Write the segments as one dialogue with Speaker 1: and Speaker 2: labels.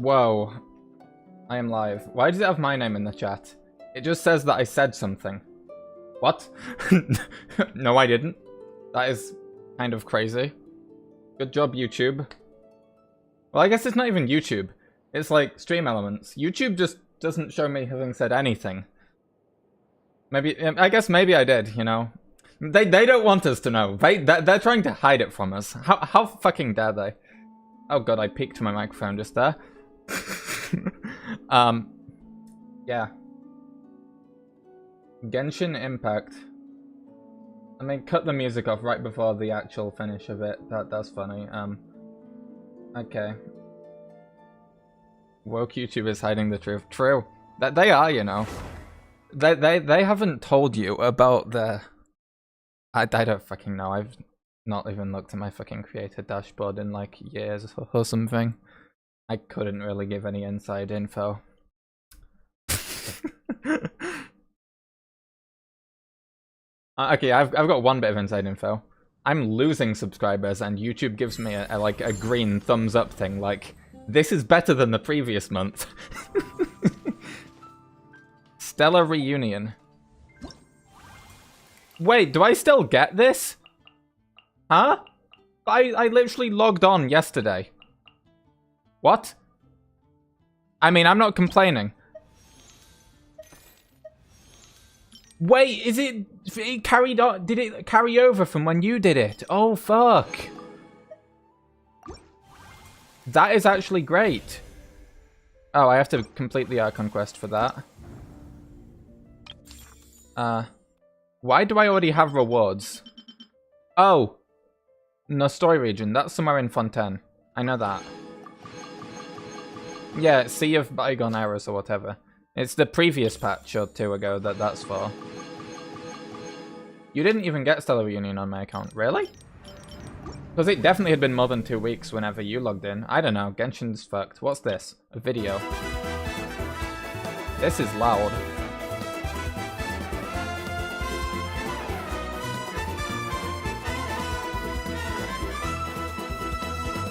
Speaker 1: Whoa. I am live. Why does it have my name in the chat? It just says that I said something. What? No, I didn't. That is kind of crazy. Good job, YouTube. Well, I guess it's not even YouTube. It's like Stream Elements. YouTube just doesn't show me having said anything. Maybe, I guess maybe I did, you know. They don't want us to know. They're trying to hide it from us. How fucking dare they? Oh god, I peeked my microphone just there. Yeah. Genshin Impact. I mean, cut the music off right before the actual finish of it. That's funny. Okay. Woke YouTube is hiding the truth. True. That they are, you know. They haven't told you about the... I don't fucking know. I've not even looked at my fucking creator dashboard in like years or something. I couldn't really give any inside info. Okay, I've got one bit of inside info. I'm losing subscribers and YouTube gives me a like a green thumbs up thing like this is better than the previous month. Stellar Reunion. Wait, do I still get this? Huh? I literally logged on yesterday. What? I mean, I'm not complaining. Wait, is it carried on? Did it carry over from when you did it? Oh, fuck. That is actually great. Oh, I have to complete the Archon quest for that. Why do I already have rewards? Oh. No, story region. That's somewhere in Fontaine. I know that. Yeah, Sea of Bygone Eras or whatever. It's the previous patch or two ago that's for. You didn't even get Stellar Reunion on my account, really? Because it definitely had been more than 2 weeks whenever you logged in. I don't know, Genshin's fucked. What's this? A video. This is loud.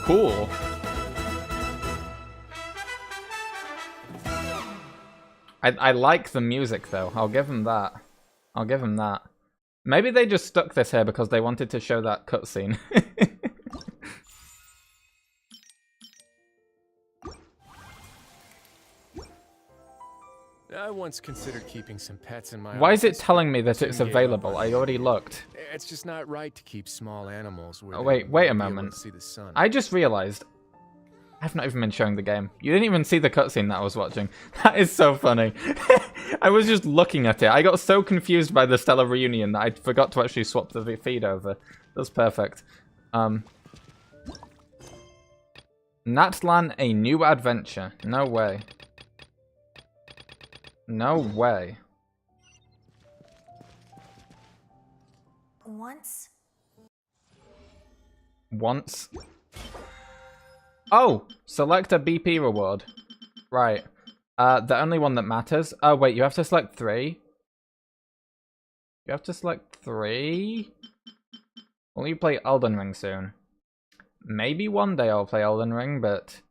Speaker 1: Cool. I like the music though. I'll give them that. I'll give them that. Maybe they just stuck this here because they wanted to show that cutscene.
Speaker 2: I once considered keeping some pets in my
Speaker 1: Why is it
Speaker 2: office,
Speaker 1: telling me that it's available? I already looked.
Speaker 2: It's just not right to keep small animals where
Speaker 1: Oh,
Speaker 2: they
Speaker 1: wait a
Speaker 2: won't be able
Speaker 1: moment.
Speaker 2: to see the sun.
Speaker 1: I just realized I've not even been showing the game. You didn't even see the cutscene that I was watching. That is so funny. I was just looking at it. I got so confused by the Stellar Reunion that I forgot to actually swap the feed over. That's perfect. Natlan, a new adventure. No way. No way. Once. Oh! Select a BP reward. Right. The only one that matters. Oh, wait, you have to select 3? You have to select 3? Will you play Elden Ring soon? Maybe one day I'll play Elden Ring, but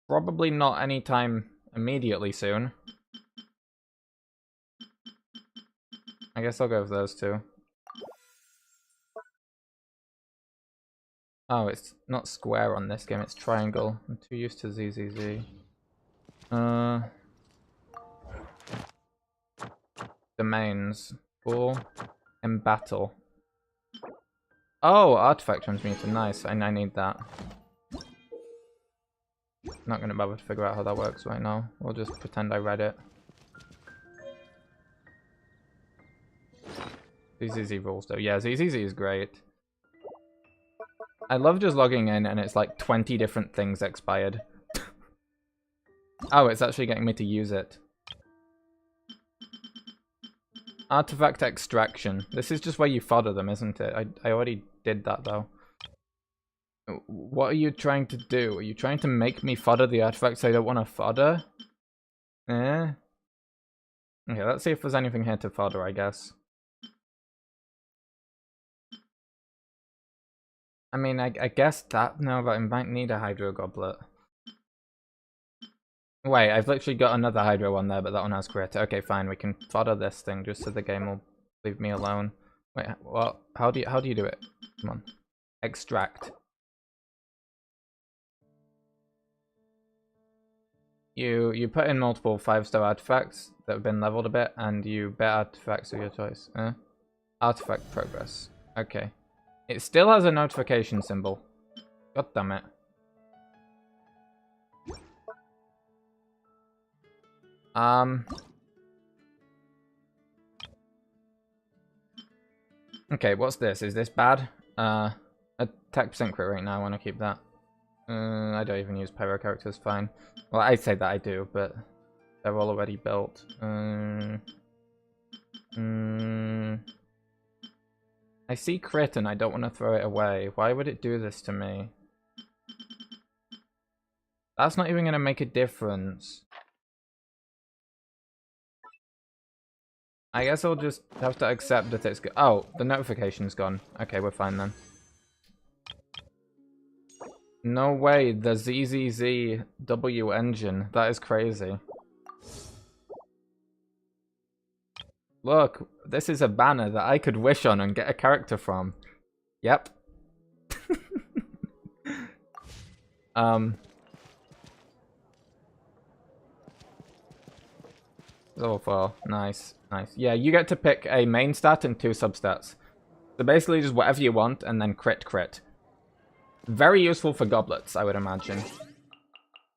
Speaker 1: probably not anytime immediately soon. I guess I'll go with those 2. Oh, it's not square on this game, it's triangle. I'm too used to ZZZ. Domains. Full. And battle. Oh, artifact transmuter. Nice. I need that. Not gonna bother to figure out how that works right now. We'll just pretend I read it. ZZZ rules though. Yeah, ZZZ is great. I love just logging in and it's like 20 different things expired. Oh, it's actually getting me to use it. Artifact extraction. This is just where you fodder them, isn't it? I already did that though. What are you trying to do? Are you trying to make me fodder the artifacts I don't want to fodder? Eh? Okay, let's see if there's anything here to fodder, I guess. I mean, I guess that... No, but I might need a Hydro Goblet. Wait, I've literally got another Hydro one there, but that one has crit. Okay, fine, we can fodder this thing just so the game will leave me alone. Wait, what? How do you do it? Come on. Extract. You put in multiple 5-star artifacts that have been leveled a bit, and you bet artifacts of your choice. Artifact progress. Okay. It still has a notification symbol. God damn it. Okay, what's this? Is this bad? Attack percent crit rate now, I want to keep that. I don't even use pyro characters, fine. Well, I'd say that I do, but they're all already built. I see crit and I don't want to throw it away. Why would it do this to me? That's not even going to make a difference. I guess I'll just have to accept that it's... Oh, the notification's gone. Okay, we're fine then. No way, the ZZZW engine. That is crazy. Look, this is a banner that I could wish on and get a character from. Yep. So far, nice, nice. Yeah, you get to pick a main stat and 2 substats. So basically just whatever you want and then crit. Very useful for goblets, I would imagine.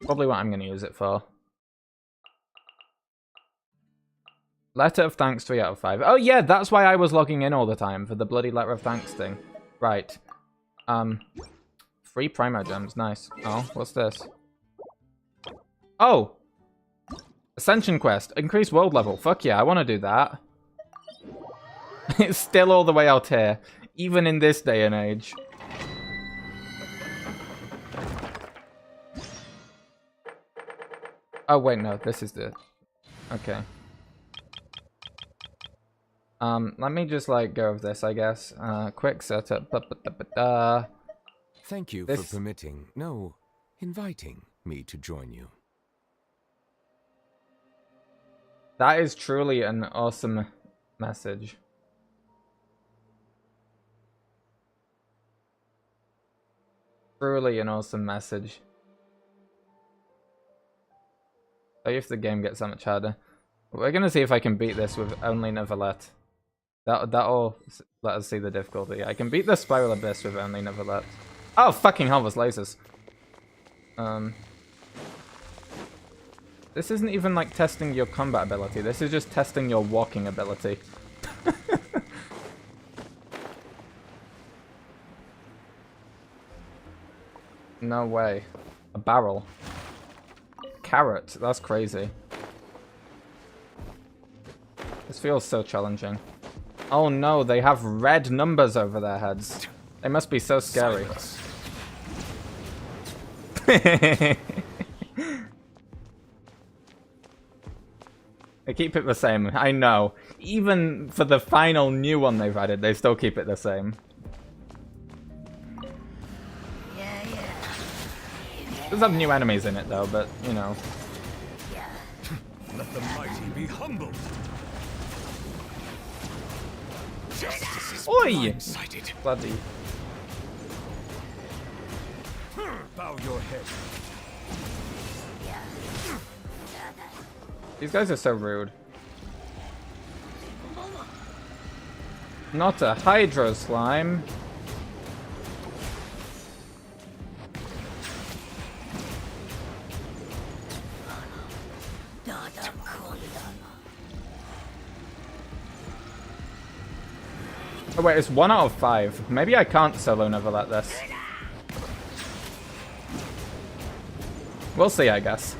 Speaker 1: Probably what I'm going to use it for. Letter of thanks 3 out of 5. Oh yeah, that's why I was logging in all the time, for the bloody letter of thanks thing. Right. 3 Primo Gems, nice. Oh, what's this? Oh! Ascension Quest, increase world level. Fuck yeah, I want to do that. It's still all the way out here, even in this day and age. Oh wait, no, this is the... Okay. Let me just like go with this, I guess. Quick setup.
Speaker 2: Thank you for permitting, no, inviting me to join you.
Speaker 1: That is truly an awesome message. Truly an awesome message. Sorry if the game gets that much harder. We're gonna see if I can beat this with only Neverlet. That'll let us see the difficulty. I can beat the Spiral Abyss with only Neverlet. Oh fucking hell, there's lasers. This isn't even like testing your combat ability. This is just testing your walking ability. No way. A barrel. Carrot. That's crazy. This feels so challenging. Oh no, they have red numbers over their heads. They must be so scary. They keep it the same. I know. Even for the final new one they've added, they still keep it the same. There's some new enemies in it though, but you know.
Speaker 2: Let the mighty be humbled. Justice is
Speaker 1: Oi!
Speaker 2: blindsided.
Speaker 1: Bloody.
Speaker 2: Bow your head.
Speaker 1: These guys are so rude. Not a Hydro Slime. Oh wait, it's 1 out of 5. Maybe I can't solo Never like this. We'll see, I guess.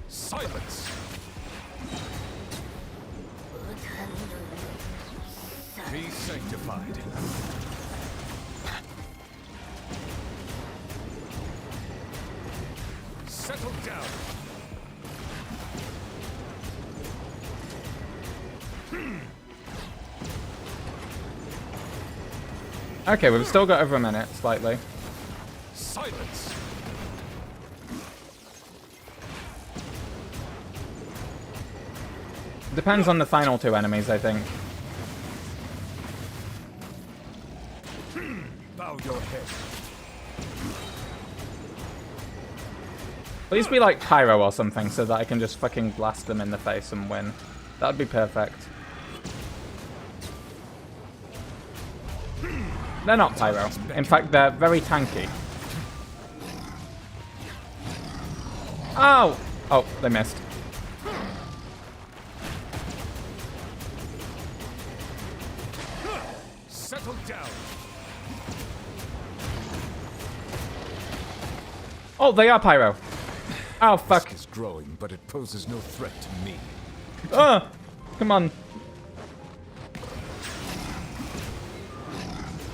Speaker 2: Silence. Be sanctified. Settle down.
Speaker 1: Okay, we've still got over a minute, slightly.
Speaker 2: Silence.
Speaker 1: Depends on the final 2 enemies, I think.
Speaker 2: Bow your head.
Speaker 1: Please be like Pyro or something so that I can just fucking blast them in the face and win. That'd be perfect. They're not Pyro. In fact, they're very tanky. Oh! Oh, they missed.
Speaker 2: Settle down.
Speaker 1: Oh, they are Pyro. Oh, fuck.
Speaker 2: Risk is growing, but it poses no threat to me.
Speaker 1: Oh, come on.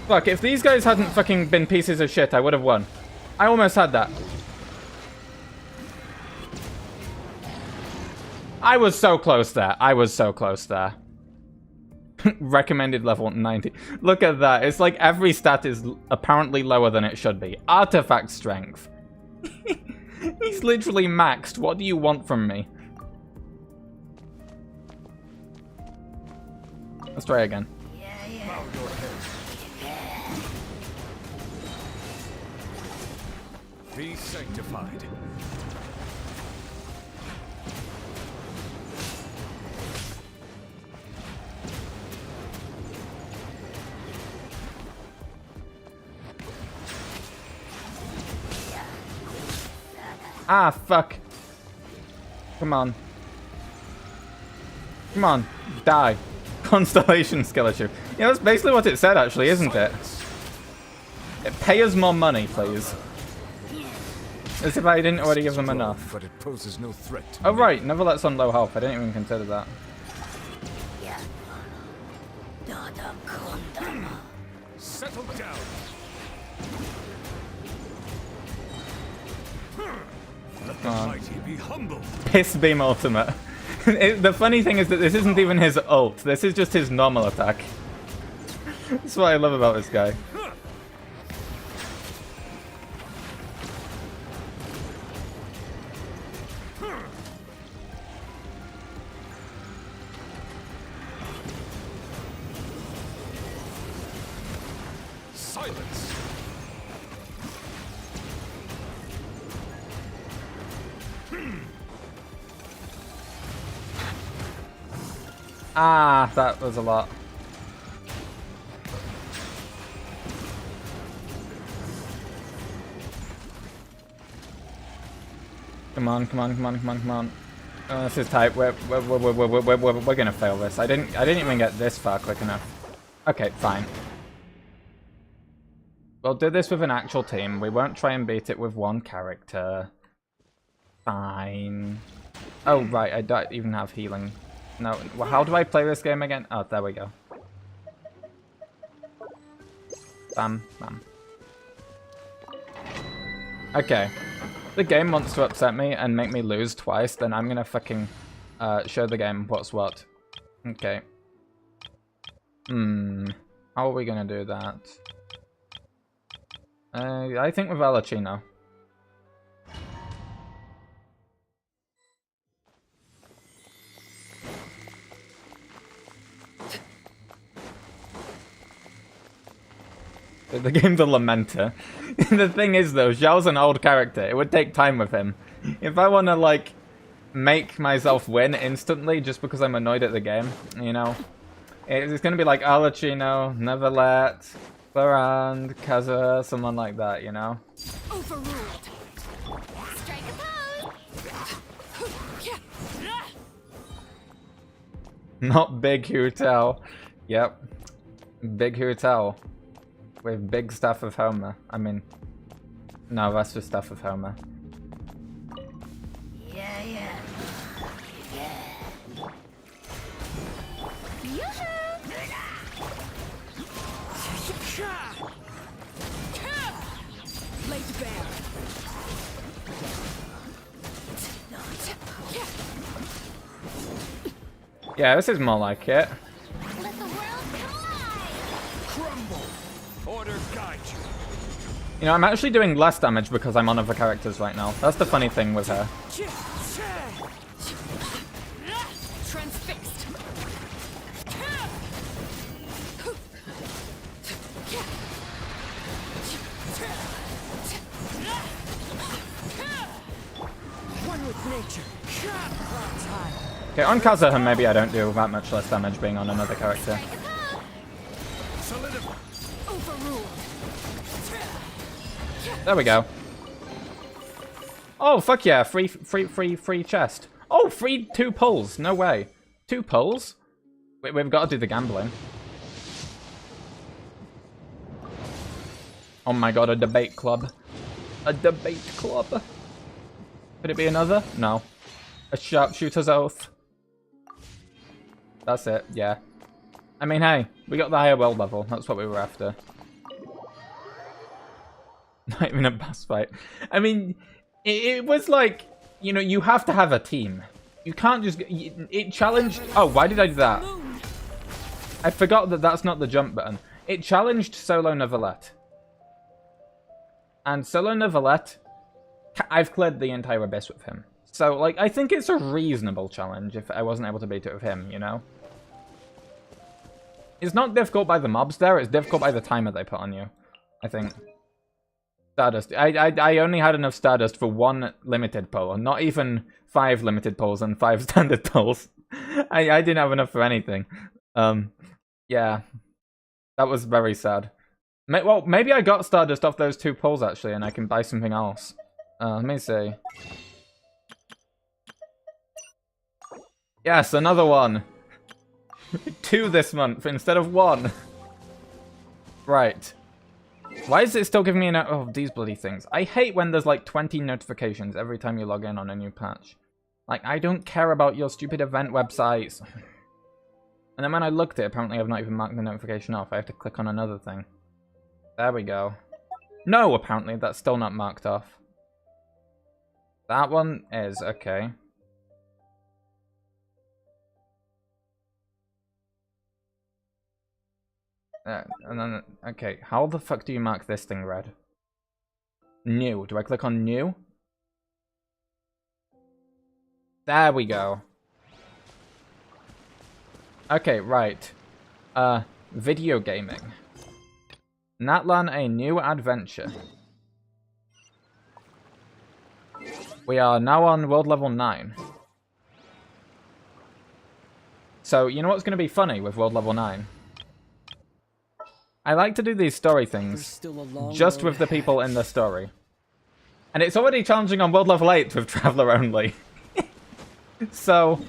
Speaker 1: Fuck, if these guys hadn't fucking been pieces of shit, I would have won. I almost had that. I was so close there. I was so close there. Recommended level 90. Look at that. It's like every stat is apparently lower than it should be. Artifact strength. He's literally maxed. What do you want from me? Let's try again.
Speaker 2: Bow your head. Be sanctified.
Speaker 1: Ah, fuck. Come on. Come on. Die. Constellation skeleton. Yeah, that's basically what it said, actually, isn't it? Pay us more money, please. As if I didn't already give them enough.
Speaker 2: But it poses no threat to
Speaker 1: Oh,
Speaker 2: me.
Speaker 1: right. Never let's on low health. I didn't even consider that.
Speaker 2: Settle down. Let the mighty be humbled.
Speaker 1: Piss Beam Ultimate. The funny thing is that this isn't even his ult. This is just his normal attack. That's what I love about this guy.
Speaker 2: Silence.
Speaker 1: Ah, that was a lot. Come on, come on, come on, come on, come on. Oh, this is tight. We're gonna fail this. I didn't even get this far quick enough. Okay, fine. We'll do this with an actual team. We won't try and beat it with one character. Fine. Oh, right, I don't even have healing. No, well, how do I play this game again? Oh, there we go. Bam, bam. Okay. If the game wants to upset me and make me lose twice, then I'm gonna fucking show the game what's what. Okay. How are we gonna do that? I think with Alachino. The game's a lamenter. The thing is though, Xiao's an old character. It would take time with him. If I want to like make myself win instantly just because I'm annoyed at the game, you know, it's going to be like Alachino, Neverlet, Farand, Kaza, someone like that, you know.
Speaker 3: Overruled. Strike a pose.
Speaker 1: Not Big Hotel. Yep. Big Hotel. With big stuff of Homer. I mean, no, that's just stuff of Homer.
Speaker 3: Yeah. Laid bare.
Speaker 1: Yeah, this is more like it.
Speaker 3: Let the world collide.
Speaker 2: Crumble. Order guide you.
Speaker 1: You know, I'm actually doing less damage because I'm on other characters right now. That's the funny thing with her.
Speaker 3: Transfixed.
Speaker 2: One with nature.
Speaker 1: Okay, on Kazuha maybe I don't do that much less damage being on another character.
Speaker 2: Solidify.
Speaker 3: Overruled.
Speaker 1: There we go. Oh, fuck yeah. Free chest. Oh, free 2 pulls. No way. 2 pulls? We've got to do the gambling. Oh my god, a debate club. A debate club. Could it be another? No. A sharpshooter's oath. That's it, yeah. I mean, hey, we got the higher world level. That's what we were after. Not even a boss fight. I mean, it was like, you know, you have to have a team. You can't just... It challenged... Oh, why did I do that? I forgot that that's not the jump button. It challenged Solo Neverlet. And Solo Neverlet, I've cleared the entire abyss with him. So, like, I think it's a reasonable challenge if I wasn't able to beat it with him, you know? It's not difficult by the mobs there, it's difficult by the timer they put on you, I think. Stardust. I only had enough Stardust for 1 limited pull, and not even 5 limited pulls and 5 standard pulls. I didn't have enough for anything. Yeah. That was very sad. Well, maybe I got Stardust off those 2 pulls, actually, and I can buy something else. Let me see. Yes, another one! 2 this month instead of 1. Right. Why is it still giving me an... Oh, these bloody things. I hate when there's like 20 notifications every time you log in on a new patch. Like, I don't care about your stupid event websites. And then when I looked at it, apparently I've not even marked the notification off. I have to click on another thing. There we go. No, apparently that's still not marked off. That one is, okay. And then, okay, how the fuck do you mark this thing red? New. Do I click on new? There we go. Okay, right. Video gaming. Natlan, a new adventure. We are now on world level 9. So, you know what's going to be funny with world level 9? I like to do these story things just with the people in the story. And it's already challenging on world level 8 with Traveler only. So,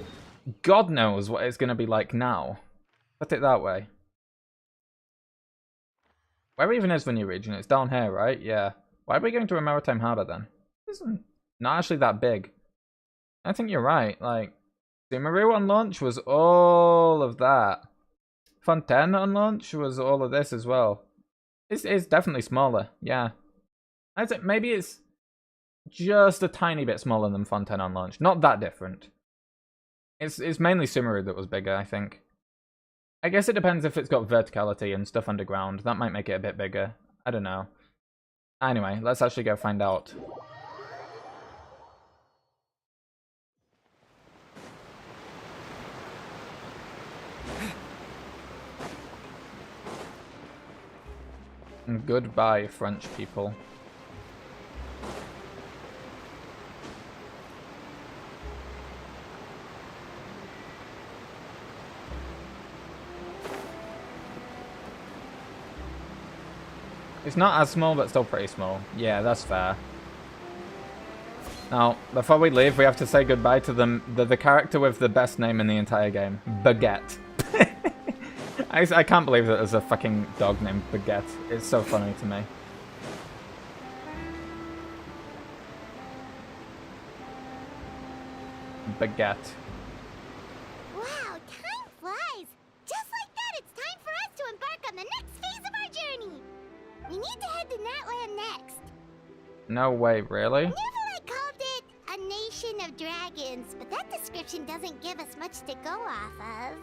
Speaker 1: God knows what it's going to be like now. Put it that way. Where even is the new region? It's down here, right? Yeah. Why are we going to a maritime harbour then? It's not actually that big. I think you're right. Like, Sumeru on launch was all of that. Fontaine on launch was all of this as well. It's definitely smaller, yeah. I'd say maybe it's just a tiny bit smaller than Fontaine on launch. Not that different. It's mainly Sumeru that was bigger, I think. I guess it depends if it's got verticality and stuff underground. That might make it a bit bigger. I don't know. Anyway, let's actually go find out. And goodbye, French people. It's not as small, but still pretty small. Yeah, that's fair. Now, before we leave, we have to say goodbye to the character with the best name in the entire game. Baguette. I can't believe that there's a fucking dog named Baguette. It's so funny to me. Baguette.
Speaker 3: Wow, time flies. Just like that, it's time for us to embark on the next phase of our journey. We need to head to Natland next.
Speaker 1: No way, really?
Speaker 3: Neverland called it a nation of dragons, but that description doesn't give us much to go off of.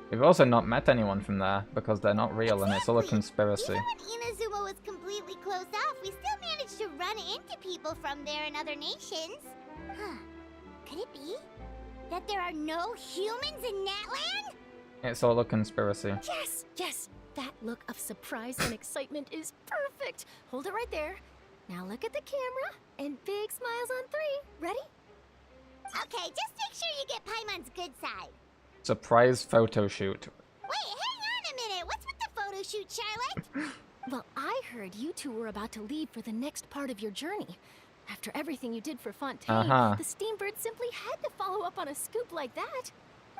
Speaker 1: We've also not met anyone from there, because they're not real and it's all a conspiracy.
Speaker 3: Even when Inazuma was completely closed off, we still managed to run into people from there in other nations. Huh. Could it be that there are no humans in Natland?
Speaker 1: It's all a conspiracy.
Speaker 4: Yes, yes. That look of surprise and excitement is perfect. Hold it right there. Now look at the camera and big smiles on 3. Ready?
Speaker 3: Okay, just make sure you get Paimon's good side.
Speaker 1: Surprise photo shoot.
Speaker 3: Wait, hang on a minute. What's with the photo shoot, Charlotte?
Speaker 4: Well, I heard you two were about to leave for the next part of your journey. After everything you did for Fontaine, the Steambird simply had to follow up on a scoop like that.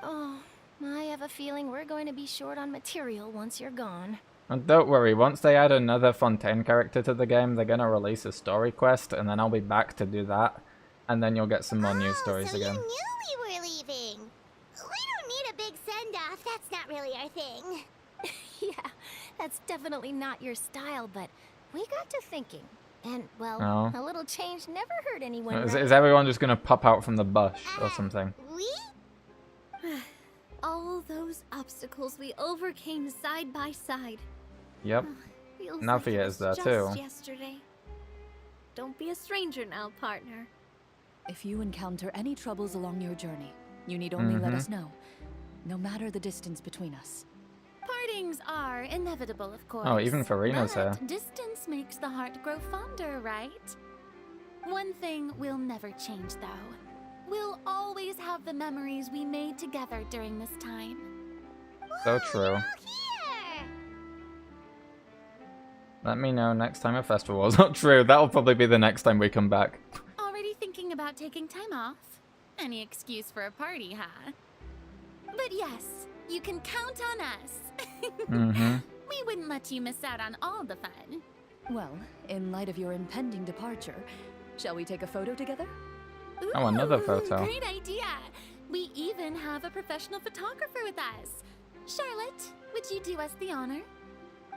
Speaker 4: Oh, I have a feeling we're going to be short on material once you're gone.
Speaker 1: And don't worry, once they add another Fontaine character to the game, they're gonna release a story quest, and then I'll be back to do that. And then you'll get some more news stories
Speaker 3: so
Speaker 1: again.
Speaker 3: You knew we were leaving. We don't need a big send-off. That's not really our thing.
Speaker 4: Yeah, that's definitely not your style, but we got to thinking. And, well,
Speaker 1: Oh.
Speaker 4: a little change never hurt anyone,
Speaker 1: Is,
Speaker 4: right?
Speaker 1: is everyone just gonna pop out from the bush or something?
Speaker 3: We?
Speaker 5: All those obstacles we overcame side by side.
Speaker 1: Yep.
Speaker 5: Feels
Speaker 1: Now
Speaker 5: like
Speaker 1: Fia
Speaker 5: it
Speaker 1: is
Speaker 5: was
Speaker 1: there
Speaker 5: just
Speaker 1: too.
Speaker 5: Yesterday. Don't be a stranger now, partner.
Speaker 6: If you encounter any troubles along your journey, you need only let us know, no matter the distance between us.
Speaker 7: Partings are inevitable, of course.
Speaker 1: Oh, even Farina's
Speaker 7: but
Speaker 1: here.
Speaker 7: distance makes the heart grow fonder, right? One thing will never change, though. We'll always have the memories we made together during this time.
Speaker 1: So true.
Speaker 3: Here!
Speaker 1: Let me know next time a festival is not true. That'll probably be the next time we come back.
Speaker 7: Already thinking about taking time off? Any excuse for a party, huh? But yes, you can count on us. We wouldn't let you miss out on all the fun.
Speaker 6: Well, in light of your impending departure, shall we take a photo together?
Speaker 1: Oh, another
Speaker 7: Ooh,
Speaker 1: photo.
Speaker 7: Great idea. We even have a professional photographer with us. Charlotte, would you do us the honor?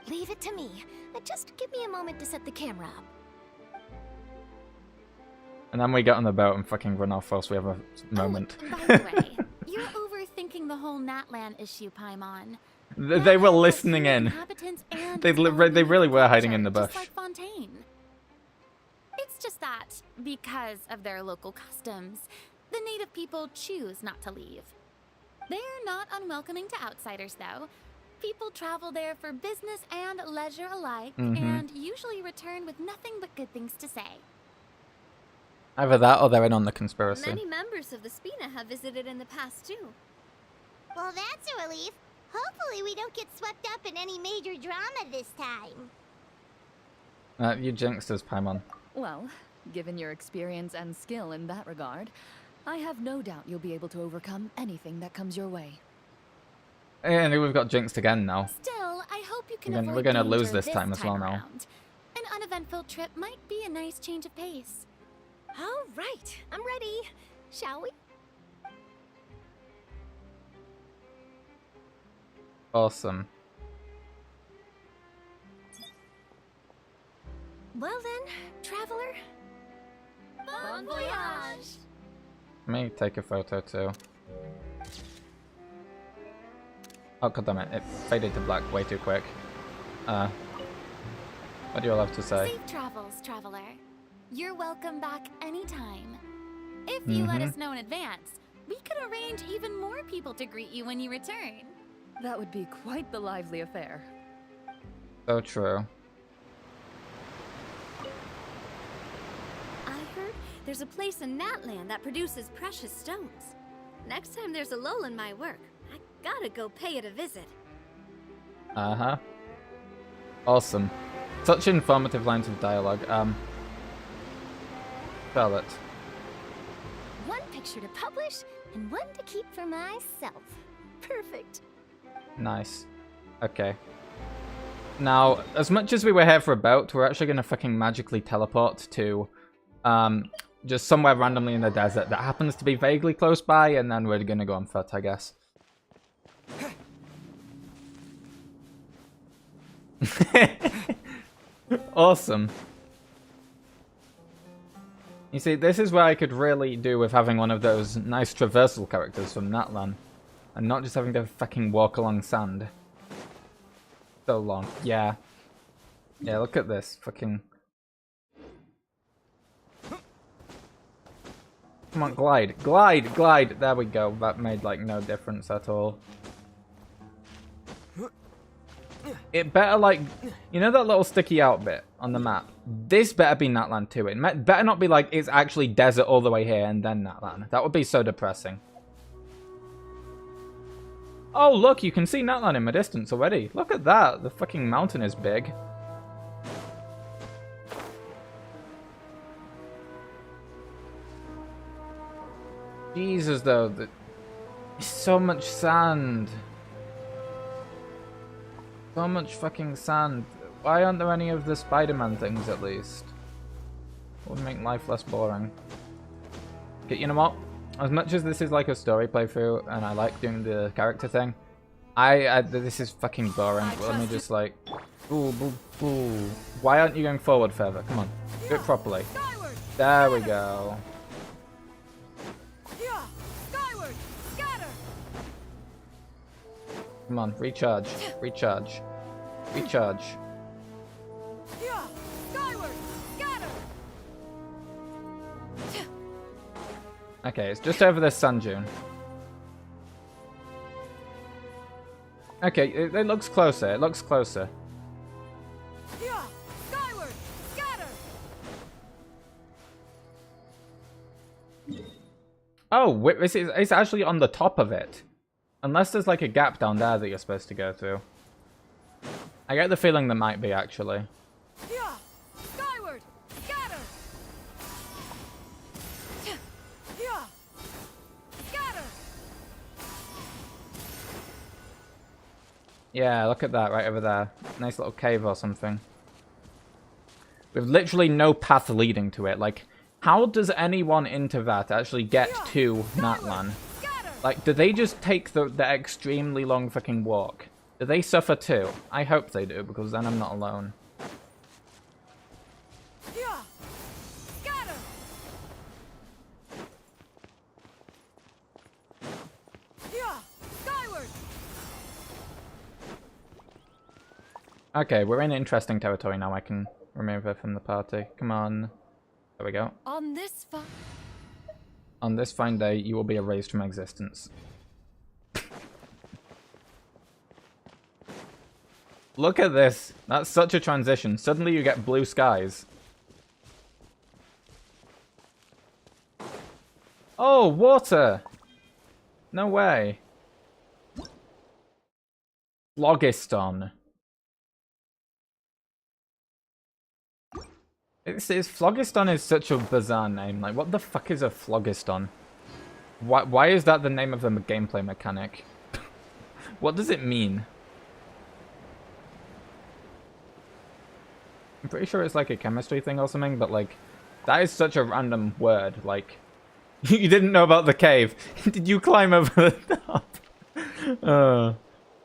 Speaker 4: Leave it to me. Just give me a moment to set the camera up.
Speaker 1: And then we get on the boat and fucking run off whilst we have a moment.
Speaker 7: Oh, by the way, you're overthinking the whole Natland issue, Paimon.
Speaker 1: They were
Speaker 7: Natland has
Speaker 1: listening
Speaker 7: human
Speaker 1: in.
Speaker 7: inhabitants and
Speaker 1: They
Speaker 7: its own
Speaker 1: they really were hiding
Speaker 7: culture,
Speaker 1: in the bush.
Speaker 7: Just like Fontaine. It's just that, because of their local customs, the native people choose not to leave. They're not unwelcoming to outsiders, though. People travel there for business and leisure alike, and usually return with nothing but good things to say.
Speaker 1: Either that or they're in on the conspiracy.
Speaker 5: Many members of the Spina have visited in the past too.
Speaker 3: Well, that's a relief. Hopefully we don't get swept up in any major drama this time.
Speaker 1: You jinxed us, Paimon.
Speaker 6: Well, given your experience and skill in that regard, I have no doubt you'll be able to overcome anything that comes your way.
Speaker 1: And we've got jinxed again now.
Speaker 7: Still, I hope you can
Speaker 1: We're
Speaker 7: avoid
Speaker 1: gonna
Speaker 7: danger
Speaker 1: lose this time as well now.
Speaker 7: around. An uneventful trip might be a nice change of pace.
Speaker 4: All right, I'm ready. Shall we?
Speaker 1: Awesome.
Speaker 4: Well then, traveler.
Speaker 5: Bon voyage!
Speaker 1: Let me take a photo too. Oh god damn it, it faded to black way too quick. What do you all have to say?
Speaker 7: Safe travels, traveler. You're welcome back anytime. If you let us know in advance, we could arrange even more people to greet you when you return.
Speaker 6: That would be quite the lively affair.
Speaker 1: So true.
Speaker 5: I heard there's a place in Natland that produces precious stones. Next time there's a lull in my work, I gotta go pay it a visit.
Speaker 1: Uh-huh. Awesome. Such informative lines of dialogue. Charlotte.
Speaker 4: One picture to publish and one to keep for myself. Perfect.
Speaker 1: Nice. Okay. Now, as much as we were here for a boat, we're actually gonna fucking magically teleport to, just somewhere randomly in the desert that happens to be vaguely close by, and then we're gonna go on foot, I guess. Awesome. You see, this is where I could really do with having one of those nice traversal characters from Natlan. And not just having to fucking walk along sand. So long. Yeah. Yeah, look at this. Fucking... Come on, glide. Glide! Glide! There we go. That made, like, no difference at all. It better, like... You know that little sticky out bit on the map? This better be Natlan too. It better not be, like, it's actually desert all the way here and then Natlan. That would be so depressing. Oh, look, you can see Natlan in my distance already. Look at that. The fucking mountain is big. Jesus, though. There's so much sand. So much fucking sand. Why aren't there any of the Spider-Man things, at least? Would make life less boring. Okay, you know what? As much as this is like a story playthrough, and I like doing the character thing, this is fucking boring. Let me just like... Ooh, ooh, ooh. Why aren't you going forward further? Come on. Do it properly. There we go. Come on, recharge. Recharge. Recharge. Okay, it's just over this sun dune. Okay, it looks closer. It looks closer. Oh, it's actually on the top of it. Unless there's like a gap down there that you're supposed to go through. I get the feeling there might be, actually. Yeah, look at that right over there. Nice little cave or something. With literally no path leading to it. Like, how does anyone into that actually get to Natlan? Like, do they just take the extremely long fucking walk? Do they suffer too? I hope they do, because then I'm not alone. Okay, we're in interesting territory now. I can remove her from the party. Come on. There we go.
Speaker 6: On this
Speaker 1: fine day, you will be erased from existence. Look at this. That's such a transition. Suddenly you get blue skies. Oh, water! No way. Phlogiston. Phlogiston is such a bizarre name. Like, what the fuck is a Phlogiston? Why is that the name of the gameplay mechanic? What does it mean? I'm pretty sure it's like a chemistry thing or something, but like, that is such a random word. Like, you didn't know about the cave. Did you climb over the top?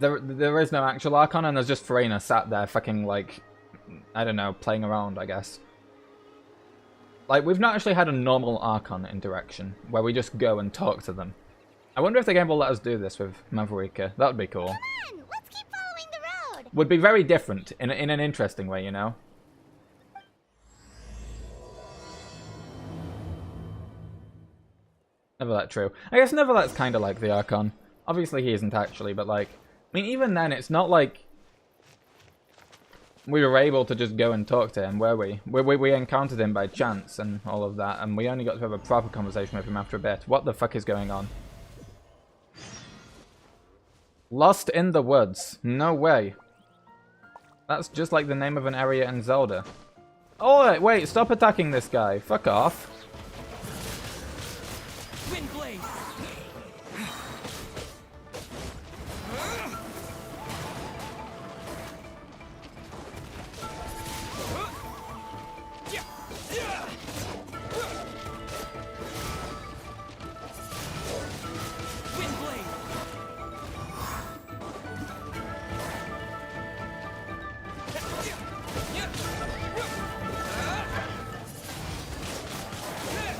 Speaker 1: There is no actual Archon, and there's just Farina sat there fucking, like, I don't know, playing around, I guess. Like, we've not actually had a normal Archon interaction, where we just go and talk to them. I wonder if the game will let us do this with Mavrika. That would be cool.
Speaker 3: Come on, let's keep following the road.
Speaker 1: Would be very different, in an interesting way, you know? Neverlet true. I guess Neverlet's kind of like the Archon. Obviously he isn't actually, but like... I mean, even then, it's not like... we were able to just go and talk to him, were we? We encountered him by chance and all of that, and we only got to have a proper conversation with him after a bit. What the fuck is going on? Lost in the Woods. No way. That's just like the name of an area in Zelda. Oh, wait, stop attacking this guy. Fuck off.
Speaker 8: Windblade.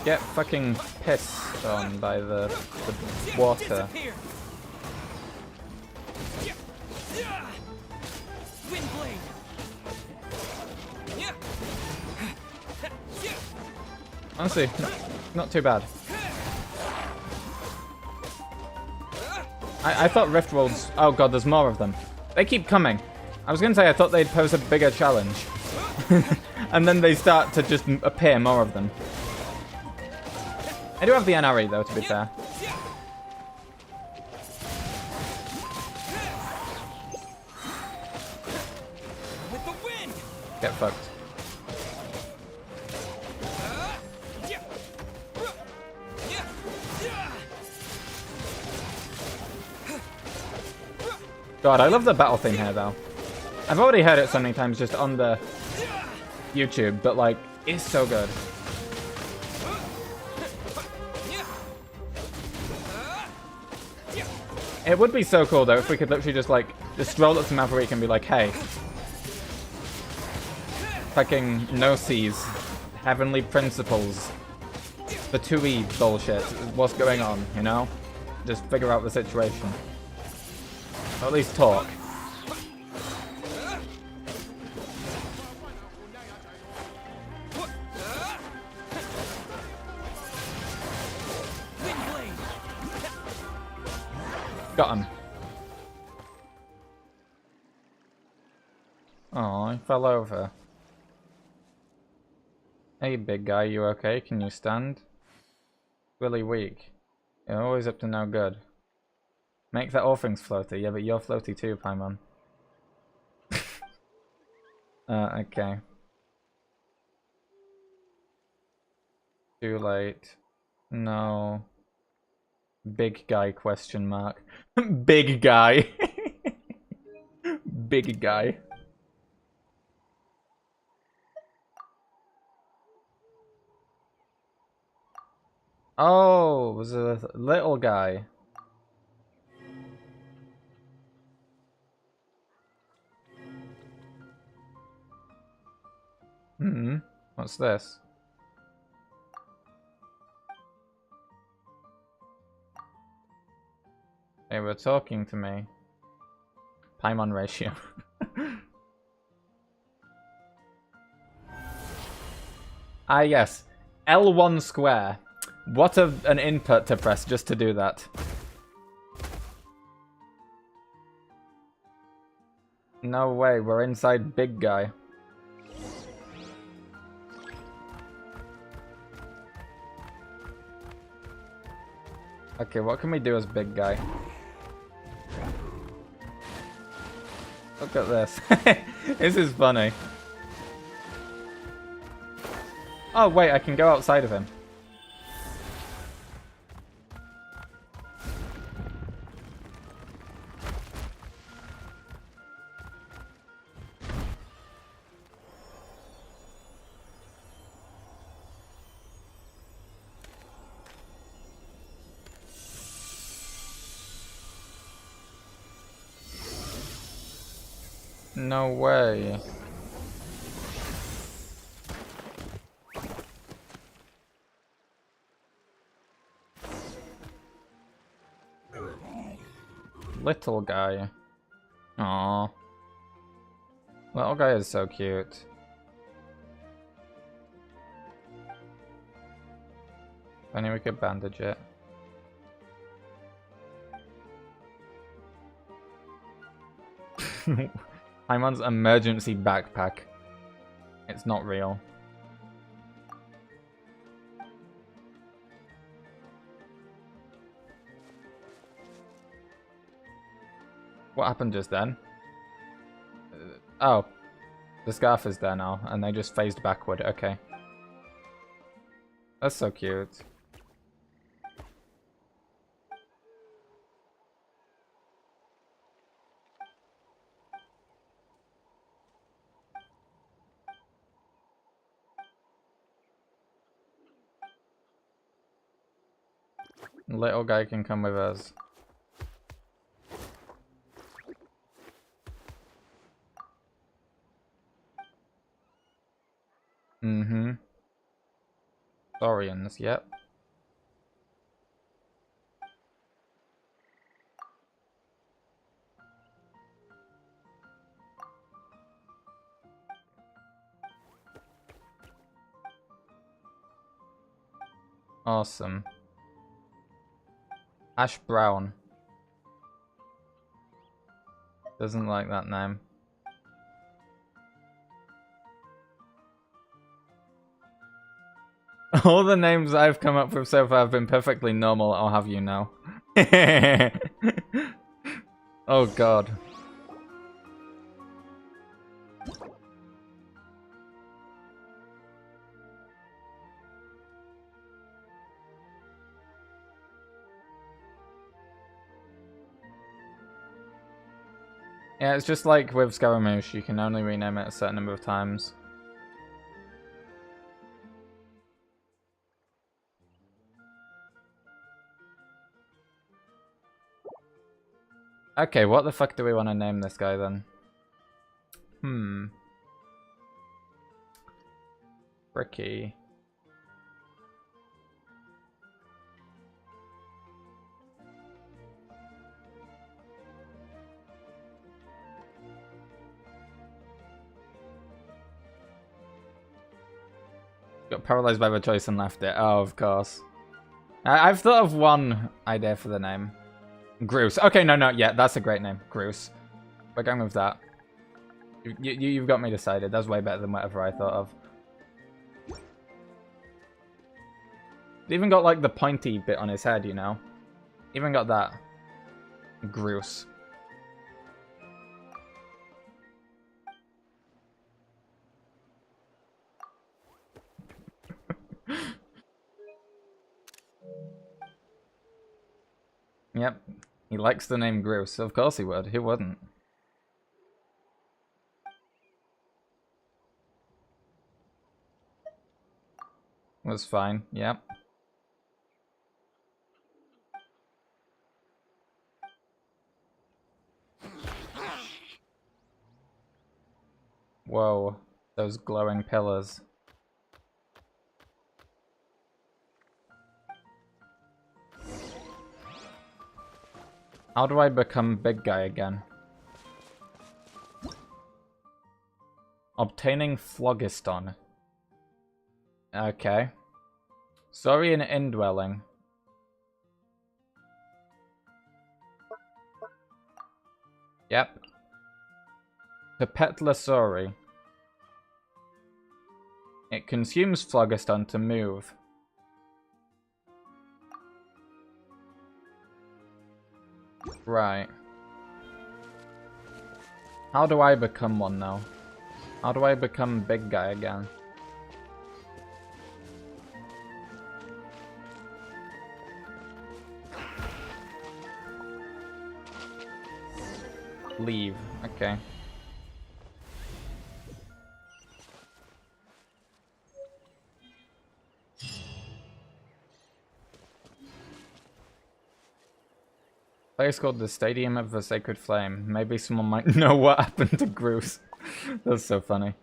Speaker 1: Get fucking pissed on by the water. Honestly, not too bad. I thought Rift Worlds... oh god, there's more of them. They keep coming. I was gonna say I thought they'd pose a bigger challenge. And then they start to just appear, more of them. I do have the NRE though, to be fair. Get fucked. God, I love the battle theme here though. I've already heard it so many times just on the YouTube, but like, it's so good. It would be so cool though if we could literally just like, just stroll up to Maverick and be like, hey. Fucking no-seas, heavenly principles, the 2E bullshit, what's going on, you know? Just figure out the situation. Or at least talk. Got him. Oh, he fell over. Hey, big guy, you okay? Can you stand? Really weak. You're always up to no good. Make that all things floaty. Yeah, but you're floaty too, Paimon. Okay. Too late. No. Big guy question mark. Big guy. Big guy. Oh, it was a little guy. What's this? They were talking to me. Paimon ratio. Ah yes, L1 square. What an input to press just to do that. No way, we're inside big guy. Okay, what can we do as big guy? Look at this. This is funny. Oh wait, I can go outside of him. No way. Little guy. Aww. Little guy is so cute. If only we could bandage it. Paimon's emergency backpack. It's not real. What happened just then? Oh. The scarf is there now, and they just phased backward. Okay. That's so cute. Little guy can come with us. Mm-hmm. Saurians, yep. Awesome. Ash Brown. Doesn't like that name. All the names I've come up with so far have been perfectly normal, I'll have you know. Oh god. Yeah, it's just like with Scaramouche, you can only rename it a certain number of times. Okay, what the fuck do we want to name this guy then? Ricky. Got paralyzed by the choice and left it. Oh, of course. I've thought of one idea for the name. Groose. Okay, no, yeah, that's a great name. Groose. We're going with that. You've got me decided. That's way better than whatever I thought of. It's even got like the pointy bit on his head, you know? Even got that. Groose. Yep. He likes the name Groose. Of course he would. Who wouldn't? Was fine. Yep. Whoa. Those glowing pillars. How do I become big guy again? Obtaining Phlogiston. Okay. Saurian indwelling. Yep. Pepetlasauri. It consumes Phlogiston to move. Right. How do I become one now? How do I become big guy again? Leave. Okay. Place called the Stadium of the Sacred Flame. Maybe someone might know what happened to Groose. That's so funny.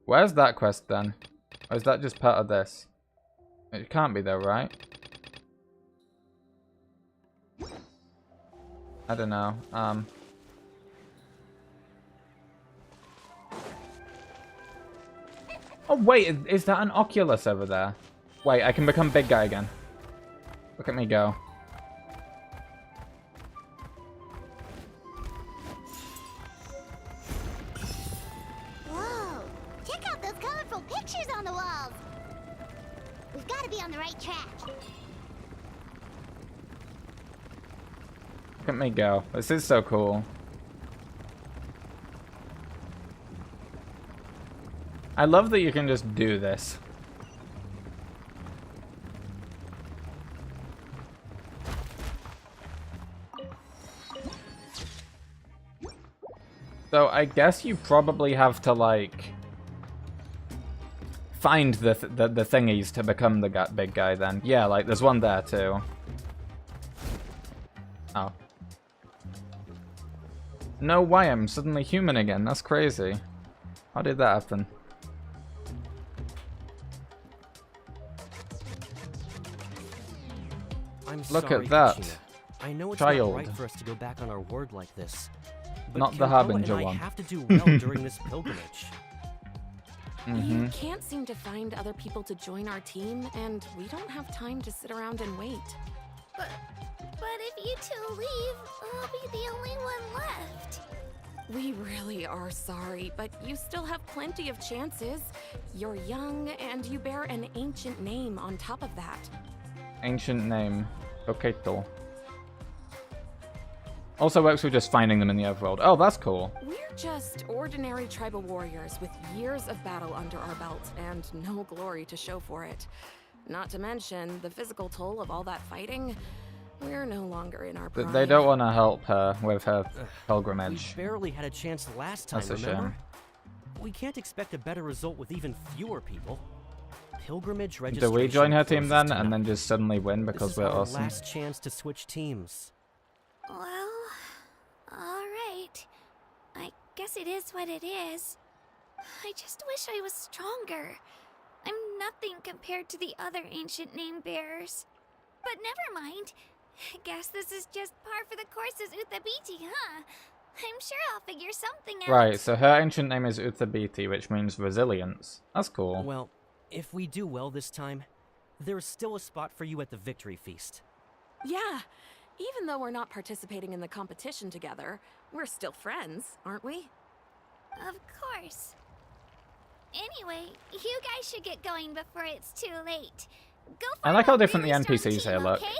Speaker 1: Where's that quest then? Or is that just part of this? It can't be though, right? I don't know. Oh wait, is that an Oculus over there? Wait, I can become big guy again. Look at me go.
Speaker 3: Whoa! Check out those colorful pictures on the walls! We've got to be on the right track.
Speaker 1: Look at me go. This is so cool. I love that you can just do this. So I guess you probably have to like find the thingies to become the big guy then. Yeah, like there's one there too. Oh. No way, I'm suddenly human again. That's crazy. How did that happen? Look at that.
Speaker 8: Kachina. I know it's
Speaker 1: Child.
Speaker 8: not right for us to go back on our word like this. But
Speaker 1: Not the
Speaker 8: Kenpo
Speaker 1: Harbinger
Speaker 8: and I
Speaker 1: one.
Speaker 8: have to do well during this pilgrimage.
Speaker 9: You can't seem to find other people to join our team, and we don't have time to sit around and wait.
Speaker 3: But if you two leave, I'll be the only one left.
Speaker 9: We really are sorry, but you still have plenty of chances. You're young, and you bear an ancient name on top of that.
Speaker 1: Ancient name. Boko. Also works with just finding them in the overworld. Oh, that's cool.
Speaker 9: We're just ordinary tribal warriors with years of battle under our belt and no glory to show for it. Not to mention the physical toll of all that fighting. We're no longer in our prime.
Speaker 1: They don't want to help her with her
Speaker 8: We
Speaker 1: pilgrimage.
Speaker 8: barely had a chance last time,
Speaker 1: That's a
Speaker 8: remember?
Speaker 1: shame.
Speaker 8: We can't expect a better result with even fewer people. Pilgrimage
Speaker 1: Do
Speaker 8: registration
Speaker 1: we join her team
Speaker 8: closes
Speaker 1: then
Speaker 8: tonight.
Speaker 1: and then just suddenly win
Speaker 8: This
Speaker 1: because
Speaker 8: is
Speaker 1: we're
Speaker 8: our
Speaker 1: awesome?
Speaker 8: last chance to switch teams.
Speaker 3: Well, alright. I guess it is what it is. I just wish I was stronger. I'm nothing compared to the other ancient name bearers. But never mind. Guess this is just par for the course as Uthabiti, huh? I'm sure I'll figure something out.
Speaker 1: Right, so her ancient name is Uthabiti, which means resilience. That's cool.
Speaker 8: Well, if we do well this time, there's still a spot for you at the victory feast.
Speaker 9: Yeah, even though we're not participating in the competition together, we're still friends, aren't we?
Speaker 3: Of course. Anyway, you guys should get going before it's too late. Go
Speaker 1: I
Speaker 3: find
Speaker 1: like how
Speaker 3: a
Speaker 1: different the
Speaker 3: really strong
Speaker 1: NPCs
Speaker 3: team,
Speaker 1: here look.
Speaker 3: okay?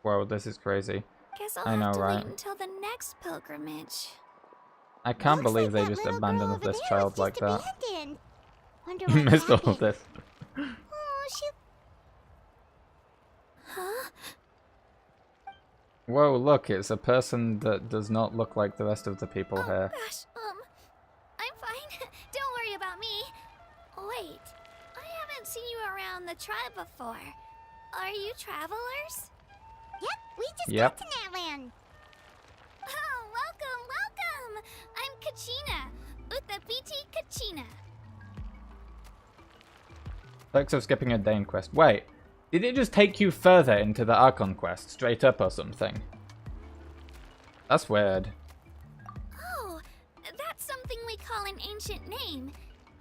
Speaker 1: Whoa, this is crazy.
Speaker 3: Guess I'll
Speaker 1: I know,
Speaker 3: have to
Speaker 1: right?
Speaker 3: wait until the next pilgrimage.
Speaker 1: I can't
Speaker 3: Looks
Speaker 1: believe
Speaker 3: like
Speaker 1: they
Speaker 3: that
Speaker 1: just
Speaker 3: little
Speaker 1: abandoned
Speaker 3: girl over
Speaker 1: this
Speaker 3: there
Speaker 1: child
Speaker 3: was
Speaker 1: like
Speaker 3: just
Speaker 1: that.
Speaker 3: abandoned. Wonder
Speaker 1: You
Speaker 3: what
Speaker 1: missed all of
Speaker 3: happened.
Speaker 1: this.
Speaker 3: Oh, she... Huh?
Speaker 1: Whoa, look, it's a person that does not look like the rest of the people here.
Speaker 3: Gosh, I'm fine. Don't worry about me. Wait, I haven't seen you around the tribe before. Are you travelers? Yep, we just
Speaker 1: Yep.
Speaker 3: got to Natland. Oh, welcome, welcome! I'm Kachina, Uthabiti Kachina.
Speaker 1: Perks of skipping a Dane quest. Wait, did it just take you further into the Archon quest, straight up or something? That's weird.
Speaker 3: Oh, that's something we call an ancient name.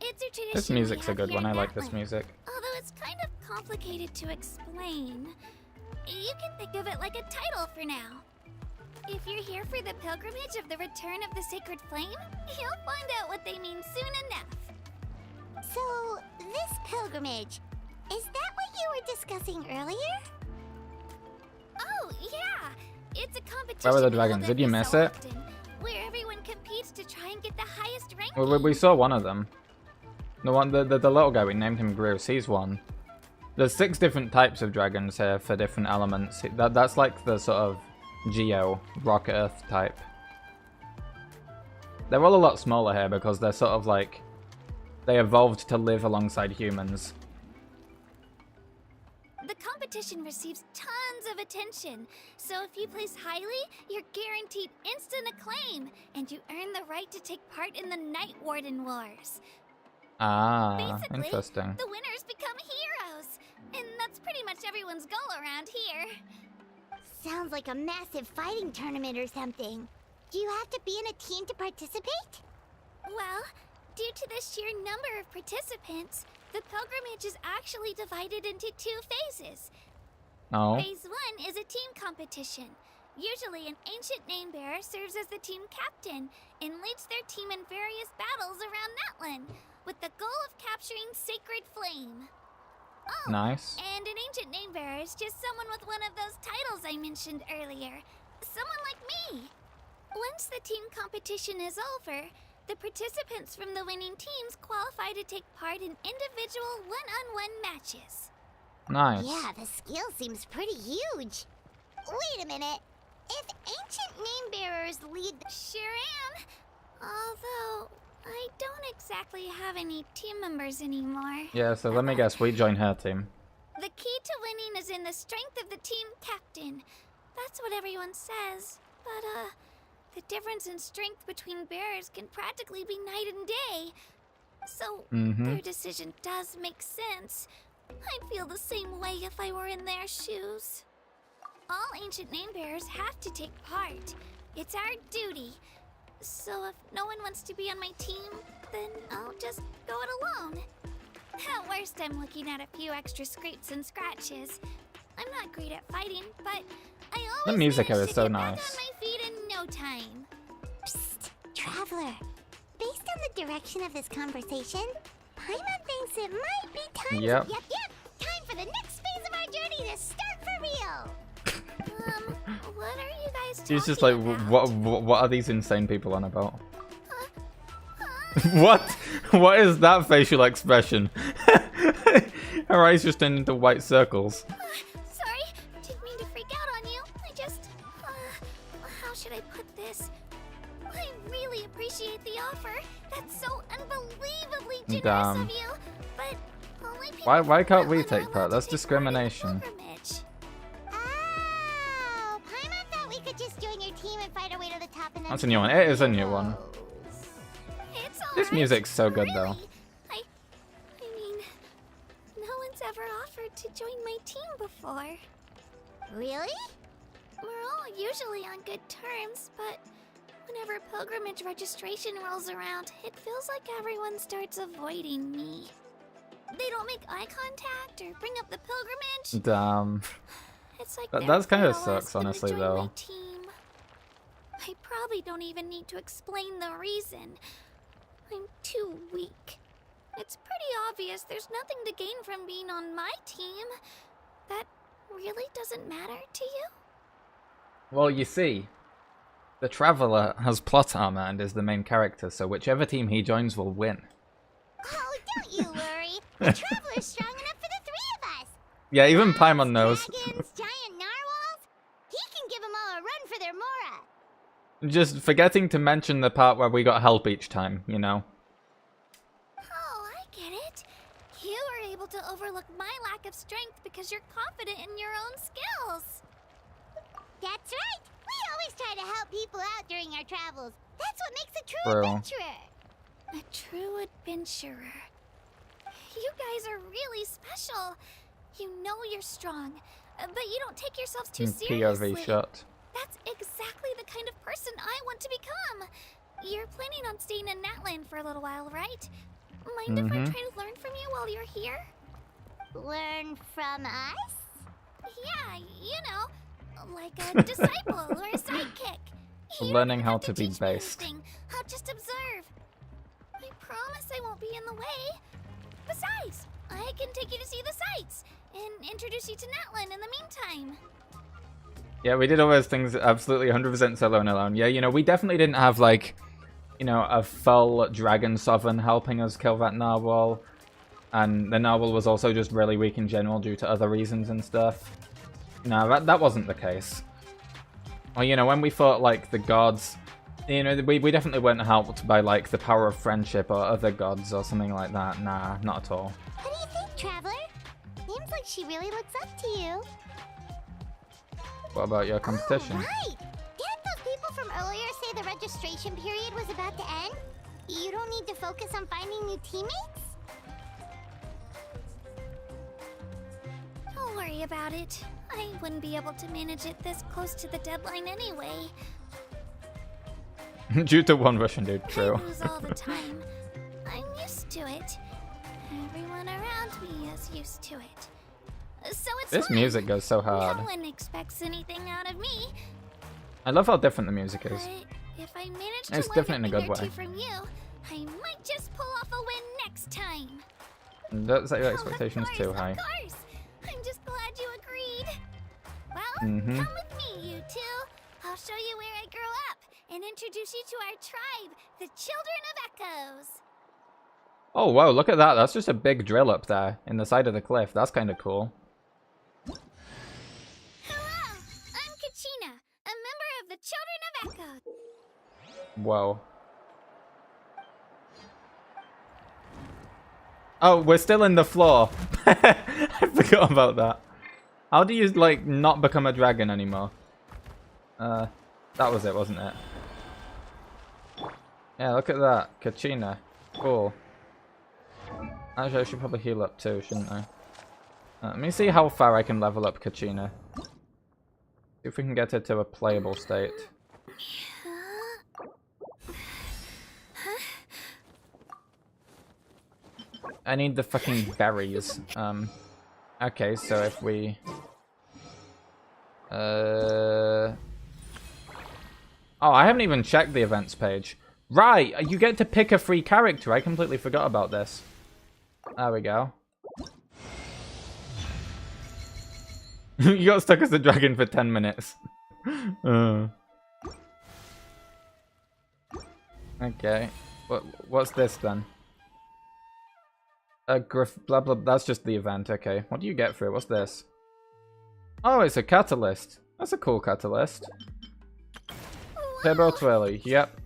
Speaker 3: It's a tradition
Speaker 1: This
Speaker 3: we
Speaker 1: music's a
Speaker 3: have
Speaker 1: good
Speaker 3: here
Speaker 1: one, I
Speaker 3: in
Speaker 1: like this
Speaker 3: Natland.
Speaker 1: music.
Speaker 3: Although it's kind of complicated to explain. You can think of it like a title for now. If you're here for the pilgrimage of the return of the sacred flame, you'll find out what they mean soon enough. So, this pilgrimage, is that what you were discussing earlier? Oh, yeah! It's a competition.
Speaker 1: Where were the
Speaker 3: held
Speaker 1: dragons? Did you
Speaker 3: every
Speaker 1: miss
Speaker 3: so
Speaker 1: it?
Speaker 3: often, where everyone competes to try and get the highest ranking.
Speaker 1: Well, we saw one of them. The one, the little guy, we named him Groose, he's one. There's 6 different types of dragons here for different elements. That's like the sort of Geo, Rock Earth type. They're all a lot smaller here because they're sort of like... They evolved to live alongside humans.
Speaker 3: The competition receives tons of attention, so if you place highly, you're guaranteed instant acclaim, and you earn the right to take part in the Night Warden Wars.
Speaker 1: Ah,
Speaker 3: Basically,
Speaker 1: interesting.
Speaker 3: the winners become heroes, and that's pretty much everyone's goal around here.
Speaker 10: Sounds like a massive fighting tournament or something. Do you have to be in a team to participate?
Speaker 3: Well, due to the sheer number of participants, the pilgrimage is actually divided into 2 phases.
Speaker 1: Oh.
Speaker 3: Phase 1 is a team competition. Usually an ancient name bearer serves as the team captain and leads their team in various battles around Natlan, with the goal of capturing Sacred Flame. Oh,
Speaker 1: Nice.
Speaker 3: and an ancient name bearer is just someone with one of those titles I mentioned earlier. Someone like me. Once the team competition is over, the participants from the winning teams qualify to take part in individual one-on-one matches.
Speaker 1: Nice.
Speaker 10: Yeah, the skill seems pretty huge. Wait a minute. If ancient name bearers lead...
Speaker 3: Sure am. Although, I don't exactly have any team members anymore.
Speaker 1: Yeah, so let me guess, we join her team.
Speaker 3: The key to winning is in the strength of the team captain. That's what everyone says. But, the difference in strength between bearers can practically be night and day. So, their decision does make sense. I'd feel the same way if I were in their shoes. All ancient name bearers have to take part. It's our duty. So if no one wants to be on my team, then I'll just go it alone. At worst, I'm looking at a few extra scrapes and scratches. I'm not great at fighting, but I always
Speaker 1: The music here
Speaker 3: manage
Speaker 1: is
Speaker 3: to
Speaker 1: so
Speaker 3: get
Speaker 1: nice.
Speaker 3: back on my feet in no time.
Speaker 10: Psst, Traveler. Based on the direction of this conversation, Paimon thinks it might be time
Speaker 1: Yep.
Speaker 10: Yep. Time for the next phase of our journey to start for real.
Speaker 3: What are you guys talking
Speaker 1: She's just like,
Speaker 3: about?
Speaker 1: what are these insane people on about? What? What is that facial expression? Her eyes just turned into white circles.
Speaker 3: Sorry, didn't mean to freak out on you. I just, how should I put this? I really appreciate the offer. That's so unbelievably generous
Speaker 1: Damn.
Speaker 3: of you. But only people
Speaker 1: Why
Speaker 3: from
Speaker 1: can't we
Speaker 3: Natlan are
Speaker 1: take
Speaker 3: allowed
Speaker 1: part?
Speaker 3: to
Speaker 1: That's
Speaker 3: take part in the
Speaker 1: discrimination.
Speaker 3: pilgrimage.
Speaker 10: Oh, Paimon thought we could just join your team and fight our way to the top and then...
Speaker 1: That's a new one. It is a new one.
Speaker 3: It's
Speaker 1: This
Speaker 3: alright,
Speaker 1: music's so good, though.
Speaker 3: really. I mean, no one's ever offered to join my team before.
Speaker 10: Really?
Speaker 3: We're all usually on good terms, but whenever pilgrimage registration rolls around, it feels like everyone starts avoiding me. They don't make eye contact or bring up the pilgrimage.
Speaker 1: Damn.
Speaker 3: It's like
Speaker 1: That's kind of
Speaker 3: afraid I'll ask
Speaker 1: sucks,
Speaker 3: them to
Speaker 1: honestly,
Speaker 3: join
Speaker 1: though.
Speaker 3: my team. I probably don't even need to explain the reason. I'm too weak. It's pretty obvious there's nothing to gain from being on my team. That really doesn't matter to you?
Speaker 1: Well, you see, the Traveler has plot armor and is the main character, so whichever team he joins will win.
Speaker 10: Oh, don't you worry. The Traveler's strong enough for the 3 of us.
Speaker 1: Yeah, even Paimon knows.
Speaker 10: Dragons, giant narwhals. He can give them all a run for their Mora.
Speaker 1: Just forgetting to mention the part where we got help each time, you know.
Speaker 3: Oh, I get it. You were able to overlook my lack of strength because you're confident in your own skills.
Speaker 10: That's right. We always try to help people out during our travels. That's what makes a true
Speaker 1: True.
Speaker 10: adventurer.
Speaker 3: A true adventurer. You guys are really special. You know you're strong, but you don't take yourselves too seriously.
Speaker 1: POV shot.
Speaker 3: That's exactly the kind of person I want to become. You're planning on staying in Natlan for a little while, right? Mind if I try to learn from you while you're here?
Speaker 10: Learn from us?
Speaker 3: Yeah, you know, like a disciple or a sidekick. You don't
Speaker 1: Learning
Speaker 3: even
Speaker 1: how
Speaker 3: have
Speaker 1: to be
Speaker 3: teach me
Speaker 1: based.
Speaker 3: anything. I'll just observe. I promise I won't be in the way. Besides, I can take you to see the sights and introduce you to Natlan in the meantime.
Speaker 1: Yeah, we did all those things absolutely 100% solo and alone. Yeah, you know, we definitely didn't have, like, you know, a full dragon sovereign helping us kill that narwhal. and the novel was also just really weak in general due to other reasons and stuff. No, that wasn't the case. Or, you know, when we fought, like, the gods, you know, we definitely weren't helped by, like, the power of friendship or other gods or something like that. Nah, not at all.
Speaker 10: What do you think, Traveler? Seems like she really looks up to you.
Speaker 1: What about your competition?
Speaker 10: Oh, right! Didn't those people from earlier say the registration period was about to end? You don't need to focus on finding new teammates?
Speaker 3: Don't worry about it. I wouldn't be able to manage it this close to the deadline anyway.
Speaker 1: Due to one Russian dude, true.
Speaker 3: I lose all the time. I'm used to it. Everyone around me is used to it. So it's
Speaker 1: This
Speaker 3: fine.
Speaker 1: music goes so hard.
Speaker 3: No one expects anything out of me.
Speaker 1: I love how different the music is.
Speaker 3: But if I manage
Speaker 1: It's
Speaker 3: to
Speaker 1: different in a
Speaker 3: learn
Speaker 1: good
Speaker 3: a thing or
Speaker 1: way.
Speaker 3: two from you, I might just pull off a win next time.
Speaker 1: Don't set your
Speaker 3: Oh,
Speaker 1: expectations too high.
Speaker 3: Of course. I'm just glad you agreed. Well,
Speaker 1: Mm-hmm.
Speaker 3: come with me, you two. I'll show you where I grew up and introduce you to our tribe, the Children of Echoes.
Speaker 1: Oh, whoa, look at that. That's just a big drill up there in the side of the cliff. That's kind of cool.
Speaker 3: Hello, I'm Kachina, a member of the Children of Echoes.
Speaker 1: Whoa. Oh, we're still in the floor. I forgot about that. How do you, like, not become a dragon anymore? That was it, wasn't it? Yeah, look at that. Kachina. Cool. Actually, I should probably heal up too, shouldn't I? Let me see how far I can level up Kachina. See if we can get her to a playable state. I need the fucking berries. Okay, so if we... Oh, I haven't even checked the events page. Right, you get to pick a free character. I completely forgot about this. There we go. You got stuck as a dragon for 10 minutes. Okay. What's this then? Blah blah. That's just the event. Okay. What do you get for it? What's this? Oh, it's a catalyst. That's a cool catalyst. Turbo Twirly. Yep.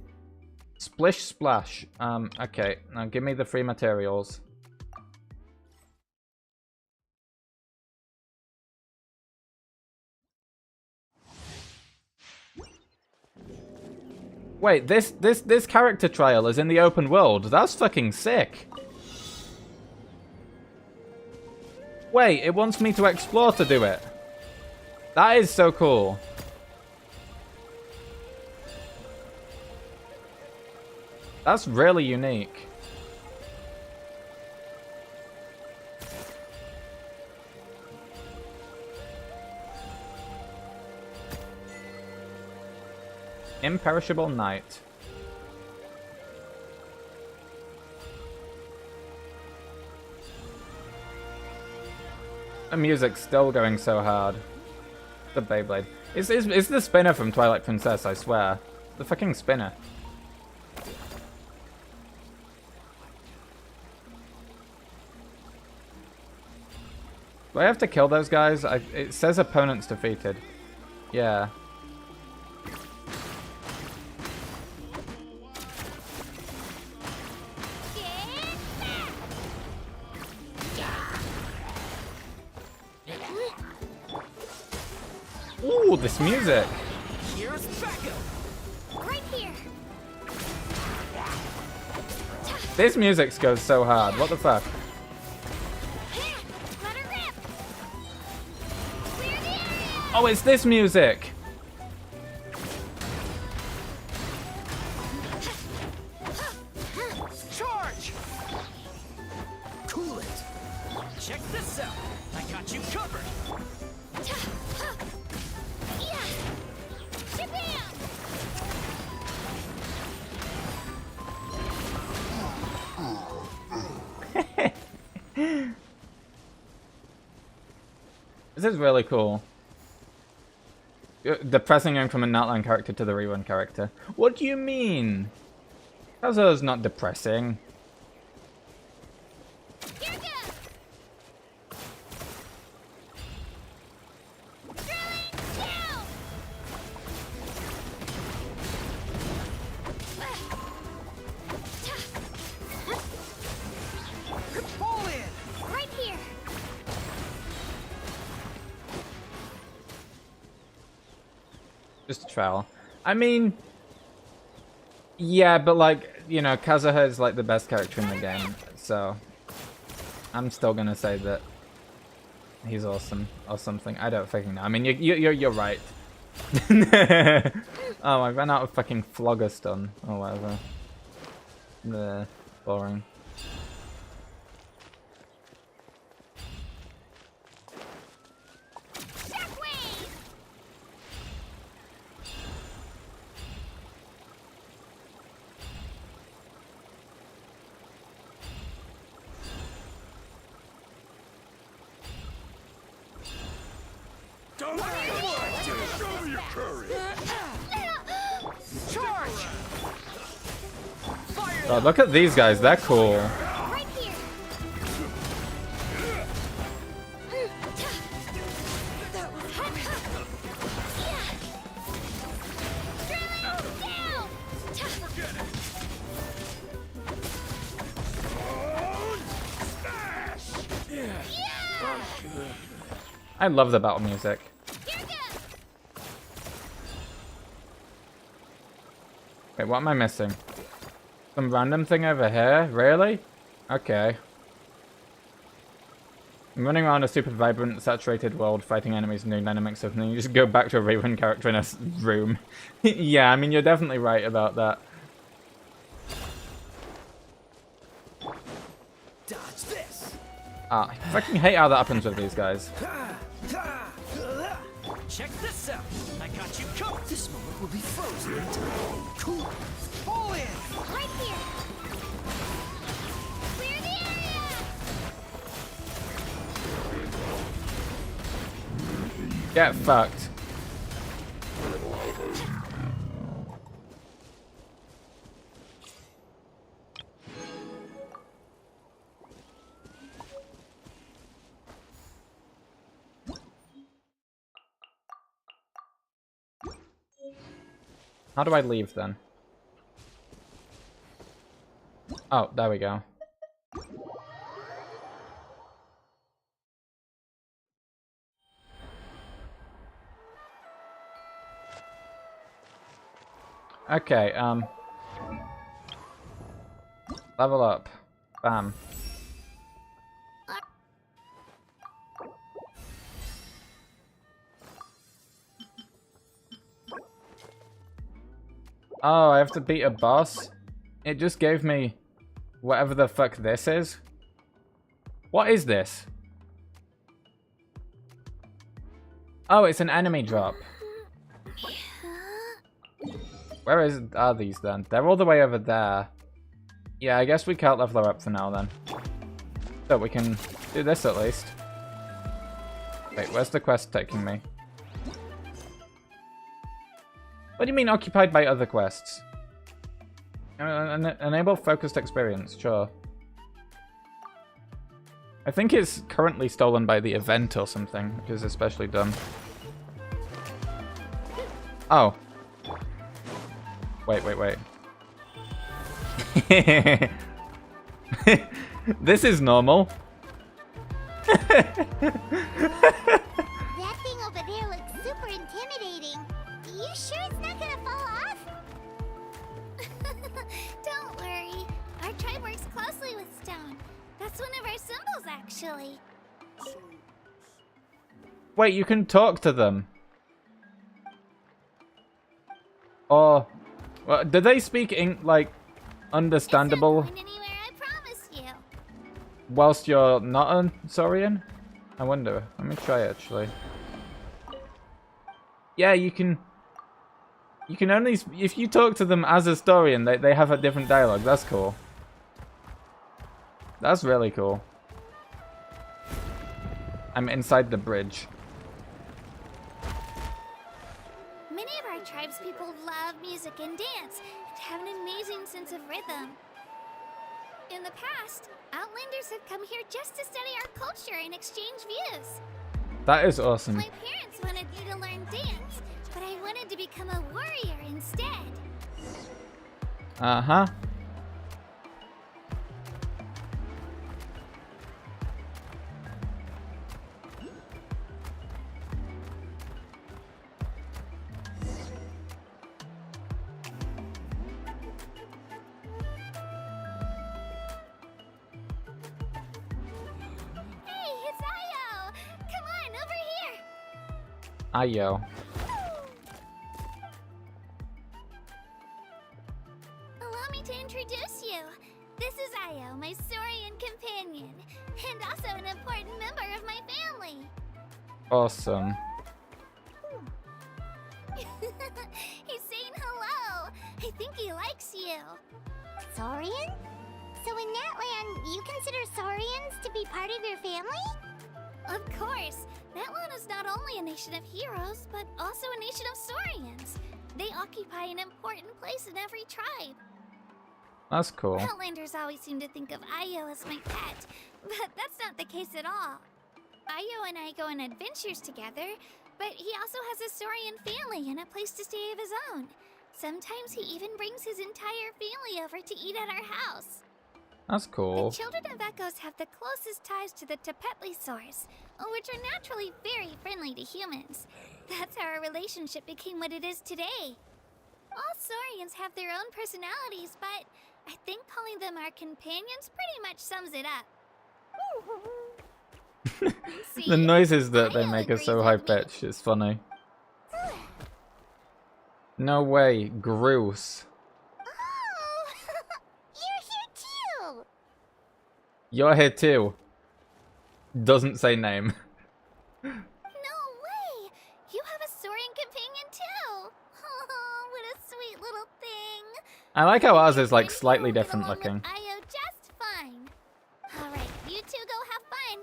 Speaker 1: Splish Splash. Okay. Now give me the free materials. Wait, this character trial is in the open world. That's fucking sick. Wait, it wants me to explore to do it. That is so cool. That's really unique. Imperishable Night. The music's still going so hard. The Beyblade. It's the spinner from Twilight Princess, I swear. The fucking spinner. Do I have to kill those guys? It says opponents defeated. Yeah. Ooh, this music.
Speaker 8: Here's backup.
Speaker 3: Right here.
Speaker 1: This music goes so hard. What the fuck?
Speaker 3: Let her rip. Clear the area.
Speaker 1: Oh, it's this music.
Speaker 8: Charge! Cool it. Check this out. I got you covered.
Speaker 3: Yeah. Shabam.
Speaker 1: This is really cool. Depressing going from a Nightline character to the rerun character. What do you mean? How's those not depressing?
Speaker 3: Here goes.
Speaker 1: Just a trial. I mean, yeah, but like, you know, Kazuha is like the best character in the game, so I'm still gonna say that he's awesome or something. I don't fucking know. I mean, you're right. Oh, I ran out of fucking flogger stun or whatever. Boring. Oh, look at these guys. They're cool. I love the battle music. Wait, what am I missing? Some random thing over here? Really? Okay. I'm running around a super vibrant, saturated world, fighting enemies and new dynamics, and then you just go back to a Raven character in a room. Yeah, I mean, you're definitely right about that.
Speaker 11: Dodge this.
Speaker 1: Ah, I fucking hate how that happens with these guys.
Speaker 11: Check this out. I got you covered. This moment will be frozen in time. Cool. Fall in.
Speaker 10: Right here. Clear the area.
Speaker 1: Get fucked. How do I leave then? Oh, there we go. Okay, level up. Bam. Oh, I have to beat a boss? It just gave me whatever the fuck this is. What is this? Oh, it's an enemy drop. Where are these then? They're all the way over there. Yeah, I guess we can't level her up for now then. So we can do this at least. Wait, where's the quest taking me? What do you mean occupied by other quests? Enable focused experience, sure. I think it's currently stolen by the event or something, which is especially dumb. Oh. Wait. This is normal.
Speaker 10: That thing over there looks super intimidating. You sure it's not gonna fall off?
Speaker 3: Don't worry. Our tribe works closely with stone. That's one of our symbols, actually.
Speaker 1: Wait, you can talk to them. Or, well, do they speak like understandable?
Speaker 3: It's not going anywhere, I promise you.
Speaker 1: Whilst you're not a Saurian? I wonder. Let me try actually. Yeah, you can only if you talk to them as a Saurian, they have a different dialogue. That's cool. That's really cool. I'm inside the bridge.
Speaker 3: Many of our tribespeople love music and dance and have an amazing sense of rhythm. In the past, Outlanders have come here just to study our culture and exchange views.
Speaker 1: That is awesome.
Speaker 3: My parents wanted me to learn dance, but I wanted to become a warrior instead.
Speaker 1: Uh-huh. Ayo.
Speaker 3: Allow me to introduce you. This is Io, my Saurian companion, and also an important member of my family.
Speaker 1: Awesome.
Speaker 3: He's saying hello. I think he likes you.
Speaker 10: Saurian? So in that land, you consider Saurians to be part of your family?
Speaker 3: Of course. That land is not only a nation of heroes, but also a nation of Saurians. They occupy an important place in every tribe.
Speaker 1: That's cool.
Speaker 3: Outlanders always seem to think of Io as my pet, but that's not the case at all. Io and I go on adventures together, but he also has a Saurian family and a place to stay of his own. Sometimes he even brings his entire family over to eat at our house.
Speaker 1: That's cool.
Speaker 3: The children of Echoes have the closest ties to the Tepetlisaurs, which are naturally very friendly to humans. That's how our relationship became what it is today. All Saurians have their own personalities, but I think calling them our companions pretty much sums it up. See,
Speaker 1: The noises that they
Speaker 3: Io
Speaker 1: make are
Speaker 3: agrees
Speaker 1: so
Speaker 3: with
Speaker 1: high
Speaker 3: me.
Speaker 1: pitched, it's funny. No way, Groose.
Speaker 10: Oh, you're here too.
Speaker 1: You're here too. Doesn't say name.
Speaker 3: No way! You have a Saurian companion too! Oh, what a sweet little thing!
Speaker 1: I like how ours is like
Speaker 3: Brings
Speaker 1: slightly
Speaker 3: home get
Speaker 1: different
Speaker 3: along
Speaker 1: looking.
Speaker 3: with Io just fine. Alright, you two go have fun.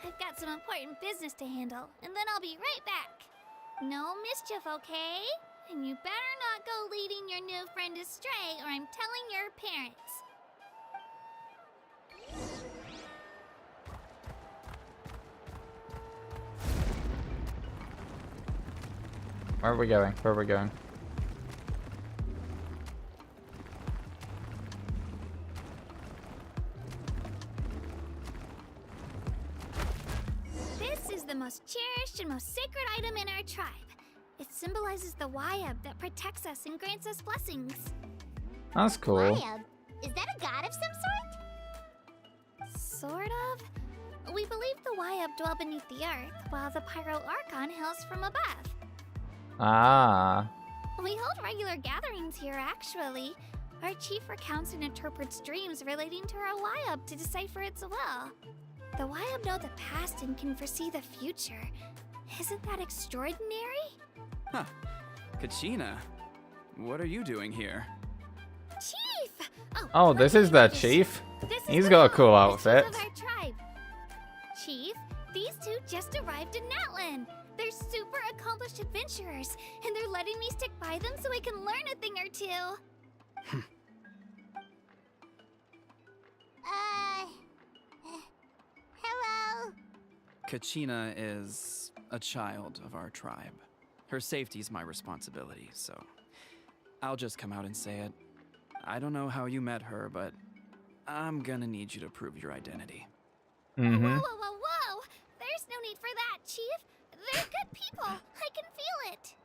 Speaker 3: I've got some important business to handle, and then I'll be right back. No mischief, okay? And you better not go leading your new friend astray, or I'm telling your parents.
Speaker 1: Where are we going? Where are we going?
Speaker 3: This is the most cherished and most sacred item in our tribe. It symbolizes the Wayab that protects us and grants us blessings.
Speaker 1: That's cool.
Speaker 10: Wayab? Is that a god of some sort?
Speaker 3: Sort of. We believe the Wayab dwell beneath the earth, while the Pyro Archon hails from above.
Speaker 1: Ah.
Speaker 3: We hold regular gatherings here, actually. Our chief recounts and interprets dreams relating to our Wayab to decipher its will. The Wayab know the past and can foresee the future. Isn't that extraordinary?
Speaker 12: Huh. Kachina, what are you doing here?
Speaker 3: Chief!
Speaker 1: Oh,
Speaker 3: let
Speaker 1: this
Speaker 3: me
Speaker 1: is their
Speaker 3: introduce you.
Speaker 1: chief?
Speaker 3: This is
Speaker 1: He's
Speaker 3: the
Speaker 1: got a
Speaker 3: Boko,
Speaker 1: cool
Speaker 3: the
Speaker 1: outfit.
Speaker 3: chief of our tribe. Chief, these two just arrived in Natlan. They're super accomplished adventurers, and they're letting me stick by them so I can learn a thing or two.
Speaker 10: Hello.
Speaker 12: Kachina is a child of our tribe. Her safety's my responsibility, so I'll just come out and say it. I don't know how you met her, but I'm gonna need you to prove your identity.
Speaker 1: Mm-hmm.
Speaker 3: Whoa, whoa, whoa, whoa! There's no need for that, Chief. They're good people. I can feel it.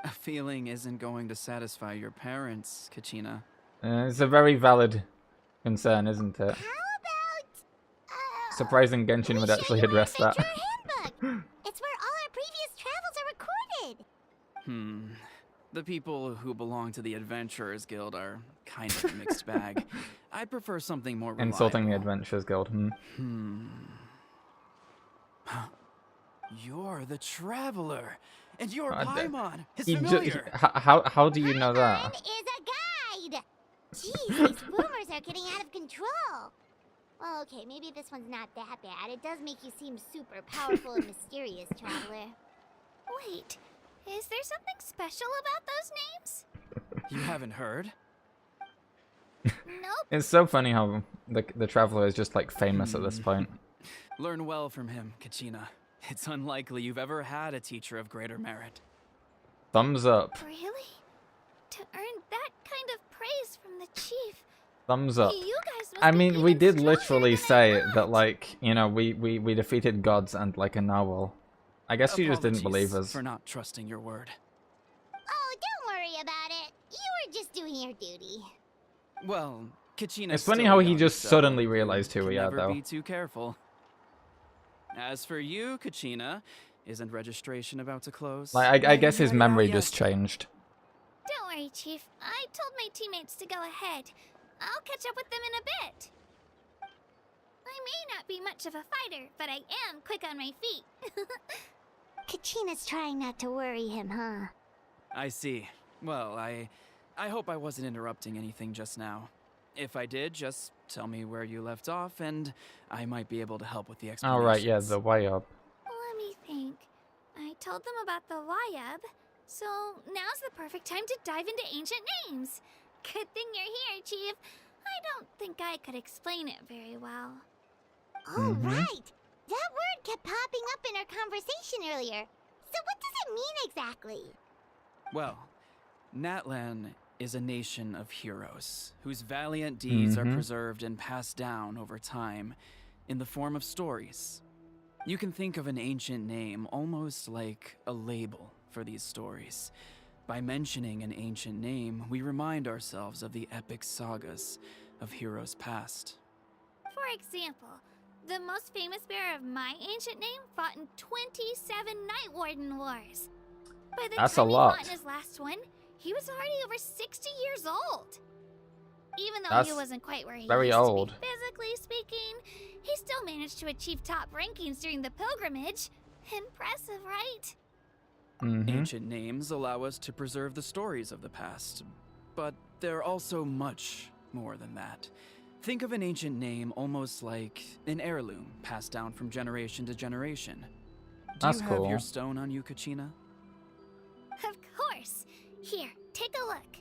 Speaker 12: A feeling isn't going to satisfy your parents, Kachina.
Speaker 1: It's a very valid concern, isn't it?
Speaker 10: How about
Speaker 1: Surprising Genshin would actually address that.
Speaker 10: handbook? It's where all our previous travels are recorded.
Speaker 12: The people who belong to the Adventurers Guild are kind of a mixed bag. I'd prefer something more reliable.
Speaker 1: Insulting the Adventurers Guild.
Speaker 12: You're the Traveler, and your
Speaker 1: I d-
Speaker 12: Paimon is
Speaker 1: You
Speaker 12: familiar.
Speaker 1: how do you know
Speaker 10: Paimon
Speaker 1: that?
Speaker 10: is a guide. Jeez, these boomers are getting out of control. Well, okay, maybe this one's not that bad. It does make you seem super powerful and mysterious, Traveler.
Speaker 3: Wait, is there something special about those names?
Speaker 12: You haven't heard?
Speaker 3: Nope.
Speaker 1: It's so funny how the Traveler is just like famous at this point.
Speaker 12: Learn well from him, Kachina. It's unlikely you've ever had a teacher of greater merit.
Speaker 1: Thumbs up.
Speaker 3: Really? To earn that kind of praise from the chief?
Speaker 1: Thumbs up.
Speaker 3: You guys must
Speaker 1: I
Speaker 3: be
Speaker 1: mean, we
Speaker 3: even
Speaker 1: did
Speaker 3: stronger
Speaker 1: literally
Speaker 3: than I
Speaker 1: say
Speaker 3: thought.
Speaker 1: that, like, you know, we defeated gods and like a narwhal. I guess you just didn't
Speaker 12: Apologies
Speaker 1: believe us.
Speaker 12: for not trusting your word.
Speaker 10: Oh, don't worry about it. You were just doing your duty.
Speaker 12: Well, Kachina.
Speaker 1: It's funny how he just suddenly realized who we are,
Speaker 12: never
Speaker 1: though.
Speaker 12: be too careful. As for you, Kachina, Isn't registration about to close?
Speaker 1: Like, I guess his memory just changed.
Speaker 3: Don't worry, Chief. I told my teammates to go ahead. I'll catch up with them in a bit. I may not be much of a fighter, but I am quick on my feet.
Speaker 10: Kachina's trying not to worry him, huh?
Speaker 12: I see. Well, I hope I wasn't interrupting anything just now. If I did, just tell me where you left off, and I might be able to help with the explanations.
Speaker 1: Oh, right, yeah, the way up.
Speaker 3: Let me think. I told them about the Wayab, so now's the perfect time to dive into ancient names. Good thing you're here, Chief. I don't think I could explain it very well.
Speaker 10: Oh, right! That word kept popping up in our conversation earlier. So what does it mean exactly?
Speaker 12: Well, Natlan is a nation of heroes whose valiant deeds are preserved and passed down over time in the form of stories. You can think of an ancient name almost like a label for these stories. By mentioning an ancient name, we remind ourselves of the epic sagas of heroes past.
Speaker 3: For example, the most famous bearer of my ancient name fought in 27 Night Warden Wars. By the
Speaker 1: That's
Speaker 3: time
Speaker 1: a lot.
Speaker 3: he fought in his last one, he was already over 60 years old. Even though
Speaker 1: That's
Speaker 3: he wasn't quite where he
Speaker 1: very
Speaker 3: used
Speaker 1: old.
Speaker 3: to be physically speaking, he still managed to achieve top rankings during the pilgrimage. Impressive, right?
Speaker 12: Ancient names allow us to preserve the stories of the past, but they're also much more than that. Think of an ancient name almost like an heirloom passed down from generation to generation.
Speaker 1: That's
Speaker 12: Do you
Speaker 1: cool.
Speaker 12: have your stone on you, Kachina?
Speaker 3: Of course. Here, take a look.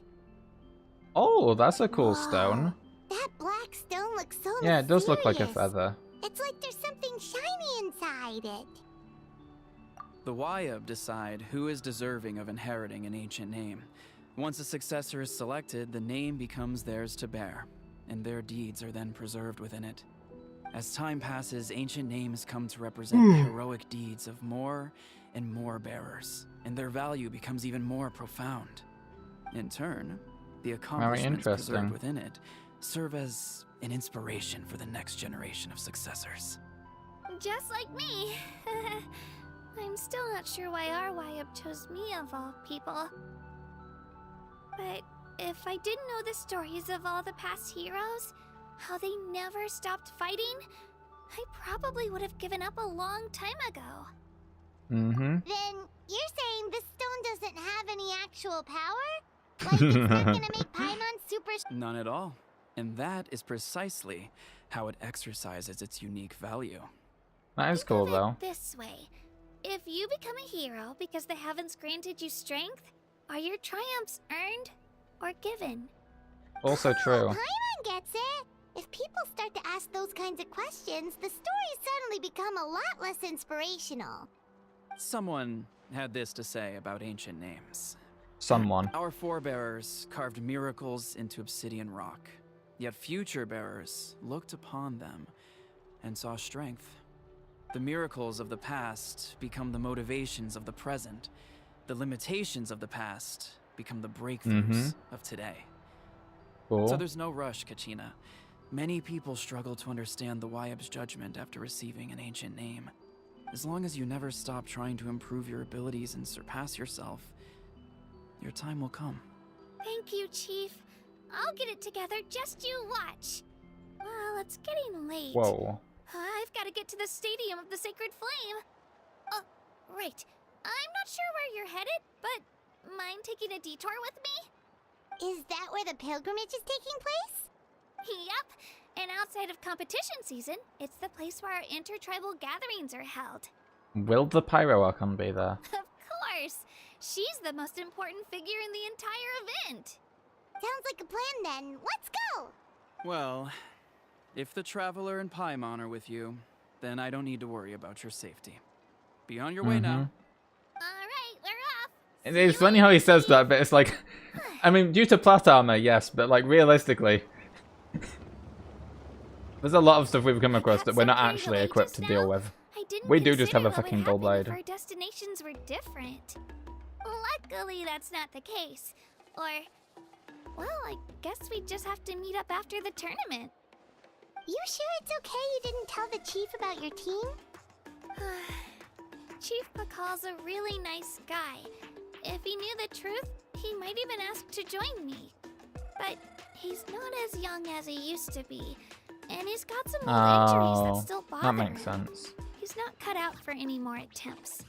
Speaker 1: Oh, that's a cool
Speaker 10: Whoa.
Speaker 1: stone.
Speaker 10: That black stone looks so
Speaker 1: Yeah, it does look like a
Speaker 10: mysterious.
Speaker 1: feather.
Speaker 10: It's like there's something shiny inside it.
Speaker 12: The Wayab decide who is deserving of inheriting an ancient name. Once a successor is selected, the name becomes theirs to bear, and their deeds are then preserved within it. As time passes, ancient names come to represent the heroic deeds of more and more bearers, and their value becomes even more profound. In turn, the accomplishments preserved
Speaker 1: interesting.
Speaker 12: within it serve as an inspiration for the next generation of successors.
Speaker 3: Just like me. I'm still not sure why our Wayab chose me of all people. But if I didn't know the stories of all the past heroes, how they never stopped fighting, I probably would have given up a long time ago.
Speaker 10: Then you're saying this stone doesn't have any actual power? Like it's not gonna make Paimon super...
Speaker 12: None at all. And that is precisely how it exercises its unique value.
Speaker 1: That is cool, though.
Speaker 3: This way. If you become a hero because the heavens granted you strength, are your triumphs earned or given?
Speaker 1: Also true.
Speaker 10: Paimon gets it! If people start to ask those kinds of questions, the stories suddenly become a lot less inspirational.
Speaker 12: Someone had this to say about ancient names.
Speaker 1: Someone.
Speaker 12: Our forebears carved miracles into obsidian rock, yet future bearers looked upon them and saw strength. The miracles of the past become the motivations of the present. The limitations of the past become the breakthroughs of today.
Speaker 1: Cool.
Speaker 12: So there's no rush, Kachina. Many people struggle to understand the Wayab's judgment after receiving an ancient name. As long as you never stop trying to improve your abilities and surpass yourself, your time will come.
Speaker 3: Thank you, Chief. I'll get it together, just you watch. Well, it's getting late.
Speaker 1: Whoa.
Speaker 3: I've got to get to the Stadium of the Sacred Flame. Right. I'm not sure where you're headed, but mind taking a detour with me?
Speaker 10: Is that where the pilgrimage is taking place?
Speaker 3: Yep. And outside of competition season, it's the place where our intertribal gatherings are held.
Speaker 1: Will the Pyro Archon be there?
Speaker 3: Of course. She's the most important figure in the entire event.
Speaker 10: Sounds like a plan then. Let's go!
Speaker 12: Well, if the Traveler and Paimon are with you, then I don't need to worry about your safety. Be on your way now.
Speaker 3: Alright, we're off.
Speaker 1: It's funny how he says that, but it's like... I mean, due to plot armor, yes, but like, realistically... There's a lot of stuff we've come across that we're not actually equipped to deal with. We do just have a fucking gold blade.
Speaker 3: Our destinations were different. Luckily, that's not the case. Or, well, I guess we just have to meet up after the tournament.
Speaker 10: You sure it's okay you didn't tell the chief about your team?
Speaker 3: Chief Pakal's a really nice guy. If he knew the truth, he might even ask to join me. But he's not as young as he used to be, and he's got some old injuries that still bother
Speaker 1: that makes
Speaker 3: him.
Speaker 1: sense.
Speaker 3: He's not cut out for any more attempts.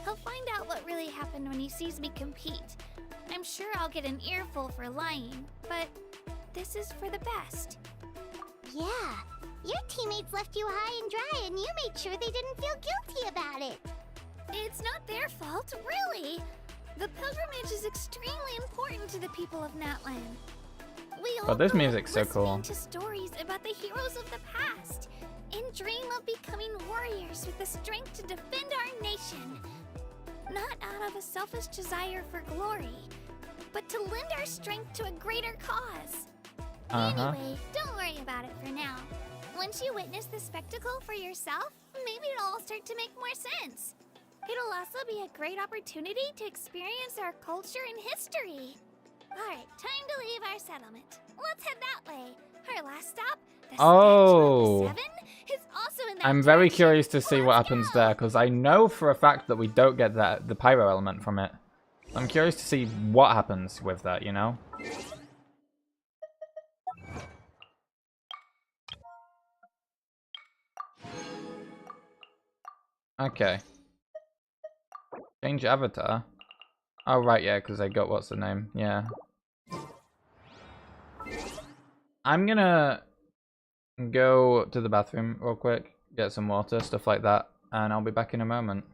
Speaker 3: He'll find out what really happened when he sees me compete. I'm sure I'll get an earful for lying, but this is for the best.
Speaker 10: Yeah, your teammates left you high and dry and you made sure they didn't feel guilty about it.
Speaker 3: It's not their fault, really. The pilgrimage is extremely important to the people of Natlan. We all
Speaker 1: But this
Speaker 3: grow up
Speaker 1: music's so cool.
Speaker 3: listening to stories about the heroes of the past and dream of becoming warriors with the strength to defend our nation. Not out of a selfish desire for glory, but to lend our strength to a greater cause. Anyway, don't worry about it for now. Once you witness the spectacle for yourself, maybe it'll all start to make more sense. It'll also be a great opportunity to experience our culture and history. Alright, time to leave our settlement. Let's head that way. Our last stop, the Statue of the Seven, is also in that
Speaker 1: I'm very
Speaker 3: direction.
Speaker 1: curious to see what happens there, because I know for a fact that we don't get the pyro element from it. I'm curious to see what happens with that, you know? Okay. Change avatar? Oh, right, yeah, because I got what's the name. Yeah. I'm gonna go to the bathroom real quick, get some water, stuff like that, and I'll be back in a moment.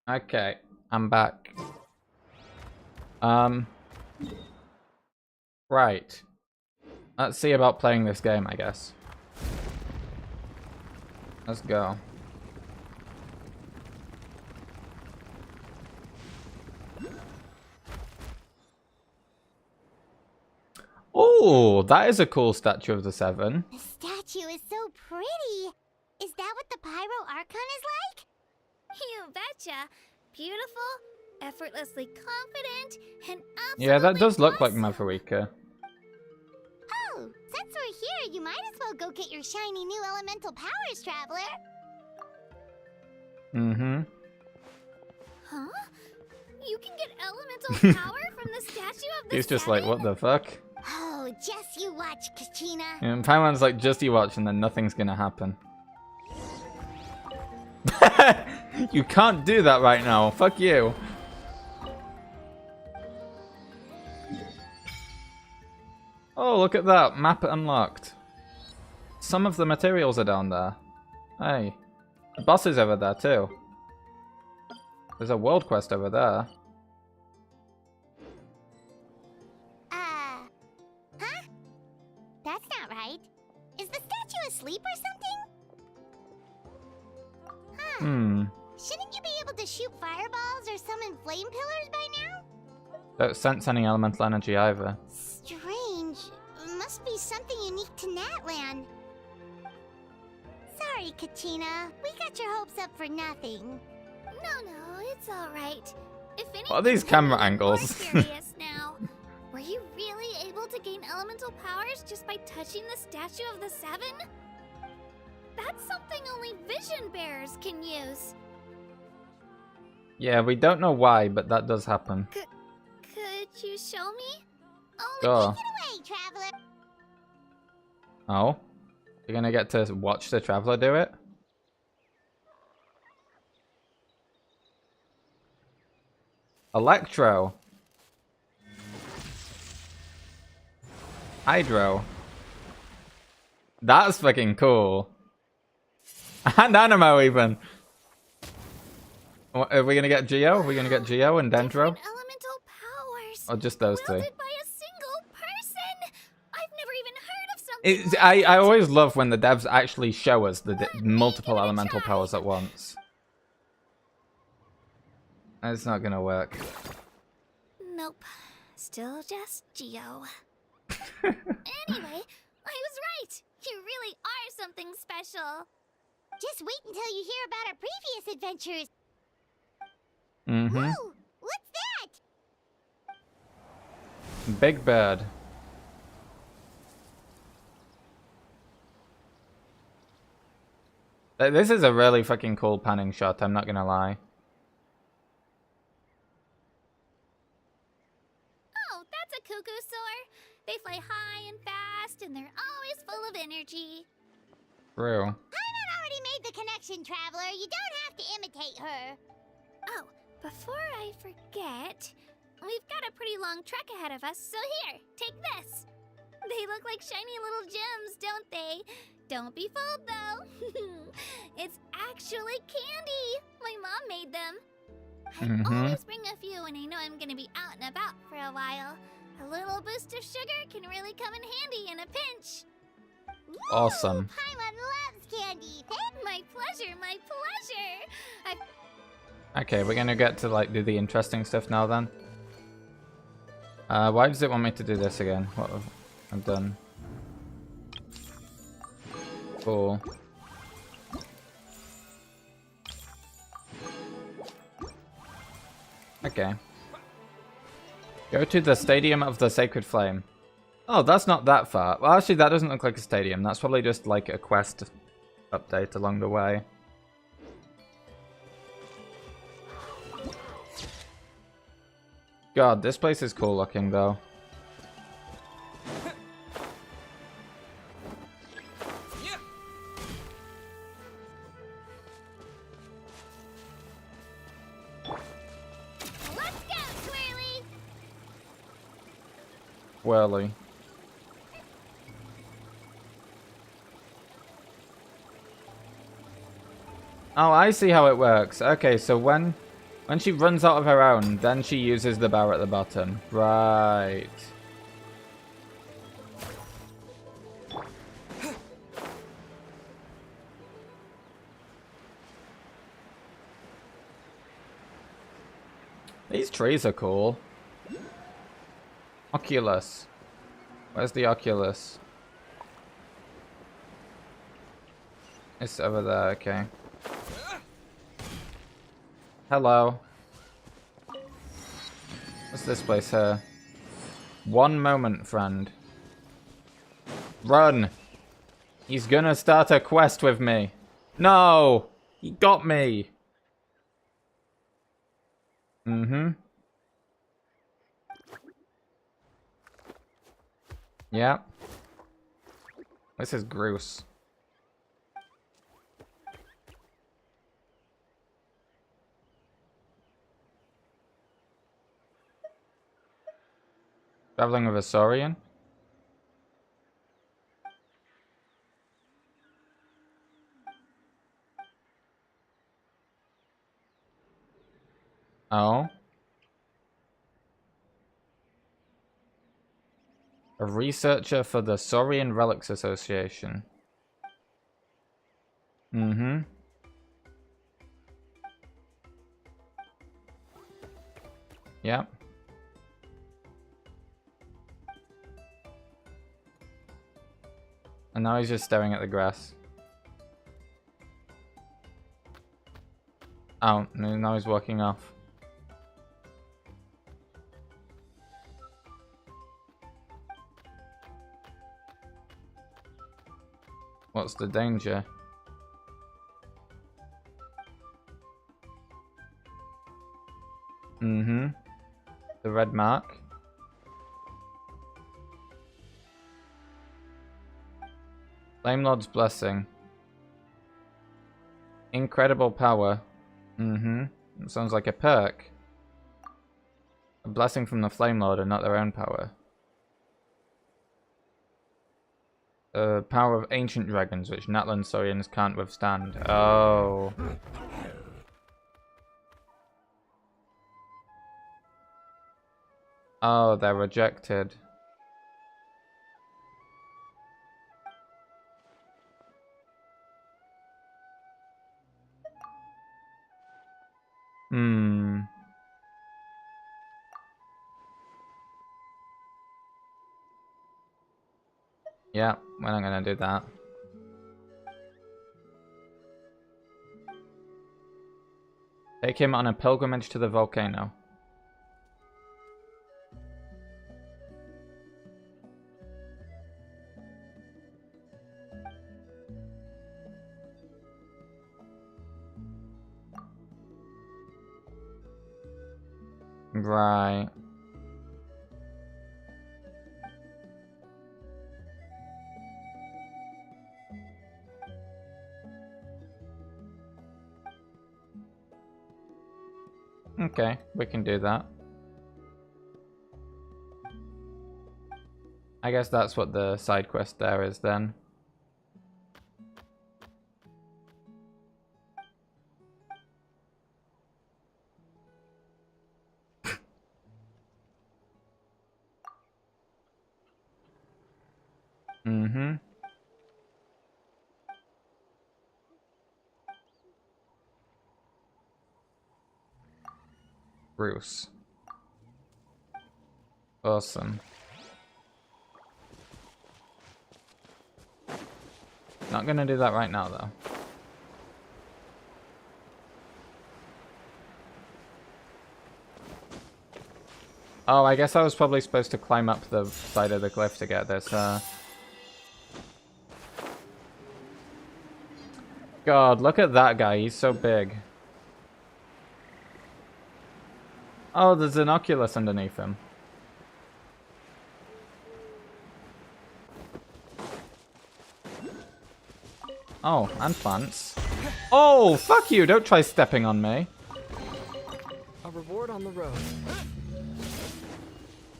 Speaker 1: Okay, I'm back. Right. Let's see about playing this game, I guess. Let's go. Oh, that is a cool statue of the Seven.
Speaker 10: The statue is so pretty. Is that what the Pyro Archon is like?
Speaker 3: You betcha. Beautiful, effortlessly confident, and absolutely
Speaker 1: Yeah, that does look like
Speaker 3: awesome.
Speaker 1: Mavrika.
Speaker 10: Oh, since we're here, you might as well go get your shiny new elemental powers, Traveler.
Speaker 1: Mm-hmm.
Speaker 3: Huh? You can get elemental power from the statue of the
Speaker 1: He's just like, what the fuck?
Speaker 10: Oh, just you watch, Kachina.
Speaker 1: And Paimon's like, just you watch and then nothing's gonna happen. You can't do that right now. Fuck you. Oh, look at that. Map unlocked. Some of the materials are down there. Hey. The boss is over there too. There's a world quest over there.
Speaker 10: Huh? That's not right. Is the statue asleep or something? Huh. Shouldn't you be able to shoot fireballs or summon flame pillars by now?
Speaker 1: Don't sense any elemental energy either.
Speaker 10: Strange. Must be something unique to Natland. Sorry, Kachina. We got your hopes up for nothing.
Speaker 3: No, it's alright. If anything,
Speaker 1: What are these camera
Speaker 3: I'm more
Speaker 1: angles?
Speaker 3: curious now. Were you really able to gain elemental powers just by touching the statue of the Seven? That's something only vision bearers can use.
Speaker 1: Yeah, we don't know why, but that does happen.
Speaker 3: Could you show me?
Speaker 1: Sure.
Speaker 10: Take it away, Traveler.
Speaker 1: Oh? You're gonna get to watch the Traveler do it? Electro. Hydro. That's fucking cool. And Animo even. Are we gonna get Geo? Are we gonna get Geo and Dendro?
Speaker 3: Elemental powers.
Speaker 1: Or just those two?
Speaker 3: Wielded by a single person. I've never even heard of something like
Speaker 1: I always love when the devs actually show us the multiple elemental powers at once. It's not gonna work.
Speaker 3: Nope. Still just Geo. Anyway, I was right. You really are something special.
Speaker 10: Just wait until you hear about our previous adventures.
Speaker 1: Mm-hmm.
Speaker 10: Whoa! What's that?
Speaker 1: Big Bird. This is a really fucking cool panning shot, I'm not gonna lie.
Speaker 3: Oh, that's a cuckoo soar. They fly high and fast, and they're always full of energy.
Speaker 1: True.
Speaker 10: Paimon already made the connection, Traveler. You don't have to imitate her.
Speaker 3: Oh, before I forget, we've got a pretty long trek ahead of us, so here, take this. They look like shiny little gems, don't they? Don't be fooled, though. It's actually candy. My mom made them. I always bring a few when I know I'm gonna be out and about for a while. A little boost of sugar can really come in handy in a pinch.
Speaker 1: Awesome.
Speaker 10: Paimon loves candy.
Speaker 3: My pleasure, my pleasure.
Speaker 1: Okay, we're gonna get to like do the interesting stuff now then. Why does it want me to do this again? What have I done? Cool. Okay. Go to the Stadium of the Sacred Flame. Oh, that's not that far. Well, actually, that doesn't look like a stadium. That's probably just like a quest update along the way. God, this place is cool looking, though.
Speaker 3: Let's go, Twirly!
Speaker 1: Whirly. Oh, I see how it works. Okay, so when she runs out of her own, then she uses the bar at the bottom. Right. These trees are cool. Oculus. Where's the Oculus? It's over there, okay. Hello. What's this place here? One moment, friend. Run! He's gonna start a quest with me. No! He got me! Mm-hmm. Yeah. This is gross. Traveling with a Saurian? Oh. A researcher for the Saurian Relics Association. Mm-hmm. Yep. And now he's just staring at the grass. Oh, now he's walking off. What's the danger? Mm-hmm. The red mark. Flame Lord's Blessing. Incredible power. Mm-hmm. It sounds like a perk. A blessing from the Flame Lord and not their own power. Power of ancient dragons, which Natlan Saurians can't withstand. Oh. Oh, they're rejected. Hmm. Yeah, we're not gonna do that. Take him on a pilgrimage to the volcano. Right. Okay, we can do that. I guess that's what the side quest there is then. Mm-hmm. Bruce. Awesome. Not gonna do that right now though. Oh, I guess I was probably supposed to climb up the side of the cliff to get this, God, look at that guy, he's so big. Oh, there's an Oculus underneath him. Oh, and plants. Oh, fuck you! Don't try stepping on me.
Speaker 9: A reward on the road.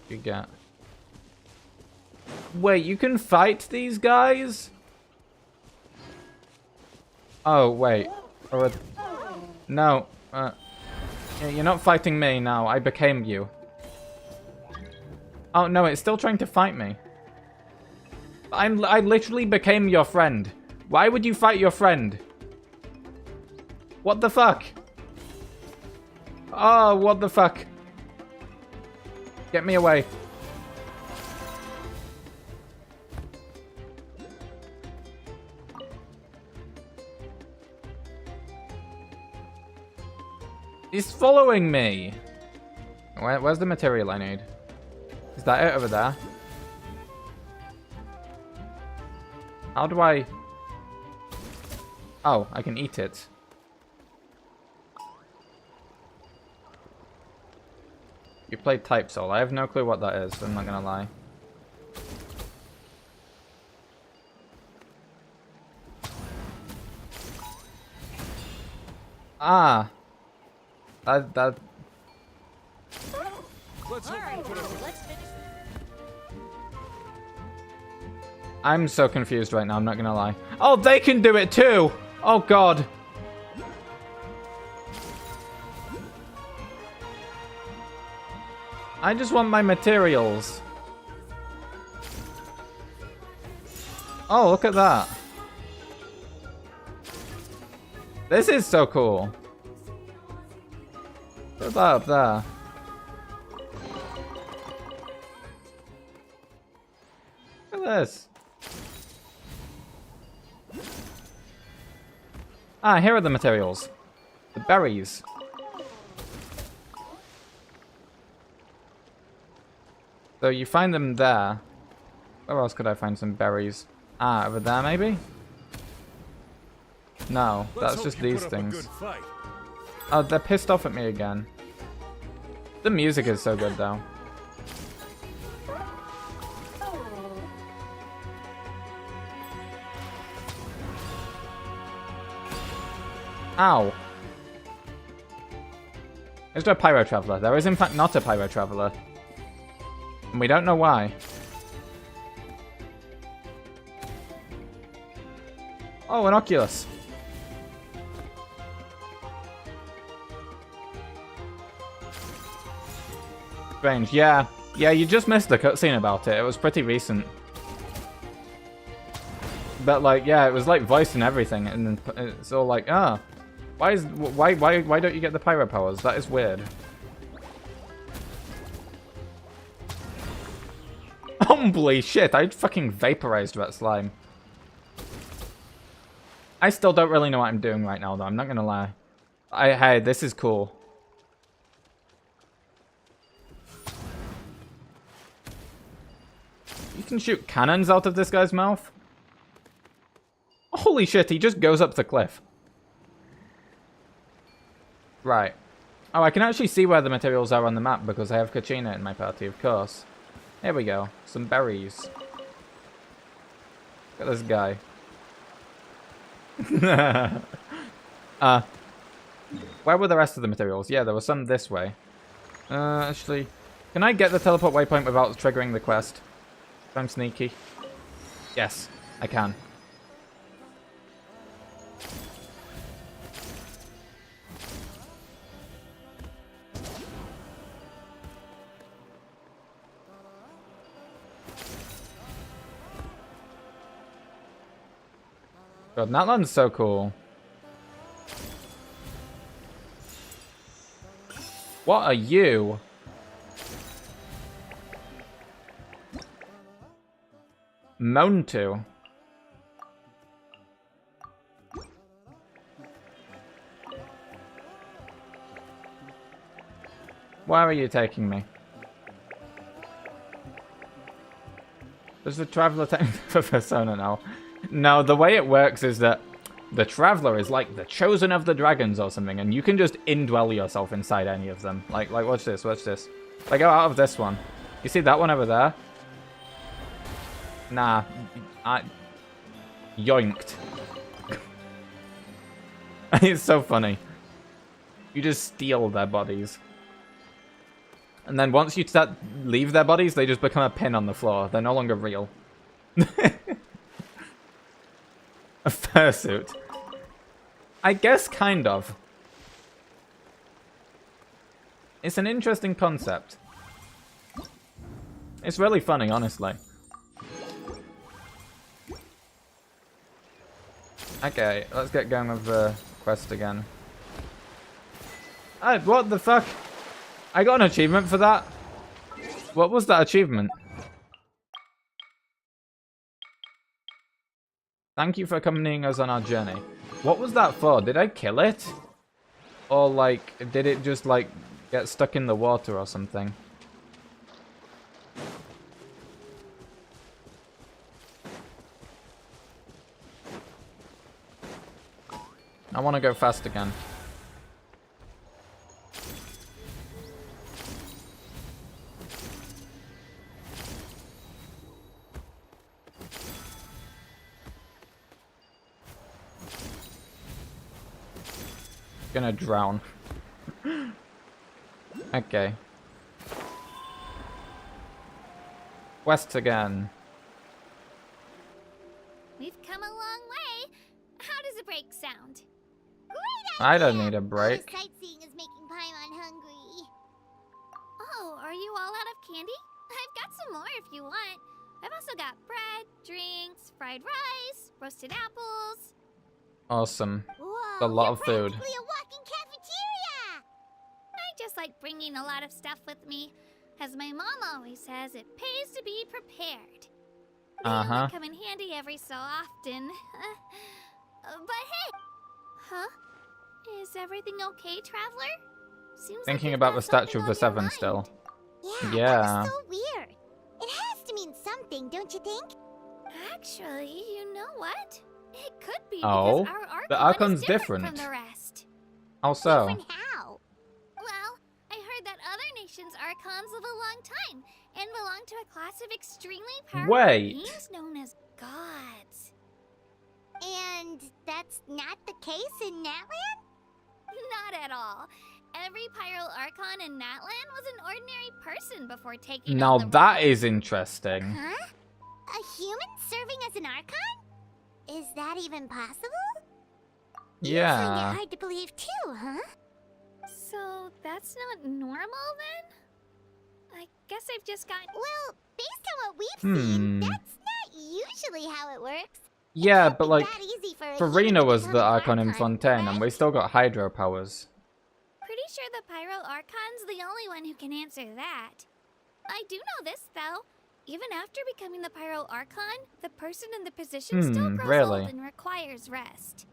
Speaker 1: You get. Wait, you can fight these guys? Oh, wait. Or no. Yeah, you're not fighting me now. I became you. Oh, no, it's still trying to fight me. I literally became your friend. Why would you fight your friend? What the fuck? Oh, what the fuck? Get me away. He's following me. Where's the material I need? Is that it over there? How do I... Oh, I can eat it. You played Type Soul. I have no clue what that is, I'm not gonna lie. Ah! That... I'm so confused right now, I'm not gonna lie. Oh, they can do it too! Oh god! I just want my materials. Oh, look at that. This is so cool. Put that up there. Look at this. Ah, here are the materials. The berries. So you find them there. Where else could I find some berries? Ah, over there maybe? No, that's just these things. Oh, they're pissed off at me again. The music is so good though. Ow. Is there a Pyro Traveler? There is in fact not a Pyro Traveler. And we don't know why. Oh, an Oculus. Strange, yeah. Yeah, you just missed the cutscene about it. It was pretty recent. But like, yeah, it was like voiced and everything, and it's all like, ah, why don't you get the pyro powers? That is weird. Holy shit, I fucking vaporized that slime. I still don't really know what I'm doing right now, though. I'm not gonna lie. Hey, this is cool. You can shoot cannons out of this guy's mouth? Holy shit, he just goes up the cliff. Right. Oh, I can actually see where the materials are on the map because I have Kachina in my party, of course. Here we go. Some berries. Look at this guy. Where were the rest of the materials? Yeah, there were some this way. Actually, can I get the teleport waypoint without triggering the quest? If I'm sneaky. Yes, I can. God, that land's so cool. What are you? Moan to. Where are you taking me? Does the Traveler take for Persona now? No, the way it works is that the Traveler is like the chosen of the dragons or something, and you can just indwell yourself inside any of them. Like watch this, watch this. If I go out of this one, you see that one over there? Nah, I yoinked. It's so funny. You just steal their bodies. And then once you leave their bodies, they just become a pin on the floor. They're no longer real. A fursuit. I guess kind of. It's an interesting concept. It's really funny, honestly. Okay, let's get going with the quest again. Oh, what the fuck? I got an achievement for that? What was that achievement? Thank you for accompanying us on our journey. What was that for? Did I kill it? Or like, did it just like get stuck in the water or something? I want to go fast again. Gonna drown. Okay. West again.
Speaker 3: We've come a long way. How does a break sound?
Speaker 1: I don't need a break.
Speaker 10: All the sightseeing is making Paimon hungry.
Speaker 3: Oh, are you all out of candy? I've got some more if you want. I've also got bread, drinks, fried rice, roasted apples.
Speaker 1: Awesome.
Speaker 10: Whoa,
Speaker 1: A lot of food.
Speaker 10: practically a walking cafeteria.
Speaker 3: I just like bringing a lot of stuff with me. As my mom always says, it pays to be prepared. They only come in handy every so often. But hey! Huh? Is everything okay, Traveler? Seems
Speaker 1: Thinking
Speaker 3: like
Speaker 1: about the Statue of the Seven still.
Speaker 10: Yeah. That was so weird. It has to mean something, don't you think?
Speaker 3: Actually, you know what? It could be
Speaker 1: Oh,
Speaker 3: because our
Speaker 1: the
Speaker 3: Archon
Speaker 1: Archon's
Speaker 3: is
Speaker 1: different.
Speaker 3: from the rest.
Speaker 1: How so?
Speaker 10: Different how?
Speaker 3: Well, I heard that other nations' Archons live a long time and belong to a class of extremely powerful
Speaker 1: Wait.
Speaker 3: beings known as gods.
Speaker 10: And that's not the case in Natland?
Speaker 3: Not at all. Every Pyro Archon in Natland was an ordinary person before taking
Speaker 1: Now
Speaker 3: on the
Speaker 1: that
Speaker 3: role.
Speaker 1: is interesting.
Speaker 10: Huh? A human serving as an Archon? Is that even possible? You find
Speaker 1: Yeah.
Speaker 10: it hard to believe too, huh?
Speaker 3: So that's not normal then? I guess I've just got.
Speaker 10: Well, based on what we've seen,
Speaker 1: Hmm.
Speaker 10: that's not usually how it works.
Speaker 1: Yeah,
Speaker 10: Can't
Speaker 1: but
Speaker 10: be
Speaker 1: like,
Speaker 10: that easy for a human
Speaker 1: Farina
Speaker 10: to
Speaker 1: was
Speaker 10: become
Speaker 1: the
Speaker 10: an
Speaker 1: Archon in
Speaker 10: Archon,
Speaker 1: Fontaine, and we still got Hydro powers.
Speaker 3: Pretty sure the Pyro Archon's the only one who can answer that. I do know this though. Even after becoming the Pyro Archon, the person in the position still grows
Speaker 1: really?
Speaker 3: old and requires rest.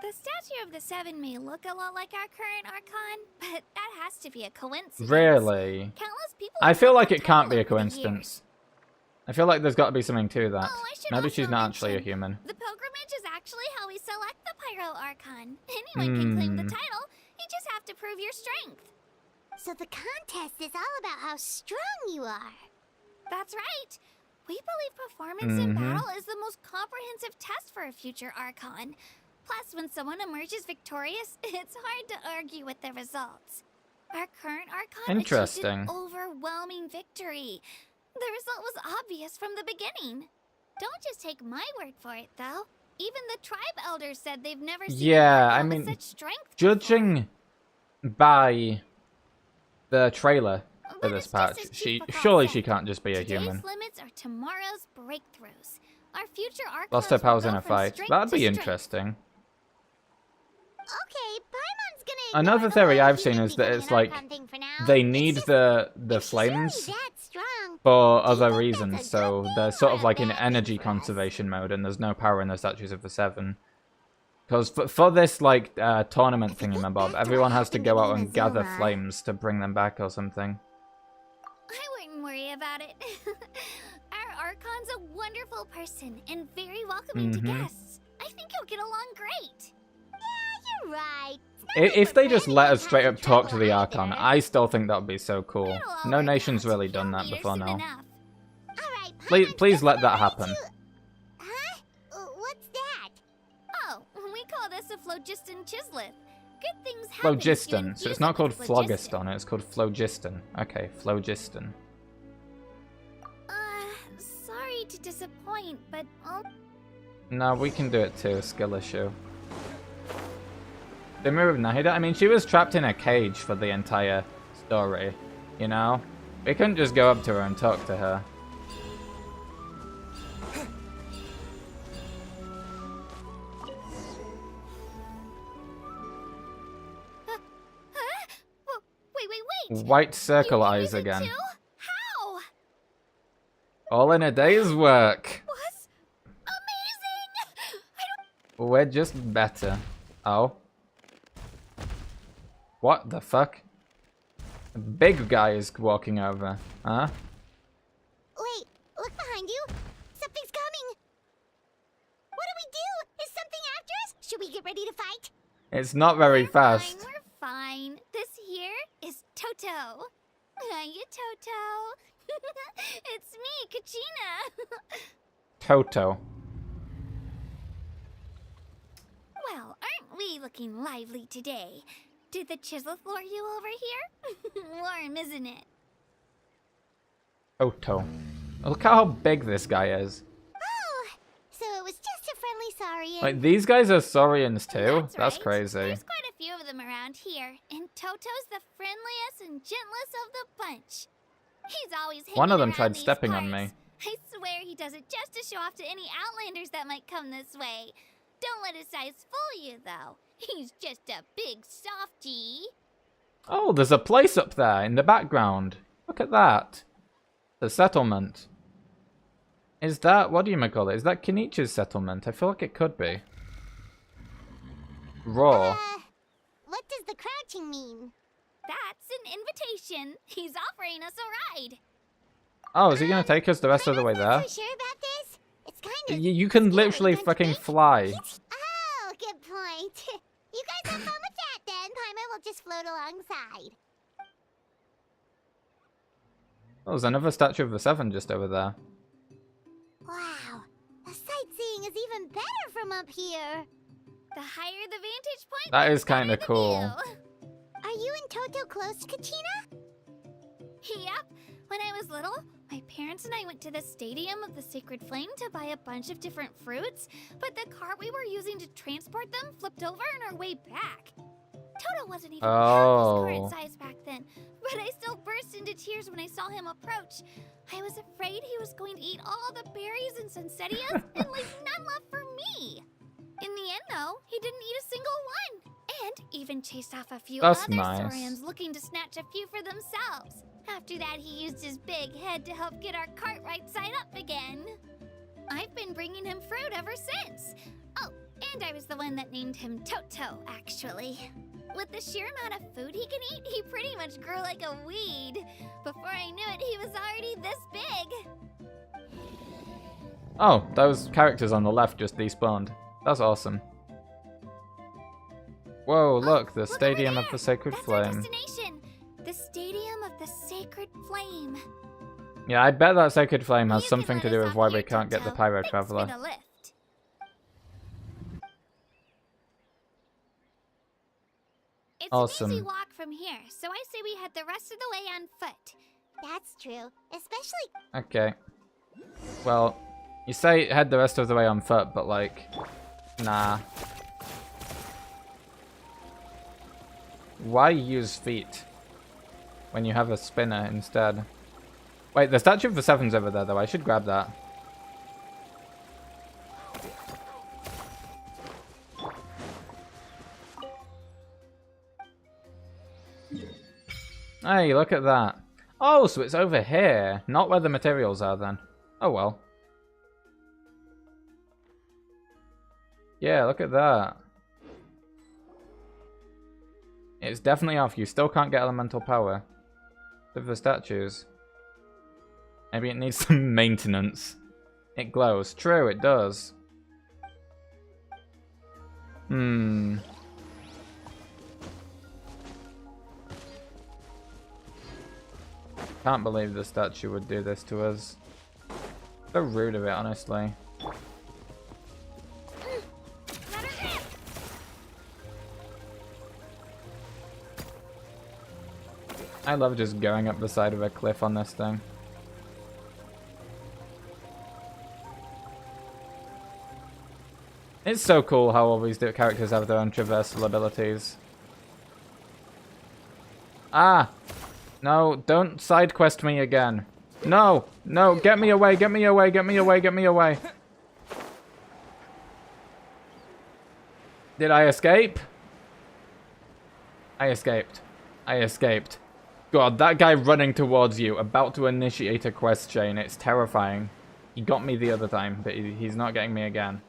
Speaker 3: The Statue of the Seven may look a lot like our current Archon, but that has to be a coincidence.
Speaker 1: Really?
Speaker 3: Countless people
Speaker 1: I
Speaker 3: have
Speaker 1: feel
Speaker 3: held
Speaker 1: like
Speaker 3: that
Speaker 1: it can't
Speaker 3: title
Speaker 1: be a
Speaker 3: over the
Speaker 1: coincidence.
Speaker 3: years.
Speaker 1: I feel like there's got to be something to that.
Speaker 3: Oh, I should
Speaker 1: Maybe
Speaker 3: also
Speaker 1: she's not actually a
Speaker 3: mention,
Speaker 1: human.
Speaker 3: The pilgrimage is actually how we select the Pyro Archon. Anyone can claim the title. You just have to prove your strength.
Speaker 10: So the contest is all about how strong you are.
Speaker 3: That's right. We believe performance in battle is the most comprehensive test for a future Archon. Plus, when someone emerges victorious, it's hard to argue with the results. Our current Archon achieved an overwhelming victory. The result was obvious from the beginning. Don't just take my word for it, though. Even the tribe elders said they've never seen an Archon with such strength
Speaker 1: judging by the trailer for this patch, surely she can't just be a human.
Speaker 3: Today's limits are tomorrow's breakthroughs. Our future Archons
Speaker 1: Lost her powers
Speaker 3: will
Speaker 1: in
Speaker 3: go
Speaker 1: a
Speaker 3: from
Speaker 1: fight.
Speaker 3: strength
Speaker 1: That'd
Speaker 3: to
Speaker 1: be
Speaker 3: strength.
Speaker 1: interesting.
Speaker 10: Okay, Paimon's gonna
Speaker 1: Another
Speaker 10: ignore the
Speaker 1: theory
Speaker 10: whole
Speaker 1: I've seen
Speaker 10: human
Speaker 1: is that
Speaker 10: becoming
Speaker 1: it's
Speaker 10: an
Speaker 1: like
Speaker 10: Archon thing for now.
Speaker 1: they
Speaker 10: It's
Speaker 1: need
Speaker 10: just,
Speaker 1: the
Speaker 10: if she's really
Speaker 1: flames
Speaker 10: that strong,
Speaker 1: for
Speaker 10: do you
Speaker 1: other
Speaker 10: think
Speaker 1: reasons,
Speaker 10: that's a
Speaker 1: so
Speaker 10: good
Speaker 1: they're
Speaker 10: thing
Speaker 1: sort
Speaker 10: or
Speaker 1: of
Speaker 10: a
Speaker 1: like in
Speaker 10: bad thing
Speaker 1: energy
Speaker 10: for us?
Speaker 1: conservation mode, and there's no power in the Statues of the Seven. Because for this like tournament thingamabob, everyone has to go out and gather flames to bring them back or something.
Speaker 3: I wouldn't worry about it. Our Archon's a wonderful person and very welcoming to guests. I think you'll get along great.
Speaker 10: Yeah, you're right.
Speaker 1: If they just let us straight up talk to the Archon, I still think that would be so cool. No nation's really done that before now. Please let that happen.
Speaker 10: Huh? What's that?
Speaker 3: Oh, we call this a phlogiston chisleth. Good things happen if you
Speaker 1: Phlogiston. So
Speaker 3: infuse
Speaker 1: it's not
Speaker 3: it
Speaker 1: called
Speaker 3: with phlogiston.
Speaker 1: phlogiston, it's called phlogiston. Okay, phlogiston.
Speaker 3: Sorry to disappoint, but
Speaker 1: No, we can do it too, skill issue. The mirror of Nahida, I mean, she was trapped in a cage for the entire story, you know? We couldn't just go up to her and talk to her.
Speaker 3: wait.
Speaker 1: White circle eyes again.
Speaker 3: How?
Speaker 1: All in a day's work.
Speaker 3: Was amazing.
Speaker 1: We're just better. Oh. What the fuck? A big guy is walking over. Huh?
Speaker 10: Wait, look behind you. Something's coming. What do we do? Is something after us? Should we get ready to fight?
Speaker 1: It's not very fast.
Speaker 3: Fine, we're fine. This here is Toto. Hiya, Toto. It's me, Kachina.
Speaker 1: Toto.
Speaker 3: Well, aren't we looking lively today? Did the chisel floor you over here? Warm, isn't it?
Speaker 1: Toto. Look how big this guy is.
Speaker 10: Oh, so it was just a friendly saurian.
Speaker 1: Like, these guys are saurians too? That's
Speaker 3: right.
Speaker 1: crazy.
Speaker 3: There's quite a few of them around here, and Toto's the friendliest and gentlest of the bunch. He's always
Speaker 1: One of them
Speaker 3: hanging
Speaker 1: tried
Speaker 3: around these
Speaker 1: stepping on
Speaker 3: parts.
Speaker 1: me.
Speaker 3: I swear he does it just to show off to any Outlanders that might come this way. Don't let his size fool you, though. He's just a big softie.
Speaker 1: Oh, there's a place up there in the background. Look at that. The settlement. Is that, what do you call it? Is that Kenichi's settlement? I feel like it could be. Raw.
Speaker 10: What does the crouching mean?
Speaker 3: That's an invitation. He's offering us a ride.
Speaker 1: Oh, is he gonna take us the rest of the way there?
Speaker 10: Not so sure about this. It's kind of
Speaker 1: You can literally fucking fly.
Speaker 10: Oh, good point. You guys have fun with that then. Paimon will just float alongside.
Speaker 1: Oh, there's another statue of the Seven just over there.
Speaker 10: Wow, the sightseeing is even better from up here.
Speaker 3: The higher the vantage point,
Speaker 1: That
Speaker 3: the
Speaker 1: is kind of
Speaker 3: better the
Speaker 1: cool.
Speaker 3: view.
Speaker 10: Are you and Toto close to Kachina?
Speaker 3: Yep. When I was little, my parents and I went to the Stadium of the Sacred Flame to buy a bunch of different fruits, but the cart we were using to transport them flipped over on our way back. Toto wasn't even half his current size back then, but I still burst into tears when I saw him approach. I was afraid he was going to eat all the berries and sunsettias and leave none left for me. In the end, though, he didn't eat a single one, and even chased off a few
Speaker 1: That's
Speaker 3: other
Speaker 1: nice.
Speaker 3: saurians looking to snatch a few for themselves. After that, he used his big head to help get our cart right side up again. I've been bringing him fruit ever since. Oh, and I was the one that named him Toto, actually. With the sheer amount of food he can eat, he pretty much grew like a weed. Before I knew it, he was already this big.
Speaker 1: Oh, those characters on the left just despawned. That's awesome. Whoa, look, the Stadium of the Sacred
Speaker 3: That's our
Speaker 1: Flame.
Speaker 3: destination. The Stadium of the Sacred Flame.
Speaker 1: Yeah, I bet that Sacred Flame has
Speaker 3: You
Speaker 1: something
Speaker 3: can
Speaker 1: to
Speaker 3: let
Speaker 1: do
Speaker 3: us
Speaker 1: with
Speaker 3: off
Speaker 1: why
Speaker 3: here,
Speaker 1: we can't get the
Speaker 3: Toto.
Speaker 1: Pyro
Speaker 3: Thanks
Speaker 1: Traveler.
Speaker 3: for the lift. It's
Speaker 1: Awesome.
Speaker 3: an easy walk from here, so I say we head the rest of the way on foot.
Speaker 10: That's true. Especially
Speaker 1: Okay. Well, you say head the rest of the way on foot, but like, nah. Why use feet when you have a spinner instead? Wait, the Statue of the Seven's over there, though. I should grab that. Hey, look at that. Oh, so it's over here, not where the materials are then. Oh well. Yeah, look at that. It's definitely off. You still can't get elemental power with the statues. Maybe it needs some maintenance. It glows. True, it does. Can't believe the statue would do this to us. So rude of it, honestly. I love just going up the side of a cliff on this thing. It's so cool how all these characters have their own traversal abilities. Ah! No, don't side quest me again. No! No, get me away, get me away, get me away, get me away. Did I escape? I escaped. I escaped. God, that guy running towards you, about to initiate a quest chain, it's terrifying. He got me the other time, but he's not getting me again.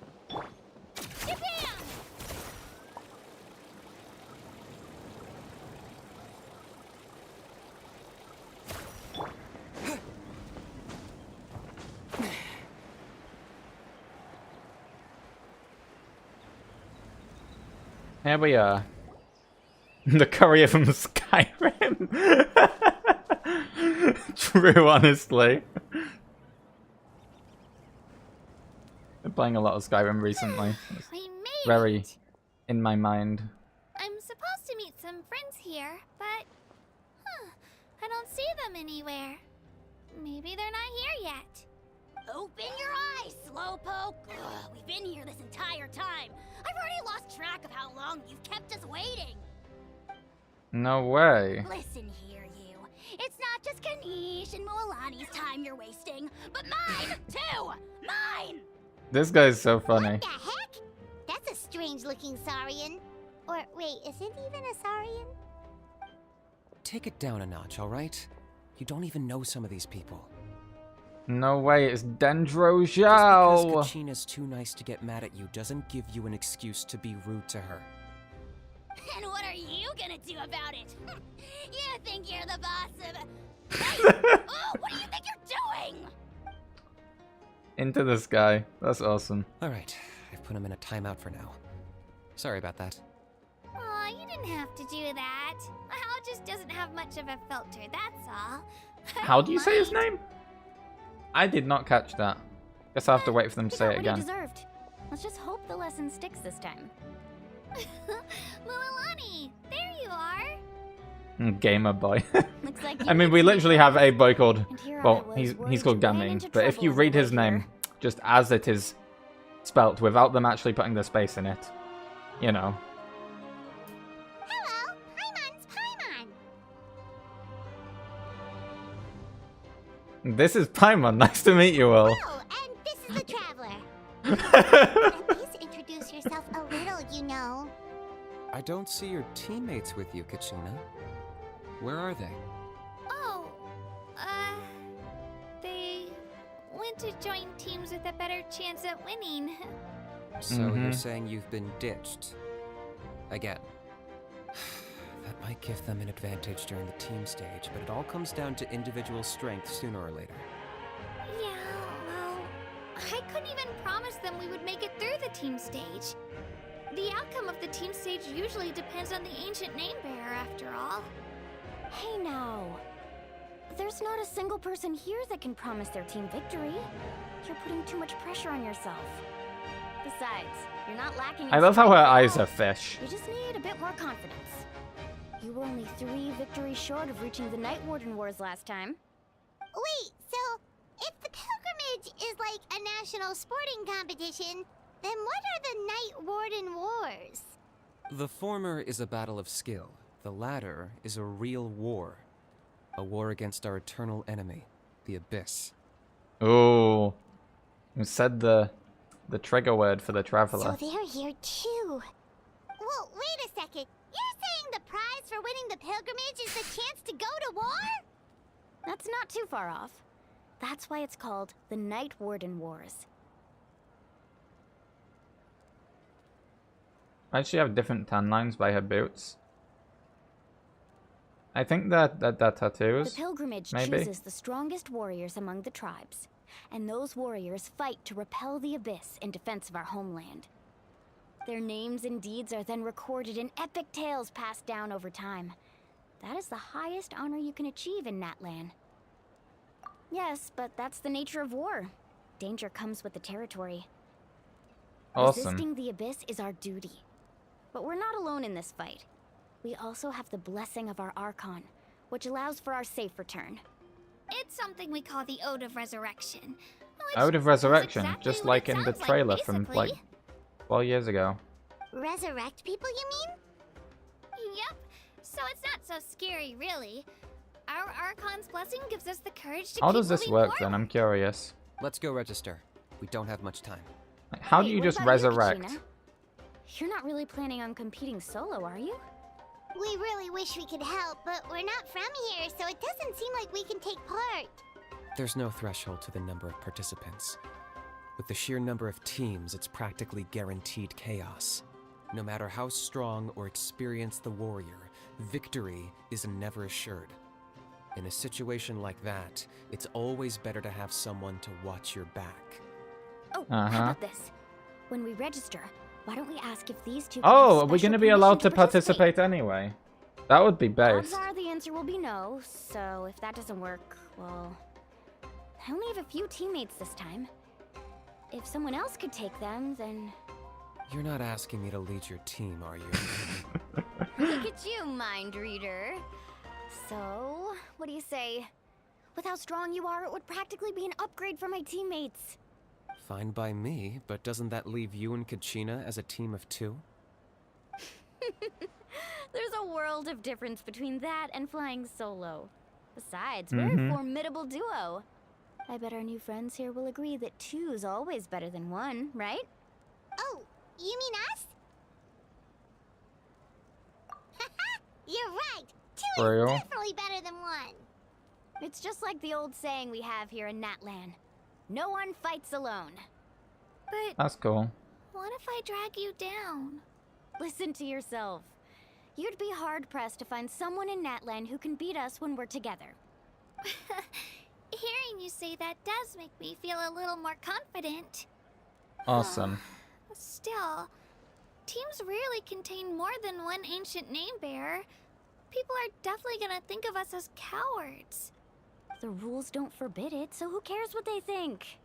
Speaker 1: Here we are. The courier from Skyrim. True, honestly. Been playing a lot of Skyrim recently. It's
Speaker 3: We made
Speaker 1: very
Speaker 3: it.
Speaker 1: in my mind.
Speaker 3: I'm supposed to meet some friends here, but I don't see them anywhere. Maybe they're not here yet.
Speaker 10: Open your eyes, Slowpoke! Ugh, we've been here this entire time. I've already lost track of how long you've kept us waiting.
Speaker 1: No way.
Speaker 10: Listen here, you. It's not just Kanish and Moalani's time you're wasting, but mine, too! Mine!
Speaker 1: This guy's so funny.
Speaker 10: What the heck? That's a strange-looking Saurian. Or, wait, is it even a Saurian?
Speaker 2: Take it down a notch, alright? You don't even know some of these people.
Speaker 1: No way, it's Dendro
Speaker 2: Just
Speaker 1: Zhao.
Speaker 2: because Kachina's too nice to get mad at you doesn't give you an excuse to be rude to her.
Speaker 10: And what are you gonna do about it? You think you're the boss of... Hey! Oh, what do you think you're doing?
Speaker 1: Into this guy. That's awesome.
Speaker 2: Alright, I've put him in a timeout for now. Sorry about that.
Speaker 3: Aw, you didn't have to do that. Hal just doesn't have much of a filter, that's all.
Speaker 1: How do you say his name? I did not catch that. Guess I'll have to wait for them to say it
Speaker 4: What he
Speaker 1: again.
Speaker 4: deserved. Let's just hope the lesson sticks this time.
Speaker 3: Mualani, there you are.
Speaker 1: Gamer boy.
Speaker 4: Looks like
Speaker 1: I mean, we literally have a boy called...
Speaker 4: And here I
Speaker 1: Well,
Speaker 4: was
Speaker 1: he's
Speaker 4: worried
Speaker 1: called
Speaker 4: you ran
Speaker 1: Gaming.
Speaker 4: into
Speaker 1: But if
Speaker 4: trouble
Speaker 1: you
Speaker 4: on the
Speaker 1: read
Speaker 4: way
Speaker 1: his name
Speaker 4: here.
Speaker 1: just as it is spelt, without them actually putting the space in it, you know.
Speaker 10: Hello, Paimon's Paimon.
Speaker 1: This is Paimon. Nice to meet you all.
Speaker 10: Oh, and this is the Traveler. At least introduce yourself a little, you know.
Speaker 2: I don't see your teammates with you, Kachina. Where are they?
Speaker 3: Oh, they went to join teams with a better chance at winning.
Speaker 2: So you're saying you've been ditched? Again. That might give them an advantage during the team stage, but it all comes down to individual strength sooner or later.
Speaker 3: Yeah, well, I couldn't even promise them we would make it through the team stage. The outcome of the team stage usually depends on the ancient name bearer, after all.
Speaker 4: Hey now. There's not a single person here that can promise their team victory. You're putting too much pressure on yourself. Besides, you're not lacking in
Speaker 1: I love how her
Speaker 4: strength at
Speaker 1: eyes
Speaker 4: all.
Speaker 1: are fish.
Speaker 4: You just need a bit more confidence. You were only 3 victories short of reaching the Night Warden Wars last time.
Speaker 10: Wait, so if the pilgrimage is like a national sporting competition, then what are the Night Warden Wars?
Speaker 2: The former is a battle of skill. The latter is a real war. A war against our eternal enemy, the Abyss.
Speaker 1: Oh, who said the trigger word for the traveler?
Speaker 10: So they're here too. Well, wait a second. You're saying the prize for winning the pilgrimage is the chance to go to war?
Speaker 4: That's not too far off. That's why it's called the Night Warden Wars.
Speaker 1: Might she have different tan lines by her boots? I think that tattoos.
Speaker 4: The pilgrimage
Speaker 1: maybe.
Speaker 4: chooses the strongest warriors among the tribes, and those warriors fight to repel the Abyss in defense of our homeland. Their names and deeds are then recorded in epic tales passed down over time. That is the highest honor you can achieve in Natlan. Yes, but that's the nature of war. Danger comes with the territory.
Speaker 1: Awesome.
Speaker 4: Resisting the Abyss is our duty. But we're not alone in this fight. We also have the blessing of our Archon, which allows for our safe return.
Speaker 3: It's something we call the Ode of Resurrection. which
Speaker 1: Ode of
Speaker 3: is
Speaker 1: Resurrection,
Speaker 3: exactly
Speaker 1: just
Speaker 3: what
Speaker 1: like
Speaker 3: it
Speaker 1: in the
Speaker 3: sounds
Speaker 1: trailer from
Speaker 3: basically.
Speaker 1: like 12 years ago.
Speaker 10: Resurrect people, you mean?
Speaker 3: Yep. So it's not so scary, really. Our Archon's blessing gives us the courage to
Speaker 1: How
Speaker 3: keep
Speaker 1: does this
Speaker 3: moving
Speaker 1: work
Speaker 3: forward.
Speaker 1: then? I'm curious.
Speaker 2: Let's go register. We don't have much time.
Speaker 1: Like, how do
Speaker 4: Hey,
Speaker 1: you
Speaker 4: what
Speaker 1: just
Speaker 4: about you,
Speaker 1: resurrect?
Speaker 4: Kachina? You're not really planning on competing solo, are you?
Speaker 10: We really wish we could help, but we're not from here, so it doesn't seem like we can take part.
Speaker 2: There's no threshold to the number of participants. With the sheer number of teams, it's practically guaranteed chaos. No matter how strong or experienced the warrior, victory is never assured. In a situation like that, it's always better to have someone to watch your back.
Speaker 4: Oh, how about this? When we register,
Speaker 3: Why don't we ask if these two?
Speaker 1: Oh, are we going to be allowed to participate anyway? That would be
Speaker 3: Odds
Speaker 1: based.
Speaker 3: are the answer will be no. So if that doesn't work, well, I only have a few teammates this time. If someone else could take them, then.
Speaker 2: You're not asking me to lead your team, are you?
Speaker 3: Look at you, mind reader. So, what do you say? With how strong you are, it would practically be an upgrade for my teammates.
Speaker 2: Fine by me, but doesn't that leave you and Kachina as a team of 2?
Speaker 3: There's a world of difference between that and flying solo. Besides, we're a formidable duo. I bet our new friends here will agree that 2's always better than 1, right?
Speaker 10: Oh, you mean us? You're right. 2 is
Speaker 1: Real?
Speaker 10: definitely better than 1.
Speaker 3: It's just like the old saying we have here in Natlan. No one fights alone. But
Speaker 1: That's cool.
Speaker 3: what if I drag you down? Listen to yourself. You'd be hard-pressed to find someone in Natlan who can beat us when we're together.
Speaker 10: Hearing you say that does make me feel a little more confident.
Speaker 1: Awesome.
Speaker 10: Still, teams rarely contain more than one ancient name bearer. People are definitely gonna think of us as cowards.
Speaker 3: The rules don't forbid it, so who cares what they think?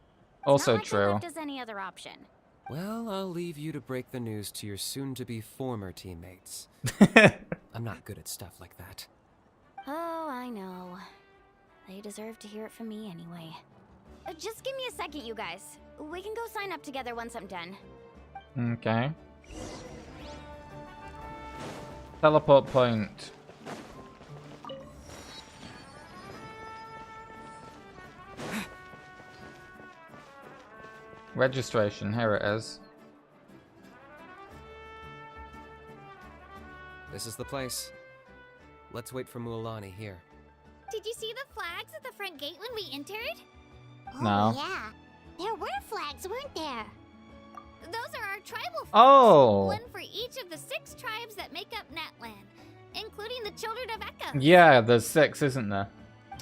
Speaker 1: Also
Speaker 3: It's not like they
Speaker 1: true.
Speaker 3: left us any other option.
Speaker 2: Well, I'll leave you to break the news to your soon-to-be former teammates. I'm not good at stuff like that.
Speaker 3: Oh, I know. They deserve to hear it from me anyway. Just give me a second, you guys. We can go sign up together once I'm done.
Speaker 1: Okay. Teleport point. Registration, here it is.
Speaker 2: This is the place. Let's wait for Mualani here.
Speaker 10: Did you see the flags at the front gate when we entered?
Speaker 1: No.
Speaker 10: Oh, yeah. There were flags, weren't there? Those are our tribal flags.
Speaker 1: Oh!
Speaker 10: One for each of the 6 tribes that make up Natlan, including the Children of Echo.
Speaker 1: Yeah, there's 6, isn't there?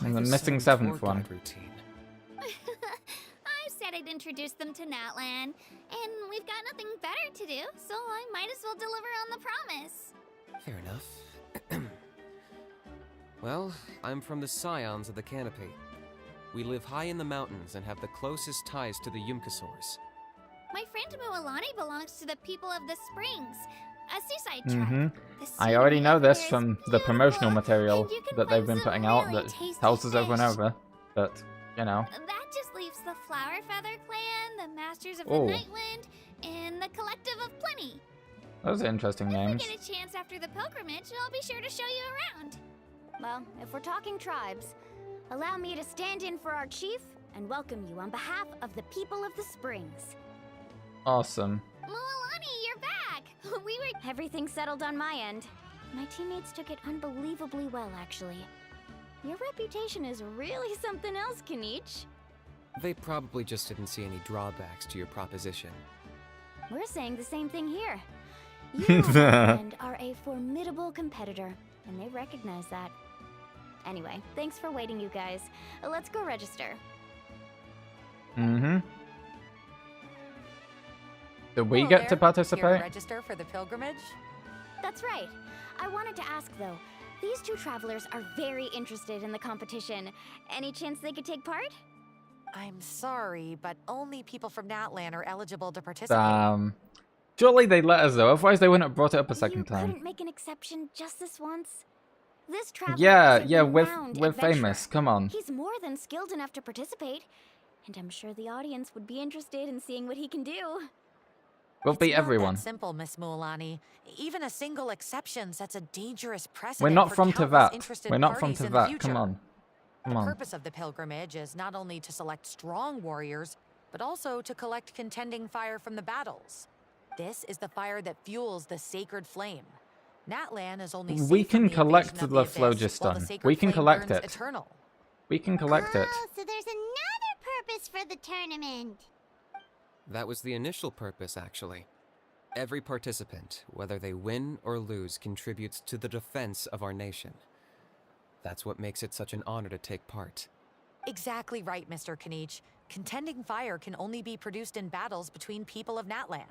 Speaker 1: And the
Speaker 2: Like a
Speaker 1: missing
Speaker 2: certain
Speaker 1: 7th
Speaker 2: tour
Speaker 1: one.
Speaker 2: guide routine.
Speaker 10: I said I'd introduce them to Natlan, and we've got nothing better to do, so I might as well deliver on the promise.
Speaker 2: Fair enough. Well, I'm from the Scions of the Canopy. We live high in the mountains and have the closest ties to the Yumkasaurs.
Speaker 10: My friend Mualani belongs to the people of the Springs, a seaside tribe. The
Speaker 1: I already know this
Speaker 10: scenery
Speaker 1: from
Speaker 10: is
Speaker 1: the promotional
Speaker 10: beautiful,
Speaker 1: material
Speaker 10: and you can
Speaker 1: that they've
Speaker 10: find
Speaker 1: been
Speaker 10: some
Speaker 1: putting out
Speaker 10: really
Speaker 1: that
Speaker 10: tasty
Speaker 1: tells us over and
Speaker 10: fish.
Speaker 1: over. But, you know.
Speaker 10: That just leaves the Flower Feather Clan, the Masters of the
Speaker 1: Oh.
Speaker 10: Nightwind, and the Collective of Plenty.
Speaker 1: Those are interesting
Speaker 10: If
Speaker 1: names.
Speaker 10: we get a chance after the pilgrimage, I'll be sure to show you around.
Speaker 3: Well, if we're talking tribes, allow me to stand in for our chief and welcome you on behalf of the people of the Springs.
Speaker 1: Awesome.
Speaker 10: Mualani, you're back! We were...
Speaker 3: Everything settled on my end. My teammates took it unbelievably well, actually. Your reputation is really something else, Kanich.
Speaker 2: They probably just didn't see any drawbacks to your proposition.
Speaker 3: We're saying the same thing here. You, my friend, are a formidable competitor, and they recognize that. Anyway, thanks for waiting, you guys. Let's go register.
Speaker 1: Mm-hmm. Do we
Speaker 13: Hello
Speaker 1: get
Speaker 13: there.
Speaker 1: to participate?
Speaker 13: Here to register for the pilgrimage?
Speaker 3: That's right. I wanted to ask, though. These 2 travelers are very interested in the competition. Any chance they could take part?
Speaker 13: I'm sorry, but only people from Natlan are eligible to participate.
Speaker 1: Surely they'd let us though, otherwise they wouldn't have brought it up a second
Speaker 3: You
Speaker 1: time.
Speaker 3: couldn't make an exception just this once? This traveler
Speaker 1: Yeah,
Speaker 3: is a
Speaker 1: yeah, we're
Speaker 3: renowned
Speaker 1: famous,
Speaker 3: adventurer.
Speaker 1: come on.
Speaker 3: He's more than skilled enough to participate, and I'm sure the audience would be interested in seeing what he can do.
Speaker 1: We'll
Speaker 13: It's
Speaker 1: beat
Speaker 13: not
Speaker 1: everyone.
Speaker 13: that simple, Miss Mualani. Even a single exception sets a dangerous precedent.
Speaker 1: We're not
Speaker 13: for
Speaker 1: from
Speaker 13: countless
Speaker 1: Teyvat.
Speaker 13: interested
Speaker 1: We're not from
Speaker 13: parties in the
Speaker 1: Teyvat,
Speaker 13: future.
Speaker 1: come on. Come
Speaker 13: The
Speaker 1: on.
Speaker 13: purpose of the pilgrimage is not only to select strong warriors, but also to collect contending fire from the battles. This is the fire that fuels the sacred flame. Natlan is only
Speaker 1: We
Speaker 13: safe from
Speaker 1: can
Speaker 13: the
Speaker 1: collect
Speaker 13: invasion of
Speaker 1: the
Speaker 13: abyss, while the
Speaker 1: phlogiston.
Speaker 13: sacred
Speaker 1: We can
Speaker 13: flame
Speaker 1: collect
Speaker 13: burns
Speaker 1: it.
Speaker 13: Eternal.
Speaker 1: We can collect it.
Speaker 10: Oh, so there's another purpose for the tournament.
Speaker 2: That was the initial purpose, actually. Every participant, whether they win or lose, contributes to the defense of our nation. That's what makes it such an honor to take part.
Speaker 13: Exactly right, Mr. Kanich. Contending fire can only be produced in battles between people of Natlan.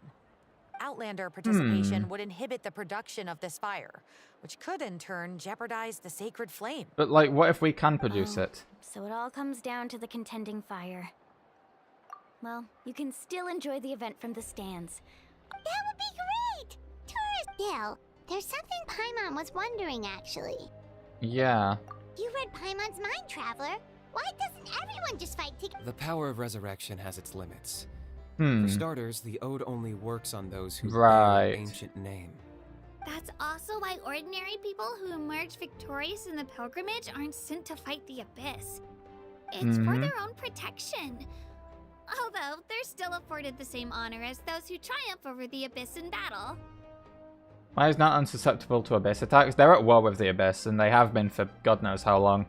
Speaker 13: Outlander participation would inhibit the production of this fire, which could in turn jeopardize the sacred flame.
Speaker 1: But like, what if we can produce it?
Speaker 3: So it all comes down to the contending fire. Well, you can still enjoy the event from the stands.
Speaker 10: That would be great! Tourist Gil, there's something Paimon was wondering, actually.
Speaker 1: Yeah.
Speaker 10: You read Paimon's mind, Traveler. Why doesn't everyone just fight together?
Speaker 2: The power of resurrection has its limits.
Speaker 1: Hmm.
Speaker 2: For starters, the ode only works on those who
Speaker 1: Right.
Speaker 2: bear an ancient name.
Speaker 3: That's also why ordinary people who emerge victorious in the pilgrimage aren't sent to fight the Abyss. It's for their own protection. Although, they're still afforded the same honor as those who triumph over the Abyss in battle.
Speaker 1: Why is not unsusceptible to Abyss attacks? They're at war with the Abyss, and they have been for God knows how long,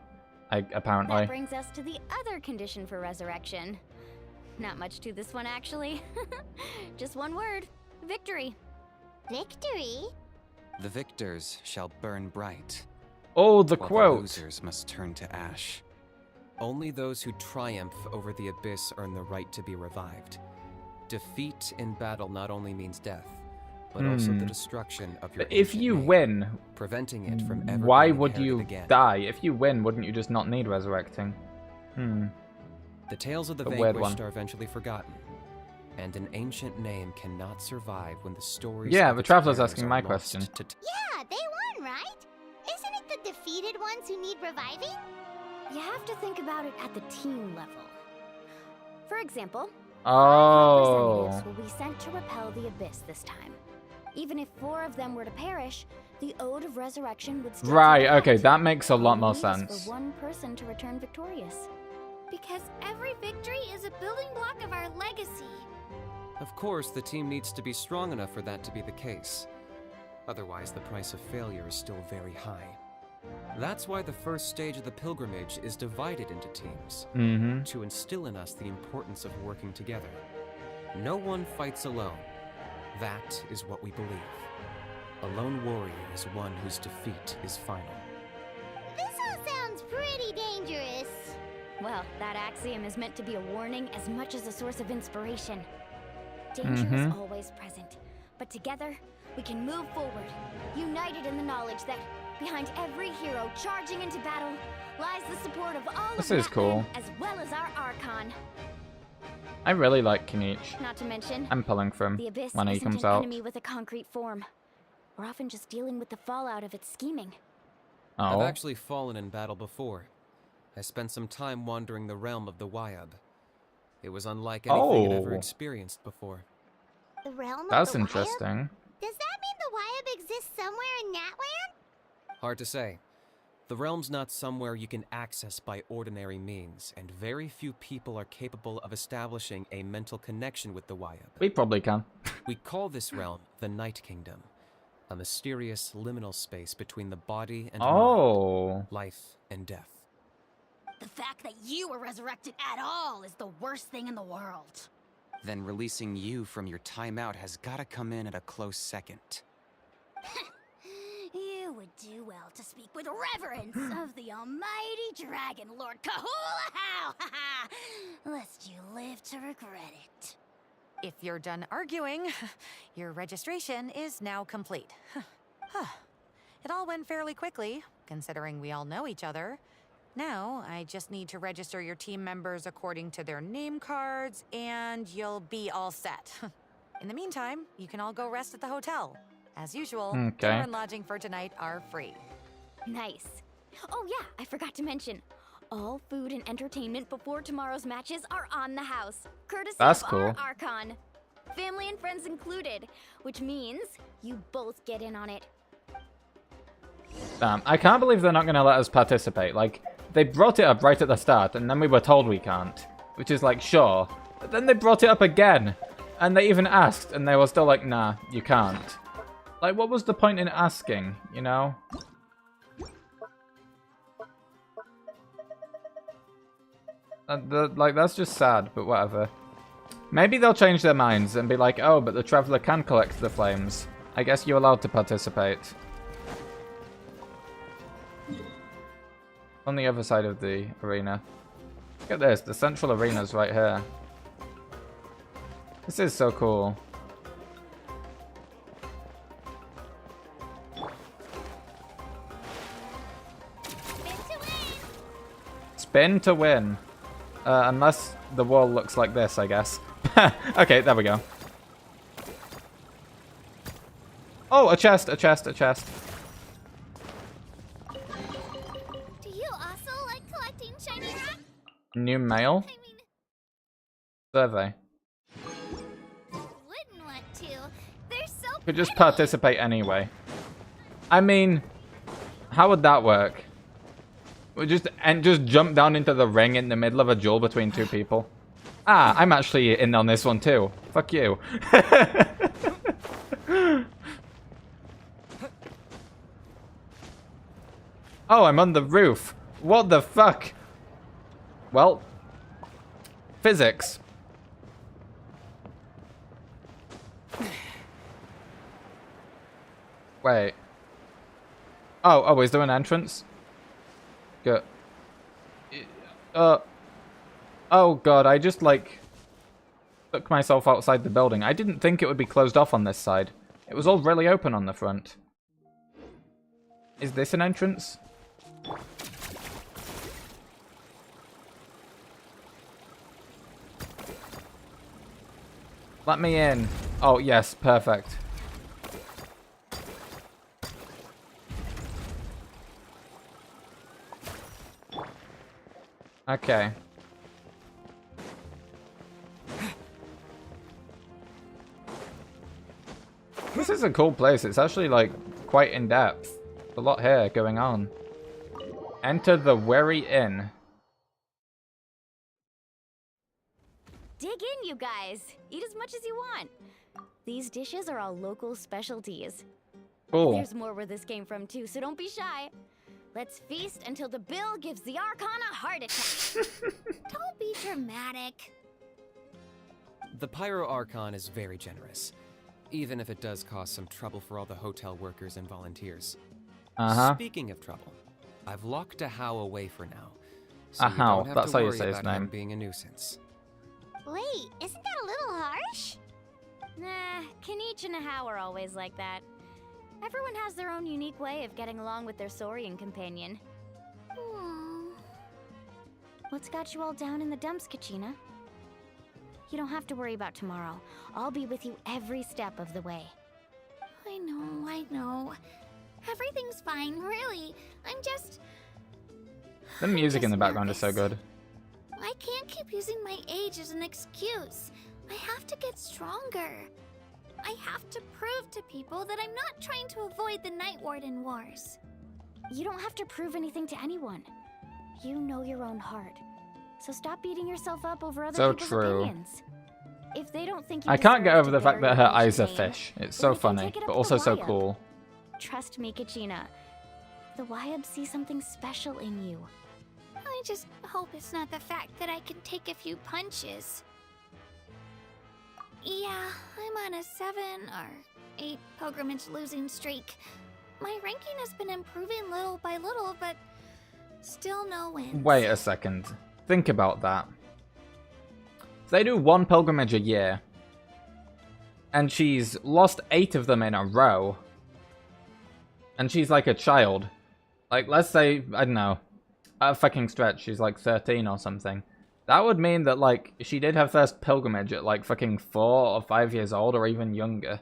Speaker 1: apparently.
Speaker 3: That brings us to the other condition for resurrection. Not much to this one, actually. Just one word. Victory.
Speaker 10: Victory?
Speaker 2: The victors shall burn bright.
Speaker 1: Oh, the
Speaker 2: while
Speaker 1: quote.
Speaker 2: The losers must turn to ash. Only those who triumph over the Abyss earn the right to be revived. Defeat in battle not only means death, but also the destruction of your
Speaker 1: But if
Speaker 2: ancient
Speaker 1: you
Speaker 2: name,
Speaker 1: win,
Speaker 2: preventing it from ever
Speaker 1: why
Speaker 2: being
Speaker 1: would you
Speaker 2: inherited again.
Speaker 1: die? If you win, wouldn't you just not need resurrecting?
Speaker 2: The tales of the
Speaker 1: A weird
Speaker 2: vanquished
Speaker 1: one.
Speaker 2: are eventually forgotten, and an ancient name cannot survive when the stories
Speaker 1: Yeah,
Speaker 2: of
Speaker 1: the
Speaker 2: its
Speaker 1: Traveler's
Speaker 2: bearers
Speaker 1: asking
Speaker 2: are
Speaker 1: my
Speaker 2: lost
Speaker 1: question.
Speaker 10: Yeah, they won, right? Isn't it the defeated ones who need reviving?
Speaker 3: You have to think about it at the team level. For example,
Speaker 1: Oh.
Speaker 3: representatives will be sent to repel the Abyss this time. Even if 4 of them were to perish, the Ode of Resurrection would still
Speaker 1: Right,
Speaker 3: take
Speaker 1: okay,
Speaker 3: effect.
Speaker 1: that makes a lot
Speaker 3: All
Speaker 1: more
Speaker 3: it needs is
Speaker 1: sense.
Speaker 3: for one person to return victorious. Because every victory is a building block of our legacy.
Speaker 2: Of course, the team needs to be strong enough for that to be the case. Otherwise, the price of failure is still very high. That's why the first stage of the pilgrimage is divided into teams, to instill in us the importance of working together. No one fights alone. That is what we believe. A lone warrior is one whose defeat is final.
Speaker 10: This all sounds pretty dangerous.
Speaker 3: Well, that axiom is meant to be a warning as much as a source of inspiration. Danger is always present, but together, we can move forward, united in the knowledge that behind every hero charging into battle lies the support of all
Speaker 1: This
Speaker 3: of
Speaker 1: is cool.
Speaker 3: Natlan, as well as our Archon.
Speaker 1: I really like Kinich.
Speaker 3: Not to mention,
Speaker 1: I'm pulling from
Speaker 3: the Abyss
Speaker 1: when he
Speaker 3: isn't
Speaker 1: comes
Speaker 3: an
Speaker 1: out.
Speaker 3: enemy with a concrete form. We're often just dealing with the fallout of its scheming.
Speaker 2: I've
Speaker 1: Oh.
Speaker 2: actually fallen in battle before. I spent some time wandering the realm of the Wyab. It was unlike anything I'd ever
Speaker 1: Oh.
Speaker 2: experienced before.
Speaker 10: The realm
Speaker 1: That's
Speaker 10: of the Wyab?
Speaker 1: interesting.
Speaker 10: Does that mean the Wyab exists somewhere in Natland?
Speaker 2: Hard to say. The realm's not somewhere you can access by ordinary means, and very few people are capable of establishing a mental connection with the Wyab.
Speaker 1: We probably can.
Speaker 2: We call this realm the Night Kingdom, a mysterious liminal space between the body and
Speaker 1: Oh.
Speaker 2: mind, life and death.
Speaker 7: The fact that you were resurrected at all is the worst thing in the world.
Speaker 14: Then releasing you from your timeout has gotta come in at a close second.
Speaker 7: You would do well to speak with reverence of the almighty Dragon Lord Kahula-How, lest you live to regret it.
Speaker 13: If you're done arguing, your registration is now complete. It all went fairly quickly, considering we all know each other. Now, I just need to register your team members according to their name cards, and you'll be all set. In the meantime, you can all go rest at the hotel. As usual,
Speaker 1: Okay.
Speaker 13: dinner and lodging for tonight are free.
Speaker 3: Nice. Oh yeah, I forgot to mention. All food and entertainment before tomorrow's matches are on the house, courtesy
Speaker 1: That's
Speaker 3: of
Speaker 1: cool.
Speaker 3: our Archon. Family and friends included, which means you both get in on it.
Speaker 1: Damn, I can't believe they're not going to let us participate. Like, they brought it up right at the start, and then we were told we can't. Which is like, sure. But then they brought it up again. And they even asked, and they were still like, nah, you can't. Like, what was the point in asking, you know? Like, that's just sad, but whatever. Maybe they'll change their minds and be like, oh, but the Traveler can collect the flames. I guess you're allowed to participate. On the other side of the arena. Look at this, the central arena's right here. This is so cool. Spin to win. Unless the wall looks like this, I guess. Okay, there we go. Oh, a chest, a chest, a chest.
Speaker 3: Do you also like collecting shiny rocks?
Speaker 1: New mail? Survey.
Speaker 3: Wouldn't want to. They're so
Speaker 1: Could just
Speaker 3: pretty.
Speaker 1: participate anyway. I mean, how would that work? We just jump down into the ring in the middle of a duel between two people. Ah, I'm actually in on this one too. Fuck you. Oh, I'm on the roof. What the fuck? Well, physics. Wait. Oh, is there an entrance? Good. Oh god, I just, like, took myself outside the building. I didn't think it would be closed off on this side. It was all really open on the front. Is this an entrance? Let me in. Oh, yes, perfect. Okay. This is a cool place. It's actually, like, quite in-depth. A lot here going on. Enter the Wary Inn.
Speaker 15: Dig in, you guys. Eat as much as you want. These dishes are all local specialties.
Speaker 1: Cool.
Speaker 15: There's more where this came from, too, so don't be shy. Let's feast until the bill gives the Archon a heart attack.
Speaker 3: Don't be dramatic.
Speaker 2: The Pyro Archon is very generous, even if it does cause some trouble for all the hotel workers and volunteers. Speaking of trouble, I've locked Ahau away for now, so you don't have
Speaker 1: that's
Speaker 2: to
Speaker 1: how you
Speaker 2: worry
Speaker 1: say his
Speaker 2: about him
Speaker 1: name.
Speaker 2: being a nuisance.
Speaker 10: Wait, isn't that a little harsh?
Speaker 15: Nah, Kenichi and Ahau are always like that. Everyone has their own unique way of getting along with their Saurian companion. What's got you all down in the dumps, Kachina? You don't have to worry about tomorrow. I'll be with you every step of the way.
Speaker 3: I know. Everything's fine, really. I'm just...
Speaker 1: The music in the background is so good.
Speaker 3: I can't keep using my age as an excuse. I have to get stronger. I have to prove to people that I'm not trying to avoid the Night Warden wars.
Speaker 15: You don't have to prove anything to anyone. You know your own heart. So stop beating yourself up over other people's opinions. If they don't think you
Speaker 1: I can't get
Speaker 15: deserve
Speaker 1: over
Speaker 15: to
Speaker 1: the fact
Speaker 15: bear
Speaker 1: that her
Speaker 15: your
Speaker 1: eyes are
Speaker 15: name,
Speaker 1: fish. It's
Speaker 15: then
Speaker 1: so
Speaker 15: we can
Speaker 1: funny,
Speaker 15: take it up
Speaker 1: but
Speaker 15: with
Speaker 1: also
Speaker 15: the
Speaker 1: so
Speaker 15: Wyab.
Speaker 1: cool.
Speaker 15: Trust me, Kachina. The Wyab see something special in you.
Speaker 3: I just hope it's not the fact that I can take a few punches. Yeah, I'm on a 7 or 8 pilgrimage losing streak. My ranking has been improving little by little, but still no wins.
Speaker 1: Wait a second. Think about that. They do 1 pilgrimage a year. And she's lost 8 of them in a row. And she's like a child. Like, let's say, I don't know, at a fucking stretch, she's like 13 or something. That would mean that, like, she did her first pilgrimage at, like, fucking 4 or 5 years old or even younger.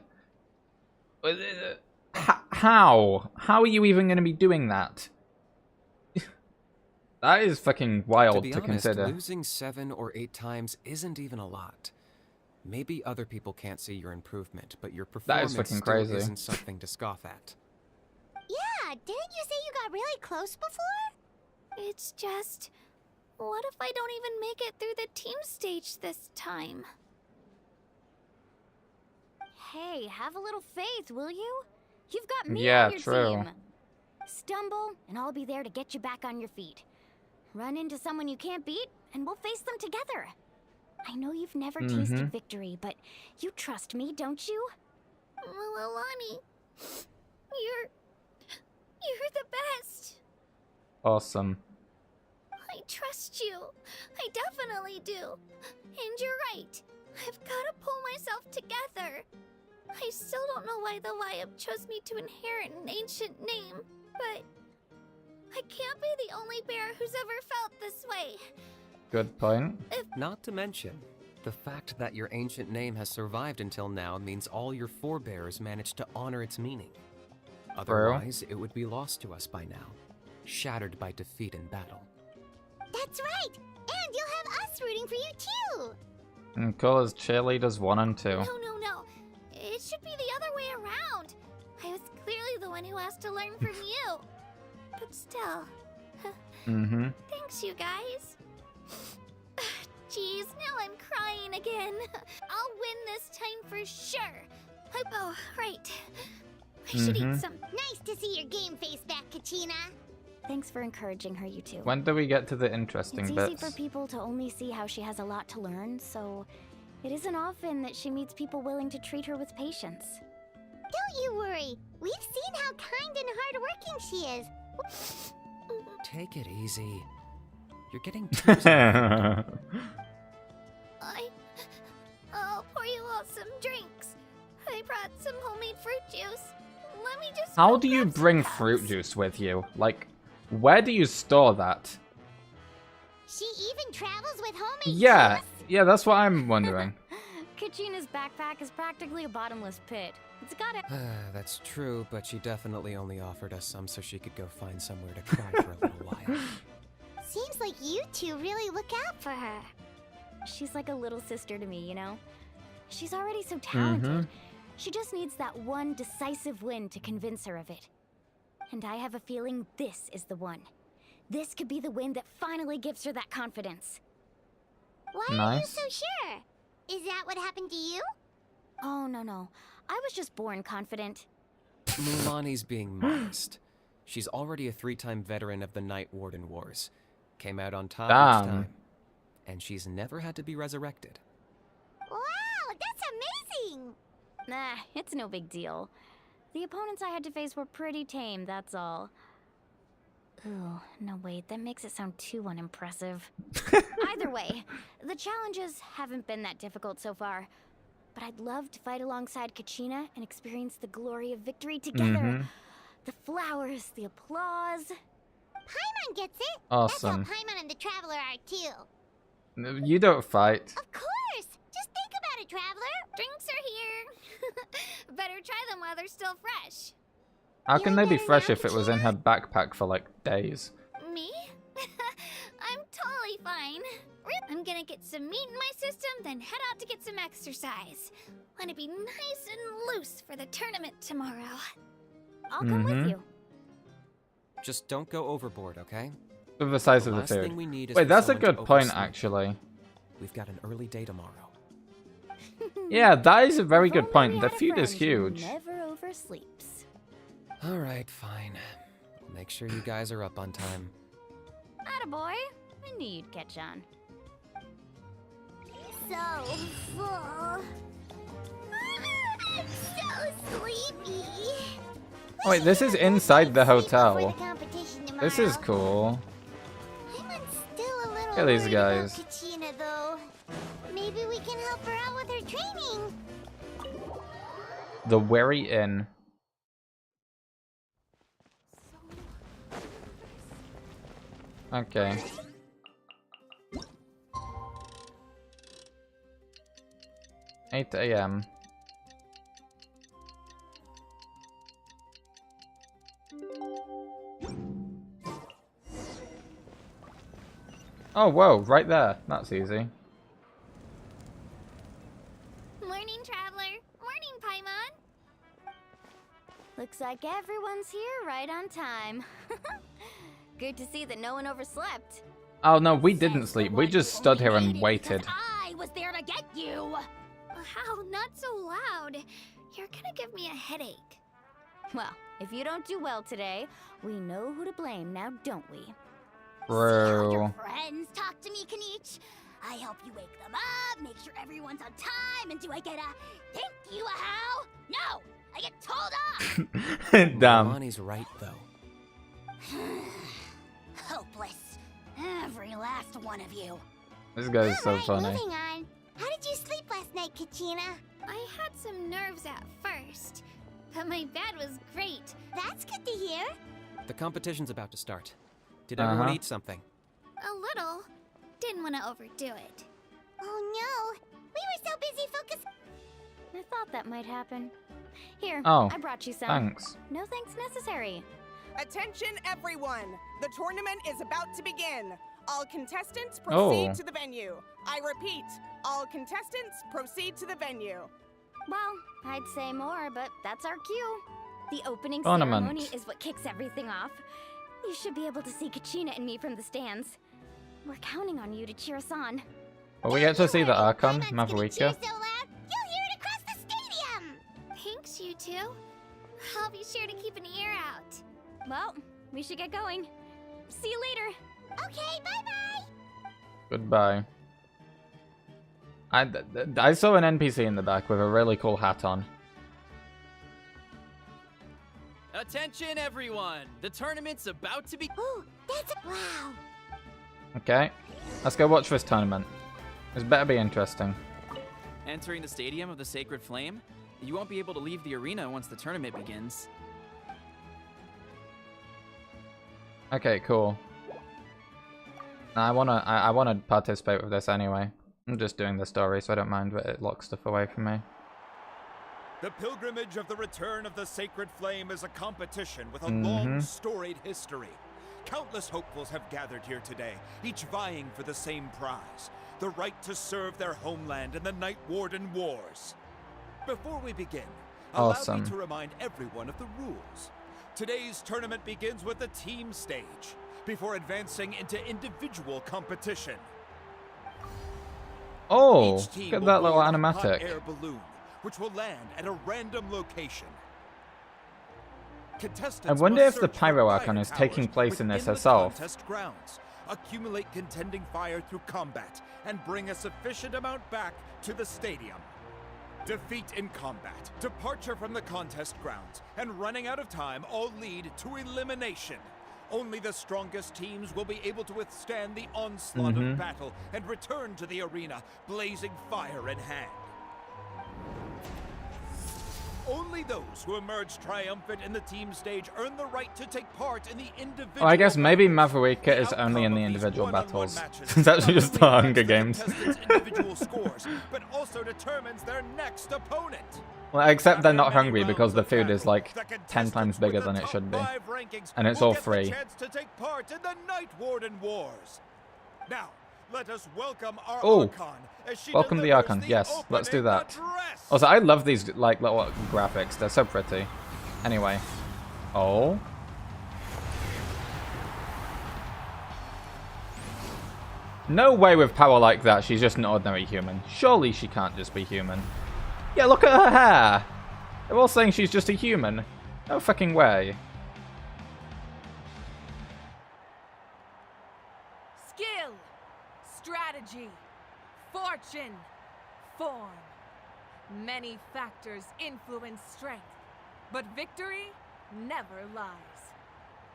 Speaker 1: How? How are you even going to be doing that? That is fucking wild to consider.
Speaker 2: Losing 7 or 8 times isn't even a lot. Maybe other people can't see your improvement, but your performance
Speaker 1: fucking
Speaker 2: still
Speaker 1: crazy.
Speaker 2: isn't something to scoff at.
Speaker 10: Yeah, didn't you say you got really close before?
Speaker 3: It's just... what if I don't even make it through the team stage this time?
Speaker 15: Hey, have a little faith, will you? You've got me
Speaker 1: Yeah,
Speaker 15: on your
Speaker 1: true.
Speaker 15: team. Stumble, and I'll be there to get you back on your feet. Run into someone you can't beat, and we'll face them together. I know you've never tasted victory, but you trust me, don't you?
Speaker 3: Alani, you're the best.
Speaker 1: Awesome.
Speaker 3: I trust you. I definitely do. And you're right. I've got to pull myself together. I still don't know why the Wyab chose me to inherit an ancient name, but I can't be the only bear who's ever felt this way.
Speaker 1: Good point.
Speaker 2: Not to mention, the fact that your ancient name has survived until now means all your forebears managed to honor its meaning. Otherwise, it would be lost to us by now, shattered by defeat in battle.
Speaker 10: That's right! And you'll have us rooting for you too!
Speaker 1: And cool as cheerleaders 1 and 2.
Speaker 3: No. It should be the other way around. I was clearly the one who asked to learn from you. But still. Thanks, you guys. Jeez, now I'm crying again. I'll win this time for sure. Oh, right. I should eat some.
Speaker 10: Nice to see your game face back, Kachina.
Speaker 15: Thanks for encouraging her, you two.
Speaker 1: When do we get to the interesting bits?
Speaker 15: It's easy for people to only see how she has a lot to learn, so it isn't often that she meets people willing to treat her with patience.
Speaker 10: Don't you worry. We've seen how kind and hardworking she is.
Speaker 2: Take it easy. You're getting
Speaker 3: I'll pour you all some drinks. I brought some homemade fruit juice. Let me just.
Speaker 1: How do you bring fruit juice with you? Like, where do you store that?
Speaker 10: She even travels with homemade
Speaker 1: Yeah,
Speaker 10: juice?
Speaker 1: yeah, that's what I'm wondering.
Speaker 15: Kachina's backpack is practically a bottomless pit. It's gotta.
Speaker 2: That's true, but she definitely only offered us some so she could go find somewhere to cry for a little while.
Speaker 10: Seems like you two really look out for her.
Speaker 15: She's like a little sister to me, you know? She's already so talented. She just needs that one decisive win to convince her of it. And I have a feeling this is the one. This could be the win that finally gives her that confidence.
Speaker 10: Why are you so sure? Is that what happened to you?
Speaker 15: Oh, no. I was just born confident.
Speaker 2: Mulani's being modest. She's already a 3-time veteran of the Night Warden Wars. Came out on top each time. And she's never had to be resurrected.
Speaker 10: Wow, that's amazing!
Speaker 15: Nah, it's no big deal. The opponents I had to face were pretty tame, that's all. Ooh, no wait, that makes it sound too unimpressive. Either way, the challenges haven't been that difficult so far. But I'd love to fight alongside Kachina and experience the glory of victory together. The flowers, the applause.
Speaker 10: Paimon gets it!
Speaker 1: Awesome.
Speaker 10: That's how Paimon and the Traveler are too.
Speaker 1: You don't fight.
Speaker 10: Of course! Just think about it, Traveler!
Speaker 3: Drinks are here. Better try them while they're still fresh.
Speaker 1: How can they be fresh if it was in her backpack for like days?
Speaker 3: Me? I'm totally fine. I'm gonna get some meat in my system, then head out to get some exercise. Want to be nice and loose for the tournament tomorrow.
Speaker 15: I'll come with you.
Speaker 2: Just don't go overboard, okay?
Speaker 1: With the size of the food. Wait, that's a good point, actually.
Speaker 2: We've got an early day tomorrow.
Speaker 1: Yeah, that is a very good point. The food is huge.
Speaker 15: Never oversleeps.
Speaker 2: All right, fine. Make sure you guys are up on time.
Speaker 15: Attaboy. I knew you'd catch on.
Speaker 10: So full. I'm so sleepy.
Speaker 1: Oh, wait, this is inside the hotel. This is cool.
Speaker 10: I'm still a little
Speaker 1: Look at these
Speaker 10: worried
Speaker 1: guys.
Speaker 10: about Kachina, though. Maybe we can help her out with her training.
Speaker 1: The Wary Inn. Okay. $8 a.m. Oh, whoa, right there. That's easy.
Speaker 3: Morning, Traveler. Morning, Paimon.
Speaker 15: Looks like everyone's here right on time. Good to see that no one overslept.
Speaker 1: Oh no, we didn't sleep. We just stood here and waited.
Speaker 3: I was there to get you. How? Not so loud. You're gonna give me a headache.
Speaker 15: Well, if you don't do well today, we know who to blame now, don't we?
Speaker 1: Bro.
Speaker 10: Friends talk to me, Kanich. I help you wake them up, make sure everyone's on time, and do I get a thank you a how? No, I get told off.
Speaker 1: Damn.
Speaker 2: Lonnie's right though.
Speaker 10: Hopeless. Every last one of you.
Speaker 1: This guy's so funny.
Speaker 10: Moving on. How did you sleep last night, Kachina?
Speaker 3: I had some nerves at first, but my bed was great.
Speaker 10: That's good to hear.
Speaker 2: The competition's about to start. Did everyone eat something?
Speaker 3: A little. Didn't want to overdo it.
Speaker 10: Oh no! We were so busy focused.
Speaker 15: I thought that might happen. Here,
Speaker 1: Oh,
Speaker 15: I brought you some.
Speaker 1: thanks.
Speaker 15: No thanks necessary.
Speaker 16: Attention everyone! The tournament is about to begin. All contestants proceed to the venue. I repeat, all contestants proceed to the venue.
Speaker 15: Well, I'd say more, but that's our cue. The opening
Speaker 1: Tournament.
Speaker 15: ceremony is what kicks everything off. You should be able to see Kachina and me from the stands. We're counting on you to cheer us on.
Speaker 1: Will we get to see the Archon,
Speaker 10: Cheer
Speaker 1: Mavrika?
Speaker 10: so loud, you'll hear it across the stadium.
Speaker 3: Thanks, you two. I'll be sure to keep an ear out.
Speaker 15: Well, we should get going. See you later.
Speaker 10: Okay, bye-bye.
Speaker 1: Goodbye. I saw an NPC in the back with a really cool hat on.
Speaker 12: Attention, everyone! The tournament's about to be.
Speaker 10: Ooh, that's wow.
Speaker 1: Okay, let's go watch this tournament. This better be interesting.
Speaker 12: Entering the stadium of the Sacred Flame, you won't be able to leave the arena once the tournament begins.
Speaker 1: Okay, cool. I wanna participate with this anyway. I'm just doing the story, so I don't mind that it locks stuff away from me.
Speaker 17: The pilgrimage of the return of the Sacred Flame is a competition with a long, storied history. Countless hopefuls have gathered here today, each vying for the same prize, the right to serve their homeland in the Night Warden Wars. Before we begin, allow me to remind everyone of the rules. Today's tournament begins with the team stage, before advancing into individual competition.
Speaker 1: Oh,
Speaker 17: Each team
Speaker 1: look at
Speaker 17: will
Speaker 1: that little
Speaker 17: board a hot
Speaker 1: animatic.
Speaker 17: air balloon, which will land at a random location.
Speaker 1: I wonder if the Pyro Archon is taking place in this herself.
Speaker 17: Contest grounds, accumulate contending fire through combat, and bring a sufficient amount back to the stadium. Defeat in combat, departure from the contest grounds, and running out of time all lead to elimination. Only the strongest teams will be able to withstand the onslaught of battle and return to the arena, blazing fire in hand. Only those who emerge triumphant in the team stage earn the right to take part in the individual.
Speaker 1: Oh, I guess maybe Mavrika is only in the individual battles. It's actually just the Hunger Games.
Speaker 17: Individual scores, but also determines their next opponent.
Speaker 1: Well, except they're not hungry because the food is like 10 times bigger than it should be. And it's all free.
Speaker 17: To take part in the Night Warden Wars. Now, let us welcome our
Speaker 1: Oh,
Speaker 17: Archon as she
Speaker 1: welcome the Archon. Yes, let's do that. Also, I love these like little graphics. They're so pretty. Anyway. Oh. No way with power like that she's just an ordinary human. Surely she can't just be human. Yeah, look at her hair. They're all saying she's just a human. No fucking way.
Speaker 18: Skill, strategy, fortune, form. Many factors influence strength, but victory never lies.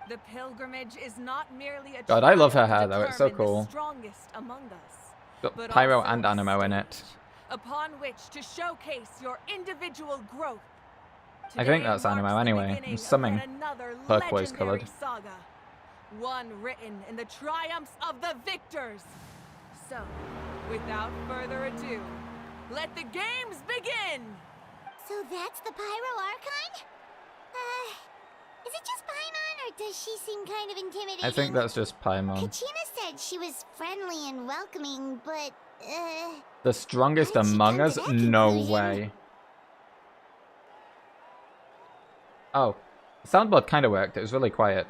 Speaker 18: The pilgrimage is not merely a
Speaker 1: God, I love her
Speaker 18: trial
Speaker 1: hair
Speaker 18: to
Speaker 1: though, it's so
Speaker 18: determine the
Speaker 1: cool.
Speaker 18: strongest among us,
Speaker 1: Got
Speaker 18: but
Speaker 1: Pyro
Speaker 18: also
Speaker 1: and
Speaker 18: a
Speaker 1: Animo in
Speaker 18: stage
Speaker 1: it.
Speaker 18: upon which to showcase your individual growth.
Speaker 1: I think that's Animo anyway. I'm summing
Speaker 18: Another
Speaker 1: turquoise
Speaker 18: legendary
Speaker 1: coloured.
Speaker 18: saga, one written in the triumphs of the victors. So, without further ado, let the games begin!
Speaker 10: So that's the Pyro Archon? Is it just Paimon, or does she seem kind of intimidating?
Speaker 1: I think that's just Paimon.
Speaker 10: Kachina said she was friendly and welcoming, but,
Speaker 1: The strongest among us? No way. Oh, the soundboard kind of worked. It was really quiet.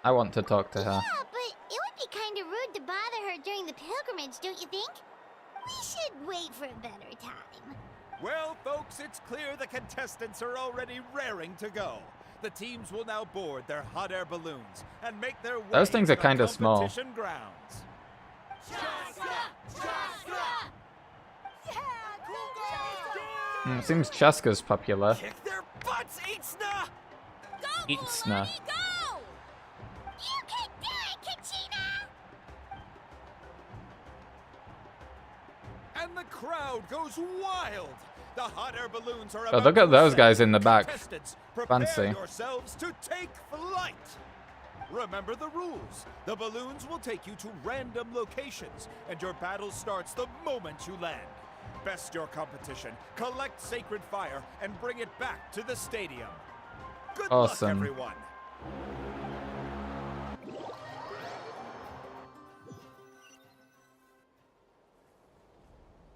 Speaker 1: I want to talk to her.
Speaker 10: Yeah, but it would be kind of rude to bother her during the pilgrimage, don't you think? We should wait for a better time.
Speaker 17: Well, folks, it's clear the contestants are already raring to go. The teams will now board their hot air balloons and make their way
Speaker 1: Those things
Speaker 17: to
Speaker 1: are
Speaker 17: the
Speaker 1: kind of small.
Speaker 17: competition grounds.
Speaker 1: Seems Chaska's popular.
Speaker 17: Kick their butts, Itzna!
Speaker 1: Itzna.
Speaker 10: Go! You can do it, Kachina!
Speaker 17: And the crowd goes wild The hot air balloons are
Speaker 1: Oh,
Speaker 17: about
Speaker 1: look at
Speaker 17: to
Speaker 1: those
Speaker 17: ascend.
Speaker 1: guys in the back.
Speaker 17: Contestants, prepare
Speaker 1: Fancy.
Speaker 17: yourselves to take flight. Remember the rules. The balloons will take you to random locations, and your battle starts the moment you land. Best your competition, collect sacred fire, and bring it back to the stadium. Good
Speaker 1: Awesome.
Speaker 17: luck, everyone.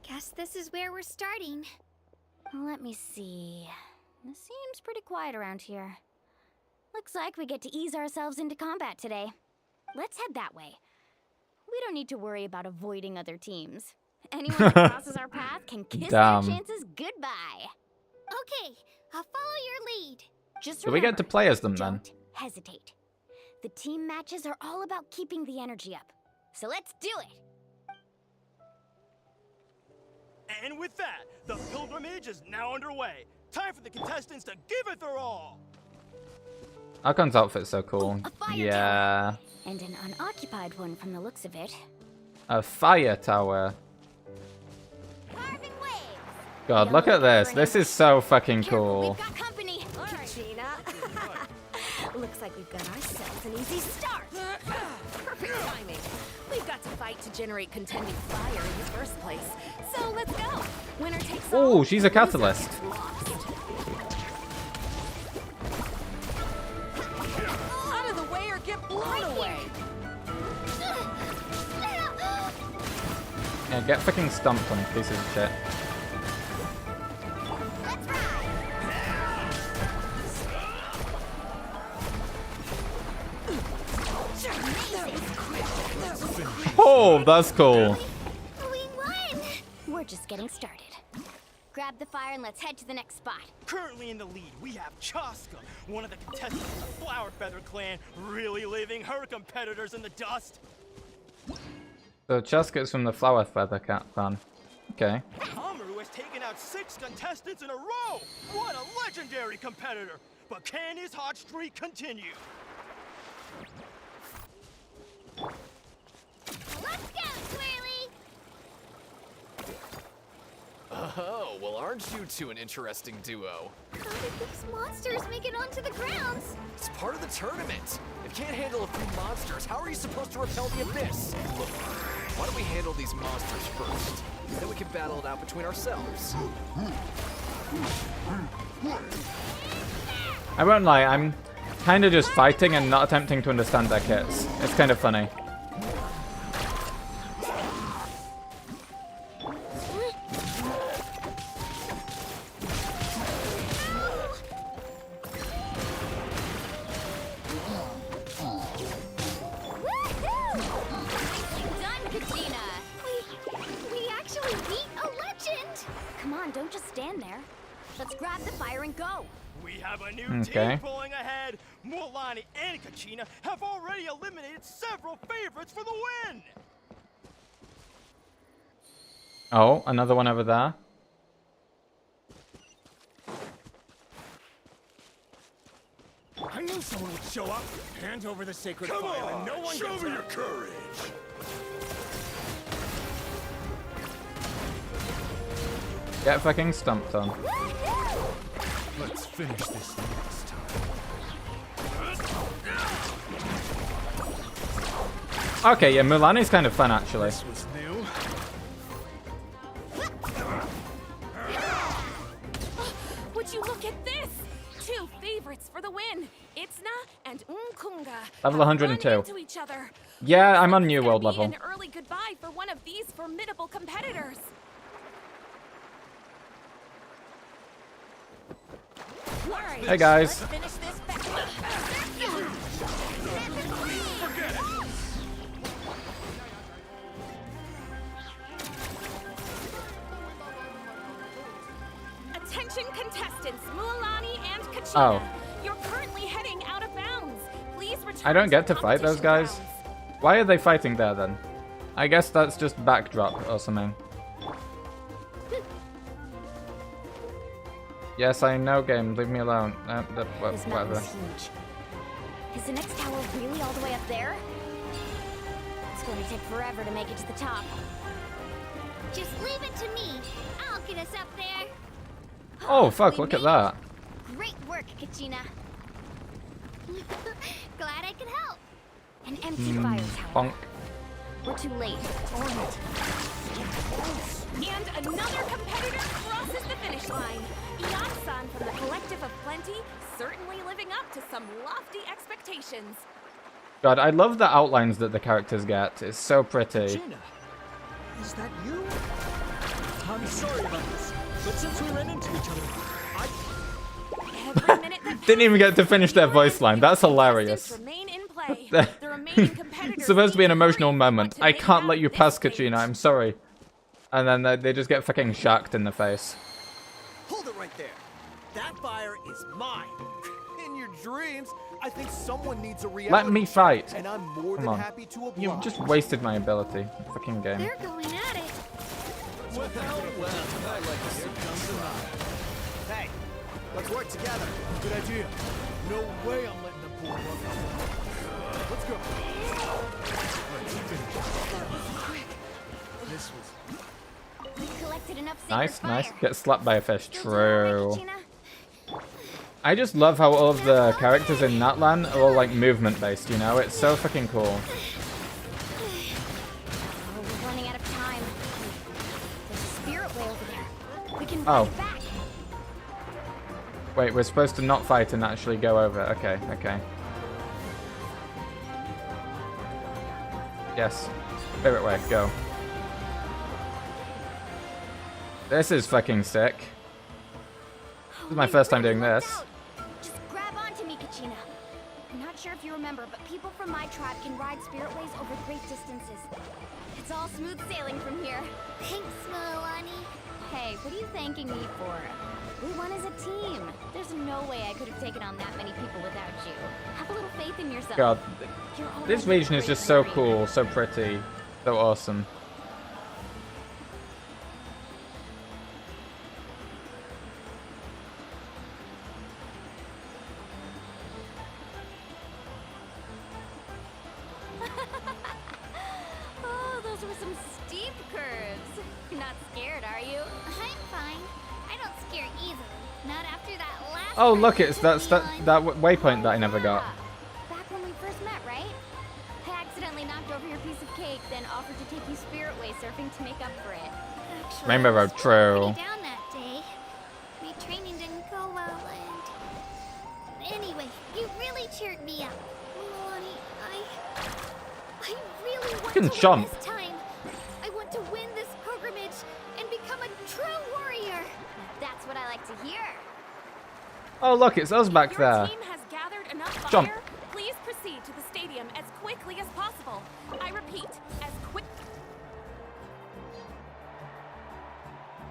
Speaker 3: Guess this is where we're starting.
Speaker 15: Let me see. It seems pretty quiet around here. Looks like we get to ease ourselves into combat today. Let's head that way. We don't need to worry about avoiding other teams. Anyone that crosses our path can kiss
Speaker 1: Damn.
Speaker 15: their chances goodbye.
Speaker 3: Okay, I'll follow your lead.
Speaker 15: Just
Speaker 1: Do we get to play as them then?
Speaker 15: don't hesitate. The team matches are all about keeping the energy up. So let's do it.
Speaker 11: And with that, the pilgrimage is now underway. Time for the contestants to give it their all.
Speaker 1: Akon's outfit's so cool. Yeah.
Speaker 15: And an unoccupied one from the looks of it.
Speaker 1: A fire tower. God, look at this. This is so fucking cool.
Speaker 15: We've got company.
Speaker 5: Kachina. Looks like we've got ourselves an easy start.
Speaker 9: Perfect timing. We've got to fight to generate contending fire in the first place. So let's go. Winner takes all.
Speaker 1: Oh, she's a catalyst.
Speaker 9: Out of the way or get blown away.
Speaker 1: Yeah, get fucking stumped on pieces of shit. Oh, that's cool.
Speaker 15: We won! We're just getting started. Grab the fire and let's head to the next spot.
Speaker 11: Currently in the lead, we have Chaska, one of the contestants of the Flower Feather clan, really leaving her competitors in the dust.
Speaker 1: So Chaska's from the Flower Feather Cat clan. Okay.
Speaker 11: Amaru has taken out 6 contestants in a row. What a legendary competitor! But can his hot streak continue?
Speaker 3: Let's go, Swirly!
Speaker 19: Oh, well, aren't you two an interesting duo?
Speaker 3: How did these monsters make it onto the grounds?
Speaker 19: It's part of the tournament. If you can't handle a few monsters, how are you supposed to repel the abyss? Look, why don't we handle these monsters first? Then we can battle it out between ourselves.
Speaker 1: I won't lie, I'm kind of just fighting and not attempting to understand their kits. It's kind of funny.
Speaker 15: Done, Kachina! We actually beat a legend! Come on, don't just stand there. Let's grab the fire and go.
Speaker 11: We have a new team pulling ahead. Mulani and Kachina have already eliminated several favorites for the win.
Speaker 1: Oh, another one over there.
Speaker 11: I knew someone would show up. Hand over the sacred fire, and no one
Speaker 17: show
Speaker 11: gets
Speaker 17: me
Speaker 11: out.
Speaker 17: your courage.
Speaker 1: Get fucking stumped on.
Speaker 17: Let's finish this next time.
Speaker 1: Okay, yeah, Mulani's kind of fun actually.
Speaker 17: This was new.
Speaker 9: Would you look at this? 2 favorites for the win. Itzna and Unkunga.
Speaker 1: Level
Speaker 9: have
Speaker 1: 102.
Speaker 9: run into each other.
Speaker 1: Yeah, I'm on New
Speaker 9: It's
Speaker 1: World
Speaker 9: gonna be
Speaker 1: level.
Speaker 9: an early goodbye for one of these formidable competitors. All right,
Speaker 1: Hey guys.
Speaker 9: let's finish this back.
Speaker 17: Forget it.
Speaker 9: Attention contestants, Mualani and Kachina.
Speaker 1: Oh.
Speaker 9: You're currently heading out of bounds. Please return
Speaker 1: I don't get to
Speaker 9: the
Speaker 1: fight those
Speaker 9: competition
Speaker 1: guys.
Speaker 9: grounds.
Speaker 1: Why are they fighting there then? I guess that's just backdrop or something. Yes, I know game. Leave me alone.
Speaker 15: This mountain
Speaker 1: Whatever.
Speaker 15: is huge. Is the next tower really all the way up there? It's going to take forever to make it to the top.
Speaker 3: Just leave it to me. I'll get us up there.
Speaker 1: Oh, fuck, look at that.
Speaker 15: Great work, Kachina. Glad I could help. An empty fire tower.
Speaker 1: Bonk.
Speaker 15: We're too late.
Speaker 16: And another competitor crosses the finish line. Ian-san from the Collective of Plenty, certainly living up to some lofty expectations.
Speaker 1: God, I love the outlines that the characters get. It's so pretty.
Speaker 11: Gina, is that you? I'm sorry about this, but since we ran into each other,
Speaker 16: Every minute that
Speaker 1: Didn't even get to finish their voice line. That's hilarious.
Speaker 16: remain in play. The remaining competitors
Speaker 1: It's supposed to be an emotional moment. I can't let you pass, Kachina. I'm sorry. And then they just get fucking shocked in the face.
Speaker 11: hold it right there. That fire is mine. In your dreams, I think someone needs a reality
Speaker 1: Let me fight.
Speaker 11: check, and I'm more
Speaker 1: Come
Speaker 11: than
Speaker 1: on.
Speaker 11: happy to oblige.
Speaker 1: You've just wasted my ability. Fucking game.
Speaker 3: They're going at it.
Speaker 11: Well, I like to see Hey, let's work together. Good idea. No way I'm letting them pull one out. Let's go. This was
Speaker 15: We collected enough sacred
Speaker 1: Nice,
Speaker 15: fire.
Speaker 1: nice. Get slapped by a fish.
Speaker 15: Still doing all
Speaker 1: True.
Speaker 15: right, Kachina?
Speaker 1: I just love how all of the characters in Natlan are all like movement based, you know? It's so fucking cool.
Speaker 15: Oh, we're running out of time. There's a spirit way over there. We can run
Speaker 1: Oh.
Speaker 15: it back.
Speaker 1: Wait, we're supposed to not fight and actually go over. Okay, okay. Yes. Spirit way, go. This is fucking sick. This is my first time doing this.
Speaker 15: Just grab onto me, Kachina. I'm not sure if you remember, but people from my tribe can ride spirit ways over great distances. It's all smooth sailing from here.
Speaker 3: Thanks, Milani.
Speaker 15: Hey, what are you thanking me for? We won as a team. There's no way I could have taken on that many people without you. Have a little faith in yourself.
Speaker 1: God,
Speaker 15: You're
Speaker 1: this
Speaker 15: already
Speaker 1: region is
Speaker 15: great
Speaker 1: just so
Speaker 15: warrior.
Speaker 1: cool, so pretty, so awesome.
Speaker 15: Oh, those were some steep curves. You're not scared, are you?
Speaker 3: I'm fine. I don't scare easily. Not after that last
Speaker 1: Oh,
Speaker 3: time
Speaker 1: look,
Speaker 3: you
Speaker 1: it's
Speaker 3: took
Speaker 1: that
Speaker 3: me on.
Speaker 1: waypoint that I never got.
Speaker 15: Back when we first met, right? I accidentally knocked over your piece of cake, then offered to take you spirit way surfing to make up for it.
Speaker 3: Actually,
Speaker 1: Rainbow
Speaker 3: I was
Speaker 1: Road,
Speaker 3: feeling
Speaker 1: true.
Speaker 3: pretty down that day. My training didn't go well, and anyway, you really cheered me up. Milani, I really want
Speaker 1: can
Speaker 3: to win
Speaker 1: jump.
Speaker 3: this time. I want to win this pilgrimage and become a true warrior.
Speaker 15: That's what I like to hear.
Speaker 1: Oh, look, it's us back
Speaker 16: Your
Speaker 1: there.
Speaker 16: team has gathered enough fire.
Speaker 1: Jump.
Speaker 16: Please proceed to the stadium as quickly as possible. I repeat, as quick.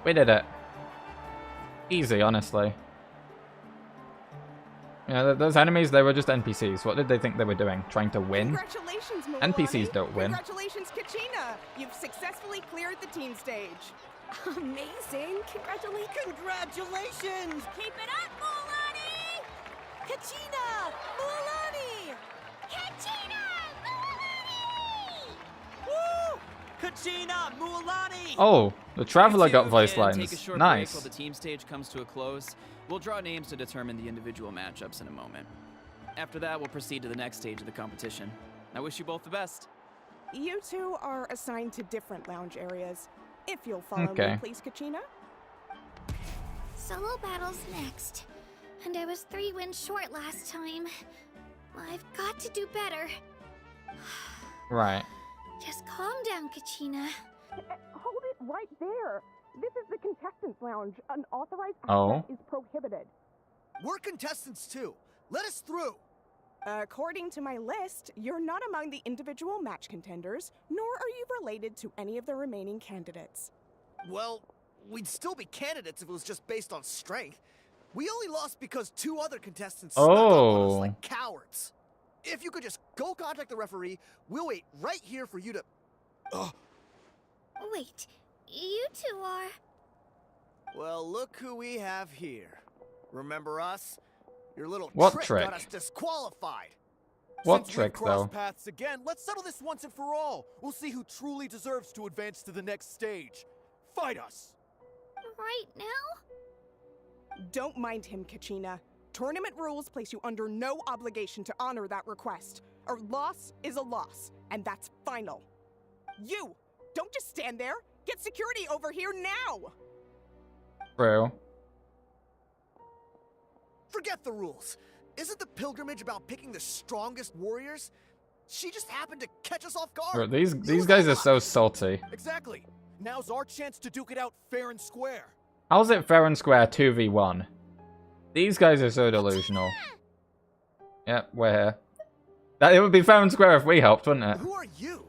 Speaker 1: We did it. Easy, honestly. Yeah, those enemies, they were just NPCs. What did they think they were doing? Trying to win?
Speaker 16: Congratulations, Milani.
Speaker 1: NPCs don't win.
Speaker 16: Congratulations, Kachina. You've successfully cleared the team stage. Amazing. Congratulations.
Speaker 18: Congratulations!
Speaker 16: Keep it up, Milani. Kachina. Milani.
Speaker 3: Kachina!
Speaker 18: Woo! Kachina, Mualani!
Speaker 1: Oh, the Traveler
Speaker 12: You
Speaker 1: got
Speaker 12: two
Speaker 1: voice
Speaker 12: can Take
Speaker 1: lines.
Speaker 12: a short break
Speaker 1: Nice.
Speaker 12: while the team stage comes to a close. We'll draw names to determine the individual matchups in a moment. After that, we'll proceed to the next stage of the competition. I wish you both the best.
Speaker 16: You two are assigned to different lounge areas. If you'll follow
Speaker 1: Okay.
Speaker 16: me, please, Kachina.
Speaker 3: Solo battles next. And I was 3 wins short last time. I've got to do better.
Speaker 1: Right.
Speaker 3: Just calm down, Kachina.
Speaker 16: Hold it right there. This is the contestants' lounge. Unauthorized
Speaker 1: Oh.
Speaker 16: access is prohibited.
Speaker 11: We're contestants too. Let us through.
Speaker 16: According to my list, you're not among the individual match contenders, nor are you related to any of the remaining candidates.
Speaker 11: Well, we'd still be candidates if it was just based on strength. We only lost because 2 other contestants snuck up on us
Speaker 1: Oh.
Speaker 11: like cowards. If you could just go contact the referee, we'll wait right here for you to...
Speaker 3: Wait, you two are...
Speaker 11: Well, look who we have here. Remember us? Your little
Speaker 1: What
Speaker 11: trick
Speaker 1: trick?
Speaker 11: got us disqualified.
Speaker 1: What
Speaker 11: Since
Speaker 1: trick,
Speaker 11: we've crossed
Speaker 1: though?
Speaker 11: paths again, let's settle this once and for all. We'll see who truly deserves to advance to the next stage. Fight us.
Speaker 3: Right now?
Speaker 16: Don't mind him, Kachina. Tournament rules place you under no obligation to honor that request. A loss is a loss, and that's final. You! Don't just stand there! Get security over here now!
Speaker 1: True.
Speaker 11: Forget the rules. Isn't the pilgrimage about picking the strongest warriors? She just happened to catch us off guard.
Speaker 1: Bro, these guys are so salty.
Speaker 11: Exactly. Now's our chance to duke it out fair and square.
Speaker 1: How's it fair and square 2v1? These guys are so delusional. Yep, we're here. It would be fair and square if we helped, wouldn't it?
Speaker 11: Who are you?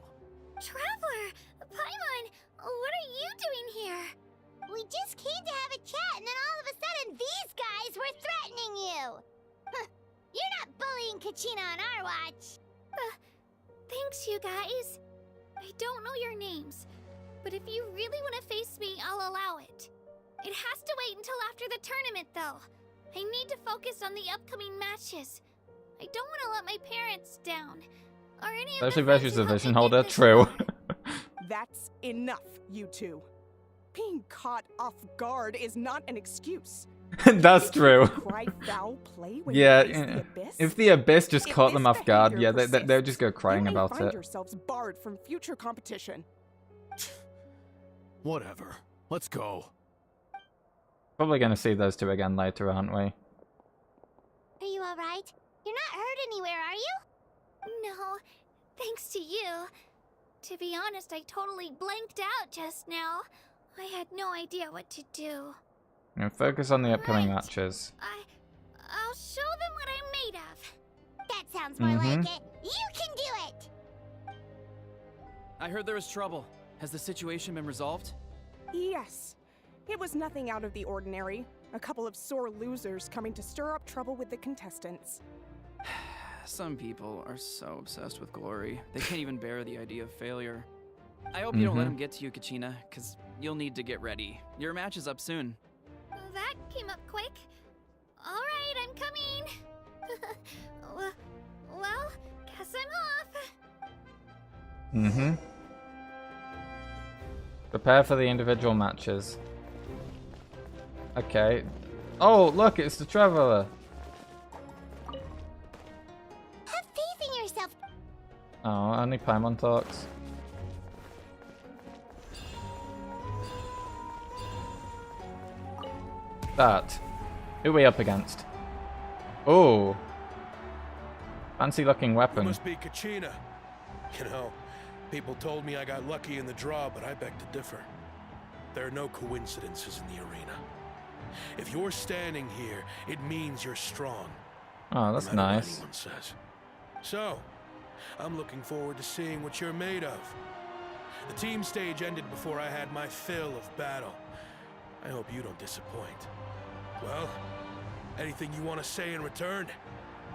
Speaker 3: Traveler! Paimon! What are you doing here?
Speaker 10: We just came to have a chat, and then all of a sudden these guys were threatening you! Huh, you're not bullying Kachina on our watch!
Speaker 3: Thanks, you guys. I don't know your names, but if you really want to face me, I'll allow it. It has to wait until after the tournament, though. I need to focus on the upcoming matches. I don't want to let my parents down. Or any of
Speaker 1: Especially
Speaker 3: the friends
Speaker 1: versus
Speaker 3: who
Speaker 1: the
Speaker 3: helped me
Speaker 1: vision
Speaker 3: get
Speaker 1: holder,
Speaker 3: this
Speaker 1: true.
Speaker 3: far.
Speaker 16: That's enough, you two. Being caught off guard is not an excuse.
Speaker 1: That's true.
Speaker 16: Cry foul play when
Speaker 1: Yeah,
Speaker 16: you face the abyss?
Speaker 1: if the abyss just
Speaker 16: If
Speaker 1: caught
Speaker 16: this
Speaker 1: them off guard,
Speaker 16: behavior
Speaker 1: yeah, they'll just go
Speaker 16: persists,
Speaker 1: crying
Speaker 16: you may
Speaker 1: about
Speaker 16: find
Speaker 1: it.
Speaker 16: yourselves barred from future competition.
Speaker 11: Whatever. Let's go.
Speaker 1: Probably gonna see those two again later, aren't we?
Speaker 10: Are you alright? You're not hurt anywhere, are you?
Speaker 3: No, thanks to you. To be honest, I totally blanked out just now. I had no idea what to do.
Speaker 1: Now focus on the upcoming matches.
Speaker 3: I'll show them what I'm made of.
Speaker 10: That sounds more like it. You can do it!
Speaker 12: I heard there was trouble. Has the situation been resolved?
Speaker 16: Yes. It was nothing out of the ordinary. A couple of sore losers coming to stir up trouble with the contestants.
Speaker 12: Some people are so obsessed with glory, they can't even bear the idea of failure. I hope you don't let them get to you, Kachina, because you'll need to get ready. Your match is up soon.
Speaker 3: That came up quick. Alright, I'm coming. well, guess I'm off.
Speaker 1: Prepare for the individual matches. Okay. Oh, look, it's the Traveler.
Speaker 10: Have faith in yourself.
Speaker 1: Oh, only Paimon talks. That. Who are we up against? Oh. Fancy looking weapon.
Speaker 20: You must be Kachina. You know, people told me I got lucky in the draw, but I beg to differ. There are no coincidences in the arena. If you're standing here, it means you're strong.
Speaker 1: Oh, that's
Speaker 20: no matter what
Speaker 1: nice.
Speaker 20: anyone says. So, I'm looking forward to seeing what you're made of. The team stage ended before I had my fill of battle. I hope you don't disappoint. Well, anything you want to say in return?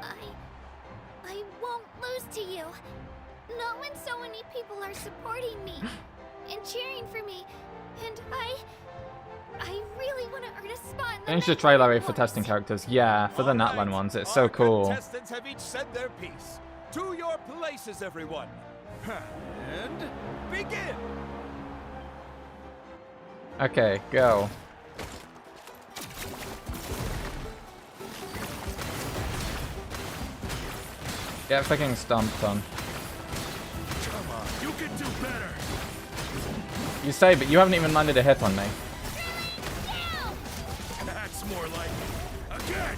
Speaker 3: I won't lose to you. Not when so many people are supporting me and cheering for me. And I really want to earn a spot in the
Speaker 1: Change the trailer for testing characters. Yeah, for the Natlan ones. It's so cool.
Speaker 17: Contestants have each said their piece. To your places, everyone. And begin.
Speaker 1: Okay, go. Get fucking stomped on.
Speaker 20: Come on, you can do better.
Speaker 1: You say, but you haven't even landed a hit on me.
Speaker 20: That's more like it. Again.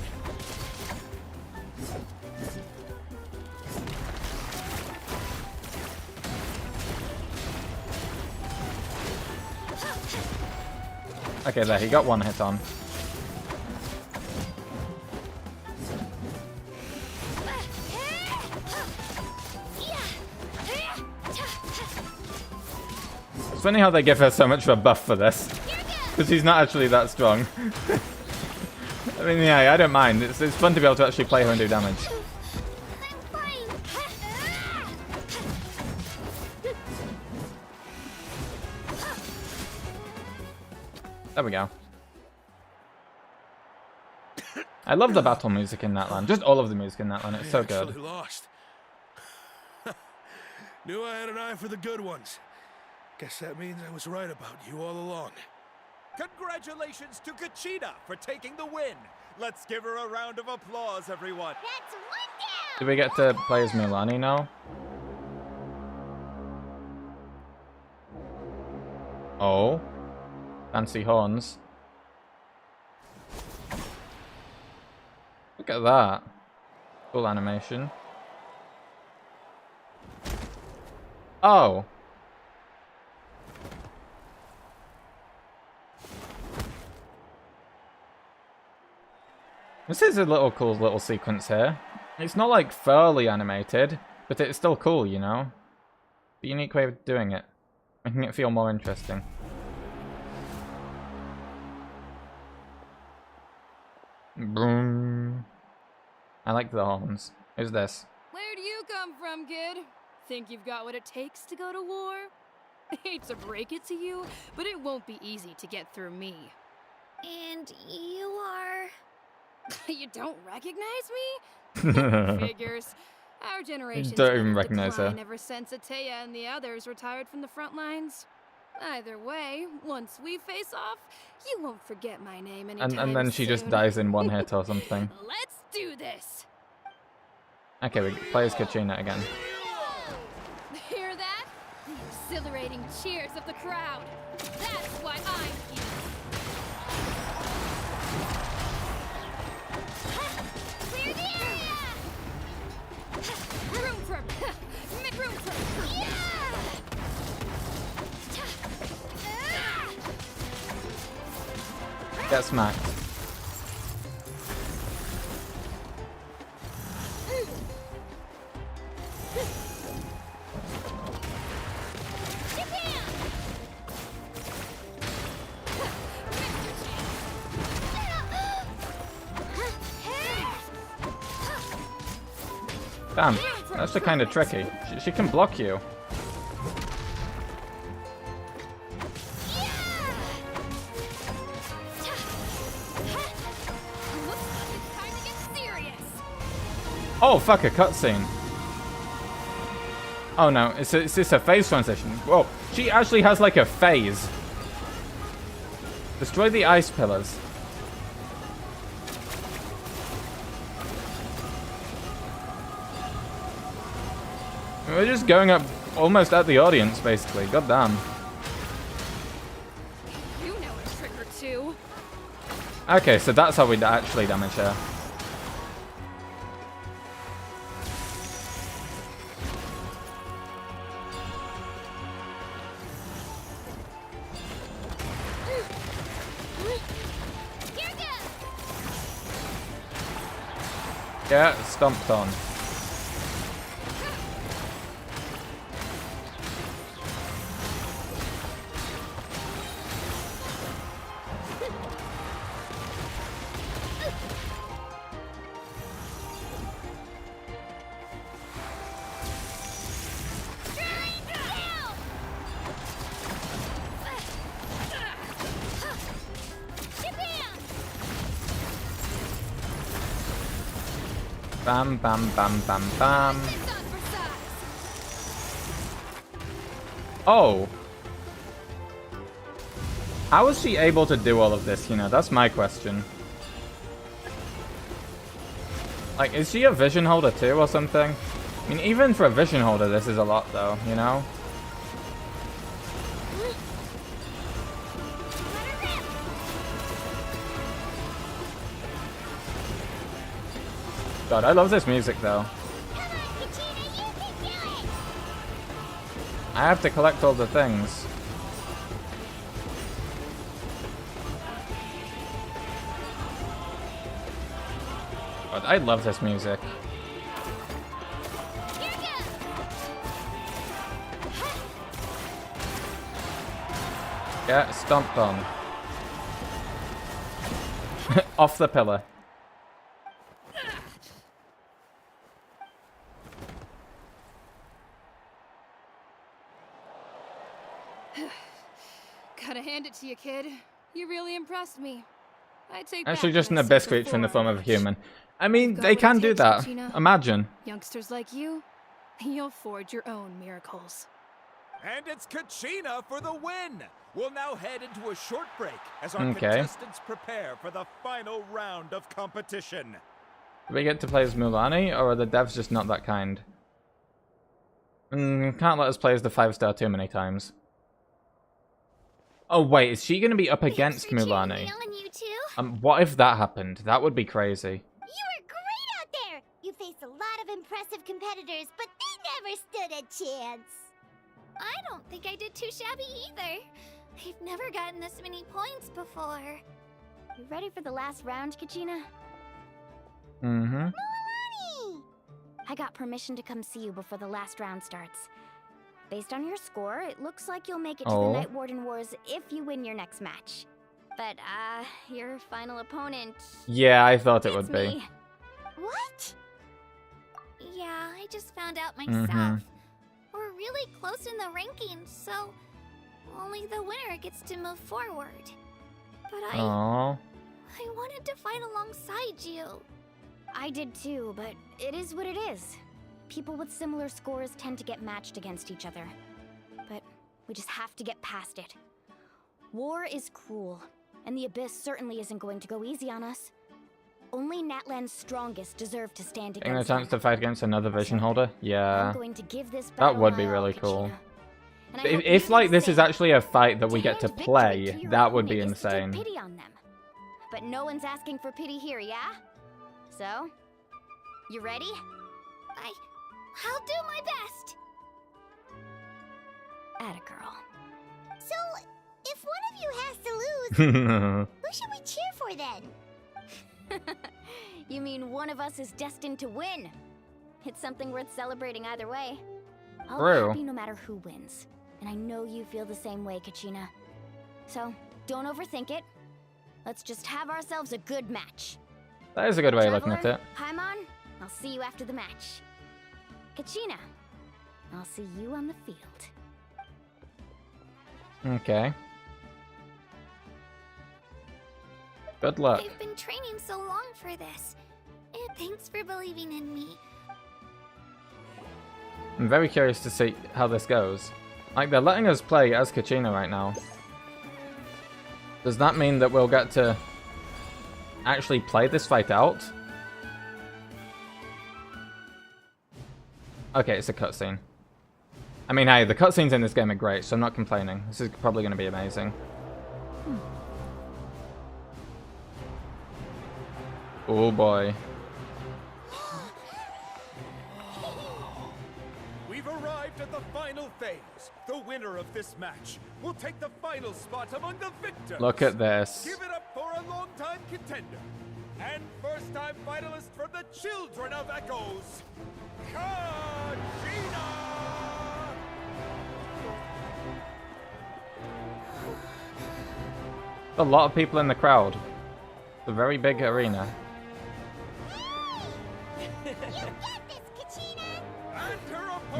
Speaker 1: Okay, there, he got one hit on. It's funny how they give her so much of a buff for this. Because she's not actually that strong. I mean, yeah, I don't mind. It's fun to be able to actually play her and do damage. There we go. I love the battle music in that land. Just all of the music in that land. It's so good.
Speaker 20: Actually lost. Knew I had an eye for the good ones. Guess that means I was right about you all along.
Speaker 17: Congratulations to Kachina for taking the win. Let's give her a round of applause, everyone.
Speaker 10: That's one down!
Speaker 1: Do we get to play as Milani now? Oh. Fancy horns. Look at that. Cool animation. Oh. This is a cool little sequence here. It's not like thoroughly animated, but it's still cool, you know? A unique way of doing it. Making it feel more interesting. Boom. I like the horns. Who's this?
Speaker 21: Where do you come from, kid? Think you've got what it takes to go to war? I hate to break it to you, but it won't be easy to get through me.
Speaker 5: And you are...
Speaker 21: You don't recognize me? Figures. Our generation's
Speaker 1: Don't even
Speaker 21: been in
Speaker 1: recognize her.
Speaker 21: decline ever since Ateya and the others retired from the front lines. Either way, once we face off, you won't forget my name anytime
Speaker 1: And then she just
Speaker 21: soon.
Speaker 1: dies in one hit or something.
Speaker 21: Let's do this!
Speaker 1: Okay, we play as Kachina again.
Speaker 21: Hear that? The exhilarating cheers of the crowd. That's why I'm here.
Speaker 10: Clear the area!
Speaker 21: Room for... room for...
Speaker 10: Yeah!
Speaker 1: Get smacked. Damn, that's the kind of tricky. She can block you. Oh fuck, a cutscene. Oh no, it's just a phase transition. Whoa, she actually has like a phase. Destroy the ice pillars. We're just going up almost at the audience, basically. God damn.
Speaker 21: You know a trick or two.
Speaker 1: Okay, so that's how we actually damage her. Get stomped on. Bam, bam, bam, bam, bam. Oh. How was she able to do all of this, you know? That's my question. Like, is she a vision holder too or something? I mean, even for a vision holder, this is a lot though, you know? God, I love this music though. I have to collect all the things. God, I love this music. Get stomped on. Off the pillar.
Speaker 21: Gotta hand it to you, kid. You really impressed me. I take
Speaker 1: Actually,
Speaker 21: back
Speaker 1: just an
Speaker 21: what I
Speaker 1: abyss
Speaker 21: said
Speaker 1: creature in the
Speaker 21: before.
Speaker 1: form of a human. I mean,
Speaker 21: Got
Speaker 1: they
Speaker 21: what it
Speaker 1: can do
Speaker 21: takes,
Speaker 1: that.
Speaker 21: Gina.
Speaker 1: Imagine.
Speaker 21: Youngsters like you, you'll forge your own miracles.
Speaker 17: And it's Kachina for the win! We'll now head into a short break as our
Speaker 1: Okay.
Speaker 17: contestants prepare for the final round of competition.
Speaker 1: Do we get to play as Mulani, or are the devs just not that kind? Can't let us play as the 5-star too many times. Oh wait, is she gonna be up against Mulani? What if that happened? That would be crazy.
Speaker 10: You were great out there! You faced a lot of impressive competitors, but they never stood a chance.
Speaker 3: I don't think I did too shabby either. I've never gotten this many points before.
Speaker 15: You ready for the last round, Kachina?
Speaker 1: Mm-hmm.
Speaker 15: I got permission to come see you before the last round starts. Based on your score, it looks like you'll make it to the Night Warden Wars if you win your next match. But, your final opponent...
Speaker 1: Yeah, I thought it would be.
Speaker 15: me.
Speaker 3: What? Yeah, I just found out myself. We're really close in the rankings, so only the winner gets to move forward. But I wanted to fight alongside you.
Speaker 15: I did too, but it is what it is. People with similar scores tend to get matched against each other. But we just have to get past it. War is cruel, and the Abyss certainly isn't going to go easy on us. Only Natlan's strongest deserve to stand
Speaker 1: Getting a
Speaker 15: against
Speaker 1: chance to fight against another vision holder? Yeah.
Speaker 15: I'm going to give this
Speaker 1: That
Speaker 15: battle
Speaker 1: would be
Speaker 15: my
Speaker 1: really
Speaker 15: all,
Speaker 1: cool.
Speaker 15: Kachina. And I hope
Speaker 1: If
Speaker 15: you
Speaker 1: like
Speaker 15: do
Speaker 1: this
Speaker 15: the
Speaker 1: is
Speaker 15: same.
Speaker 1: actually a fight that we get to
Speaker 15: Hand victory
Speaker 1: play,
Speaker 15: to your
Speaker 1: that would be
Speaker 15: opponent is to take
Speaker 1: insane.
Speaker 15: pity on them. But no one's asking for pity here, yeah? So, you ready?
Speaker 3: I'll do my best.
Speaker 15: Atta girl.
Speaker 10: So, if one of you has to lose, who should we cheer for then?
Speaker 15: You mean one of us is destined to win? It's something worth celebrating either way. I'll be happy no matter who wins. And I know you feel the same way, Kachina. So, don't overthink it. Let's just have ourselves a good match.
Speaker 1: That is a good way of looking at it.
Speaker 15: Paimon, I'll see you after the match. Kachina, I'll see you on the field.
Speaker 1: Okay. Good luck.
Speaker 3: I've been training so long for this. And thanks for believing in me.
Speaker 1: I'm very curious to see how this goes. Like, they're letting us play as Kachina right now. Does that mean that we'll get to actually play this fight out? Okay, it's a cutscene. I mean, hey, the cutscenes in this game are great, so I'm not complaining. This is probably going to be amazing. Oh boy.
Speaker 17: We've arrived at the final phase. The winner of this match will take the final spot among the victors.
Speaker 1: Look at this.
Speaker 17: Give it up for a long-time contender and first-time finalist from the Children of Echoes, Kachina!
Speaker 1: A lot of people in the crowd. It's a very big arena.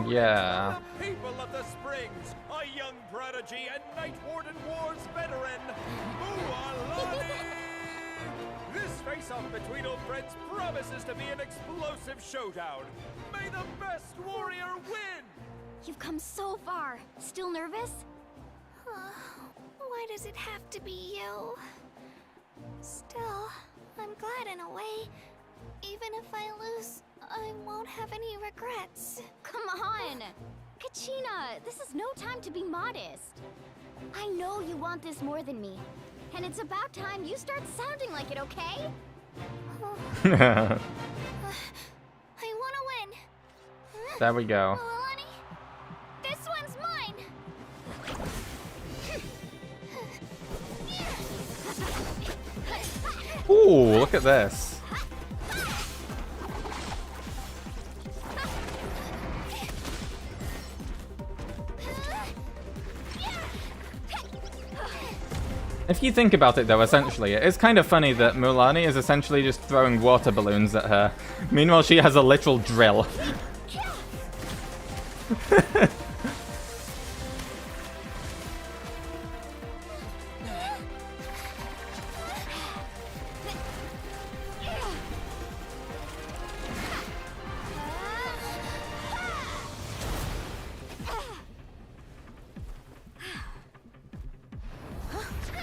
Speaker 1: Yeah.
Speaker 17: The people of the Springs, a young prodigy and Night Warden Wars veteran, Mulani! This face-off between old friends promises to be an explosive showdown. May the best warrior win!
Speaker 15: You've come so far. Still nervous?
Speaker 3: Why does it have to be you? Still, I'm glad in a way. Even if I lose, I won't have any regrets.
Speaker 15: Come on! Kachina, this is no time to be modest. I know you want this more than me. And it's about time you start sounding like it, okay?
Speaker 3: I want to win.
Speaker 1: There we go.
Speaker 3: Milani, this one's mine.
Speaker 1: Ooh, look at this. If you think about it though, essentially, it is kind of funny that Mulani is essentially just throwing water balloons at her. Meanwhile, she has a literal drill.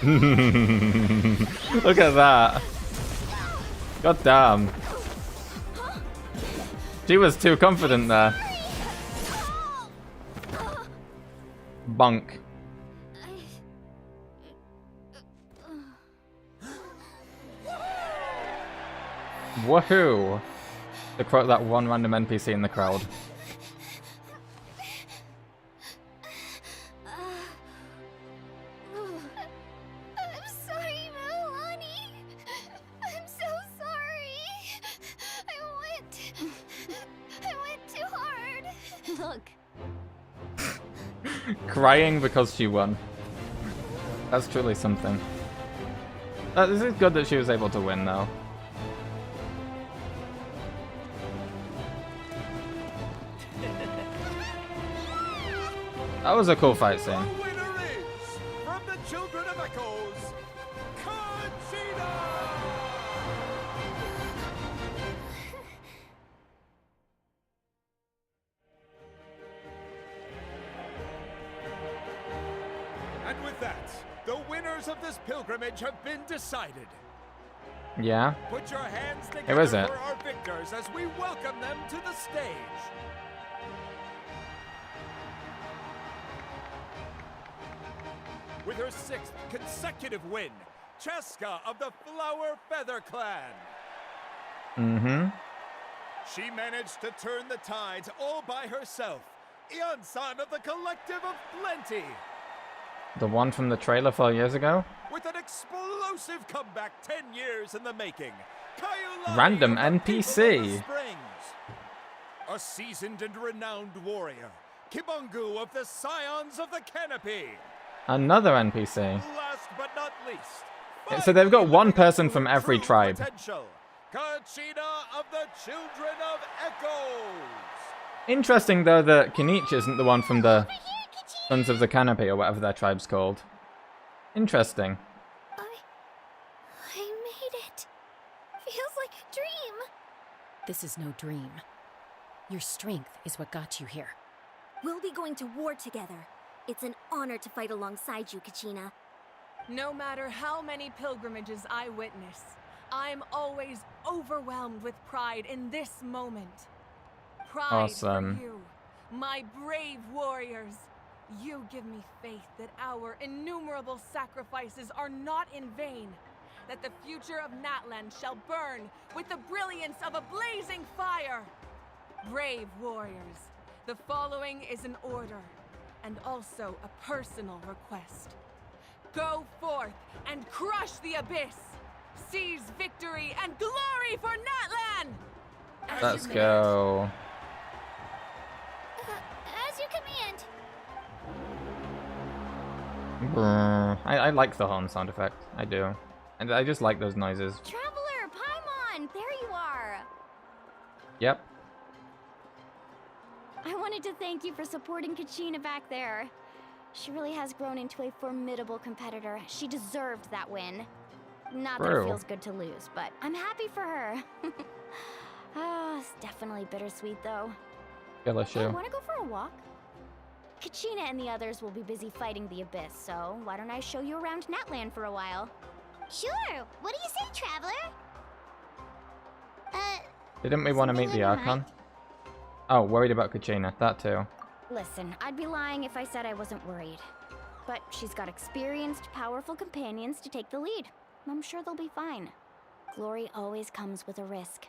Speaker 1: Look at that. God damn. She was too confident there. Bunk. Woohoo! To quote that one random NPC in the crowd.
Speaker 3: I'm sorry, Milani. I'm so sorry. I went too hard.
Speaker 4: Look.
Speaker 1: Crying because she won. That's truly something. This is good that she was able to win, though. That was a cool fight scene.
Speaker 17: From the Children of Echoes, Conchita! And with that, the winners of this pilgrimage have been decided.
Speaker 1: Yeah.
Speaker 17: Put your hands
Speaker 1: Who
Speaker 17: together
Speaker 1: is it?
Speaker 17: for our victors as we welcome them to the stage. With her 6th consecutive win, Cheska of the Flower Feather Clan.
Speaker 1: Mm-hmm.
Speaker 17: She managed to turn the tides all by herself. Ian-san of the Collective of Plenty.
Speaker 1: The one from the trailer 4 years ago?
Speaker 17: With an explosive comeback 10 years in the making. Kayulani
Speaker 1: Random
Speaker 17: of the People of the
Speaker 1: NPC.
Speaker 17: Springs. A seasoned and renowned warrior. Kibungu of the Scions of the Canopy.
Speaker 1: Another NPC.
Speaker 17: Last but not least,
Speaker 1: So they've got one person from every tribe.
Speaker 17: potential. Conchita of the Children of Echoes.
Speaker 1: Interesting, though, that Kenichi isn't the one from the Sons of the Canopy, or whatever their tribe's called. Interesting.
Speaker 3: I made it. Feels like a dream.
Speaker 6: This is no dream. Your strength is what got you here.
Speaker 5: We'll be going to war together. It's an honor to fight alongside you, Kachina.
Speaker 18: No matter how many pilgrimages I witness, I'm always overwhelmed with pride in this moment. Pride
Speaker 1: Awesome.
Speaker 18: for you, my brave warriors. You give me faith that our innumerable sacrifices are not in vain, that the future of Natlan shall burn with the brilliance of a blazing fire. Brave warriors, the following is an order, and also a personal request. Go forth and crush the abyss! Seize victory and glory for Natlan!
Speaker 1: Let's go.
Speaker 3: As you command.
Speaker 1: I like the horn sound effect. I do. And I just like those noises.
Speaker 4: Traveler, Paimon, there you are.
Speaker 1: Yep.
Speaker 4: I wanted to thank you for supporting Kachina back there. She really has grown into a formidable competitor. She deserved that win. Not that it feels good to lose, but I'm happy for her. It's definitely bittersweet though.
Speaker 1: Killer
Speaker 4: Hey,
Speaker 1: shoe.
Speaker 4: wanna go for a walk? Kachina and the others will be busy fighting the Abyss, so why don't I show you around Natlan for a while?
Speaker 10: Sure. What do you say, Traveler?
Speaker 1: Didn't we want to meet the Archon? Oh, worried about Kachina. That too.
Speaker 4: Listen, I'd be lying if I said I wasn't worried. But she's got experienced, powerful companions to take the lead. I'm sure they'll be fine. Glory always comes with a risk.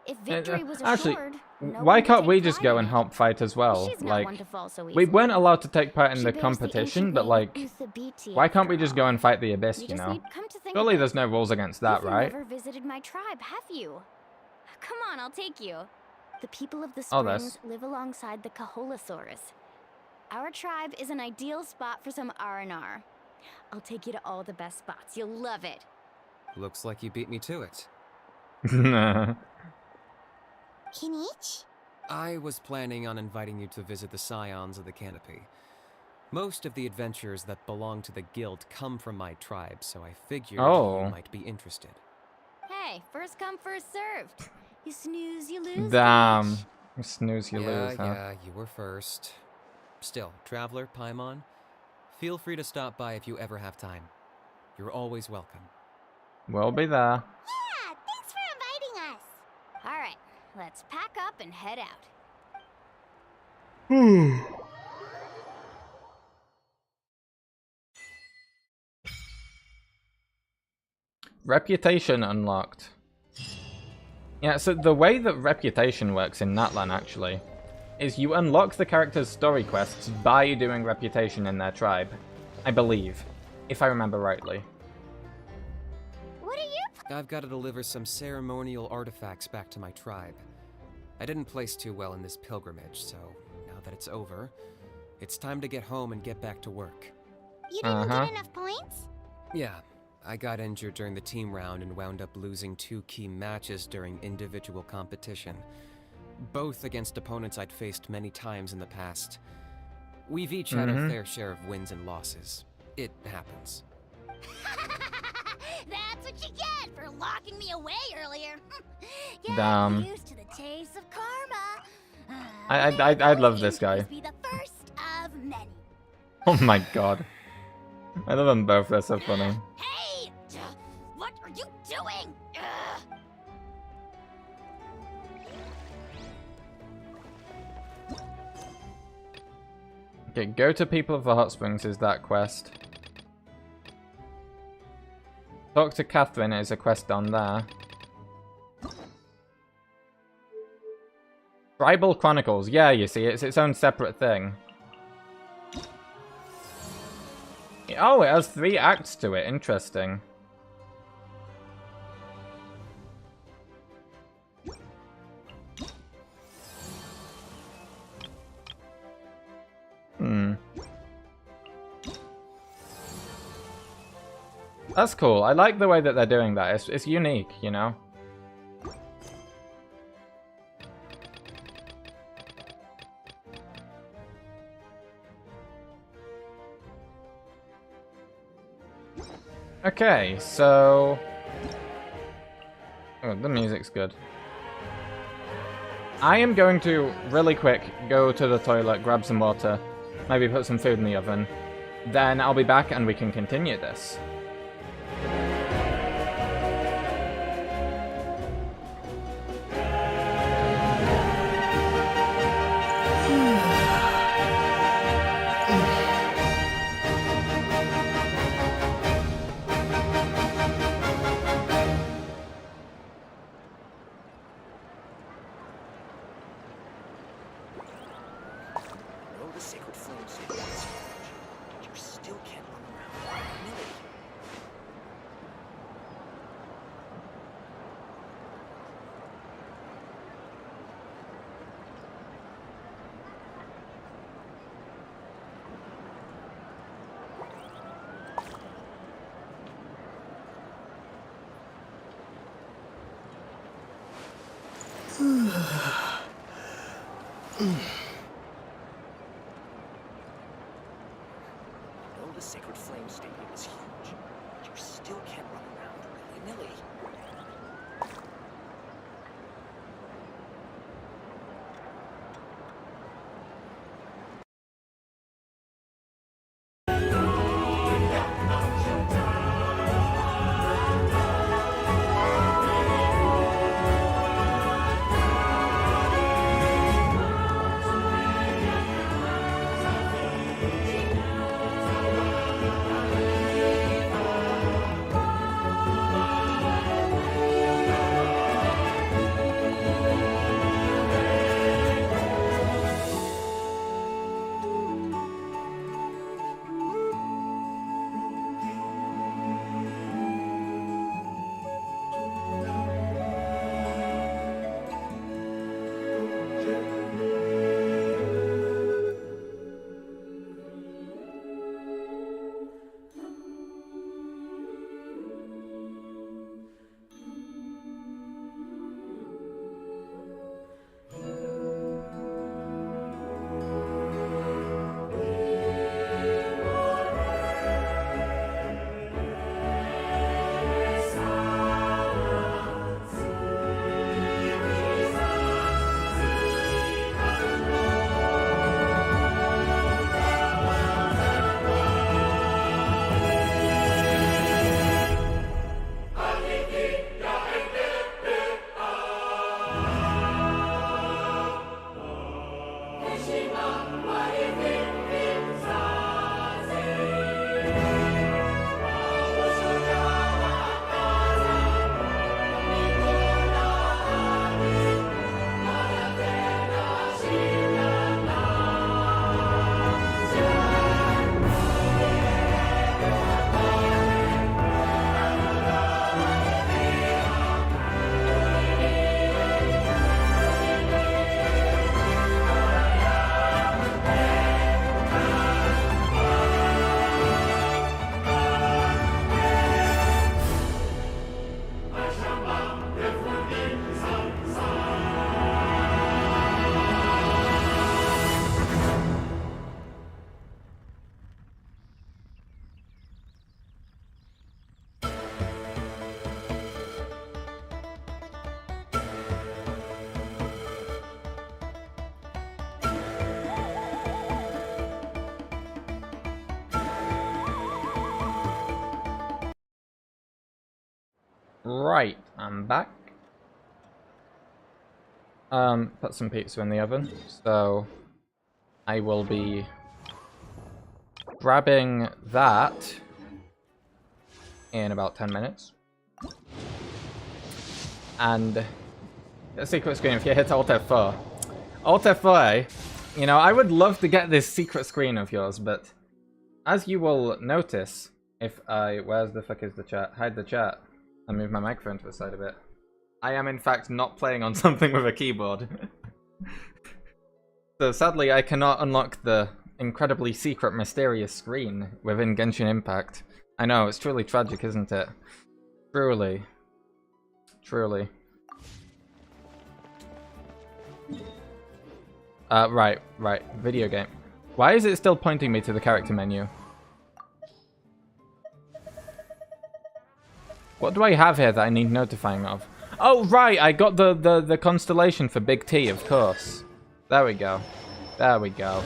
Speaker 4: If victory was
Speaker 1: Actually,
Speaker 4: assured,
Speaker 1: why can't we just go and help fight as well?
Speaker 4: She's not
Speaker 1: Like,
Speaker 4: one to fall so
Speaker 1: we
Speaker 4: easily.
Speaker 1: weren't allowed to take part in
Speaker 4: She
Speaker 1: the
Speaker 4: bears the
Speaker 1: competition,
Speaker 4: ancient
Speaker 1: but
Speaker 4: name
Speaker 1: like,
Speaker 4: Uthabiti
Speaker 1: why can't we
Speaker 4: after
Speaker 1: just go and fight the Abyss,
Speaker 4: You
Speaker 1: you
Speaker 4: just
Speaker 1: know?
Speaker 4: need- come to think
Speaker 1: Surely
Speaker 4: of
Speaker 1: there's
Speaker 4: it,
Speaker 1: no rules against that,
Speaker 4: You've
Speaker 1: right?
Speaker 4: never visited my tribe, have you? Come on, I'll take you. The people of the
Speaker 1: Oh,
Speaker 4: Springs
Speaker 1: that's-
Speaker 4: live alongside the Kaholasaurus. Our tribe is an ideal spot for some R&R. I'll take you to all the best spots. You'll love it.
Speaker 2: Looks like you beat me to it.
Speaker 10: Kinich?
Speaker 2: I was planning on inviting you to visit the Scions of the Canopy. Most of the adventures that belong to the guild come from my tribe, so I figured you might be interested.
Speaker 4: Hey, first come, first served. You snooze, you lose.
Speaker 1: Damn. Snooze, you
Speaker 2: yeah,
Speaker 1: lose, huh?
Speaker 2: Yeah, you were first. Still, Traveler, Paimon, feel free to stop by if you ever have time. You're always welcome.
Speaker 1: We'll be there.
Speaker 10: Yeah, thanks for inviting us.
Speaker 15: All right, let's pack up and head out.
Speaker 1: Reputation unlocked. Yeah, so the way that reputation works in Natlan, actually, is you unlock the character's story quests by doing reputation in their tribe. I believe, if I remember rightly.
Speaker 10: What are you?
Speaker 2: I've got to deliver some ceremonial artifacts back to my tribe. I didn't place too well in this pilgrimage, so now that it's over, it's time to get home and get back to work.
Speaker 10: You didn't get enough points?
Speaker 2: Yeah, I got injured during the team round and wound up losing 2 key matches during individual competition. Both against opponents I'd faced many times in the past. We've each had our fair share of wins and losses. It happens.
Speaker 10: That's what you get for locking me away earlier.
Speaker 1: Damn.
Speaker 10: Used to the taste of karma.
Speaker 1: I love this guy.
Speaker 10: Be the first of many.
Speaker 1: Oh my god. I love them both, they're so funny.
Speaker 10: Hey! What are you doing?
Speaker 1: Okay, go to People of the Hot Springs is that quest. Talk to Catherine is a quest down there. Tribal Chronicles, yeah, you see, it's its own separate thing. Oh, it has 3 acts to it, interesting. That's cool. I like the way that they're doing that. It's unique, you know? Okay, so... Oh, the music's good. I am going to, really quick, go to the toilet, grab some water, maybe put some food in the oven. Then I'll be back and we can continue this.
Speaker 19: The sacred flame stadium is huge, but you still can't run around willy-nilly. The sacred flame stadium is huge, but you still can't run around willy-nilly.
Speaker 1: Right, I'm back. Put some pizza in the oven, so I will be grabbing that in about 10 minutes. And a secret screen if you hit Alt F4. Alt F4, you know, I would love to get this secret screen of yours, but as you will notice, if I... Where's the fuck is the chat? Hide the chat. And move my microphone to the side a bit. I am in fact not playing on something with a keyboard. So sadly I cannot unlock the incredibly secret mysterious screen within Genshin Impact. I know, it's truly tragic, isn't it? Truly. Truly. Right. Video game. Why is it still pointing me to the character menu? What do I have here that I need notifying of? Oh, right, I got the constellation for Big T, of course. There we go. There we go.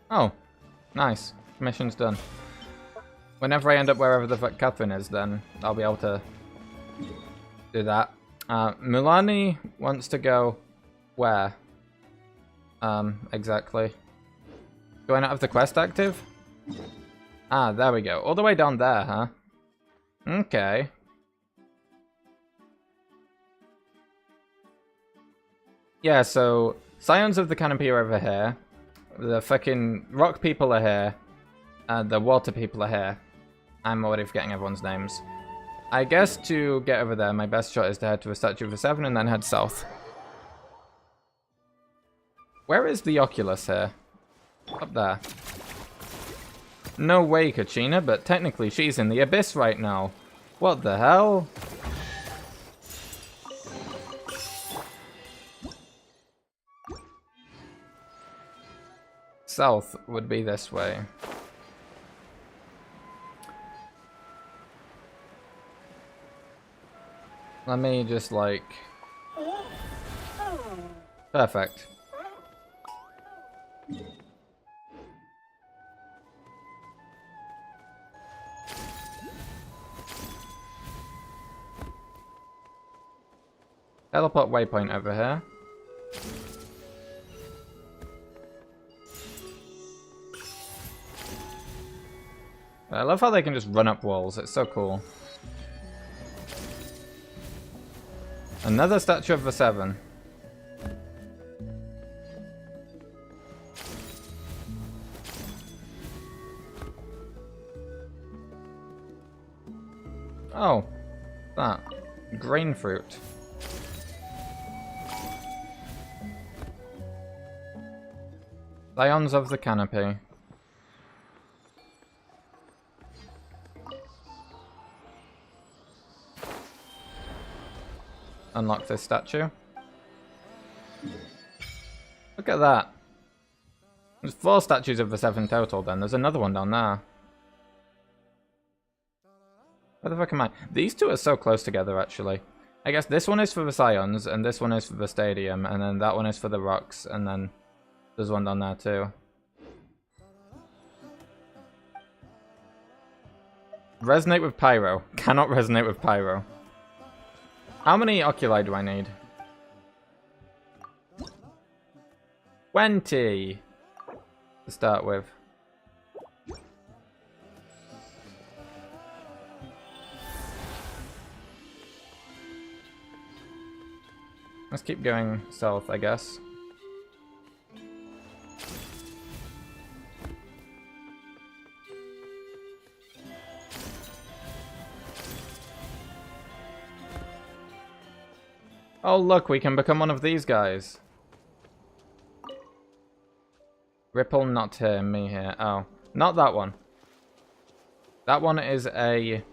Speaker 1: Oh, nice. Mission's done. Whenever I end up wherever the fuck Catherine is, then I'll be able to do that. Mulani wants to go where? Exactly. Do I not have the quest active? Ah, there we go. All the way down there, huh? Okay. Yeah, so Scions of the Canopy are over here. The fucking rock people are here. The water people are here. I'm already forgetting everyone's names. I guess to get over there, my best shot is to head to a statue of the 7 and then head south. Where is the Oculus here? Up there. No way, Kachina, but technically she's in the abyss right now. What the hell? South would be this way. Let me just like... Perfect. Teleport waypoint over here. I love how they can just run up walls, it's so cool. Another statue of the 7. Oh, that. Grain fruit. Scions of the Canopy. Unlock this statue. Look at that. There's 4 statues of the 7 total then. There's another one down there. Where the fuck am I? These two are so close together actually. I guess this one is for the Scions, and this one is for the stadium, and then that one is for the rocks, and then there's one down there too. Resonate with Pyro. Cannot resonate with Pyro. How many oculi do I need? 20 to start with. Let's keep going south, I guess. Oh look, we can become one of these guys. Ripple not here, me here. Oh, not that one. That one is an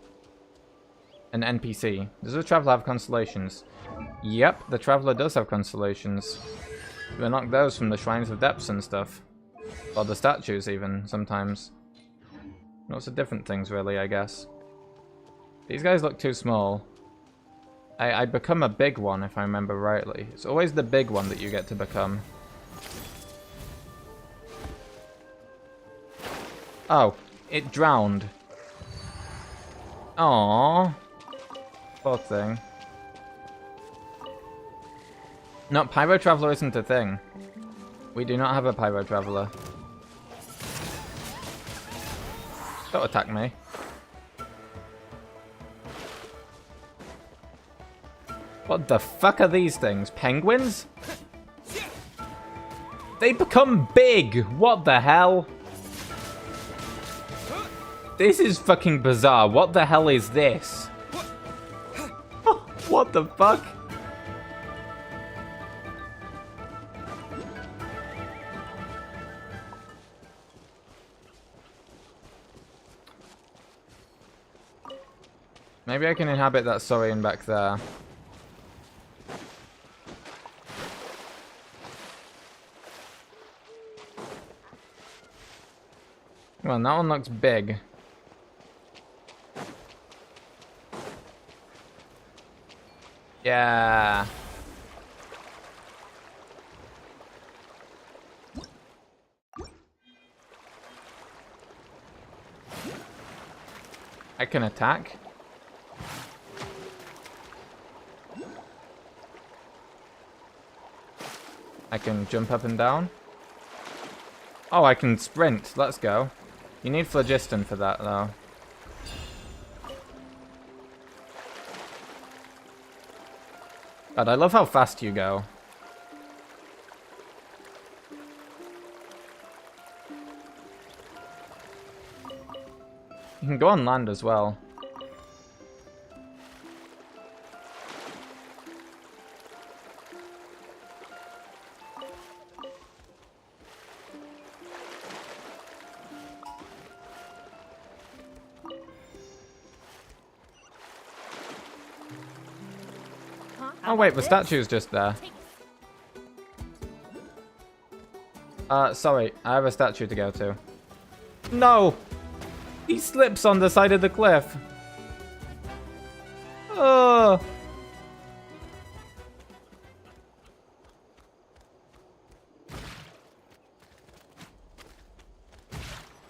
Speaker 1: NPC. Does the Traveler have constellations? Yep, the Traveler does have constellations. We unlock those from the Shrines of Depths and stuff. Or the statues even, sometimes. Lots of different things really, I guess. These guys look too small. I become a big one if I remember rightly. It's always the big one that you get to become. Oh, It drowned. Aww. Poor thing. No, Pyro Traveler isn't a thing. We do not have a Pyro Traveler. Don't attack me. What the fuck are these things? Penguins? They become big! What the hell? This is fucking bizarre. What the hell is this? What the fuck? Maybe I can inhabit that saurian back there. Well, that one looks big. Yeah. I can attack. I can jump up and down. Oh, I can sprint. Let's go. You need phlogiston for that, though. God, I love how fast you go. You can go on land as well. Oh wait, the statue's just there. Sorry, I have a statue to go to. No! He slips on the side of the cliff. Oh.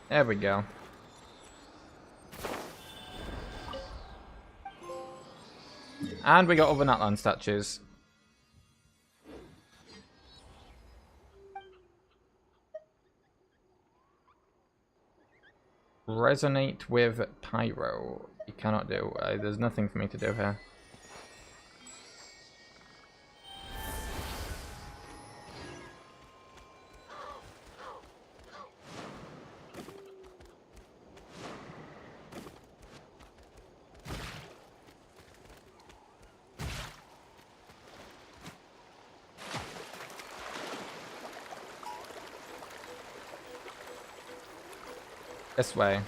Speaker 1: There we go. And we got other Natlan statues. Resonate with Pyro. You cannot do. There's nothing for me to do here. This way.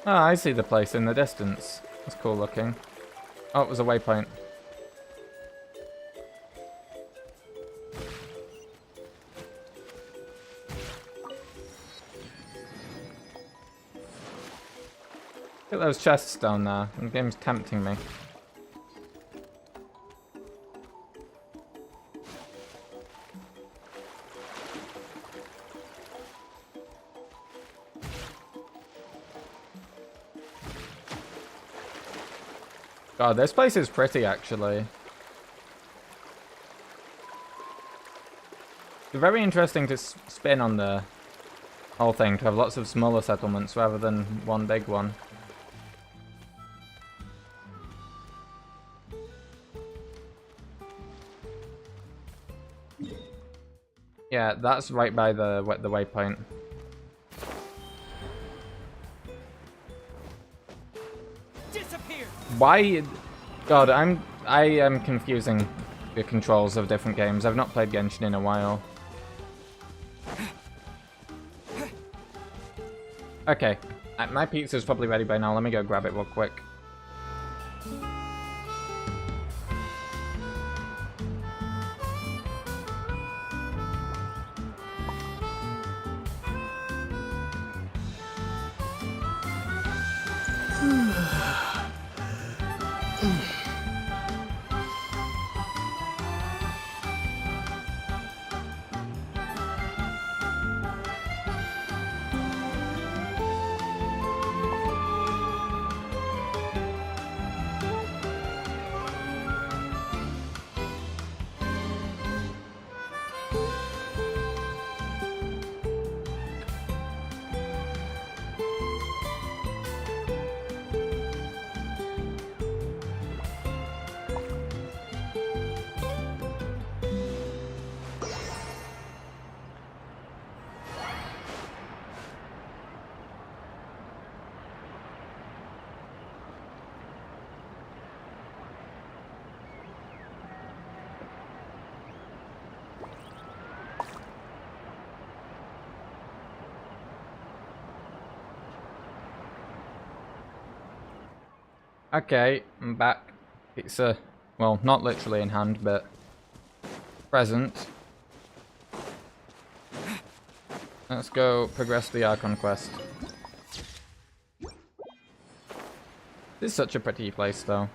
Speaker 1: Ah, I see the place in the distance. It's cool looking. Oh, it was a waypoint. Look at those chests down there. The game's tempting me. God, this place is pretty, actually. It's very interesting to spin on the whole thing, to have lots of smaller settlements rather than one big one. Yeah, that's right by the waypoint.
Speaker 11: Disappear.
Speaker 1: Why? God, I am confusing the controls of different games. I've not played Genshin in a while. Okay, my pizza's probably ready by now. Let me go grab it real quick. Okay, I'm back. It's well, not literally in hand, but present. Let's go progress the Archon quest. This is such a pretty place, though.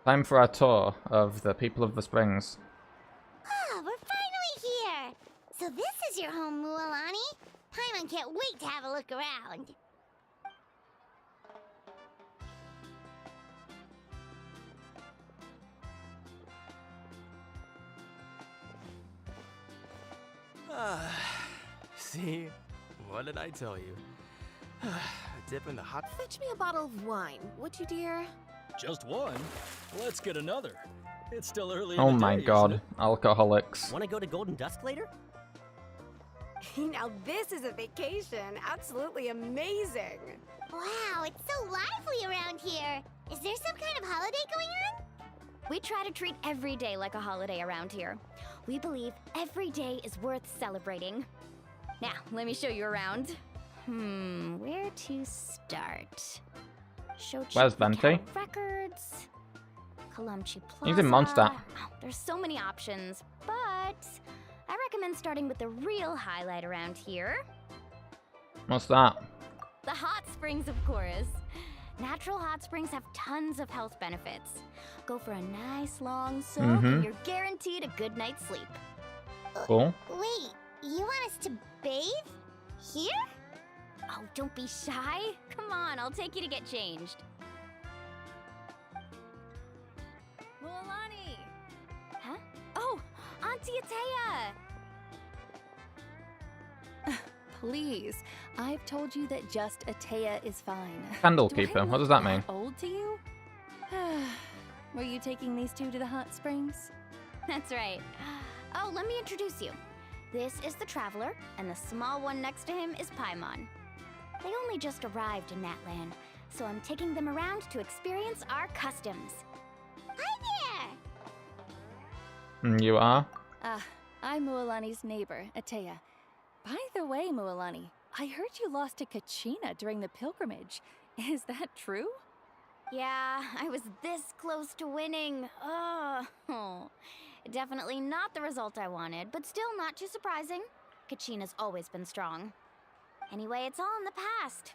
Speaker 1: Time for our tour of the people of the springs.
Speaker 10: Ah, we're finally here! So this is your home, Mualani? Paimon can't wait to have a look around.
Speaker 8: See? What did I tell you? A dip in the hot...
Speaker 9: Fetch me a bottle of wine, would you, dear?
Speaker 11: Just one? Let's get another. It's still early
Speaker 1: Oh
Speaker 11: in the
Speaker 1: my
Speaker 11: day,
Speaker 1: god,
Speaker 11: isn't
Speaker 1: alcoholics.
Speaker 22: Want to go to Golden Dusk later?
Speaker 9: Now this is a vacation. Absolutely amazing.
Speaker 10: Wow, it's so lively around here. Is there some kind of holiday going on?
Speaker 15: We try to treat every day like a holiday around here. We believe every day is worth celebrating. Now, let me show you around. Where to start?
Speaker 1: Where's Vente?
Speaker 15: Records. Kalumchi Plaza.
Speaker 1: He's in Mondstadt.
Speaker 15: Oh, there's so many options, but I recommend starting with the real highlight around here.
Speaker 1: What's that?
Speaker 15: The hot springs, of course. Natural hot springs have tons of health benefits. Go for a nice long soak and you're guaranteed a good night's sleep.
Speaker 1: Cool.
Speaker 10: Wait, you want us to bathe? Here?
Speaker 15: Oh, don't be shy. Come on, I'll take you to get changed. Mualani! Huh? Oh, Auntie Atea!
Speaker 6: Please, I've told you that just Atea is fine.
Speaker 1: Candlekeeper, what does that mean?
Speaker 6: Old to you? Were you taking these two to the hot springs?
Speaker 15: That's right. Oh, let me introduce you. This is the Traveler, and the small one next to him is Paimon. They only just arrived in Natlan, so I'm taking them around to experience our customs.
Speaker 10: Hi there!
Speaker 1: You are?
Speaker 6: I'm Mualani's neighbor, Atea. By the way, Mualani, I heard you lost to Kachina during the pilgrimage. Is that true?
Speaker 15: Yeah, I was this close to winning. Oh, definitely not the result I wanted, but still not too surprising. Kachina's always been strong. Anyway, it's all in the past.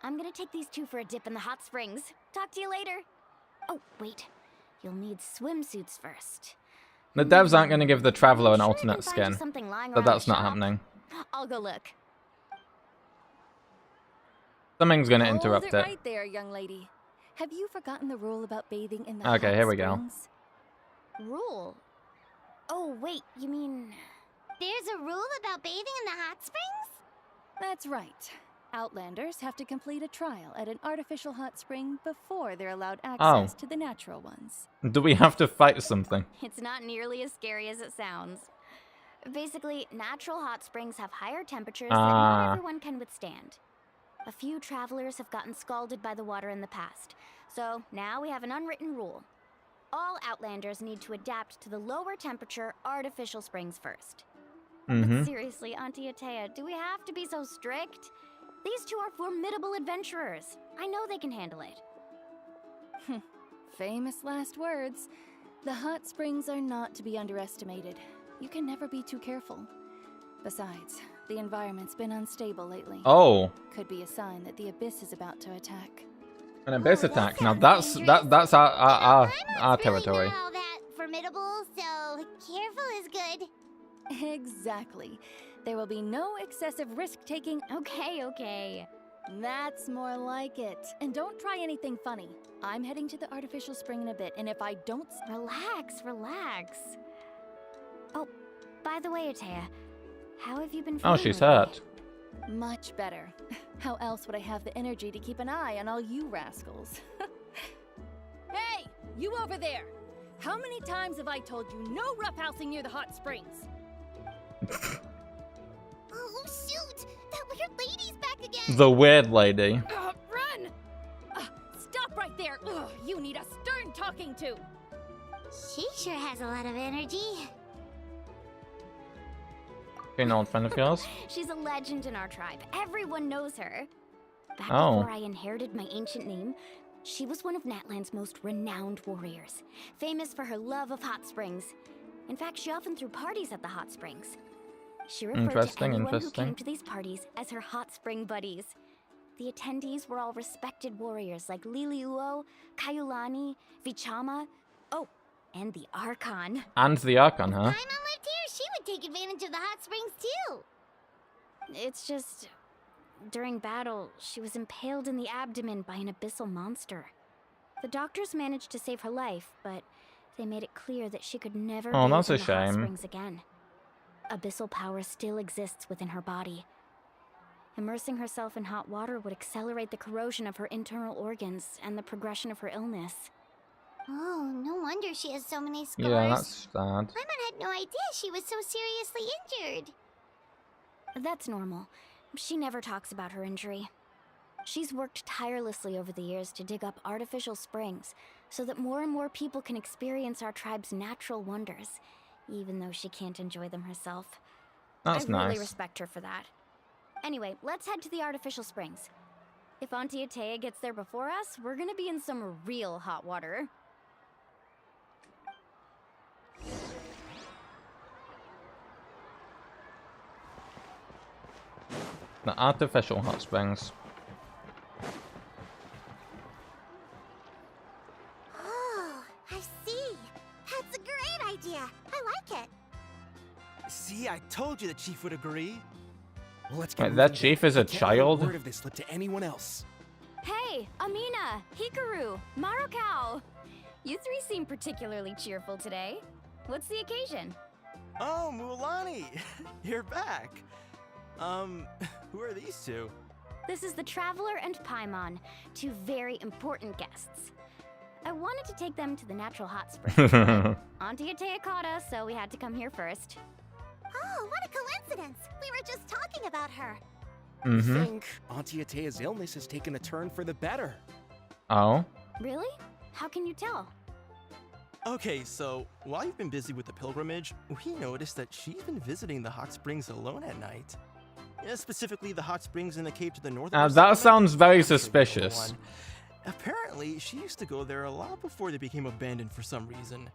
Speaker 15: I'm gonna take these two for a dip in the hot springs. Talk to you later. Oh, wait. You'll need swimsuits first.
Speaker 1: The devs aren't going to give the Traveler an alternate skin,
Speaker 15: Something lying
Speaker 1: but
Speaker 15: around
Speaker 1: that's
Speaker 15: the
Speaker 1: not
Speaker 15: shop.
Speaker 1: happening.
Speaker 15: I'll go look.
Speaker 1: Something's going to interrupt
Speaker 6: Hold
Speaker 1: it.
Speaker 6: right there, young lady. Have you forgotten the rule about bathing in the
Speaker 1: Okay,
Speaker 6: hot
Speaker 1: here we go.
Speaker 6: springs?
Speaker 15: Rule? Oh, wait, you mean...
Speaker 10: There's a rule about bathing in the hot springs?
Speaker 6: That's right. Outlanders have to complete a trial at an artificial hot spring before they're allowed access to the natural ones.
Speaker 1: Do we have to fight something?
Speaker 15: It's not nearly as scary as it sounds. Basically, natural hot springs have higher temperatures that not everyone can withstand. A few travelers have gotten scalded by the water in the past, so now we have an unwritten rule. All Outlanders need to adapt to the lower temperature artificial springs first. But seriously, Auntie Atea, do we have to be so strict? These two are formidable adventurers. I know they can handle it.
Speaker 6: Famous last words. The hot springs are not to be underestimated. You can never be too careful. Besides, the environment's been unstable lately.
Speaker 1: Oh.
Speaker 6: Could be a sign that the Abyss is about to attack.
Speaker 1: An abyss attack. Now that's our territory.
Speaker 10: Not all that formidable, so careful is good.
Speaker 6: Exactly. There will be no excessive risk-taking.
Speaker 15: Okay.
Speaker 6: That's more like it. And don't try anything funny. I'm heading to the artificial spring in a bit, and if I don't...
Speaker 15: Relax. Oh, by the way, Atea, how have you been feeling?
Speaker 1: Oh, she's hurt.
Speaker 6: Much better. How else would I have the energy to keep an eye on all you rascals? Hey, you over there! How many times have I told you no roughhousing near the hot springs?
Speaker 10: Oh, shoot! That weird lady's back again!
Speaker 1: The weird lady.
Speaker 6: Run! Stop right there! You need a stern talking to!
Speaker 10: She sure has a lot of energy.
Speaker 1: An old friend of yours?
Speaker 15: She's a legend in our tribe. Everyone knows her. Back
Speaker 1: Oh.
Speaker 15: before I inherited my ancient name, she was one of Natland's most renowned warriors, famous for her love of hot springs. In fact, she often threw parties at the hot springs. She referred to anyone who came to these parties as her hot spring buddies. The attendees were all respected warriors like Liliuo, Kaiulani, Vichama, and the Archon.
Speaker 1: And the Archon, huh?
Speaker 10: Paimon lived here. She would take advantage of the hot springs too.
Speaker 15: It's just, during battle, she was impaled in the abdomen by an abyssal monster. The doctors managed to save her life, but they made it clear that she could never bathe
Speaker 1: that's a
Speaker 15: in the hot
Speaker 1: shame.
Speaker 15: springs again. Abyssal power still exists within her body. Immersing herself in hot water would accelerate the corrosion of her internal organs and the progression of her illness.
Speaker 10: Oh, no wonder she has so many scars.
Speaker 1: Yeah, that's sad.
Speaker 10: Paimon had no idea she was so seriously injured.
Speaker 15: That's normal. She never talks about her injury. She's worked tirelessly over the years to dig up artificial springs so that more and more people can experience our tribe's natural wonders, even though she can't enjoy them herself.
Speaker 1: That's
Speaker 15: I really
Speaker 1: nice.
Speaker 15: respect her for that. Anyway, let's head to the artificial springs. If Auntie Atea gets there before us, we're gonna be in some real hot water.
Speaker 1: The artificial hot springs.
Speaker 10: Oh, I see. That's a great idea. I like it.
Speaker 11: See, I told you the chief would agree. Well, let's
Speaker 1: Wait, that chief is a child?
Speaker 11: Word of this slip to anyone else.
Speaker 15: Hey, Amina, Hikaru, Marukao! You three seem particularly cheerful today. What's the occasion?
Speaker 8: Oh, Mualani! You're back. Who are these two?
Speaker 15: This is the Traveler and Paimon, two very important guests. I wanted to take them to the natural hot spring. Auntie Atea caught us, so we had to come here first.
Speaker 10: Oh, what a coincidence. We were just talking about her.
Speaker 11: I think Auntie Atea's illness has taken a turn for the better.
Speaker 1: Oh?
Speaker 15: Really? How can you tell?
Speaker 8: Okay, so while you've been busy with the pilgrimage, we noticed that she's been visiting the hot springs alone at night. Yeah, specifically the hot springs in the cave to the north.
Speaker 1: That sounds very suspicious.
Speaker 8: Apparently, she used to go there a lot before they became abandoned for some reason.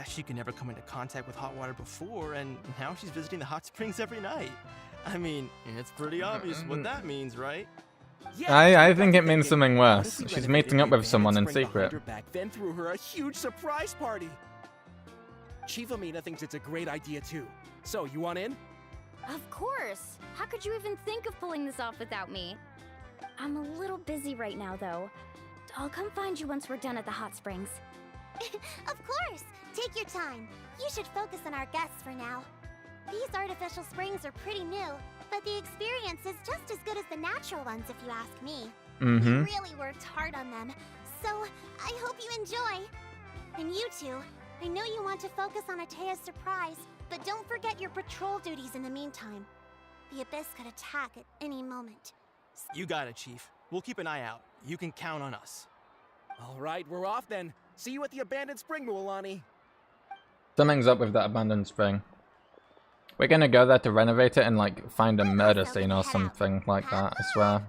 Speaker 8: She could never come into contact with hot water before, and now she's visiting the hot springs every night. I mean, it's pretty obvious what that means, right?
Speaker 1: I think it means something worse. She's meeting up with someone in secret.
Speaker 11: Then threw her a huge surprise party. Chief Amina thinks it's a great idea too. So, you want in?
Speaker 15: Of course! How could you even think of pulling this off without me? I'm a little busy right now, though. I'll come find you once we're done at the hot springs.
Speaker 10: Of course. Take your time. You should focus on our guests for now. These artificial springs are pretty new, but the experience is just as good as the natural ones if you ask me. We really worked hard on them, so I hope you enjoy. And you two, I know you want to focus on Atea's surprise, but don't forget your patrol duties in the meantime. The Abyss could attack at any moment.
Speaker 8: You got it, Chief. We'll keep an eye out. You can count on us.
Speaker 11: All right, we're off then. See you at the abandoned spring, Mualani.
Speaker 1: Something's up with that abandoned spring. We're gonna go there to renovate it and like find a murder scene or something like that, I swear.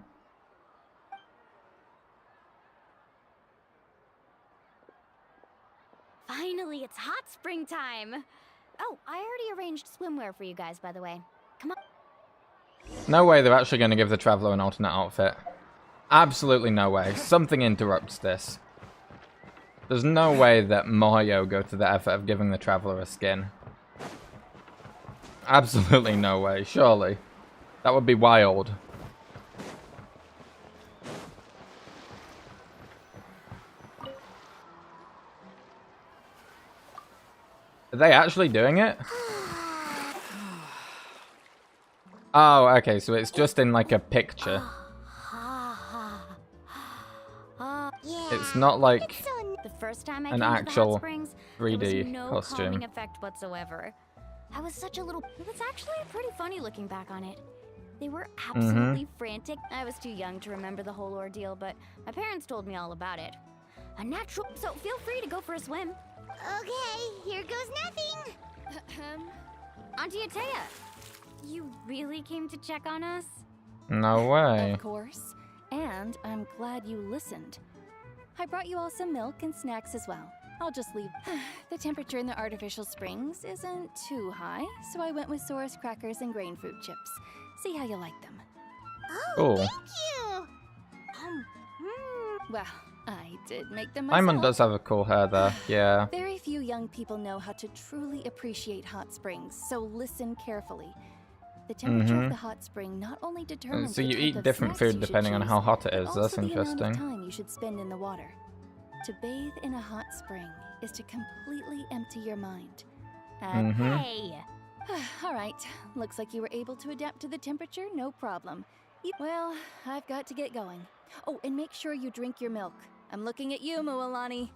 Speaker 15: Finally, it's hot spring time! Oh, I already arranged swimwear for you guys, by the way. Come on.
Speaker 1: No way they're actually gonna give the Traveler an alternate outfit. Absolutely no way. Something interrupts this. There's no way that Moyo go to the effort of giving the Traveler a skin. Absolutely no way, surely. That would be wild. Are they actually doing it? Oh, okay, so it's just in like a picture. It's not like
Speaker 15: The first time I
Speaker 1: an
Speaker 15: came to the
Speaker 1: actual
Speaker 15: hot springs,
Speaker 1: 3D
Speaker 15: there was no
Speaker 1: costume.
Speaker 15: calming effect whatsoever. I was such a little. It was actually pretty funny looking back on it. They were absolutely frantic. I was too young to remember the whole ordeal, but my parents told me all about it. A natural. So feel free to go for a swim.
Speaker 10: Okay, here goes nothing.
Speaker 15: Auntie Atea, you really came to check on us?
Speaker 1: No way.
Speaker 6: Of course. And I'm glad you listened. I brought you all some milk and snacks as well. I'll just leave. The temperature in the artificial springs isn't too high, so I went with Saurus crackers and grain fruit chips. See how you like them.
Speaker 10: Oh,
Speaker 1: Cool.
Speaker 10: thank you.
Speaker 6: Well, I did make them myself.
Speaker 1: Simon does have a cool hair there, yeah.
Speaker 6: Very few young people know how to truly appreciate hot springs, so listen carefully. The temperature of the hot spring not only determines
Speaker 1: So
Speaker 6: the
Speaker 1: you
Speaker 6: type
Speaker 1: eat
Speaker 6: of
Speaker 1: different
Speaker 6: snacks
Speaker 1: food
Speaker 6: you should
Speaker 1: depending on
Speaker 6: choose,
Speaker 1: how hot it
Speaker 6: but
Speaker 1: is.
Speaker 6: also
Speaker 1: That's
Speaker 6: the amount of
Speaker 1: interesting.
Speaker 6: time you should spend in the water. To bathe in a hot spring is to completely empty your mind.
Speaker 15: Hey!
Speaker 6: All right, looks like you were able to adapt to the temperature, no problem. Well, I've got to get going. Oh, and make sure you drink your milk. I'm looking at you, Mualani.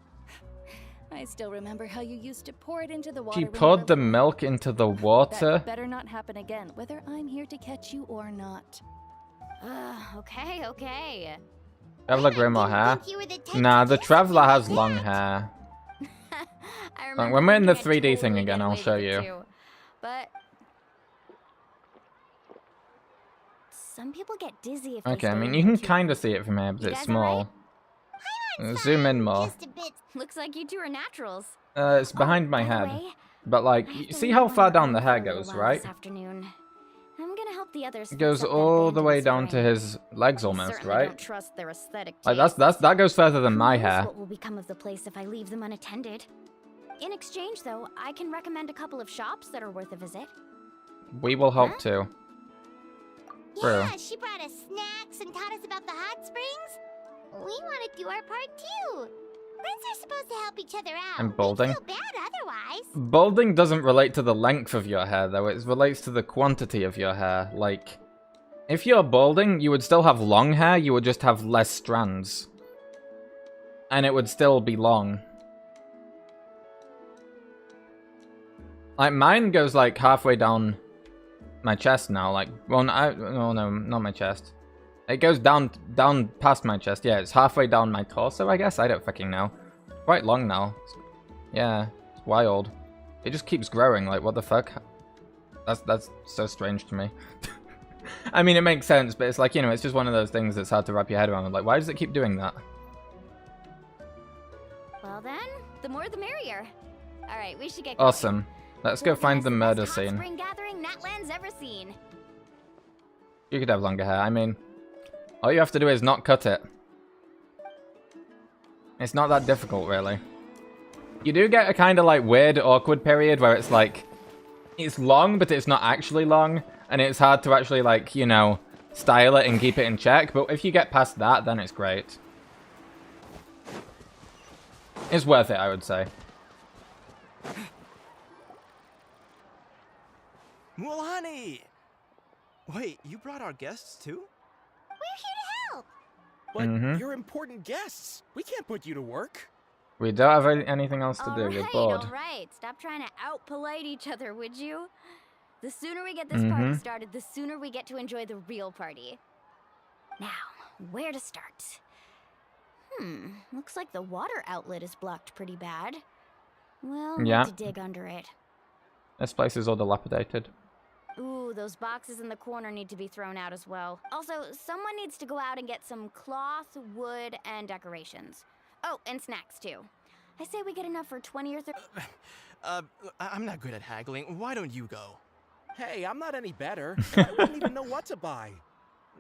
Speaker 6: I still remember how you used to pour it into the water.
Speaker 1: She
Speaker 6: when you
Speaker 1: poured
Speaker 6: were
Speaker 1: the
Speaker 6: little.
Speaker 1: milk into the water?
Speaker 6: That better not happen again, whether I'm here to catch you or not.
Speaker 15: Okay.
Speaker 1: Traveler grow more hair?
Speaker 10: You were the type
Speaker 1: Nah,
Speaker 10: to
Speaker 1: the
Speaker 10: kiss
Speaker 1: Traveler
Speaker 10: me
Speaker 1: has
Speaker 10: like
Speaker 1: long
Speaker 10: that.
Speaker 1: hair.
Speaker 15: I
Speaker 1: Like,
Speaker 15: remember
Speaker 1: when we're in the
Speaker 15: thinking I'd
Speaker 1: 3D thing
Speaker 15: totally
Speaker 1: again,
Speaker 15: get
Speaker 1: I'll
Speaker 15: away
Speaker 1: show
Speaker 15: with it
Speaker 1: you.
Speaker 15: too. But some people get dizzy if they
Speaker 1: Okay, I
Speaker 15: stay
Speaker 1: mean,
Speaker 15: in
Speaker 1: you
Speaker 15: there
Speaker 1: can
Speaker 15: too
Speaker 1: kind
Speaker 15: long.
Speaker 1: of see it from here, but
Speaker 15: You
Speaker 1: it's
Speaker 15: guys
Speaker 1: small. Zoom in more.
Speaker 10: Just a bit.
Speaker 15: Looks like you two are naturals.
Speaker 1: It's behind my
Speaker 15: by the
Speaker 1: head.
Speaker 15: way,
Speaker 1: But like,
Speaker 15: I have to
Speaker 1: see
Speaker 15: leave
Speaker 1: how
Speaker 15: on
Speaker 1: far
Speaker 15: our
Speaker 1: down
Speaker 15: own
Speaker 1: the
Speaker 15: for
Speaker 1: hair
Speaker 15: a little
Speaker 1: goes,
Speaker 15: while
Speaker 1: right?
Speaker 15: This afternoon. I'm gonna help the others.
Speaker 1: It goes
Speaker 15: fix up that
Speaker 1: all the way
Speaker 15: abandoned
Speaker 1: down to
Speaker 15: spring.
Speaker 1: his legs
Speaker 15: I
Speaker 1: almost,
Speaker 15: certainly
Speaker 1: right?
Speaker 15: don't trust their aesthetic
Speaker 1: Like
Speaker 15: taste.
Speaker 1: that goes further than
Speaker 15: Who
Speaker 1: my
Speaker 15: knows
Speaker 1: hair.
Speaker 15: what will become of the place if I leave them unattended? In exchange, though, I can recommend a couple of shops that are worth a visit.
Speaker 1: We will help too. Bro.
Speaker 10: Yeah, she brought us snacks and taught us about the hot springs. We want to do our part too. Friends are supposed to help each other out.
Speaker 1: And balding.
Speaker 10: We'd feel bad otherwise.
Speaker 1: Balding doesn't relate to the length of your hair, though. It relates to the quantity of your hair. Like, if you're balding, you would still have long hair, you would just have less strands. And it would still be long. Like, mine goes, like, halfway down my chest now. Like, well, no, not my chest. It goes down past my chest. Yeah, it's halfway down my torso, I guess. I don't fucking know. Quite long now. Yeah, it's wild. It just keeps growing. Like, what the fuck? That's so strange to me. I mean, it makes sense, but it's like, you know, it's just one of those things that's hard to wrap your head around. Like, why does it keep doing that?
Speaker 15: Well then, the more the merrier. All right, we should get going.
Speaker 1: Awesome. Let's go find the murder
Speaker 15: Hot
Speaker 1: scene.
Speaker 15: spring gathering Natland's ever seen.
Speaker 1: You could have longer hair. I mean, all you have to do is not cut it. It's not that difficult, really. You do get a kind of like weird, awkward period where it's like, it's long, but it's not actually long, and it's hard to actually like, you know, style it and keep it in check, but if you get past that, then it's great. It's worth it, I would say.
Speaker 8: Mulani! Wait, you brought our guests too?
Speaker 10: We're here to help.
Speaker 11: But you're important guests. We can't put you to work.
Speaker 1: We don't have anything else to do. We're bored.
Speaker 15: Alright, stop trying to out-polite each other, would you? The sooner we get this party started, the sooner we get to enjoy the real party. Now, where to start? Looks like the water outlet is blocked pretty bad. Well,
Speaker 1: Yeah.
Speaker 15: need to dig under it.
Speaker 1: This place is all dilapidated.
Speaker 15: Ooh, those boxes in the corner need to be thrown out as well. Also, someone needs to go out and get some cloth, wood, and decorations. Oh, and snacks too. I say we get enough for 20 or 30.
Speaker 8: I'm not good at haggling. Why don't you go?
Speaker 11: Hey, I'm not any better. I wouldn't even know what to buy.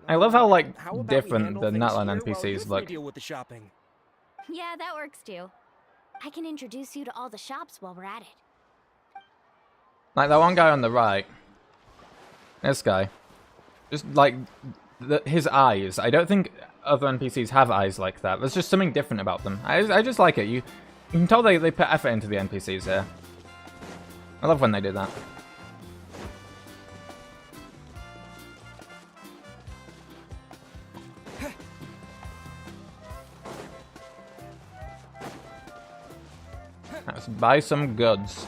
Speaker 1: I love how, like,
Speaker 11: How about we
Speaker 1: different
Speaker 11: handle
Speaker 1: the
Speaker 11: things
Speaker 1: Natlan
Speaker 11: here while you
Speaker 1: NPCs
Speaker 11: three
Speaker 1: look.
Speaker 11: deal with the shopping?
Speaker 15: Yeah, that works too. I can introduce you to all the shops while we're at it.
Speaker 1: Like, that one guy on the right. This guy. Just, like, his eyes. I don't think other NPCs have eyes like that. There's just something different about them. I just like it. You can tell they put effort into the NPCs here. I love when they do that. Let's buy some goods.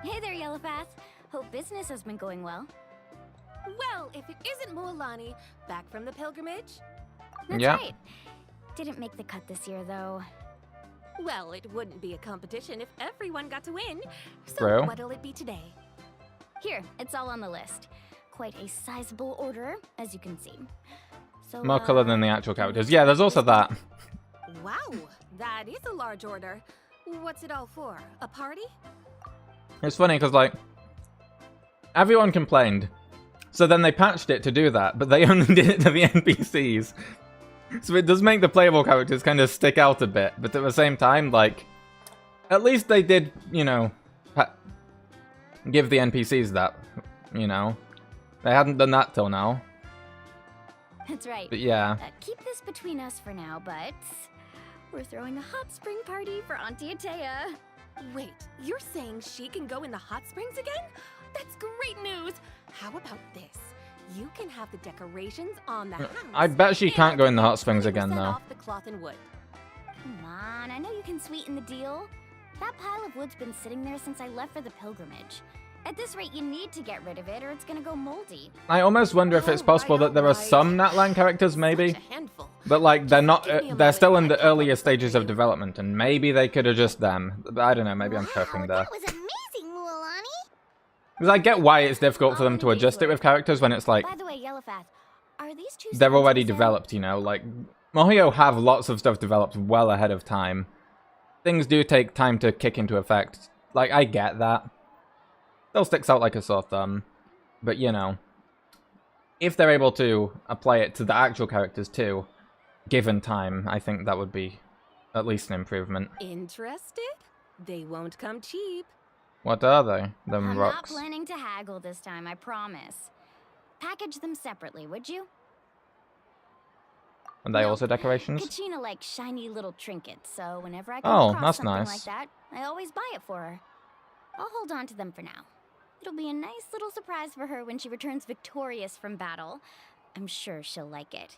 Speaker 15: Hey there, Yellowpath. Hope business has been going well.
Speaker 5: Well, if it isn't Mualani, back from the pilgrimage?
Speaker 15: That's
Speaker 1: Yeah.
Speaker 15: right. Didn't make the cut this year, though.
Speaker 5: Well, it wouldn't be a competition if everyone got to win. So
Speaker 1: True.
Speaker 5: what'll it be today?
Speaker 15: Here, it's all on the list. Quite a sizable order, as you can see. So,
Speaker 1: More color than the actual characters. Yeah, there's also that.
Speaker 5: Wow, that is a large order. What's it all for? A party?
Speaker 1: It's funny because, like, everyone complained. So then they patched it to do that, but they only did it to the NPCs. So it does make the playable characters kind of stick out a bit, but at the same time, like, at least they did, you know, give the NPCs that, you know. They hadn't done that till now.
Speaker 15: That's right.
Speaker 1: But yeah.
Speaker 15: Keep this between us for now, but we're throwing a hot spring party for Auntie Atea.
Speaker 5: Wait, you're saying she can go in the hot springs again? That's great news! How about this? You can have the decorations on the house.
Speaker 1: I bet she can't go in the hot springs again,
Speaker 5: 50%
Speaker 1: though.
Speaker 5: off the cloth and wood.
Speaker 15: Come on, I know you can sweeten the deal. That pile of wood's been sitting there since I left for the pilgrimage. At this rate, you need to get rid of it or it's gonna go moldy.
Speaker 1: I almost wonder if it's possible that there are some Natlan characters, maybe. But, like, they're not, they're still in the earlier stages of development, and maybe they could adjust them. But I don't know, maybe I'm chirping there.
Speaker 10: That was amazing, Mualani.
Speaker 1: Because I get why it's difficult for them to adjust it with characters when it's like,
Speaker 15: By the way, Yellowpath, are these two
Speaker 1: they're
Speaker 15: signs
Speaker 1: already
Speaker 15: of the same?
Speaker 1: developed, you know? Like, Mohio have lots of stuff developed well ahead of time. Things do take time to kick into effect. Like, I get that. Still sticks out like a sore thumb. But, you know, if they're able to apply it to the actual characters too, given time, I think that would be at least an improvement.
Speaker 5: Interested? They won't come cheap.
Speaker 1: What are they? Them
Speaker 15: I'm
Speaker 1: rocks.
Speaker 15: not planning to haggle this time, I promise. Package them separately, would you?
Speaker 1: Are they also decorations?
Speaker 15: Kachina likes shiny little trinkets, so whenever I come
Speaker 1: Oh,
Speaker 15: across
Speaker 1: that's
Speaker 15: something
Speaker 1: nice.
Speaker 15: like that, I always buy it for her. I'll hold on to them for now. It'll be a nice little surprise for her when she returns victorious from battle. I'm sure she'll like it.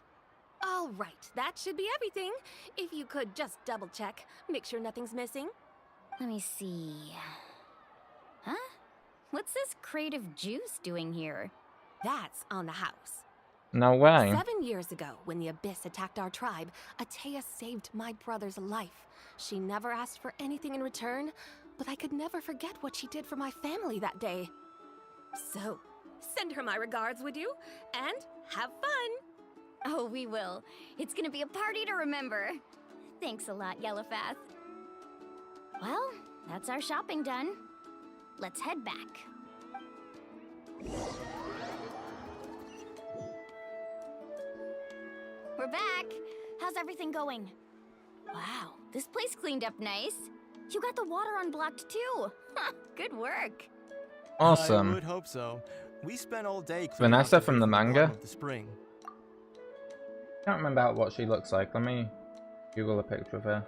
Speaker 5: All right, that should be everything. If you could just double check, make sure nothing's missing.
Speaker 15: Let me see. Huh? What's this crate of juice doing here?
Speaker 5: That's on the house.
Speaker 1: No way.
Speaker 5: 7 years ago, when the Abyss attacked our tribe, Atea saved my brother's life. She never asked for anything in return, but I could never forget what she did for my family that day. So, send her my regards, would you? And have fun!
Speaker 15: Oh, we will. It's gonna be a party to remember. Thanks a lot, Yellowpath. Well, that's our shopping done. Let's head back. We're back. How's everything going? Wow, this place cleaned up nice. You got the water unblocked too. Good work.
Speaker 1: Awesome.
Speaker 8: I would hope so. We spent all day cleaning
Speaker 1: Vanessa
Speaker 8: out
Speaker 1: from the
Speaker 8: bottom
Speaker 1: manga?
Speaker 8: of the spring.
Speaker 1: Can't remember what she looks like. Let me Google a picture of her.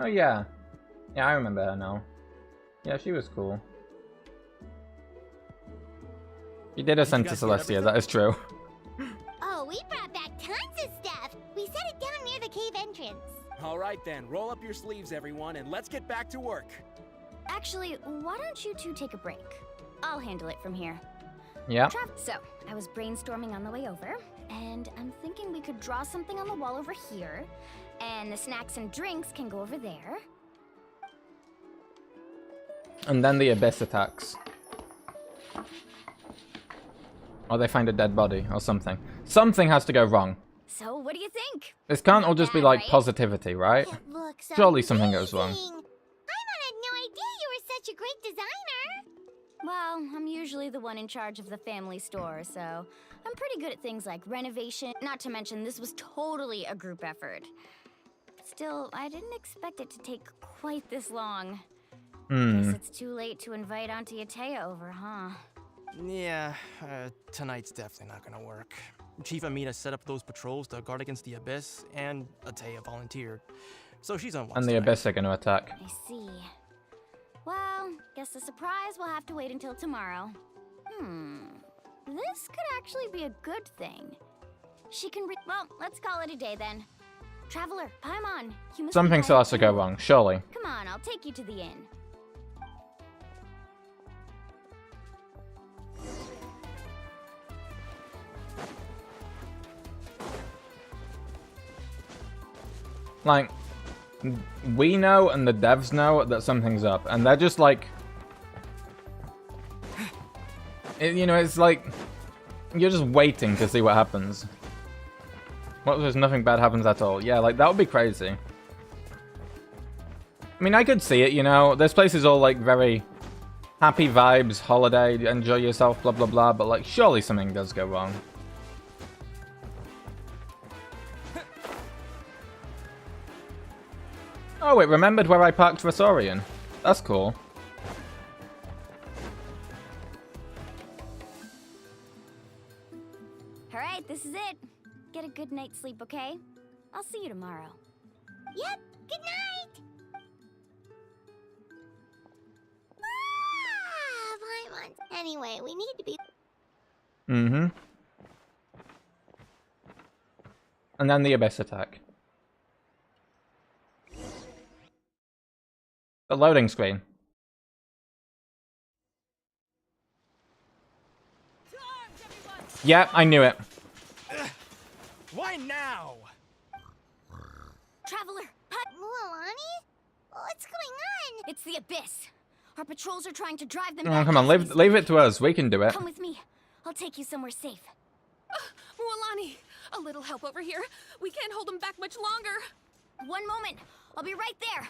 Speaker 1: Oh yeah. Yeah, I remember her now. Yeah, she was cool. She did ascend to
Speaker 8: guys get
Speaker 1: Celestia, that is true.
Speaker 10: Oh, we brought back tons of stuff. We set it down near the cave entrance.
Speaker 11: All right then, roll up your sleeves, everyone, and let's get back to work.
Speaker 15: Actually, why don't you two take a break? I'll handle it from here.
Speaker 1: Yeah.
Speaker 15: So, I was brainstorming on the way over, and I'm thinking we could draw something on the wall over here, and the snacks and drinks can go over there.
Speaker 1: And then the Abyss attacks. Or they find a dead body, or something. Something has to go wrong.
Speaker 15: So, what do you think?
Speaker 1: This can't all just be like positivity, right?
Speaker 10: It looks
Speaker 1: Surely something goes wrong.
Speaker 10: amazing. I had no idea you were such a great designer.
Speaker 15: Well, I'm usually the one in charge of the family store, so I'm pretty good at things like renovation. Not to mention, this was totally a group effort. Still, I didn't expect it to take quite this long. Guess it's too late to invite Auntie Atea over, huh?
Speaker 8: Yeah, tonight's definitely not gonna work. Chief Amina set up those patrols to guard against the Abyss, and Atea volunteered. So she's on watch
Speaker 1: And the
Speaker 8: tonight.
Speaker 1: Abyss are going to attack.
Speaker 15: I see. Well, guess the surprise will have to wait until tomorrow. This could actually be a good thing. She can well, let's call it a day then. Traveler, Paimon, you must
Speaker 1: Something still has to go wrong, surely.
Speaker 15: Come on, I'll take you to the inn.
Speaker 1: Like, we know and the devs know that something's up, and they're just like... you know, it's like... You're just waiting to see what happens. What if there's nothing bad happens at all? Yeah, like, that would be crazy. I mean, I could see it, you know? This place is all, like, very... happy vibes, holiday, enjoy yourself, blah, blah, blah, but, like, surely something does go wrong. Oh, it remembered where I parked for Saurian. That's cool.
Speaker 15: Alright, this is it. Get a good night's sleep, okay? I'll see you tomorrow.
Speaker 10: Yep, good night! Paimon. Anyway, we need to be...
Speaker 1: Mm-hmm. And then the Abyss attack. The loading screen. Yeah, I knew it.
Speaker 8: Why now?
Speaker 15: Traveler,
Speaker 10: Mualani? What's going on?
Speaker 15: it's the Abyss. Our patrols are trying to drive them
Speaker 1: Oh,
Speaker 15: back.
Speaker 1: come on, leave it to us. We can do it.
Speaker 15: Come with me. I'll take you somewhere safe.
Speaker 9: Mualani, a little help over here. We can't hold them back much longer.
Speaker 15: One moment. I'll be right there.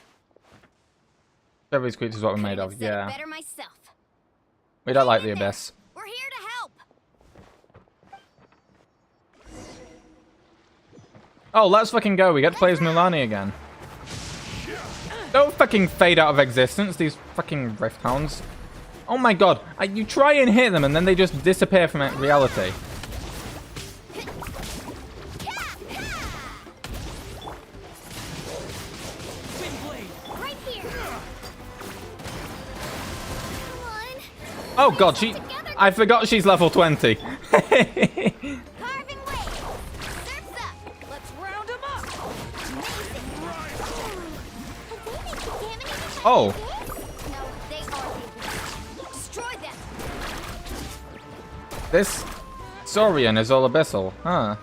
Speaker 1: Every creature's what we're made of, yeah.
Speaker 15: Better myself.
Speaker 1: We don't like the Abyss.
Speaker 15: We're here to help.
Speaker 1: Oh, let's fucking go. We get to play as Mualani again. Don't fucking fade out of existence, these fucking Rift Hounds. Oh my god. You try and hit them and then they just disappear from reality.
Speaker 10: Right here.
Speaker 1: Oh god, I forgot she's level 20. Oh. This Saurian is all abyssal, huh?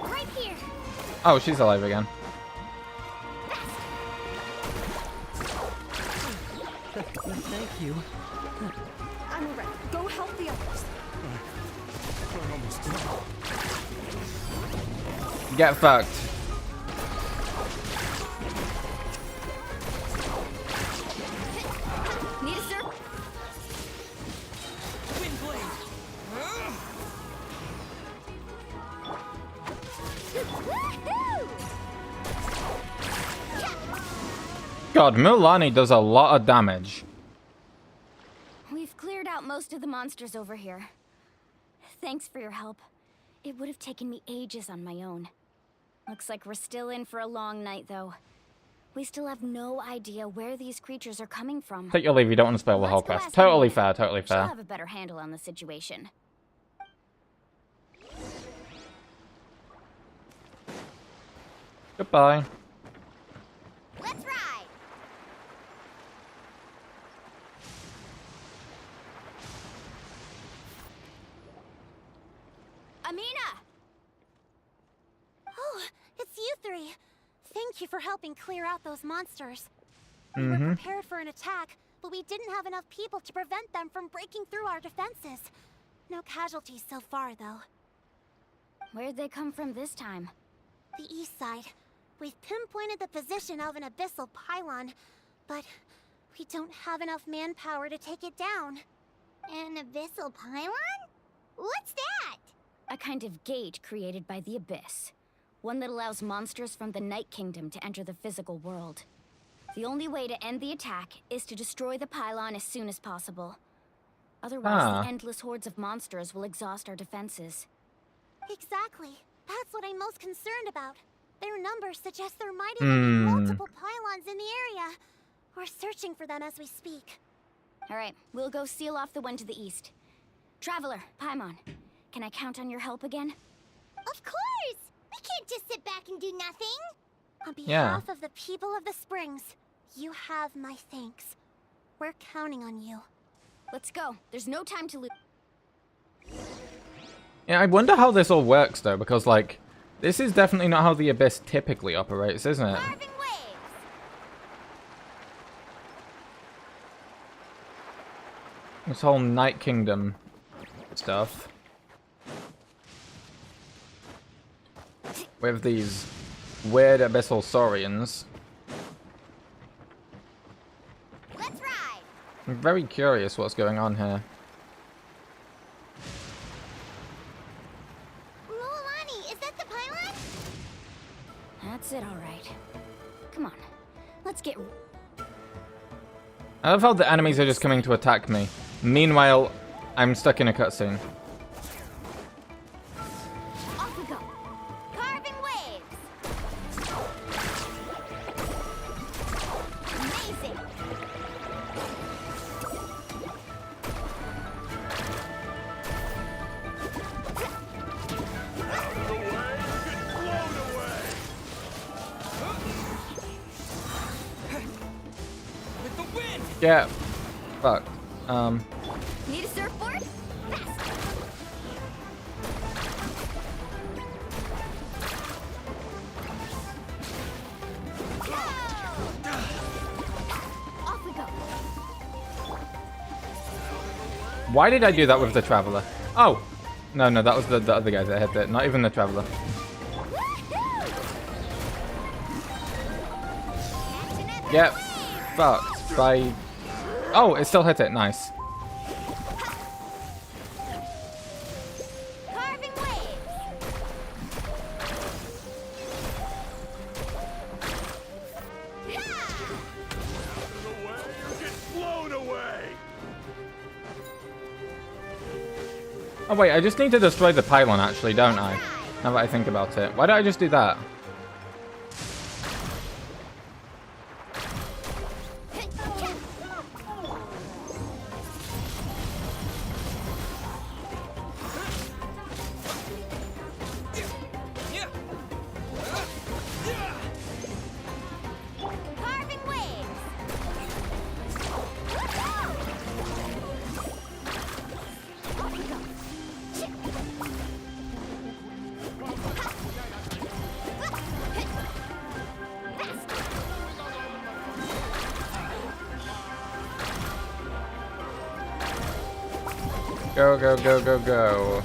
Speaker 10: Right here.
Speaker 1: Oh, she's alive again.
Speaker 8: Thank you.
Speaker 9: I'm alright. Go help the others.
Speaker 8: I'm almost done.
Speaker 1: Get fucked.
Speaker 15: Need a sir?
Speaker 1: God, Mualani does a lot of damage.
Speaker 15: We've cleared out most of the monsters over here. Thanks for your help. It would have taken me ages on my own. Looks like we're still in for a long night, though. We still have no idea where these creatures are coming from.
Speaker 1: Take your leave, you don't want to spoil the whole quest. Totally fair, totally
Speaker 15: She'll
Speaker 1: fair.
Speaker 15: have a better handle on the situation.
Speaker 1: Goodbye.
Speaker 10: Let's ride.
Speaker 15: Amina!
Speaker 10: Oh, it's you three. Thank Thank you for helping clear out those monsters. We were prepared for an attack, but we didn't have enough people to prevent them from breaking through our defenses. No casualties so far, though.
Speaker 15: Where'd they come from this time?
Speaker 10: The east side. We've pinpointed the position of an abyssal pylon, but we don't have enough manpower to take it down.
Speaker 3: An abyssal pylon? What's that?
Speaker 15: A kind of gate created by the Abyss. One that allows monsters from the Night Kingdom to enter the physical world. The only way to end the attack is to destroy the pylon as soon as possible. Otherwise, the endless hordes of monsters will exhaust our defenses.
Speaker 10: Exactly. That's what I'm most concerned about. Their numbers suggest there might even be multiple pylons in the area. We're searching for them as we speak.
Speaker 15: Alright, we'll go seal off the one to the east. Traveler, Paimon, can I count on your help again?
Speaker 3: Of course! We can't just sit back and do nothing!
Speaker 10: On behalf of the people of the Springs, you have my thanks. We're counting on you.
Speaker 15: Let's go. There's no time to lose.
Speaker 1: Yeah, I wonder how this all works, though, because, like, this is definitely not how the Abyss typically operates, isn't it? This whole Night Kingdom stuff. With these weird abyssal saurians.
Speaker 3: Let's ride.
Speaker 1: I'm very curious what's going on here.
Speaker 3: Ruolani, is that the pylon?
Speaker 15: That's it, alright. Come on, let's get...
Speaker 1: I love how the enemies are just coming to attack me. Meanwhile, I'm stuck in a cutscene.
Speaker 3: Off we go. Carving waves. Amazing.
Speaker 11: With the wind.
Speaker 1: Yeah. Fuck.
Speaker 3: Need a surfboard? Fast. Off we go.
Speaker 1: Why did I do that with the Traveler? Oh! No, that was the other guys that hit it, not even the Traveler. Yep. Fucked by... Oh, it still hit it. Nice.
Speaker 3: Carving waves.
Speaker 11: Blown away.
Speaker 1: Oh wait, I just need to destroy the pylon actually, don't I? Now that I think about it. Why did I just do that?
Speaker 3: Carving waves.
Speaker 1: Go, go, go, go, go.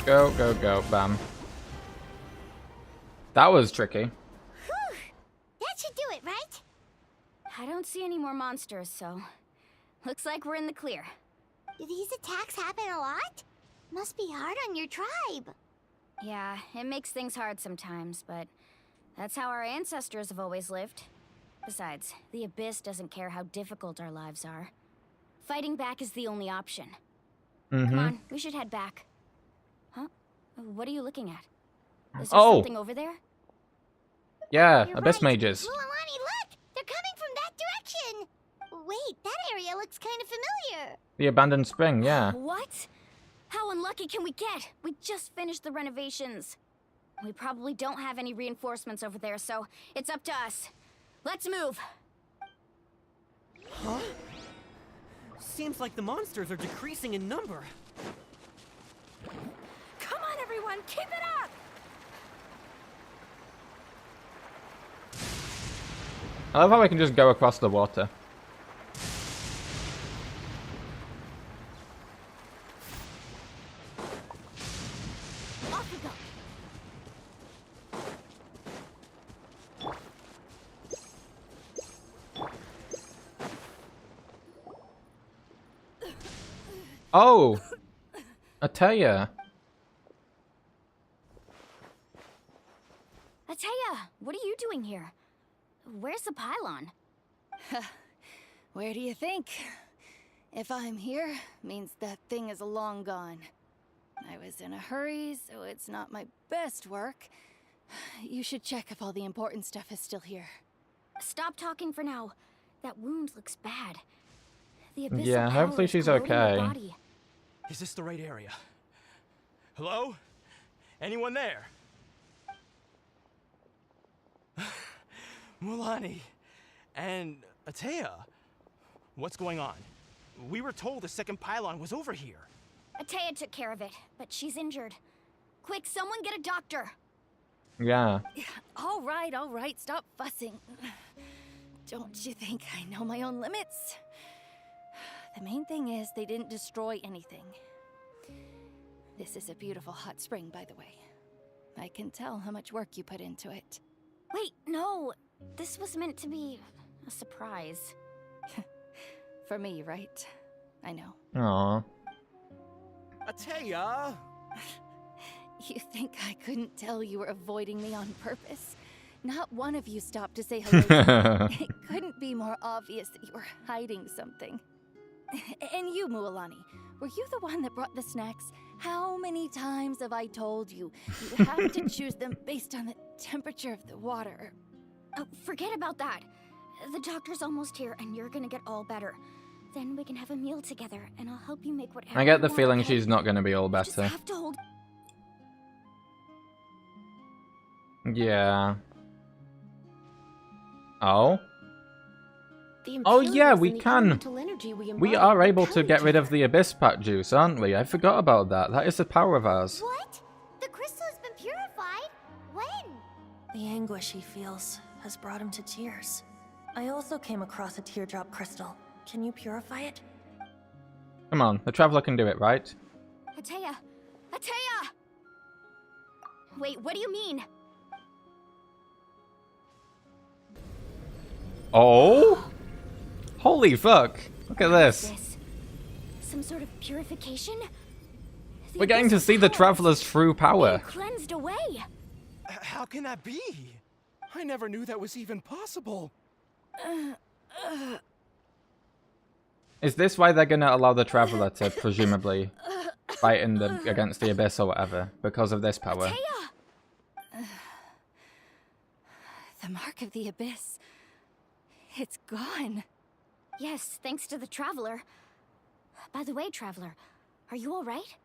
Speaker 1: Go, go, go, bam. That was tricky.
Speaker 3: Whew. That should do it, right?
Speaker 15: I don't see any more monsters, so... Looks like we're in the clear.
Speaker 3: Do these attacks happen a lot? Must be hard on your tribe.
Speaker 15: Yeah, it makes things hard sometimes, but... That's how our ancestors have always lived. Besides, the Abyss doesn't care how difficult our lives are. Fighting back is the only option. Come on, we should head back. Huh? What are you looking at? Is there something over there?
Speaker 1: Yeah,
Speaker 3: You're
Speaker 1: Abyss
Speaker 3: right.
Speaker 1: mages.
Speaker 3: Ruolani, look! They're coming from
Speaker 10: area looks kind of familiar.
Speaker 1: The abandoned spring, yeah.
Speaker 15: What? How unlucky can we get? We just finished the renovations. We probably don't have any reinforcements over there, so it's up to us. Let's move.
Speaker 14: Huh? Seems like the monsters are decreasing in number.
Speaker 5: Come on, everyone, keep it up!
Speaker 1: I love how I can just go across the water.
Speaker 15: Off we go.
Speaker 1: Oh! Ataya.
Speaker 15: Ataya, what are you doing here? Where's the pylon?
Speaker 6: Where do you think? If I'm here, means that thing is long gone. I was in a hurry, so it's not my best work. You should check if all the important stuff is still here.
Speaker 15: Stop talking for now. That wound looks bad. The abyssal
Speaker 1: Yeah,
Speaker 15: power
Speaker 1: hopefully
Speaker 15: is
Speaker 1: she's
Speaker 15: corroding her
Speaker 1: okay.
Speaker 15: body.
Speaker 8: Is this the right area? Hello? Anyone there? Mulani and Ataya, what's going on? We were told the second pylon was over here.
Speaker 15: Ataya took care of it, but she's injured. Quick, someone get a doctor.
Speaker 1: Yeah.
Speaker 6: All right, stop fussing. Don't you think I know my own limits? The main thing is they didn't destroy anything. This is a beautiful hot spring, by the way. I can tell how much work you put into it.
Speaker 15: Wait, no. This was meant to be a surprise.
Speaker 6: For me, right? I know.
Speaker 1: Aww.
Speaker 14: Ataya!
Speaker 6: You think I couldn't tell you were avoiding me on purpose? Not one of you stopped to say hello to me. It couldn't be more obvious that you were hiding something. And you, Mualani, were you the one that brought the snacks? How many times have I told you? You have to choose them based on the temperature of the water.
Speaker 15: Oh, forget about that. The doctor's almost here, and you're gonna get all better. Then we can have a meal together, and I'll help you make whatever
Speaker 1: I get the
Speaker 15: you want,
Speaker 1: feeling
Speaker 15: okay?
Speaker 1: she's not gonna be all
Speaker 15: You just
Speaker 1: better.
Speaker 15: have to hold.
Speaker 1: Yeah. Oh?
Speaker 10: The
Speaker 1: Oh yeah,
Speaker 10: impurities
Speaker 1: we
Speaker 10: in the
Speaker 1: can.
Speaker 10: elemental energy we
Speaker 1: We
Speaker 10: embody
Speaker 1: are able
Speaker 10: repel
Speaker 1: to get
Speaker 10: each
Speaker 1: rid of
Speaker 10: other.
Speaker 1: the Abyss Pack juice, aren't we? I forgot about that. That is the power of ours.
Speaker 10: What? The crystal has been purified? When?
Speaker 22: The anguish he feels has brought him to tears. I also came across a teardrop crystal. Can you purify it?
Speaker 1: Come on, the Traveler can do it, right?
Speaker 15: Ataya! Ataya! Wait, what do you mean?
Speaker 1: Oh? Holy fuck. Look at this.
Speaker 15: Some sort of purification? The
Speaker 1: We're getting to
Speaker 15: abyssal
Speaker 1: see the
Speaker 15: powers
Speaker 1: Traveler's true power.
Speaker 15: being cleansed away.
Speaker 8: How can that be? I never knew that was even possible.
Speaker 1: Is this why they're gonna allow the Traveler to presumably fight in the against the Abyss or whatever? Because of this power?
Speaker 6: The mark of the Abyss. It's gone.
Speaker 15: Yes, thanks to the Traveler. By the way, Traveler, are you alright?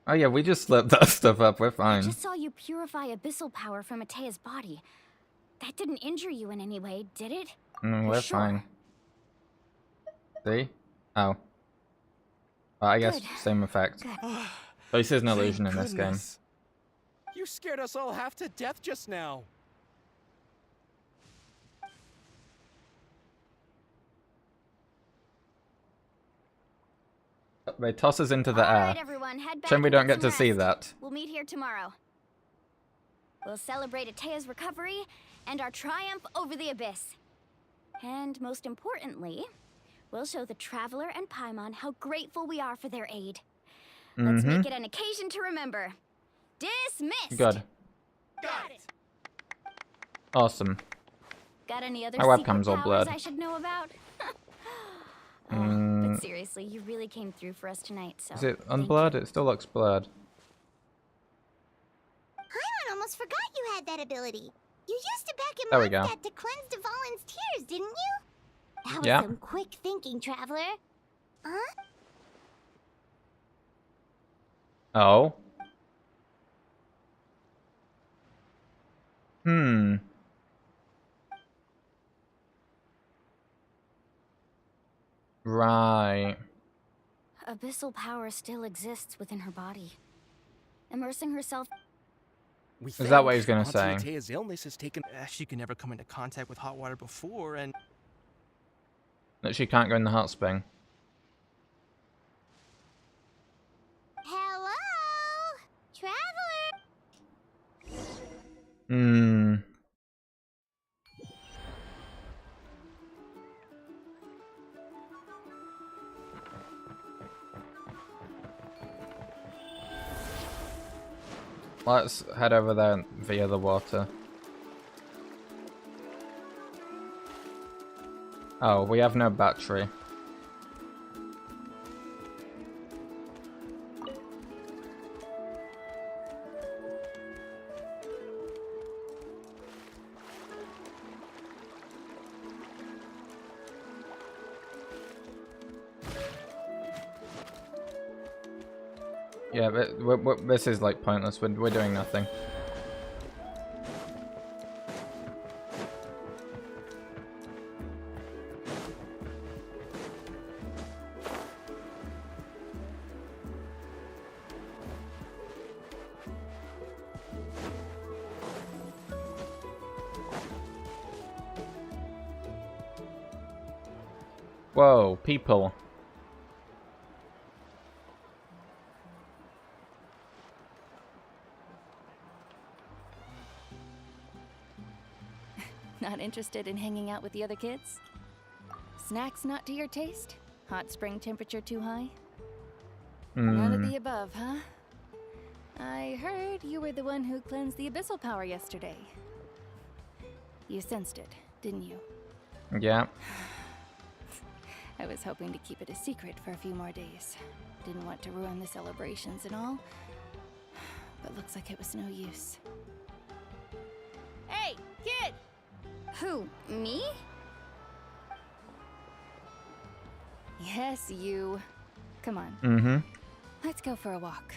Speaker 1: Oh yeah, we just slipped that stuff up. We're
Speaker 15: I
Speaker 1: fine.
Speaker 15: just saw you purify abyssal power from Ataya's body. That didn't injure you in any way, did it?
Speaker 1: We're
Speaker 15: sure?
Speaker 1: fine. See? Oh. Well, I guess
Speaker 15: Good.
Speaker 1: same effect.
Speaker 15: Good.
Speaker 1: But this is an
Speaker 8: Thank
Speaker 1: illusion in this game.
Speaker 8: goodness. You scared us all half to death just now.
Speaker 1: They toss us into the
Speaker 15: All
Speaker 1: air.
Speaker 15: right, everyone, head back
Speaker 1: Shame we
Speaker 15: and
Speaker 1: don't
Speaker 15: get
Speaker 1: get to
Speaker 15: some
Speaker 1: see
Speaker 15: rest.
Speaker 1: that.
Speaker 15: We'll meet here tomorrow. We'll celebrate Ataya's recovery and our triumph over the Abyss. And most importantly, we'll show the Traveler and Paimon how grateful we are for their aid. Let's make it an occasion to remember. Dismissed!
Speaker 1: Good.
Speaker 15: Got it!
Speaker 1: Awesome.
Speaker 15: Got any other
Speaker 1: My
Speaker 15: secret
Speaker 1: webcam's all
Speaker 15: powers
Speaker 1: blurred.
Speaker 15: I should know about?
Speaker 1: Mm,
Speaker 15: But seriously, you really came through for us tonight, so...
Speaker 1: is it unblurred? It still looks blurred.
Speaker 10: Paimon almost forgot you had that ability. You used it back in
Speaker 1: There we go.
Speaker 10: Mondstadt to cleanse Devalin's tears, didn't you? That was
Speaker 1: Yeah.
Speaker 10: some quick thinking, Traveler. Huh?
Speaker 1: Oh. Hmm. Right.
Speaker 15: Abyssal power still exists within her body. Immersing herself.
Speaker 1: Is that what he's gonna say?
Speaker 8: Tea's illness has taken. She could never come into contact with hot water before, and
Speaker 1: That she can't go in the hot spring.
Speaker 10: Hello? Traveler?
Speaker 1: Hmm. Let's head over there via the water. Oh, we have no battery. Yeah, but this is like pointless. We're doing nothing. Whoa, people.
Speaker 6: Not interested in hanging out with the other kids? Snacks not to your taste? Hot spring temperature too high? None of the above, huh? I heard you were the one who cleansed the abyssal power yesterday. You sensed it, didn't you?
Speaker 1: Yeah.
Speaker 6: I was hoping to keep it a secret for a few more days. Didn't want to ruin the celebrations and all. But looks like it was no use. Hey, kid!
Speaker 15: Who? Me?
Speaker 6: Yes, you. Come on.
Speaker 1: Mm-hmm.
Speaker 6: Let's go for a walk.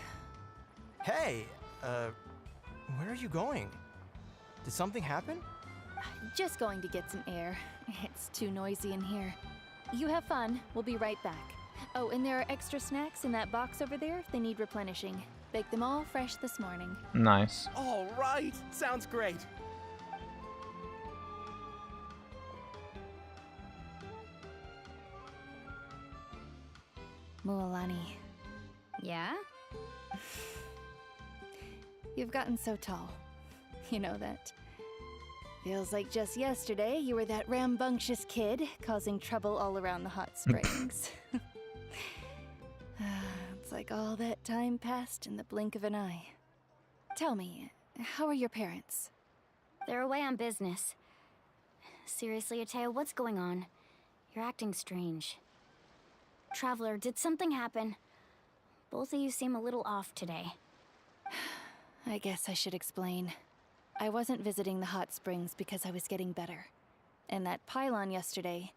Speaker 8: hey, where are you going? Did something happen?
Speaker 6: Just going to get some air. It's too noisy in here. You have fun. We'll be right back. Oh, and there are extra snacks in that box over there if they need replenishing. Baked them all fresh this morning.
Speaker 1: Nice.
Speaker 11: All right, sounds great.
Speaker 6: Mualani,
Speaker 15: Yeah?
Speaker 6: you've gotten so tall. You know that. Feels like just yesterday you were that rambunctious kid causing trouble all around the hot springs. It's like all that time passed in the blink of an eye. Tell me, how are your parents?
Speaker 15: They're away on business. Seriously, Ateo, what's going on? You're acting strange. Traveler, did something happen? Both of you seem a little off today.
Speaker 6: I guess I should explain. I wasn't visiting the hot springs because I was getting better. And that pylon yesterday,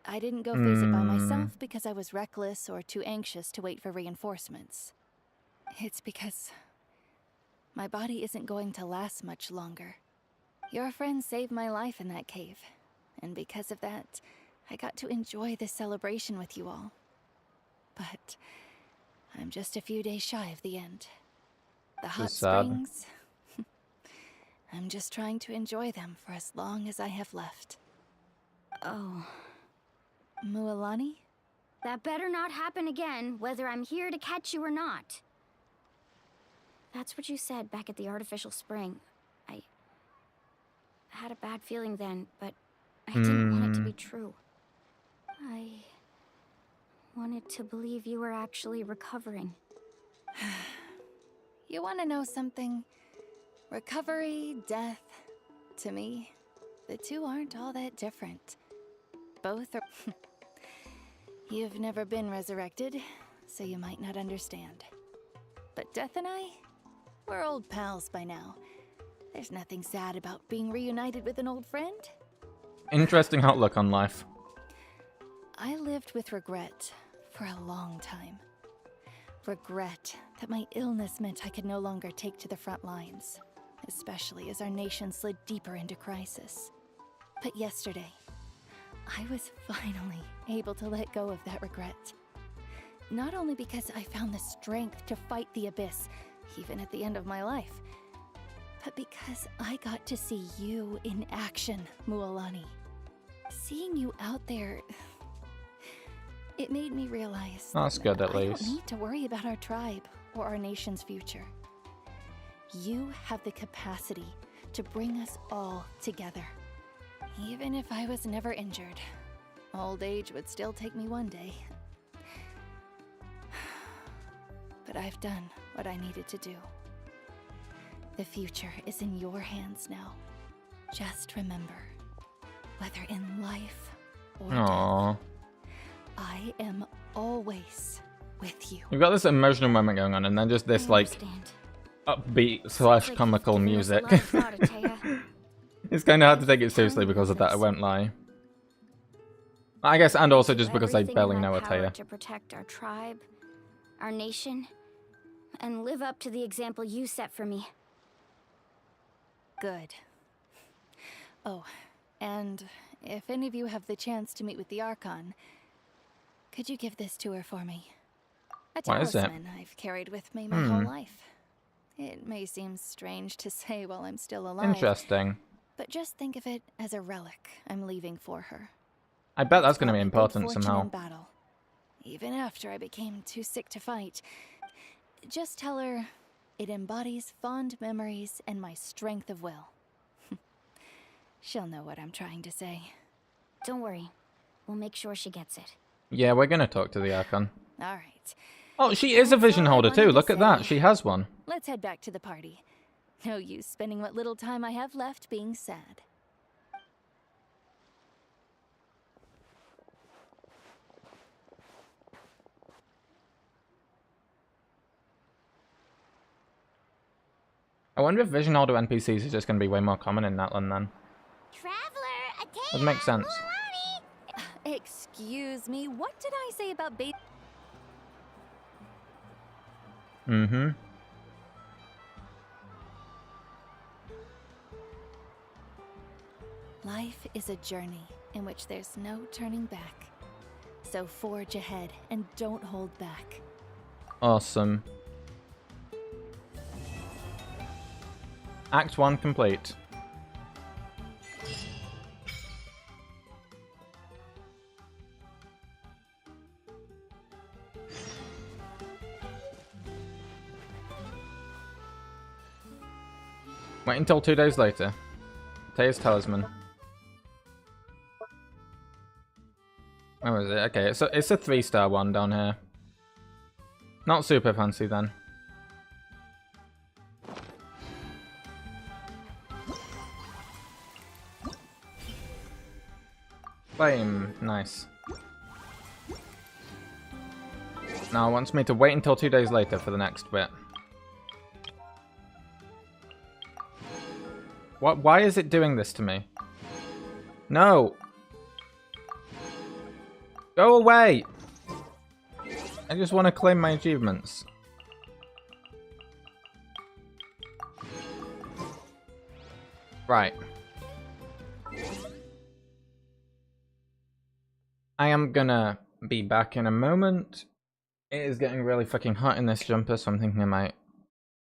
Speaker 6: I didn't go face it by myself because I was reckless or too anxious to wait for reinforcements. It's because my body isn't going to last much longer. Your friend saved my life in that cave, and because of that, I got to enjoy this celebration with you all. But I'm just a few days shy of the end. The hot springs, I'm just trying to enjoy them for as long as I have left.
Speaker 15: Oh.
Speaker 6: Mualani?
Speaker 15: That better not happen again, whether I'm here to catch you or not. That's what you said back at the artificial spring. I had a bad feeling then, but I didn't want it to be true. I wanted to believe you were actually recovering.
Speaker 6: You want to know something? Recovery, death, to me, the two aren't all that different. Both are... You've never been resurrected, so you might not understand. But Death and I, we're old pals by now. There's nothing sad about being reunited with an old friend.
Speaker 1: Interesting outlook on life.
Speaker 6: I lived with regret for a long time. Regret that my illness meant I could no longer take to the front lines, especially as our nation slid deeper into crisis. But yesterday, I was finally able to let go of that regret. Not only because I found the strength to fight the abyss, even at the end of my life, but because I got to see you in action, Mualani. Seeing you out there, it made me realize
Speaker 1: That's good, at
Speaker 6: I
Speaker 1: least.
Speaker 6: don't need to worry about our tribe or our nation's future. You have the capacity to bring us all together. Even if I was never injured, old age would still take me one day. But I've done what I needed to do. The future is in your hands now. Just remember, whether in life or
Speaker 1: Aww.
Speaker 6: death, I am always with you.
Speaker 1: You've got this emotional moment going on, and then just this like upbeat / comical music. It's kind of hard to take it seriously because of that. I won't lie. I guess, and also just because I barely know Ataya.
Speaker 15: To protect our tribe, our nation, and live up to the example you set for me.
Speaker 6: Good. Oh, and if any of you have the chance to meet with the Archon, could you give this to her for me? A
Speaker 1: What is it?
Speaker 6: talisman I've carried with me my whole life. It may seem strange to say while I'm still alive.
Speaker 1: Interesting.
Speaker 6: But just think of it as a relic I'm leaving for her.
Speaker 1: I bet that's going to be
Speaker 6: Good
Speaker 1: important
Speaker 6: fortune
Speaker 1: somehow.
Speaker 6: in battle. Even after I became too sick to fight. Just tell her it embodies fond memories and my strength of will. She'll know what I'm trying to say.
Speaker 15: Don't worry. We'll make sure she gets it.
Speaker 1: Yeah, we're going to talk to the Archon.
Speaker 6: All right.
Speaker 1: Oh, she is a vision holder too. Look at that. She has one.
Speaker 6: Let's head back to the party. No use spending what little time I have left being sad.
Speaker 1: I wonder if vision holder NPCs is just going to be way more common in Natlan then. Would make sense.
Speaker 6: Excuse me, what did I say about baby?
Speaker 1: Mm-hmm.
Speaker 6: Life is a journey in which there's no turning back. So forge ahead and don't hold back.
Speaker 1: Awesome. Act 1 complete. Wait until 2 days later. Taya's talisman. Where is it? Okay, it's a 3-star one down here. Not super fancy then. Flame, nice. Now it wants me to wait until 2 days later for the next bit. What? Why is it doing this to me? No! Go away! I just want to claim my achievements. Right. I am gonna be back in a moment. It is getting really fucking hot in this jumper, so I'm thinking I might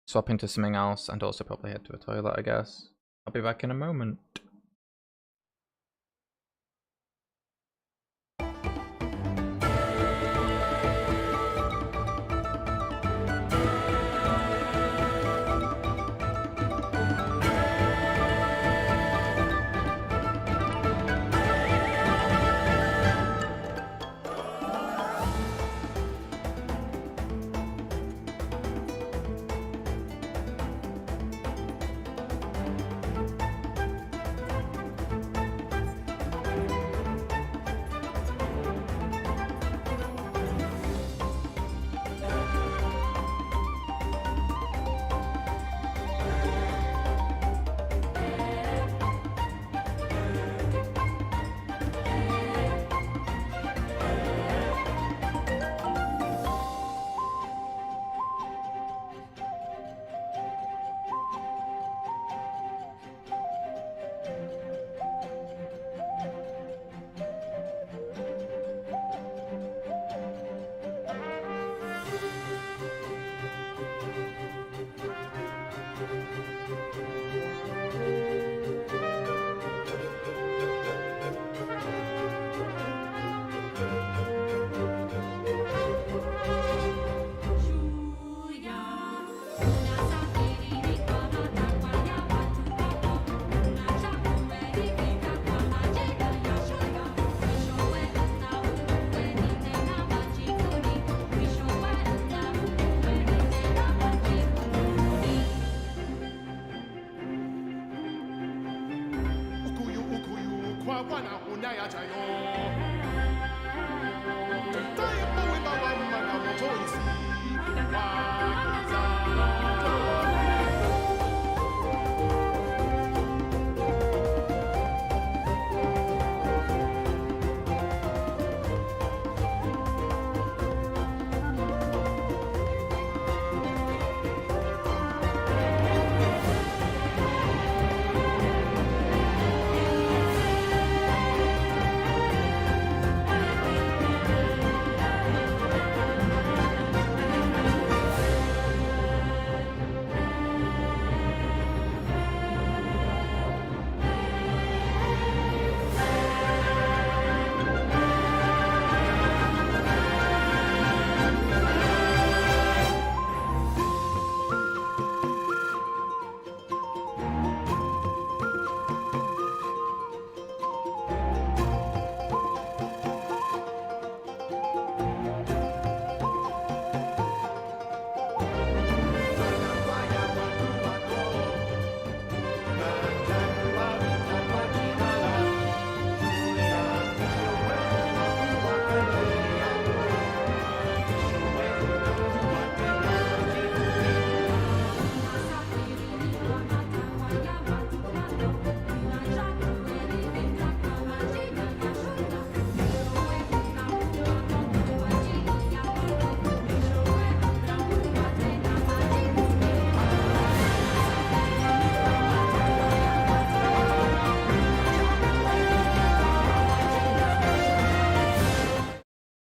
Speaker 1: swap into something else and also probably head to a toilet, I guess. I'll be back in a moment.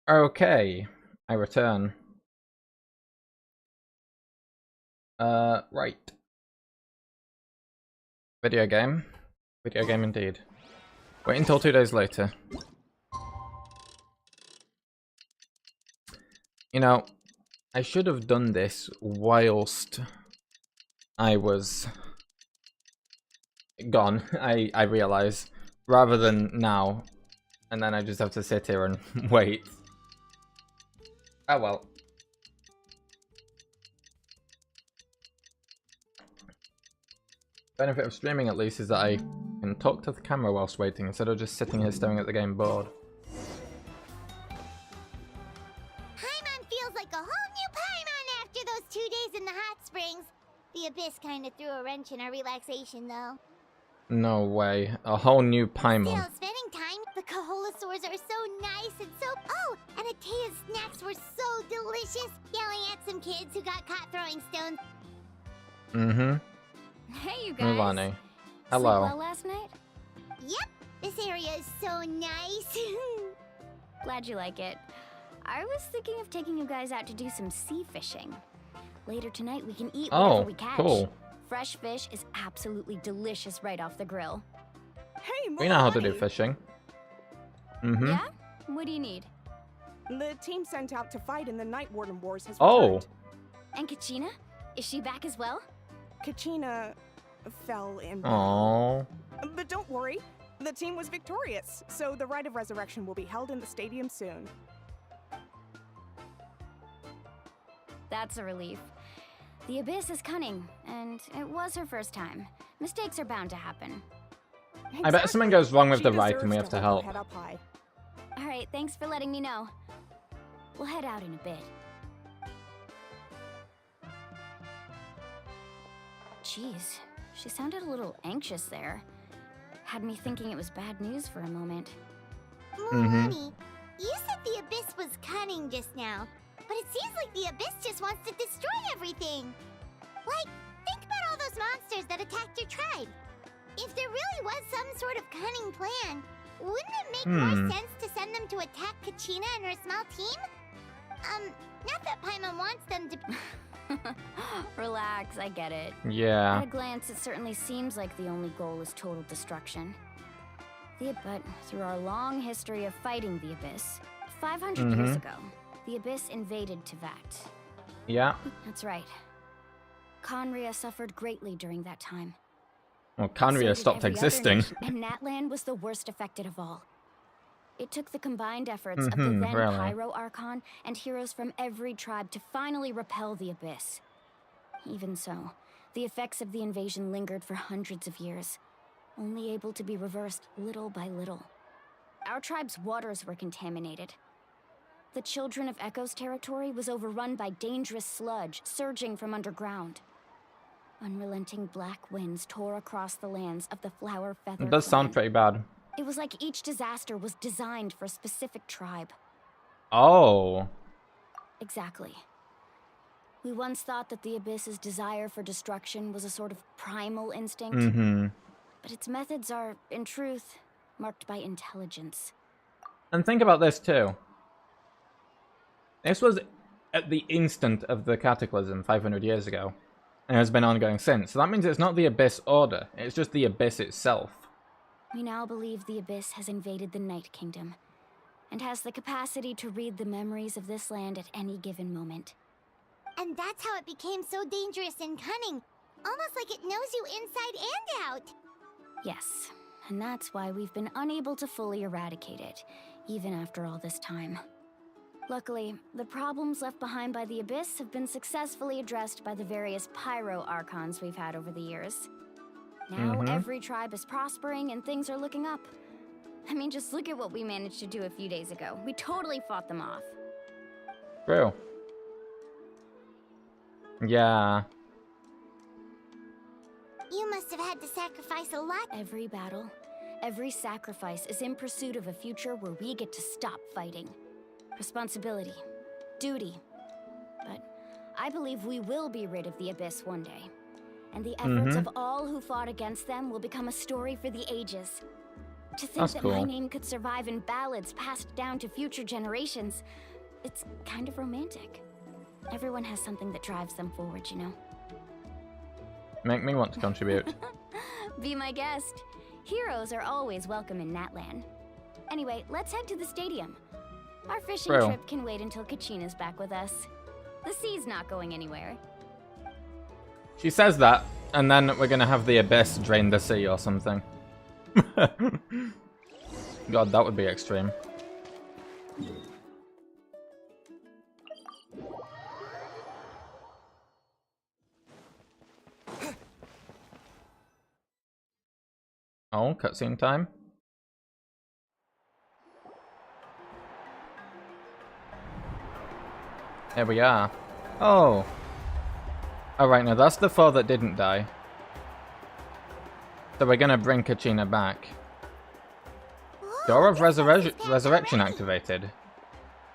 Speaker 1: Okay, I return. Right. Video game. Video game indeed. Wait until 2 days later. You know, I should have done this whilst I was gone, I realise, rather than now. And then I just have to sit here and wait. Oh well. Benefit of streaming at least is that I can talk to the camera whilst waiting instead of just sitting here staring at the game bored.
Speaker 10: Paimon feels like a whole new Paimon after those 2 days in the hot springs. The Abyss kind of threw a wrench in our relaxation, though.
Speaker 1: No way. A whole new Paimon.
Speaker 10: Still, spending time, the Kaholasaurs are so nice and so... Oh, and Atea's snacks were so delicious. Yelling at some kids who got caught throwing stones.
Speaker 1: Mm-hmm.
Speaker 15: Hey, you guys.
Speaker 1: Milani. Hello.
Speaker 15: Sleep well last night?
Speaker 10: Yep, this area is so nice.
Speaker 15: Glad you like it. I was thinking of taking you guys out to do some sea fishing. Later tonight we can eat whatever we catch.
Speaker 1: Cool.
Speaker 15: Fresh fish is absolutely delicious right off the grill.
Speaker 16: Hey,
Speaker 1: We know how to do fishing. Mm-hmm.
Speaker 15: Yeah? What do you need?
Speaker 16: The team sent out to fight in the Night Warden Wars has
Speaker 1: Oh.
Speaker 16: returned.
Speaker 15: And Kachina? Is she back as well?
Speaker 16: Kachina fell in
Speaker 1: Aww.
Speaker 16: But don't worry, the team was victorious, so the Rite of Resurrection will be held in the stadium soon.
Speaker 15: That's a relief. The Abyss is cunning, and it was her first time. Mistakes are bound to happen.
Speaker 1: I bet something goes wrong with
Speaker 16: She
Speaker 1: the ride
Speaker 16: deserves
Speaker 1: and we have to
Speaker 16: hold
Speaker 1: help.
Speaker 16: her head up high.
Speaker 15: Alright, thanks for letting me know. We'll head out in a bit. Jeez, she sounded a little anxious there. Had me thinking it was bad news for a moment.
Speaker 10: Milani, you said the Abyss was cunning just now, but it seems like the Abyss just wants to destroy everything. Like, think about all those monsters that attacked your tribe. If there really was some sort of cunning plan, wouldn't it make more sense to send them to attack Kachina and her small team? Not that Paimon wants them to...
Speaker 15: Relax, I get it.
Speaker 1: Yeah.
Speaker 15: At a glance, it certainly seems like the only goal is total destruction. But through our long history of fighting the Abyss, 500 years ago, the Abyss invaded Tevat.
Speaker 1: Yeah.
Speaker 15: That's right. Conria suffered greatly during that time.
Speaker 1: Well,
Speaker 15: So
Speaker 1: Conria
Speaker 15: did
Speaker 1: stopped
Speaker 15: every other
Speaker 1: existing.
Speaker 15: nation, and Natlan was the worst affected of all. It took the combined efforts of the then
Speaker 1: really.
Speaker 15: Pyro Archon and heroes from every tribe to finally repel the Abyss. Even so, the effects of the invasion lingered for hundreds of years. only able to be reversed little by little. Our tribe's waters were contaminated. The Children of Echo's territory was overrun by dangerous sludge surging from underground. Unrelenting black winds tore across the lands of the Flower Feather
Speaker 1: It does sound
Speaker 15: clan.
Speaker 1: pretty bad.
Speaker 15: It was like each disaster was designed for a specific tribe.
Speaker 1: Oh.
Speaker 15: Exactly. We once thought that the Abyss's desire for destruction was a sort of primal instinct.
Speaker 1: Mm-hmm.
Speaker 15: But its methods are, in truth, marked by intelligence.
Speaker 1: And think about this too. This was at the instant of the Cataclysm 500 years ago. And has been ongoing since. So that means it's not the Abyss Order. It's just the Abyss itself.
Speaker 15: We now believe the Abyss has invaded the Night Kingdom. And has the capacity to read the memories of this land at any given moment.
Speaker 10: And that's how it became so dangerous and cunning. Almost like it knows you inside and out.
Speaker 15: Yes, and that's why we've been unable to fully eradicate it, even after all this time. Luckily, the problems left behind by the Abyss have been successfully addressed by the various Pyro Archons we've had over the years. Now every tribe is prospering and things are looking up. I mean, just look at what we managed to do a few days ago. We totally fought them off.
Speaker 1: True. Yeah.
Speaker 10: You must have had to sacrifice a lot.
Speaker 15: Every battle, every sacrifice is in pursuit of a future where we get to stop fighting. Responsibility, duty. But I believe we will be rid of the Abyss one day. And the efforts of all who fought against them will become a story for the ages. To think
Speaker 1: That's
Speaker 15: that
Speaker 1: cool.
Speaker 15: my name could survive in ballads passed down to future generations, it's kind of romantic. Everyone has something that drives them forward, you know?
Speaker 1: Make me want to contribute.
Speaker 15: Be my guest. Heroes are always welcome in Natlan. Anyway, let's head to the stadium. Our fishing
Speaker 1: True.
Speaker 15: trip can wait until Kachina's back with us. The sea's not going anywhere.
Speaker 1: She says that, and then we're gonna have the Abyss drain the sea or something. God, that would be extreme. Oh, cutscene time. Here we are. Oh. Alright, now that's the four that didn't die. So we're gonna bring Kachina back. Door of Resurrection activated.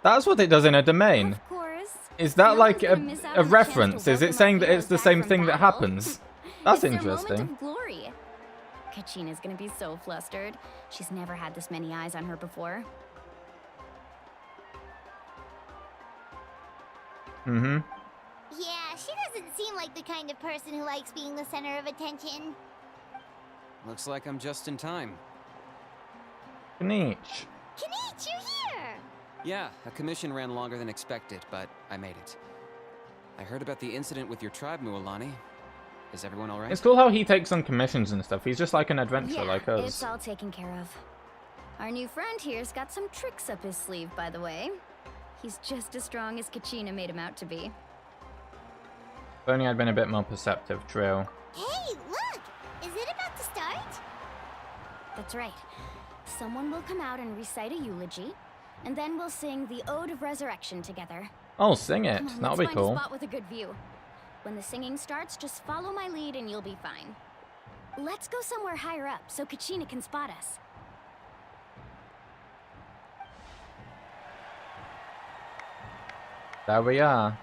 Speaker 1: That's what it does in a domain.
Speaker 15: Of course.
Speaker 1: Is that
Speaker 15: No
Speaker 1: like
Speaker 15: one's gonna miss out
Speaker 1: a
Speaker 15: on the chance to
Speaker 1: reference? Is it
Speaker 15: welcome
Speaker 1: saying
Speaker 15: our
Speaker 1: that it's the
Speaker 15: heroes
Speaker 1: same
Speaker 15: back
Speaker 1: thing
Speaker 15: from
Speaker 1: that
Speaker 15: battle.
Speaker 1: happens? That's
Speaker 15: It's
Speaker 1: interesting.
Speaker 15: their moment of glory. Kachina's gonna be so flustered. She's never had this many eyes on her before.
Speaker 1: Mm-hmm.
Speaker 10: Yeah, she doesn't seem like the kind of person who likes being the center of attention.
Speaker 2: Looks like I'm just in time.
Speaker 1: Neat.
Speaker 10: Kanich, you're here!
Speaker 2: Yeah, a commission ran longer than expected, but I made it. I heard about the incident with your tribe, Mualani. Is everyone alright?
Speaker 1: It's cool how he takes on commissions and stuff. He's just like an adventurer
Speaker 15: Yeah,
Speaker 1: like us.
Speaker 15: it's all taken care of. Our new friend here's got some tricks up his sleeve, by the way. He's just as strong as Kachina made him out to be.
Speaker 1: If only I'd been a bit more perceptive, true.
Speaker 10: Hey, look! Is it about to start?
Speaker 15: That's right. Someone will come out and recite a eulogy, and then we'll sing the Ode of Resurrection together.
Speaker 1: Oh, sing it.
Speaker 15: Come on,
Speaker 1: That'll
Speaker 15: let's
Speaker 1: be
Speaker 15: find
Speaker 1: cool.
Speaker 15: a spot with a good view. When the singing starts, just follow my lead and you'll be fine. Let's go somewhere higher up so Kachina can spot us.
Speaker 1: There we are.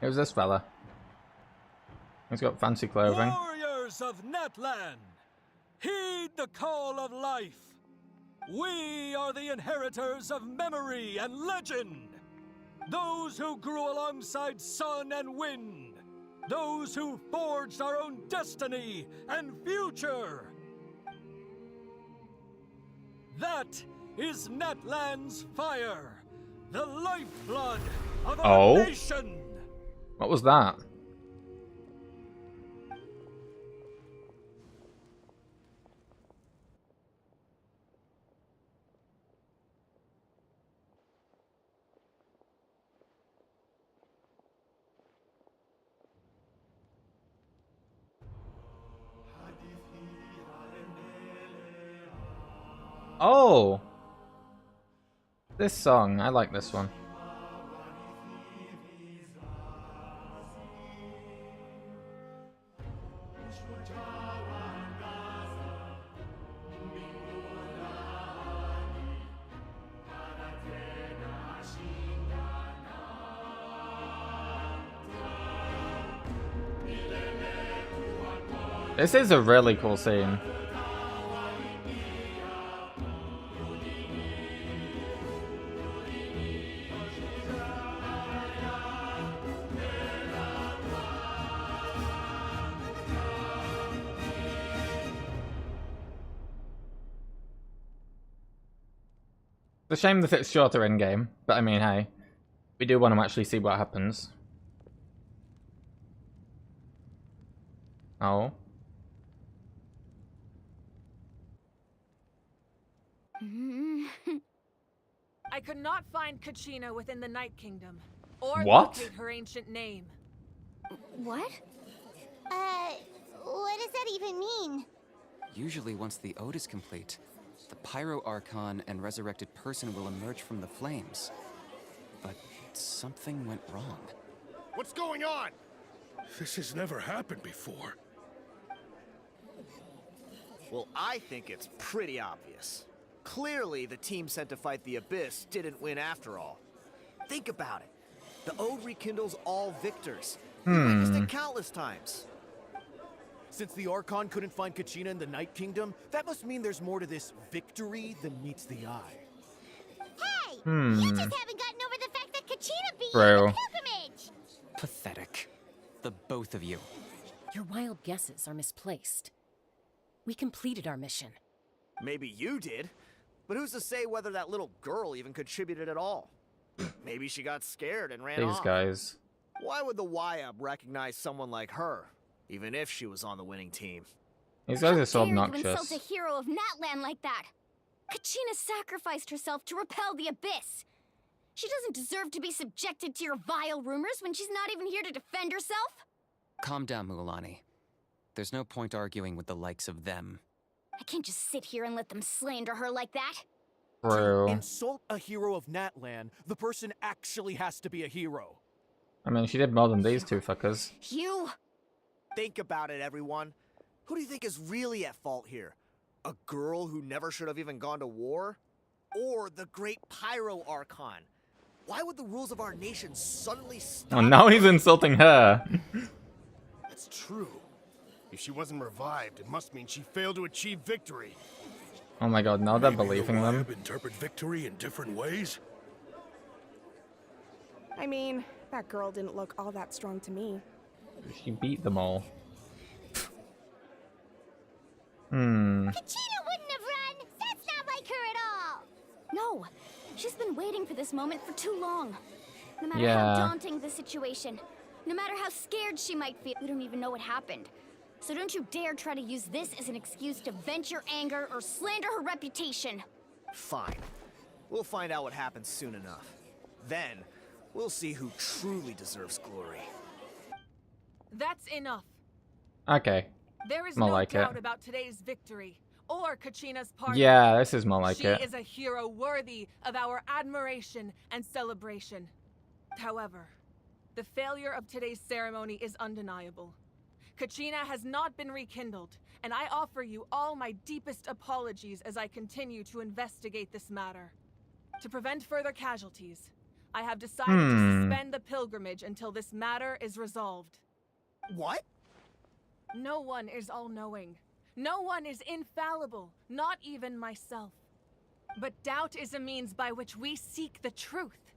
Speaker 1: Who's this fella? He's got fancy clothing.
Speaker 17: Warriors of Natlan, heed the call of life. We are the inheritors of memory and legend. Those who grew alongside sun and wind. Those who forged our own destiny and future. That is Natlan's fire, the lifeblood of our nation.
Speaker 1: What was that? Oh! This song, I like this one. This is a really cool scene. It's a shame that it's shorter in game, but I mean, hey, we do want to actually see what happens. Oh.
Speaker 18: I could not find Kachina within the Night Kingdom, or
Speaker 1: What?
Speaker 18: locate her ancient name.
Speaker 15: What?
Speaker 10: What does that even mean?
Speaker 2: Usually once the ode is complete, the Pyro Archon and resurrected person will emerge from the flames. But something went wrong.
Speaker 11: What's going on?
Speaker 20: This has never happened before.
Speaker 11: Well, I think it's pretty obvious. Clearly, the team sent to fight the Abyss didn't win after all. Think about it. The ode rekindles all victors. We witnessed it countless times. Since the Archon couldn't find Kachina in the Night Kingdom, that must mean there's more to this victory than meets the eye.
Speaker 10: Hey! You just haven't gotten over the fact that Kachina beat you
Speaker 1: Bro.
Speaker 10: in the pilgrimage!
Speaker 2: Pathetic. The both of you.
Speaker 7: Your wild guesses are misplaced. We completed our mission.
Speaker 11: Maybe you did, but who's to say whether that little girl even contributed at all? Maybe she got scared and ran
Speaker 1: These
Speaker 11: off.
Speaker 1: guys.
Speaker 11: Why would the YUB recognize someone like her, even if she was on the winning team?
Speaker 1: These guys are so
Speaker 15: Dare you
Speaker 1: obnoxious.
Speaker 15: insult a hero of Natlan like that? Kachina sacrificed herself to repel the Abyss. She doesn't deserve to be subjected to your vile rumors when she's not even here to defend herself.
Speaker 2: Calm down, Mualani. There's no point arguing with the likes of them.
Speaker 15: I can't just sit here and let them slander her like that.
Speaker 1: Bro.
Speaker 11: To insult a hero of Natlan, the person actually has to be a hero.
Speaker 1: I mean, she did more than these two fuckers.
Speaker 15: You...
Speaker 11: Think about it, everyone. Who do you think is really at fault here? A girl who never should have even gone to war? Or the great Pyro Archon? Why would the rules of our nation suddenly stop?
Speaker 1: Oh, now he's insulting her.
Speaker 13: That's true. If she wasn't revived, it must mean she failed to achieve victory.
Speaker 1: Oh my god, now they're
Speaker 20: Maybe
Speaker 1: believing
Speaker 20: the
Speaker 1: them.
Speaker 20: YUB interpret victory in different ways?
Speaker 16: I mean, that girl didn't look all that strong to me.
Speaker 1: She beat them all.
Speaker 10: Kachina wouldn't have run! That's not like her at all!
Speaker 15: No, she's been waiting for this moment for too long. No matter
Speaker 1: Yeah.
Speaker 15: how daunting the situation, no matter how scared she might feel, we don't even know what happened. So don't you dare try to use this as an excuse to vent your anger or slander her reputation.
Speaker 11: Fine. We'll find out what happens soon enough. Then, we'll see who truly deserves glory.
Speaker 18: That's enough.
Speaker 1: Okay.
Speaker 18: There is
Speaker 1: More
Speaker 18: no
Speaker 1: like it.
Speaker 18: doubt about today's victory, or Kachina's part.
Speaker 1: Yeah, this is more like
Speaker 18: she
Speaker 1: it.
Speaker 18: is a hero worthy of our admiration and celebration. However, the failure of today's ceremony is undeniable. Kachina has not been rekindled, and I offer you all my deepest apologies as I continue to investigate this matter. To prevent further casualties, I have decided to suspend the pilgrimage until this matter is resolved.
Speaker 11: What?
Speaker 18: No one is all-knowing. No one is infallible, not even myself. But doubt is a means by which we seek the truth,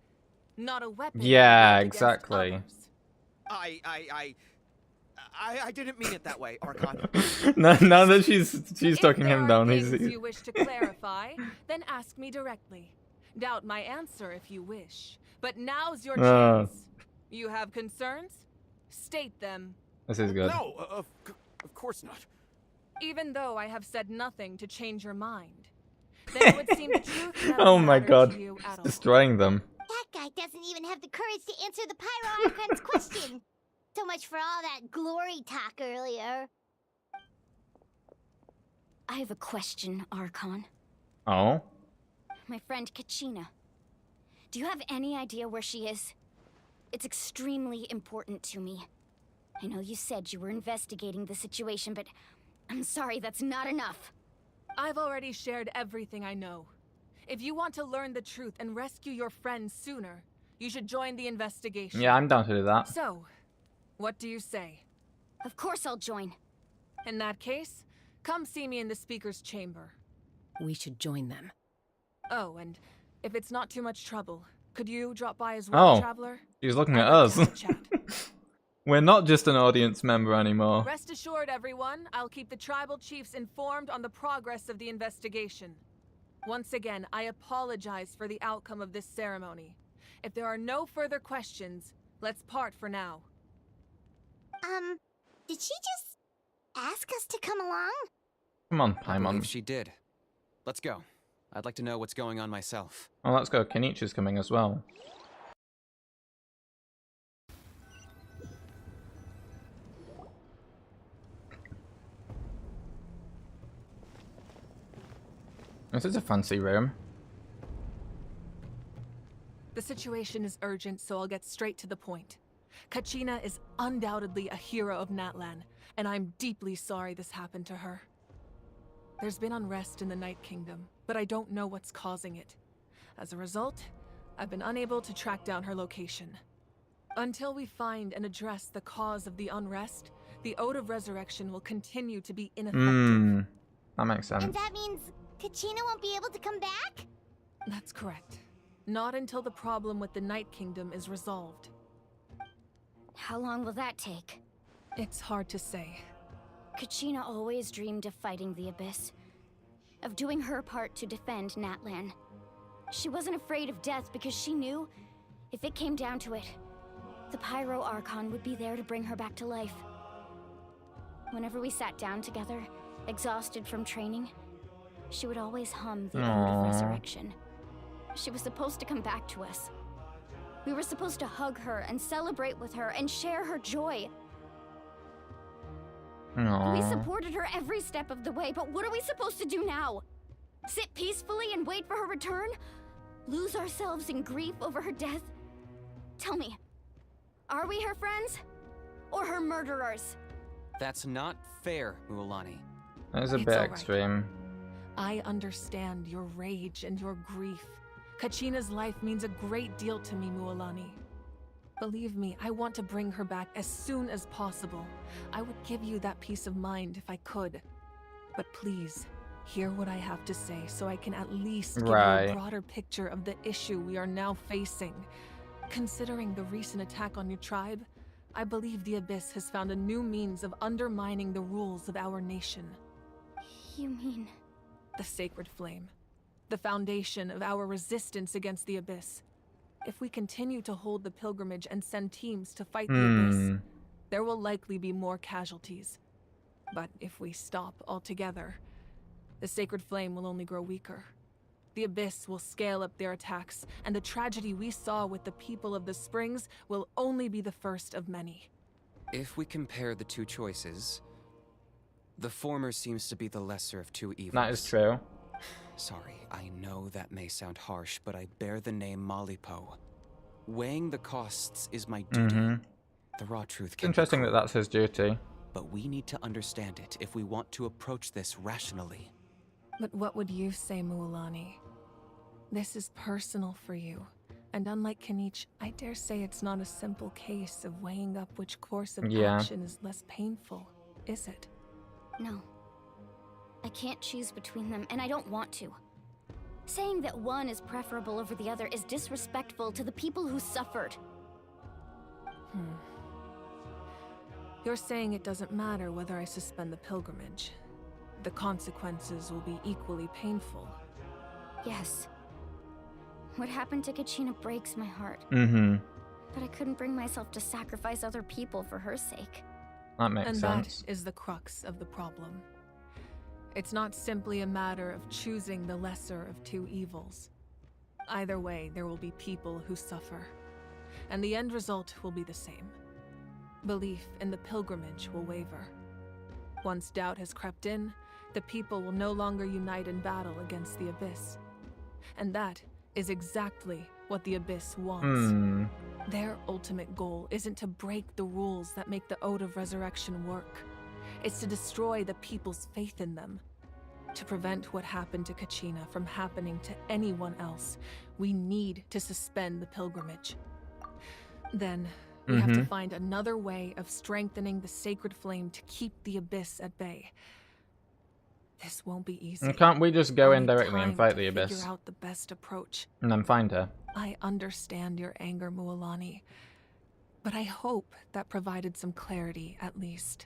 Speaker 18: not a weapon.
Speaker 1: Yeah,
Speaker 18: against
Speaker 1: exactly.
Speaker 18: others.
Speaker 11: I didn't mean it that way, Archon.
Speaker 1: Now that she's talking
Speaker 18: If there
Speaker 1: him
Speaker 18: are
Speaker 1: down,
Speaker 18: things
Speaker 1: he's
Speaker 18: you wish to clarify, then ask me directly. Doubt my answer if you wish. But now's your chance. You have concerns? State them.
Speaker 1: This is good.
Speaker 11: No, of course not.
Speaker 18: Even though I have said nothing to change your mind, then it would seem the truth never
Speaker 1: Oh my
Speaker 18: mattered
Speaker 1: god,
Speaker 18: to you at
Speaker 1: he's
Speaker 18: all.
Speaker 1: destroying them.
Speaker 10: That guy doesn't even have the courage to answer the Pyro Archon's question. So much for all that glory talk earlier.
Speaker 15: I have a question, Archon.
Speaker 1: Oh?
Speaker 15: My friend Kachina. Do you have any idea where she is? It's extremely important to me. I know you said you were investigating the situation, but I'm sorry, that's not enough.
Speaker 18: I've already shared everything I know. If you want to learn the truth and rescue your friends sooner, you should join the investigation.
Speaker 1: Yeah, I'm down to do that.
Speaker 18: So, what do you say?
Speaker 15: Of course I'll join.
Speaker 18: In that case, come see me in the speaker's chamber.
Speaker 7: We should join them.
Speaker 18: Oh, and if it's not too much trouble, could you drop by as well, Traveler?
Speaker 1: She's looking at us. We're not just an audience member anymore.
Speaker 18: Rest assured, everyone, I'll keep the tribal chiefs informed on the progress of the investigation. Once again, I apologize for the outcome of this ceremony. If there are no further questions, let's part for now.
Speaker 10: Did she just ask us to come along?
Speaker 1: Come on,
Speaker 2: I
Speaker 1: Paimon.
Speaker 2: believe she did. Let's go. I'd like to know what's going on myself.
Speaker 1: Oh, let's go. Kenichi's coming as well. This is a fancy room.
Speaker 18: The situation is urgent, so I'll get straight to the point. Kachina is undoubtedly a hero of Natlan, and I'm deeply sorry this happened to her. There's been unrest in the Night Kingdom, but I don't know what's causing it. As a result, I've been unable to track down her location. Until we find and address the cause of the unrest, the Ode of Resurrection will continue to be ineffective.
Speaker 1: That makes sense.
Speaker 10: And that means Kachina won't be able to come back?
Speaker 18: That's correct. Not until the problem with the Night Kingdom is resolved.
Speaker 15: How long will that take?
Speaker 18: It's hard to say.
Speaker 15: Kachina always dreamed of fighting the Abyss. Of doing her part to defend Natlan. She wasn't afraid of death because she knew, if it came down to it, the Pyro Archon would be there to bring her back to life. Whenever we sat down together, exhausted from training, she would always hum the Ode of Resurrection. She was supposed to come back to us. We were supposed to hug her and celebrate with her and share her joy. We supported her every step of the way, but what are we supposed to do now? Sit peacefully and wait for her return? Lose ourselves in grief over her death? Tell me, are we her friends? Or her murderers?
Speaker 2: That's not fair, Mualani.
Speaker 1: That is a
Speaker 18: It's
Speaker 1: bit
Speaker 18: all right.
Speaker 1: extreme.
Speaker 18: I understand your rage and your grief. Kachina's life means a great deal to me, Mualani. Believe me, I want to bring her back as soon as possible. I would give you that peace of mind if I could. But please, hear what I have to say so I can at least give you a broader picture of the issue we are now facing. Considering the recent attack on your tribe, I believe the Abyss has found a new means of undermining the rules of our nation.
Speaker 15: You mean...
Speaker 18: The Sacred Flame. The foundation of our resistance against the Abyss. If we continue to hold the pilgrimage and send teams to fight the Abyss, there will likely be more casualties. But if we stop altogether, the Sacred Flame will only grow weaker. The Abyss will scale up their attacks, and the tragedy we saw with the people of the Springs will only be the first of many.
Speaker 2: If we compare the two choices, the former seems to be the lesser of two evils.
Speaker 1: That is true.
Speaker 2: Sorry, I know that may sound harsh, but I bear the name Malipo. Weighing the costs is my duty. The raw truth
Speaker 1: It's
Speaker 2: can
Speaker 1: interesting that that's his duty.
Speaker 2: But we need to understand it if we want to approach this rationally.
Speaker 18: But what would you say, Mualani? This is personal for you. And unlike Kenich, I dare say it's not a simple case of weighing up which course of action is less painful, is it?
Speaker 15: No. I can't choose between them, and I don't want to. Saying that one is preferable over the other is disrespectful to the people who suffered.
Speaker 18: You're saying it doesn't matter whether I suspend the pilgrimage. The consequences will be equally painful.
Speaker 15: Yes. What happened to Kachina breaks my heart. But I couldn't bring myself to sacrifice other people for her sake.
Speaker 1: That makes sense.
Speaker 18: And that is the crux of the problem. It's not simply a matter of choosing the lesser of two evils. Either way, there will be people who suffer. And the end result will be the same. Belief in the pilgrimage will waver. Once doubt has crept in, the the people will no longer unite in battle against the Abyss. And that is exactly what the Abyss wants. Their ultimate goal isn't to break the rules that make the Ode of Resurrection work. It's to destroy the people's faith in them. To prevent what happened to Kachina from happening to anyone else, we need to suspend the pilgrimage. Then, we have to find another way of strengthening the sacred flame to keep the Abyss at bay. This won't be easy.
Speaker 1: And can't we just go in directly and fight the
Speaker 18: Figure
Speaker 1: Abyss?
Speaker 18: out the best approach.
Speaker 1: And then find her?
Speaker 18: I understand your anger, Mualani, but I hope that provided some clarity, at least.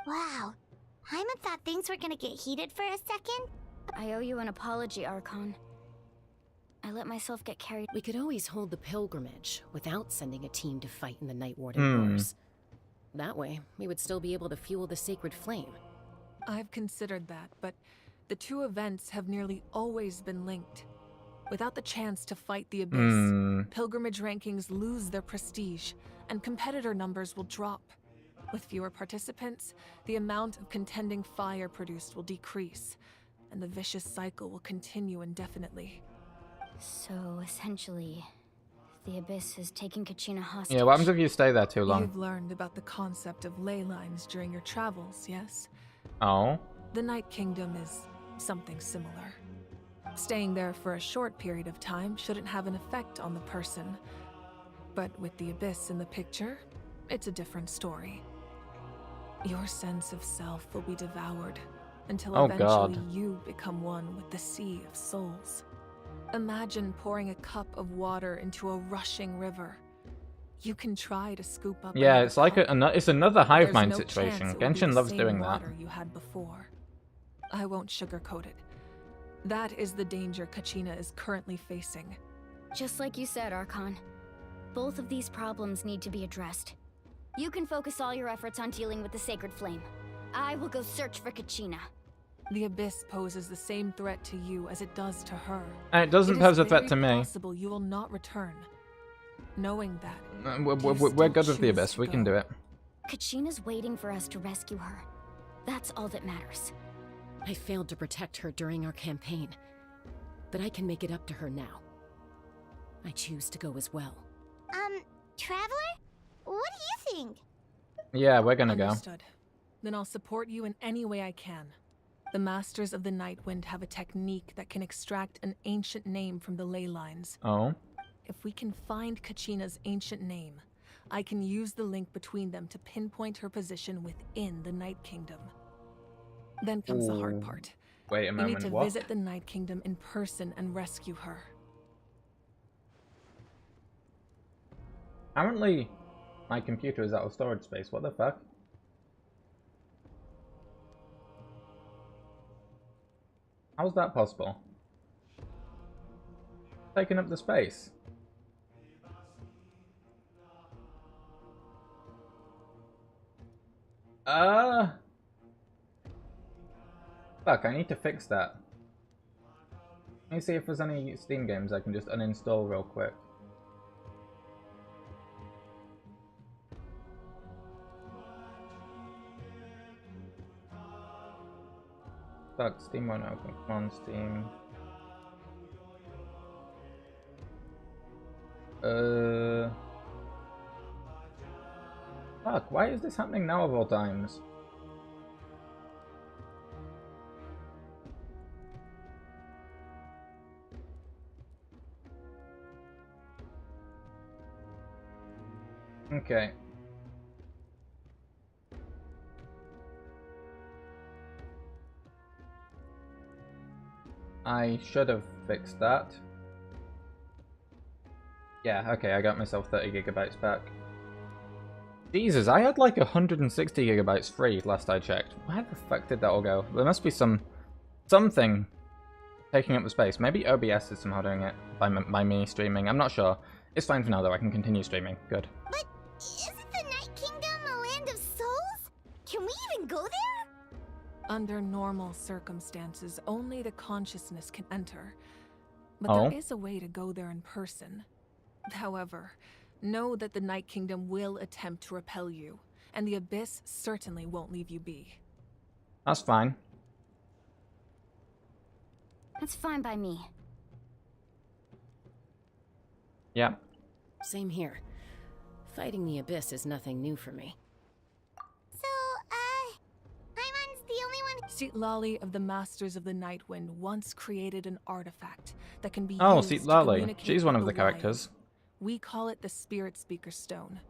Speaker 10: Wow. Hyman thought things were gonna get heated for a second.
Speaker 15: I owe you an apology, Archon. I let myself get carried.
Speaker 7: We could always hold the pilgrimage without sending a team to fight in the Night Warden Wars. That way, we would still be able to fuel the sacred flame.
Speaker 18: I've considered that, but the two events have nearly always been linked. Without the chance to fight the Abyss, pilgrimage rankings lose their prestige, and competitor numbers will drop. With fewer participants, the amount of contending fire produced will decrease, and the vicious cycle will continue indefinitely.
Speaker 15: So, essentially, the Abyss is taking Kachina hostage.
Speaker 1: Yeah, what happens if you stay there too long?
Speaker 18: You've learned about the concept of ley lines during your travels, yes?
Speaker 1: Oh.
Speaker 18: The Night Kingdom is something similar. Staying there for a short period of time shouldn't have an effect on the person. But with the Abyss in the picture, it's a different story. Your sense of self will be devoured until eventually you become one with the Sea of Souls. Imagine pouring a cup of water into a rushing river. You can try to scoop up.
Speaker 1: Yeah, it's like it's another hive mind
Speaker 18: no
Speaker 1: situation.
Speaker 18: chance it will be
Speaker 1: Genshin
Speaker 18: the
Speaker 1: loves
Speaker 18: same
Speaker 1: doing that.
Speaker 18: water you had before. I won't sugarcoat it. That is the danger Kachina is currently facing.
Speaker 15: Just like you said, Archon. Both of these problems need to be addressed. You can focus all your efforts on dealing with the sacred flame. I will go search for Kachina.
Speaker 18: The Abyss poses the same threat to you as it does to her.
Speaker 1: And it doesn't pose a threat to me.
Speaker 18: It is possible you will not return. Knowing that,
Speaker 1: We're good with the Abyss. We can do it.
Speaker 15: Kachina's waiting for us to rescue her. That's all that matters.
Speaker 7: I failed to protect her during our campaign, but I can make it up to her now. I choose to go as well.
Speaker 10: Traveler? What do you think?
Speaker 1: Yeah, we're gonna go.
Speaker 18: Understood. Then I'll support you in any way I can. The Masters of the Nightwind have a technique that can extract an ancient name from the ley lines.
Speaker 1: Oh.
Speaker 18: If we can find Kachina's ancient name, I can use the link between them to pinpoint her position within the Night Kingdom. Then comes the hard part.
Speaker 1: Wait a moment,
Speaker 18: You need to
Speaker 1: what?
Speaker 18: visit the Night Kingdom in person and rescue her.
Speaker 1: Apparently, my computer is out of storage space. What the fuck? How's that possible? Taking up the space. Fuck, I need to fix that. Let me see if there's any Steam games I can just uninstall real quick. Fuck, Steam won't open. Come on, Steam. Fuck, why is this happening now of all times? Okay. I should have fixed that. Yeah, okay, I got myself 30 gigabytes back. Jesus, I had like 160 gigabytes free last I checked. Where the fuck did that all go? There must be something taking up the space. Maybe OBS is somehow doing it by me streaming. I'm not sure. It's fine for now though, I can continue streaming. Good.
Speaker 10: But isn't the Night Kingdom a land of souls? Can we even go there?
Speaker 18: Under normal circumstances, only the consciousness can enter. But there is a way to go there in person. However, know that the Night Kingdom will attempt to repel you, and the Abyss certainly won't leave you be.
Speaker 1: That's fine.
Speaker 15: That's fine by me.
Speaker 1: Yeah.
Speaker 7: Same here. Fighting the Abyss is nothing new for me.
Speaker 10: So, Paimon's the only one.
Speaker 18: Citlali of the Masters of the Nightwind once created an artifact that can be
Speaker 1: Oh,
Speaker 18: used to
Speaker 1: Citlali.
Speaker 18: communicate
Speaker 1: She's one
Speaker 18: with
Speaker 1: of the
Speaker 18: wild.
Speaker 1: characters.
Speaker 18: We call it the Spirit Speaker Stone.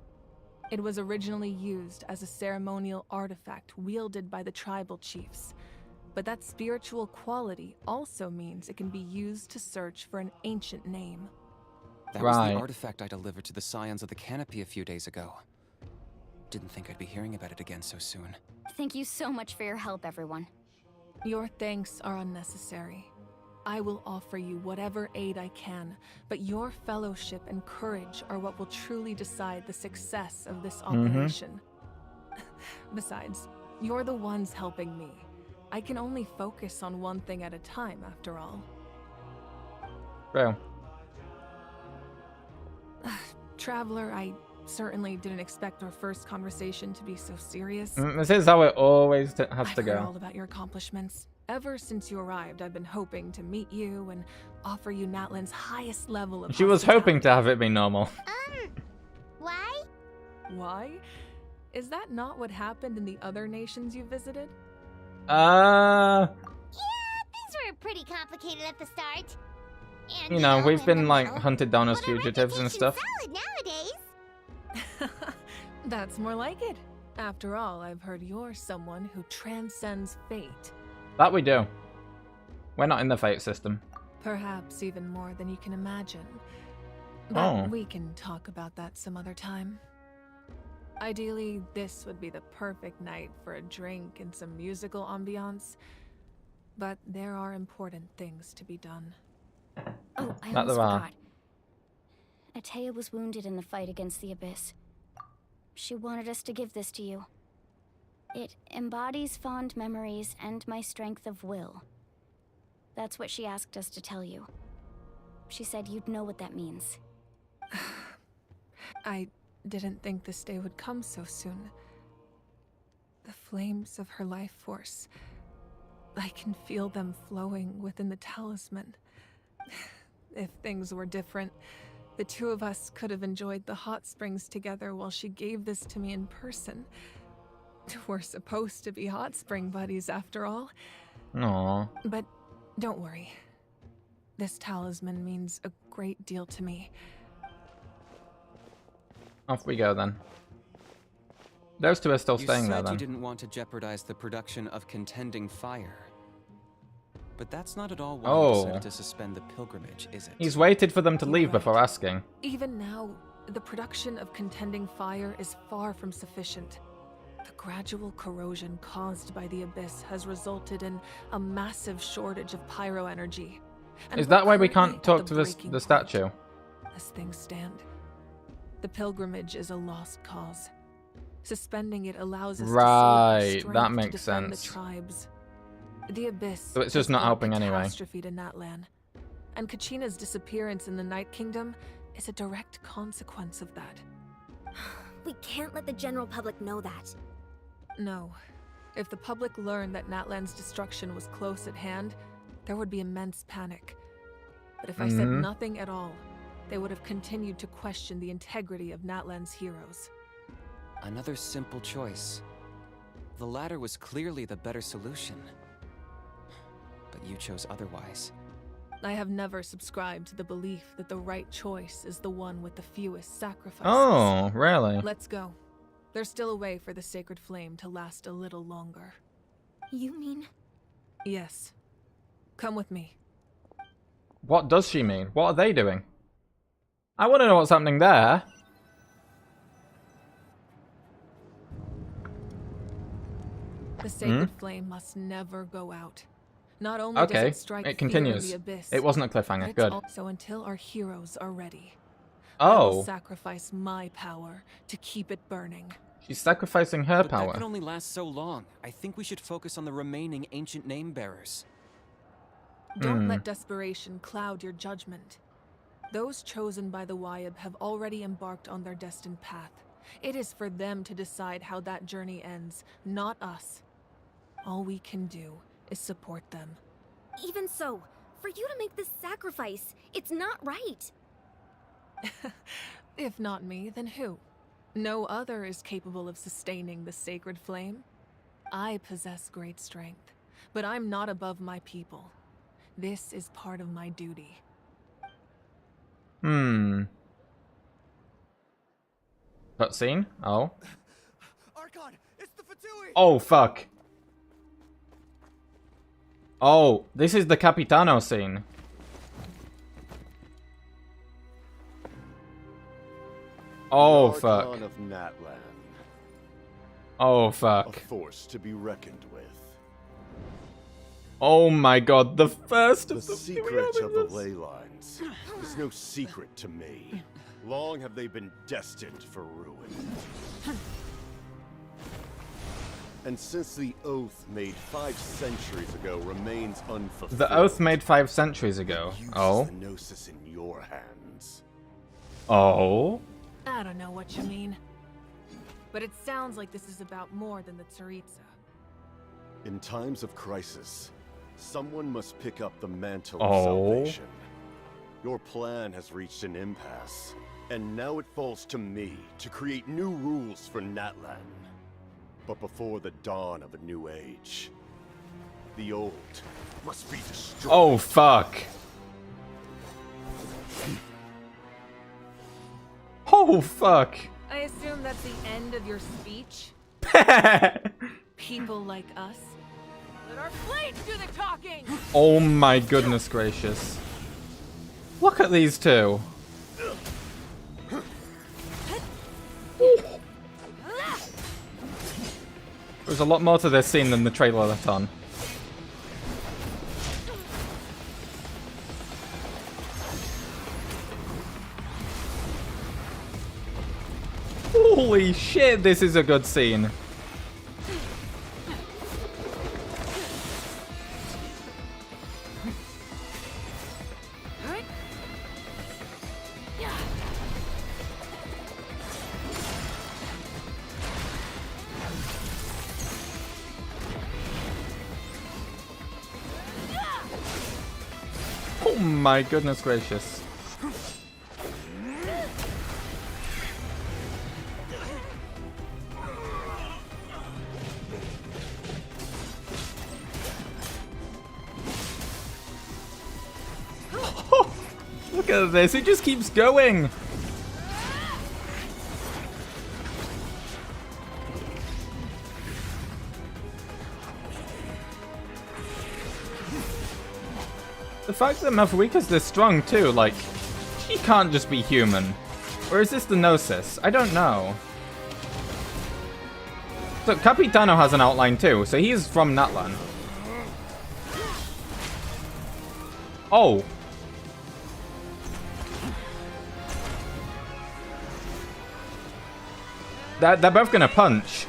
Speaker 18: It was originally used as a ceremonial artifact wielded by the tribal chiefs. But that spiritual quality also means it can be used to search for an ancient name.
Speaker 2: That was the artifact I delivered to the Scions of the Canopy a few days ago. Didn't think I'd be hearing about it again so soon.
Speaker 15: Thank you so much for your help, everyone.
Speaker 18: Your thanks are unnecessary. I will offer you whatever aid I can, but your fellowship and courage are what will truly decide the success of this operation. Besides, you're the ones helping me. I can only focus on one thing at a time, after all.
Speaker 1: True.
Speaker 18: Traveler, I certainly didn't expect our first conversation to be so serious.
Speaker 1: This is how it always has to
Speaker 18: I've heard
Speaker 1: go.
Speaker 18: all about your accomplishments. Ever since you arrived, I've been hoping to meet you and offer you Natlan's highest level of
Speaker 1: She was hoping to have it be normal.
Speaker 10: Why?
Speaker 18: Why? Is that not what happened in the other nations you visited?
Speaker 10: Yeah, things were pretty complicated at the start. And,
Speaker 1: You know, we've been
Speaker 10: in the
Speaker 1: like
Speaker 10: middle,
Speaker 1: hunted down as
Speaker 10: but our
Speaker 1: fugitives and
Speaker 10: reputation's
Speaker 1: stuff.
Speaker 10: solid nowadays.
Speaker 18: That's more like it. After all, I've heard you're someone who transcends fate.
Speaker 1: That we do. We're not in the fate system.
Speaker 18: Perhaps even more than you can imagine. But
Speaker 1: Oh.
Speaker 18: we can talk about that some other time. Ideally, this would be the perfect night for a drink and some musical ambiance. But there are important things to be done.
Speaker 15: Oh, I
Speaker 1: Not the
Speaker 15: almost
Speaker 1: bar.
Speaker 15: forgot. Atea was wounded in the fight against the Abyss. She wanted us to give this to you. It embodies fond memories and my strength of will. That's what she asked us to tell you. She said you'd know what that means.
Speaker 18: I didn't think this day would come so soon. The flames of her life force. I can feel them flowing within the talisman. If things were different, the two of us could have enjoyed the hot springs together while she gave this to me in person. We're supposed to be hot spring buddies after all.
Speaker 1: Aww.
Speaker 18: But don't worry. This talisman means a great deal to me.
Speaker 1: Off we go then. Those two are still staying there
Speaker 2: You said
Speaker 1: then.
Speaker 2: you didn't want to jeopardize the production of contending fire. But that's not at all why you decided to suspend the pilgrimage, is it?
Speaker 1: He's waited for them to leave before asking.
Speaker 18: Even now, the production of contending fire is far from sufficient. The gradual corrosion caused by the Abyss has resulted in a massive shortage of pyro energy. And
Speaker 1: Is
Speaker 18: we're
Speaker 1: that why we
Speaker 18: currently
Speaker 1: can't
Speaker 18: at
Speaker 1: talk to
Speaker 18: breaking
Speaker 1: the statue?
Speaker 18: As things stand, the pilgrimage is a lost cause. Suspending it allows us to
Speaker 1: Right,
Speaker 18: save our
Speaker 1: that
Speaker 18: strength
Speaker 1: makes
Speaker 18: to defend
Speaker 1: sense.
Speaker 18: the tribes. The Abyss
Speaker 1: So it's just
Speaker 18: has
Speaker 1: not
Speaker 18: brought
Speaker 1: helping anyway.
Speaker 18: catastrophe to Natlan, and Kachina's disappearance in the Night Kingdom is a direct consequence of that.
Speaker 10: We can't let the general public know that.
Speaker 18: No. If the public learned that Natlan's destruction was close at hand, there would be immense panic. But if I said nothing at all, they would have continued to question the integrity of Natlan's heroes.
Speaker 2: Another simple choice. The latter was clearly the better solution. But you chose otherwise.
Speaker 18: I have never subscribed to the belief that the right choice is the one with the fewest sacrifices.
Speaker 1: Oh, really?
Speaker 18: Let's go. There's still a way for the sacred flame to last a little longer.
Speaker 10: You mean?
Speaker 18: Yes. Come with me.
Speaker 1: What does she mean? What are they doing? I want to know what's happening there.
Speaker 18: The sacred flame must never go out. Not only does
Speaker 1: Okay,
Speaker 18: it strike
Speaker 1: it
Speaker 18: fear in
Speaker 1: continues.
Speaker 18: the abyss,
Speaker 1: It wasn't a
Speaker 18: but
Speaker 1: cliffhanger.
Speaker 18: it's
Speaker 1: Good.
Speaker 18: also until our heroes are ready. I will
Speaker 1: Oh,
Speaker 18: sacrifice my power to keep it burning.
Speaker 1: she's sacrificing her
Speaker 2: But
Speaker 1: power.
Speaker 2: that can only last so long. I think we should focus on the remaining ancient name bearers.
Speaker 18: Don't let desperation cloud your judgment. Those chosen by the Wyeb have already embarked on their destined path. It is for them to decide how that journey ends, not us. All we can do is support them.
Speaker 10: Even so,
Speaker 5: For you to make this sacrifice, it's not right.
Speaker 9: If not me, then who? No other is capable of sustaining the sacred flame. I possess great strength, but I'm not above my people. This is part of my duty.
Speaker 1: Cutscene? Oh.
Speaker 11: Archon, it's the Fatui!
Speaker 1: Oh, fuck. Oh, this is the Capitano scene. Oh, fuck.
Speaker 13: Archon of Natlan.
Speaker 1: Oh, fuck.
Speaker 13: A force to be reckoned with.
Speaker 1: Oh my god, the first of
Speaker 13: the secret of the ley lines is no secret to me. Long have they been destined for ruin. And since the oath made 5 centuries ago remains unfulfilled,
Speaker 1: The oath made 5 centuries ago. Oh.
Speaker 13: the Gnosis in your hands.
Speaker 1: Oh.
Speaker 9: I don't know what you mean. But it sounds like this is about more than the Tsaritsa.
Speaker 13: In times of crisis, someone must pick up the mantle
Speaker 1: Oh.
Speaker 13: of salvation. Your plan has reached an impasse, and now it falls to me to create new rules for Natlan. But before the dawn of a new age, the old must be destroyed.
Speaker 1: Oh, fuck. Oh, fuck.
Speaker 9: I assume that's the end of your speech? People like us? Let our blades do the talking!
Speaker 1: Oh my goodness gracious. Look at these two. There's a lot more to this scene than the trailer let on. Holy shit, this is a good scene. Oh my goodness gracious. Look at this, it just keeps going. The fact that Mafuika's this strong too, like, she can't just be human. Or is this the Gnosis? I don't know. So Capitano has an outline too, so he's from Natlan. Oh. They're both gonna punch.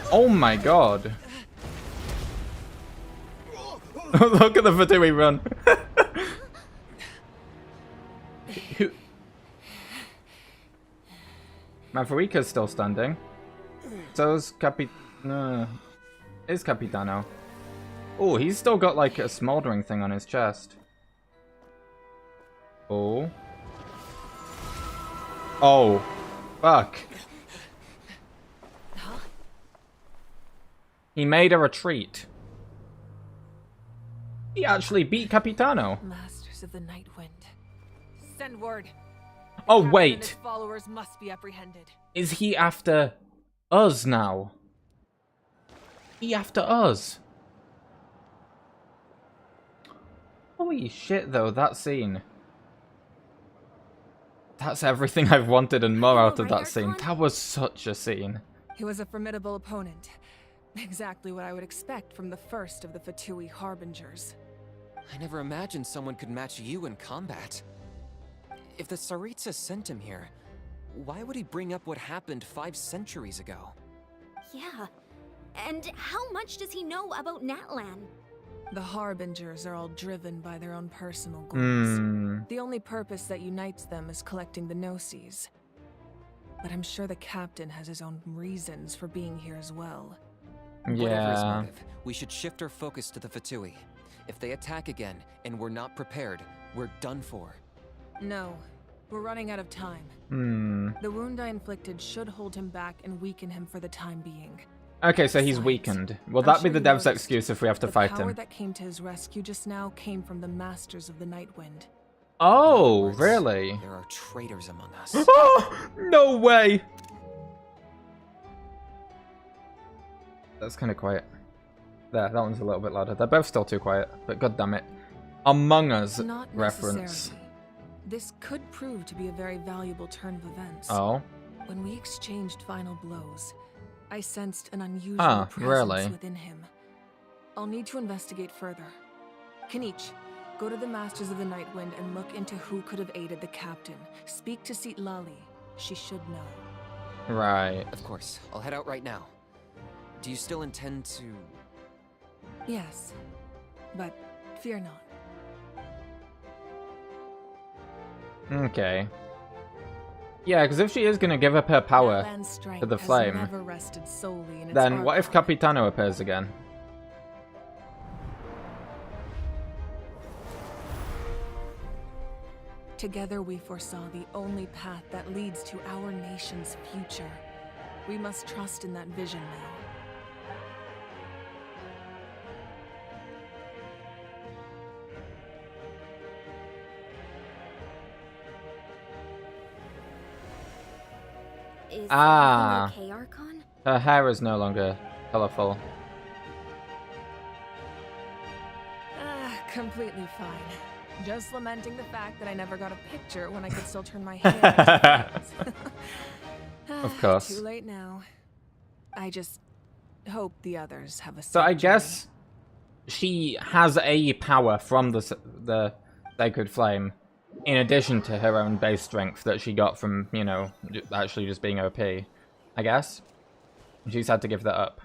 Speaker 1: Oh my god. Look at the Fatui run. Mafuika's still standing. So's is Capitano. Oh, he's still got like a smoldering thing on his chest. Oh. Oh. Fuck. He made a retreat. He actually beat Capitano.
Speaker 9: Masters of the Night Wind. Send word.
Speaker 1: Oh,
Speaker 9: Captain
Speaker 1: wait.
Speaker 9: and his followers must be apprehended.
Speaker 1: Is he after us now? He after us? Holy shit, though, that scene. That's everything I've wanted and more out of that scene. That was such a scene.
Speaker 9: He was a formidable opponent. Exactly what I would expect from the first of the Fatui Harbingers.
Speaker 2: I never imagined someone could match you in combat. If the Tsaritsa sent him here, why would he bring up what happened 5 centuries ago?
Speaker 5: Yeah. And how much does he know about Natlan?
Speaker 9: The Harbingers are all driven by their own personal goals. The only purpose that unites them is collecting the Gnosis. But I'm sure the captain has his own reasons for being here as well.
Speaker 2: Whatever his
Speaker 1: Yeah.
Speaker 2: motive, we should shift our focus to the Fatui. If they attack again and we're not prepared, we're done for.
Speaker 9: No, we're running out of time. The wound I inflicted should hold him back and weaken him for the time being.
Speaker 1: Okay, so he's weakened. Will that be the dev's excuse if we have to fight
Speaker 9: The power
Speaker 1: him?
Speaker 9: that came to his rescue just now came from the Masters of the Nightwind.
Speaker 1: Oh, really?
Speaker 2: There are traitors among us.
Speaker 1: No way! That's kind of quiet. There, that one's a little bit louder. They're both still too quiet, but god damn it. Among Us
Speaker 9: Not
Speaker 1: reference.
Speaker 9: necessarily. This could prove to be a very valuable turn of events.
Speaker 1: Oh.
Speaker 9: When we exchanged final blows, I sensed an unusual presence
Speaker 1: really?
Speaker 9: within him. I'll need to investigate further. Kenichi, go to the Masters of the Nightwind and look into who could have aided the captain. Speak to Seat Lali. She should know.
Speaker 1: Right.
Speaker 2: Of course. I'll head out right now. Do you still intend to...
Speaker 9: Yes, but fear not.
Speaker 1: Okay. Yeah, because if she is going to give up her power
Speaker 9: Natlan's strength
Speaker 1: to the
Speaker 9: has
Speaker 1: flame,
Speaker 9: never rested solely in its
Speaker 1: then what if
Speaker 9: archive.
Speaker 1: Capitano appears again?
Speaker 9: Together we foresaw the only path that leads to our nation's future. We must trust in that vision now.
Speaker 15: Is
Speaker 1: Ah.
Speaker 15: everything okay, Archon?
Speaker 1: Her hair is no longer colorful.
Speaker 9: Completely fine. Just lamenting the fact that I never got a picture when I could still turn my hair into flowers.
Speaker 1: Of course.
Speaker 9: Too late now. I just hope the others have a
Speaker 1: So I
Speaker 9: safe
Speaker 1: guess she has a power from the Sacred Flame, in addition to her own base strength that she got from, you know, actually just being OP, I guess. She's had to give that up.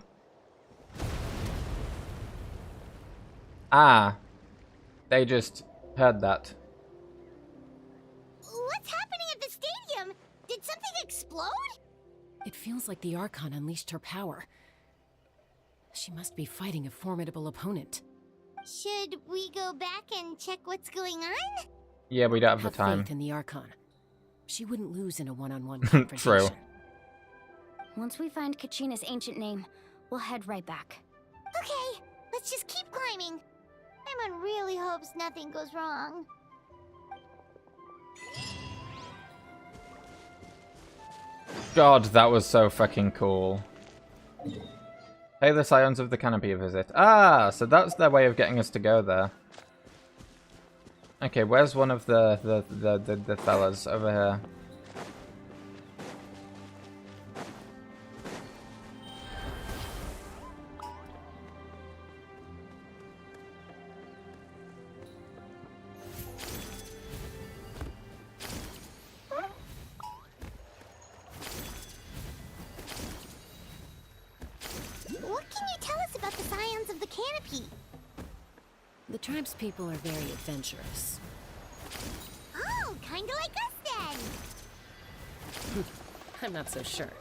Speaker 1: Ah. They just heard that.
Speaker 10: What's happening at the stadium? Did something explode?
Speaker 7: It feels like the Archon unleashed her power. She must be fighting a formidable opponent.
Speaker 10: Should we go back and check what's going on?
Speaker 1: Yeah, we don't have the
Speaker 7: Have
Speaker 1: time.
Speaker 7: faith in the Archon. She wouldn't lose in a one-on-one confrontation.
Speaker 1: True.
Speaker 15: Once we find Kachina's ancient name, we'll head right back.
Speaker 10: Okay, let's just keep climbing. Paimon really hopes nothing goes wrong.
Speaker 1: God, that was so fucking cool. Pay the Scions of the Canopy a visit. Ah, so that's their way of getting us to go there. Okay, where's one of the fellas over here?
Speaker 10: What can you tell us about the Scions of the Canopy?
Speaker 7: The tribe's people are very adventurous.
Speaker 10: Oh, kinda like us then.
Speaker 7: I'm not so sure.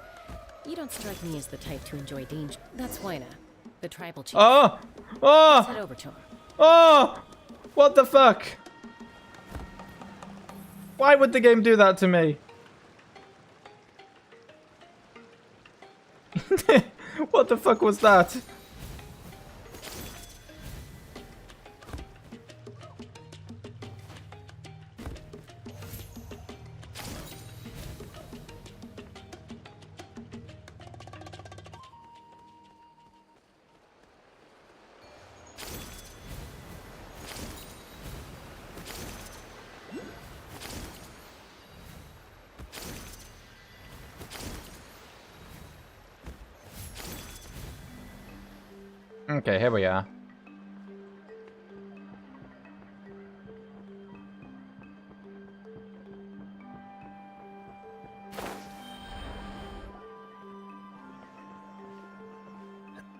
Speaker 7: You don't strike me as the type to enjoy danger. That's Wina, the tribal chief.
Speaker 1: Oh!
Speaker 7: Let's
Speaker 1: Oh!
Speaker 7: head over to him.
Speaker 1: Oh! What the fuck? Why would the game do that to me? What the fuck was that? Okay, here we are.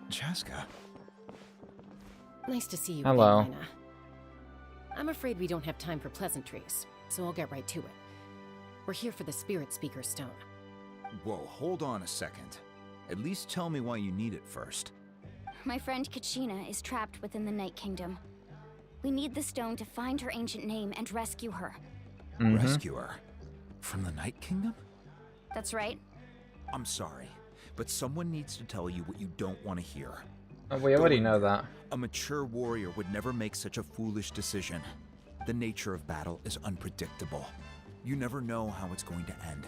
Speaker 17: Chaska.
Speaker 7: Nice to see you
Speaker 1: Hello.
Speaker 7: again, Wina. I'm afraid we don't have time for pleasantries, so I'll get right to it. We're here for the Spirit Speaker Stone.
Speaker 12: Whoa, hold on a second. At least tell me why you need it first.
Speaker 15: My friend Kachina is trapped within the Night Kingdom. We need the stone to find her ancient name and rescue her.
Speaker 17: Rescue her? From the Night Kingdom?
Speaker 15: That's right.
Speaker 17: I'm sorry, but someone needs to tell you what you don't want to hear.
Speaker 1: We already know that.
Speaker 17: A mature warrior would never make such a foolish decision. The nature of battle is unpredictable. You never know how it's going to end.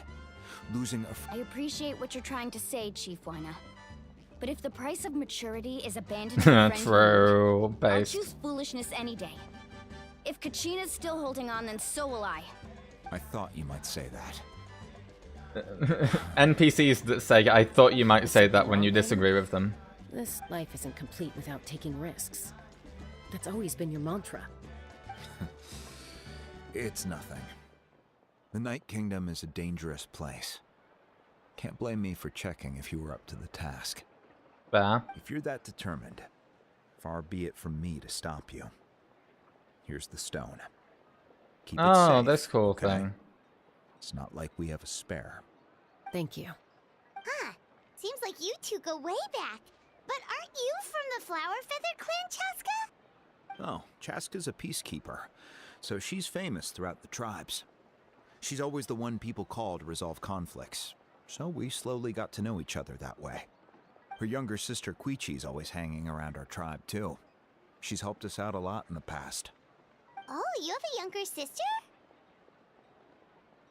Speaker 17: Losing a
Speaker 15: I appreciate what you're trying to say, Chief Wina. But if the price of maturity is abandoning a friend,
Speaker 1: True.
Speaker 15: I'll
Speaker 1: Based.
Speaker 15: choose foolishness any day. If Kachina's still holding on, then so will I.
Speaker 17: I thought you might say that.
Speaker 1: NPCs that say, I thought you might say that when you disagree with them.
Speaker 7: This life isn't complete without taking risks. That's always been your mantra.
Speaker 17: It's nothing. The Night Kingdom is a dangerous place. Can't blame me for checking if you were up to the task.
Speaker 1: Fair.
Speaker 17: If you're that determined, far be it from me to stop you. Here's the stone. Keep it safe,
Speaker 1: this cool
Speaker 17: okay?
Speaker 1: thing.
Speaker 17: It's not like we have a spare.
Speaker 7: Thank you.
Speaker 10: Huh. Seems like you two go way back. But aren't you from the Flower Feather Clan, Chaska?
Speaker 17: Oh, Chaska's a peacekeeper, so she's famous throughout the tribes. She's always the one people call to resolve conflicts, so we slowly got to know each other that way. Her younger sister Quichi's always hanging around our tribe too. She's helped us out a lot in the past.
Speaker 10: Oh, you have a younger sister?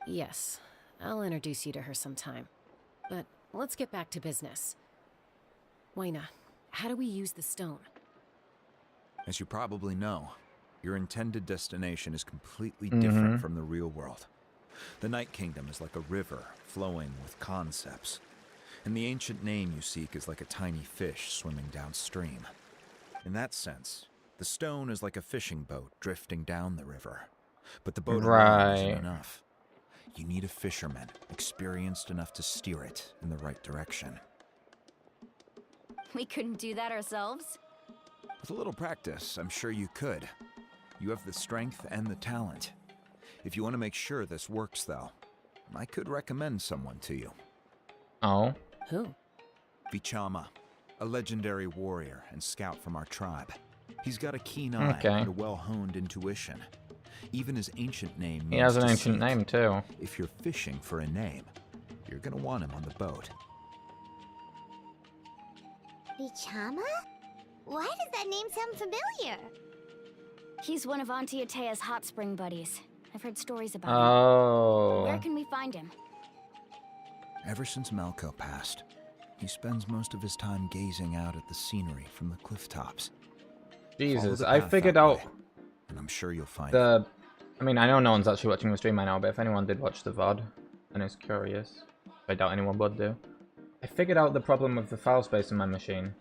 Speaker 7: Yes, I'll introduce you to her sometime. But let's get back to business. Wayna, how do we use the stone?
Speaker 17: As you probably know, your intended destination is completely different from the real world. The Night Kingdom is like a river flowing with concepts, and the ancient name you seek is like a tiny fish swimming downstream. In that sense, the stone is like a fishing boat drifting down the river, but the boat alone isn't enough. You need a fisherman experienced enough to steer it in the right direction.
Speaker 15: We couldn't do that ourselves.
Speaker 17: With a little practice, I'm sure you could. You have the strength and the talent. If you want to make sure this works, though, I could recommend someone to you.
Speaker 1: Oh?
Speaker 7: Who?
Speaker 17: Vichama, a legendary warrior and scout from our tribe. He's got a keen eye and a well-honed intuition. Even his ancient name means
Speaker 1: He has an
Speaker 17: to
Speaker 1: ancient
Speaker 17: seek.
Speaker 1: name, too.
Speaker 17: If you're fishing for a name, you're gonna want him on the boat.
Speaker 10: Vichama? Why does that name sound familiar?
Speaker 15: He's one of Auntie Atea's hot spring buddies. I've heard stories about
Speaker 1: Oh.
Speaker 15: him. Where can we find him?
Speaker 17: Ever since Malco passed, he spends most of his time gazing out at the scenery from the cliff tops.
Speaker 1: Jesus, I figured out
Speaker 17: and I'm sure you'll find
Speaker 1: I mean, I know no one's actually watching the stream right now, but if anyone did watch the VOD and is curious, I doubt anyone would do. I figured out the problem with the file space in my machine.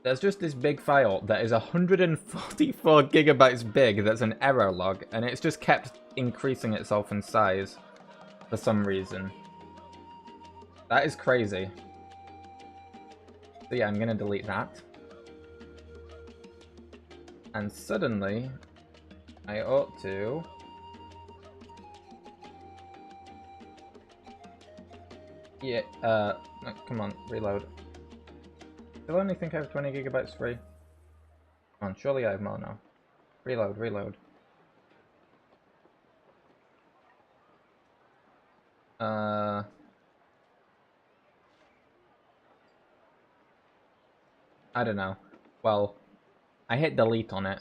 Speaker 1: There's just this big file that is 144 gigabytes big that's an error log, and it's just kept increasing itself in size for some reason. That is crazy. So yeah, I'm gonna delete that. And suddenly, I ought to... Yeah, no, come on, reload. I only think I have 20 gigabytes free. Come on, surely I have more now. Reload, reload. I don't know. Well, I hit delete on it.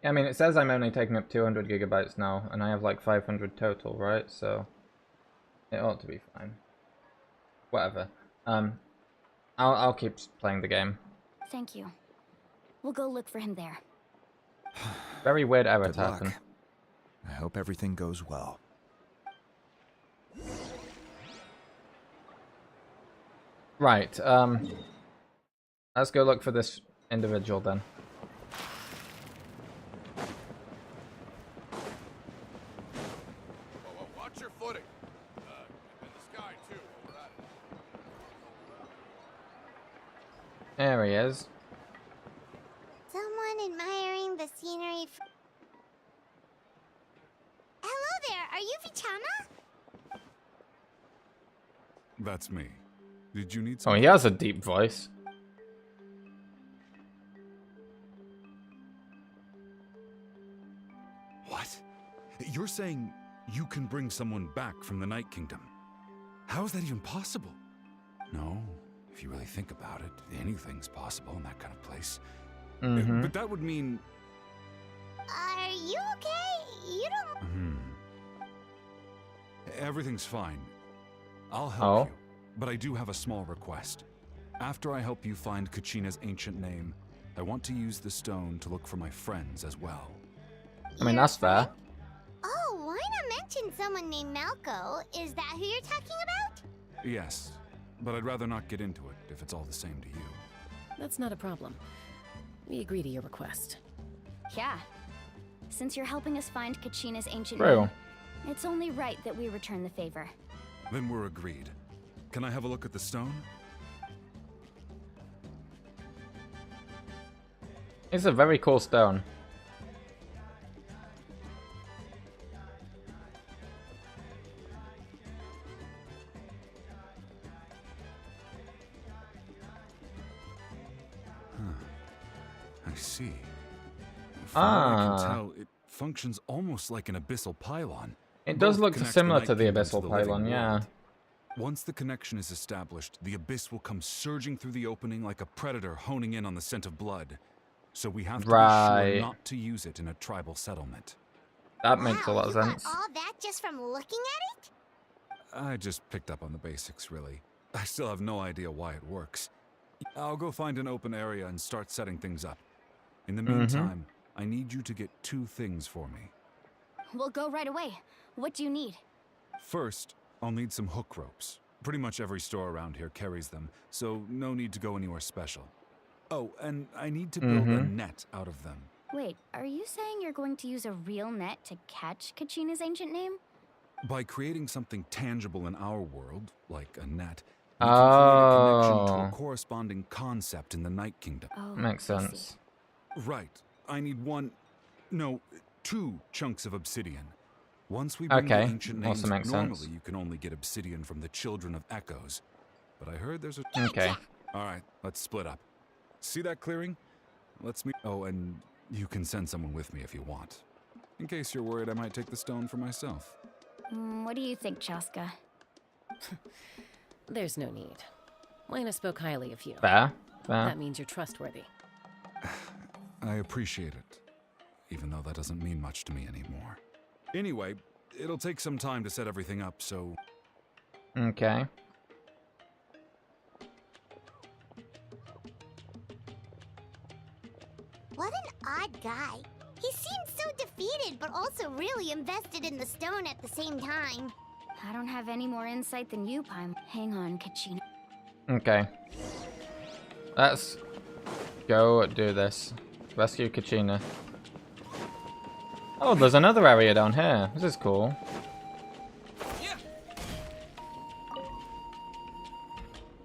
Speaker 1: I mean, it says I'm only taking up 200 gigabytes now, and I have like 500 total, right? So, it ought to be fine. Whatever. I'll keep playing the game.
Speaker 15: Thank you. We'll go look for him there.
Speaker 1: Very weird error
Speaker 17: Good
Speaker 1: to
Speaker 17: luck.
Speaker 1: happen.
Speaker 17: I hope everything goes well.
Speaker 1: Right, let's go look for this individual then.
Speaker 12: Watch your footing. In the sky, too, while we're at it.
Speaker 1: There he is.
Speaker 10: Someone admiring the scenery there, are you Vichama?
Speaker 12: That's me. Did you need
Speaker 1: Oh,
Speaker 12: something?
Speaker 1: he has a deep voice.
Speaker 12: What? You're saying you can bring someone back from the Night Kingdom? How is that even possible? No, if you really think about it, anything's possible in that kind of place. But that would mean...
Speaker 10: Are you okay? You don't...
Speaker 12: Everything's fine. I'll help you, but I do have a small request. After I help you find Kachina's ancient name, I want to use the stone to look for my friends as well.
Speaker 1: I mean, that's fair.
Speaker 10: Oh, why not mention someone named Malco? Is that who you're talking about?
Speaker 12: Yes, but I'd rather not get into it if it's all the same to you.
Speaker 7: That's not a problem. We agree to your request.
Speaker 15: Yeah. Since you're helping us find Kachina's ancient
Speaker 1: True.
Speaker 15: name, it's only right that we return the favor.
Speaker 12: Then we're agreed. Can I have a look at the stone?
Speaker 1: It's a very cool stone.
Speaker 12: I see. From what I
Speaker 1: Ah.
Speaker 12: can tell, it functions almost like an abyssal pylon.
Speaker 1: It does
Speaker 12: Both
Speaker 1: look
Speaker 12: connect
Speaker 1: similar
Speaker 12: Night
Speaker 1: to the
Speaker 12: Kingdom
Speaker 1: abyssal
Speaker 12: the living
Speaker 1: pylon, yeah.
Speaker 12: world. Once the connection is established, the abyss will come surging through the opening like a predator honing in on the scent of blood. So we have to be
Speaker 1: Right.
Speaker 12: sure not to use it in a tribal settlement.
Speaker 1: That makes a lot of
Speaker 10: you
Speaker 1: sense.
Speaker 10: got all that just from looking at it?
Speaker 12: I just picked up on the basics, really. I still have no idea why it works. I'll go find an open area and start setting things up. In the meantime, I need you to get 2 things for me.
Speaker 15: We'll go right away. What do you need?
Speaker 12: First, I'll need some hook ropes. Pretty much every store around here carries them, so no need to go anywhere special. Oh, and I need to build a net out of them.
Speaker 15: Wait, are you saying you're going to use a real net to catch Kachina's ancient name?
Speaker 12: By creating something tangible in our world, like a net, we can create a connection to a corresponding concept in the Night Kingdom.
Speaker 1: Makes sense.
Speaker 12: Right. I need 2 chunks of obsidian. Once we bring the
Speaker 1: Okay,
Speaker 12: ancient names,
Speaker 1: also makes
Speaker 12: normally
Speaker 1: sense.
Speaker 12: you can only get obsidian from the Children of Echoes. But I heard there's a...
Speaker 1: Okay.
Speaker 12: Alright, let's split up. See that clearing? Let's meet... Oh, and you can send someone with me if you want. In case you're worried I might take the stone for myself.
Speaker 15: What do you think, Chaska?
Speaker 7: There's no need. Lena spoke highly of you.
Speaker 1: Fair.
Speaker 7: That means you're trustworthy.
Speaker 12: I appreciate it, even though that doesn't mean much to me anymore. Anyway, it'll take some time to set everything up, so...
Speaker 1: Okay.
Speaker 10: What an odd guy. He seems so defeated, but also really invested in the stone at the same time.
Speaker 15: I don't have any more insight than you, Paim. Hang on, Kachina.
Speaker 1: Okay. Let's go do this. Rescue Kachina. Oh, there's another area down here. This is cool.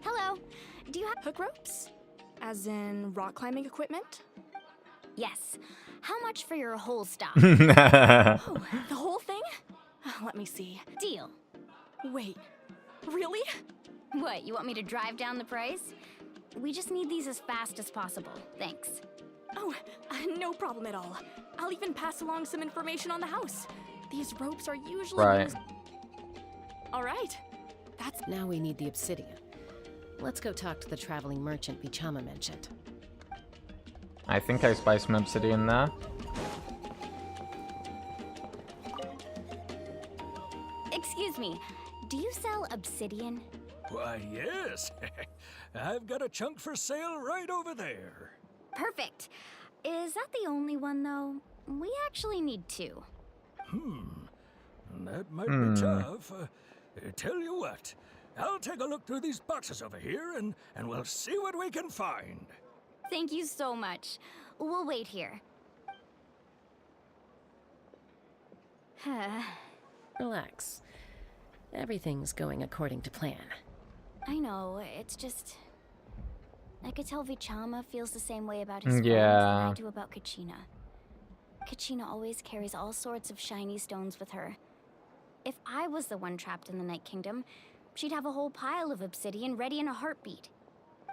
Speaker 9: Hello. Do you have hook ropes? As in rock climbing equipment?
Speaker 15: Yes. How much for your whole stock?
Speaker 9: Oh, the whole thing? Let me see.
Speaker 15: Deal.
Speaker 9: Wait. Really?
Speaker 15: What, you want me to drive down the price? We just need these as fast as possible. Thanks.
Speaker 9: Oh, no problem at all. I'll even pass along some information on the house. These ropes are usually used... All right. That's...
Speaker 7: Now we need the obsidian. Let's go talk to the traveling merchant Vichama mentioned.
Speaker 1: I think I spiced some obsidian there.
Speaker 15: Excuse me, do you sell obsidian?
Speaker 4: Why, yes. I've got a chunk for sale right over there.
Speaker 15: Perfect. Is that the only one, though? We actually need 2.
Speaker 4: That might be tough. Tell you what, I'll take a look through these boxes over here and we'll see what we can find.
Speaker 15: Thank you so much. We'll wait here.
Speaker 7: Relax. Everything's going according to plan.
Speaker 15: I know, it's just... I could tell Vichama feels the same way about his friends
Speaker 1: Yeah.
Speaker 15: that I do about Kachina. Kachina always carries all sorts of shiny stones with her, If I was the one trapped in the Night Kingdom, she'd have a whole pile of obsidian ready in a heartbeat.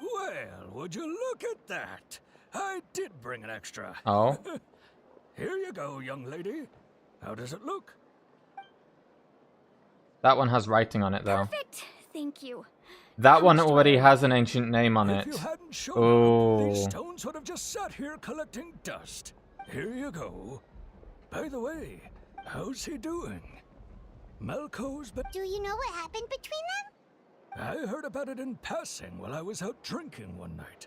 Speaker 4: Well, would you look at that? I did bring an extra.
Speaker 1: Oh.
Speaker 4: Here you go, young lady. How does it look?
Speaker 1: That one has writing on it, though.
Speaker 15: Perfect. Thank you.
Speaker 1: That one already has an ancient name on it.
Speaker 4: If you hadn't shown
Speaker 1: Oh.
Speaker 4: up, these stones would have just sat here collecting dust. Here you go. By the way, how's he doing? Malco's been...
Speaker 10: Do you know what happened between them?
Speaker 4: I heard about it in passing while I was out drinking one night.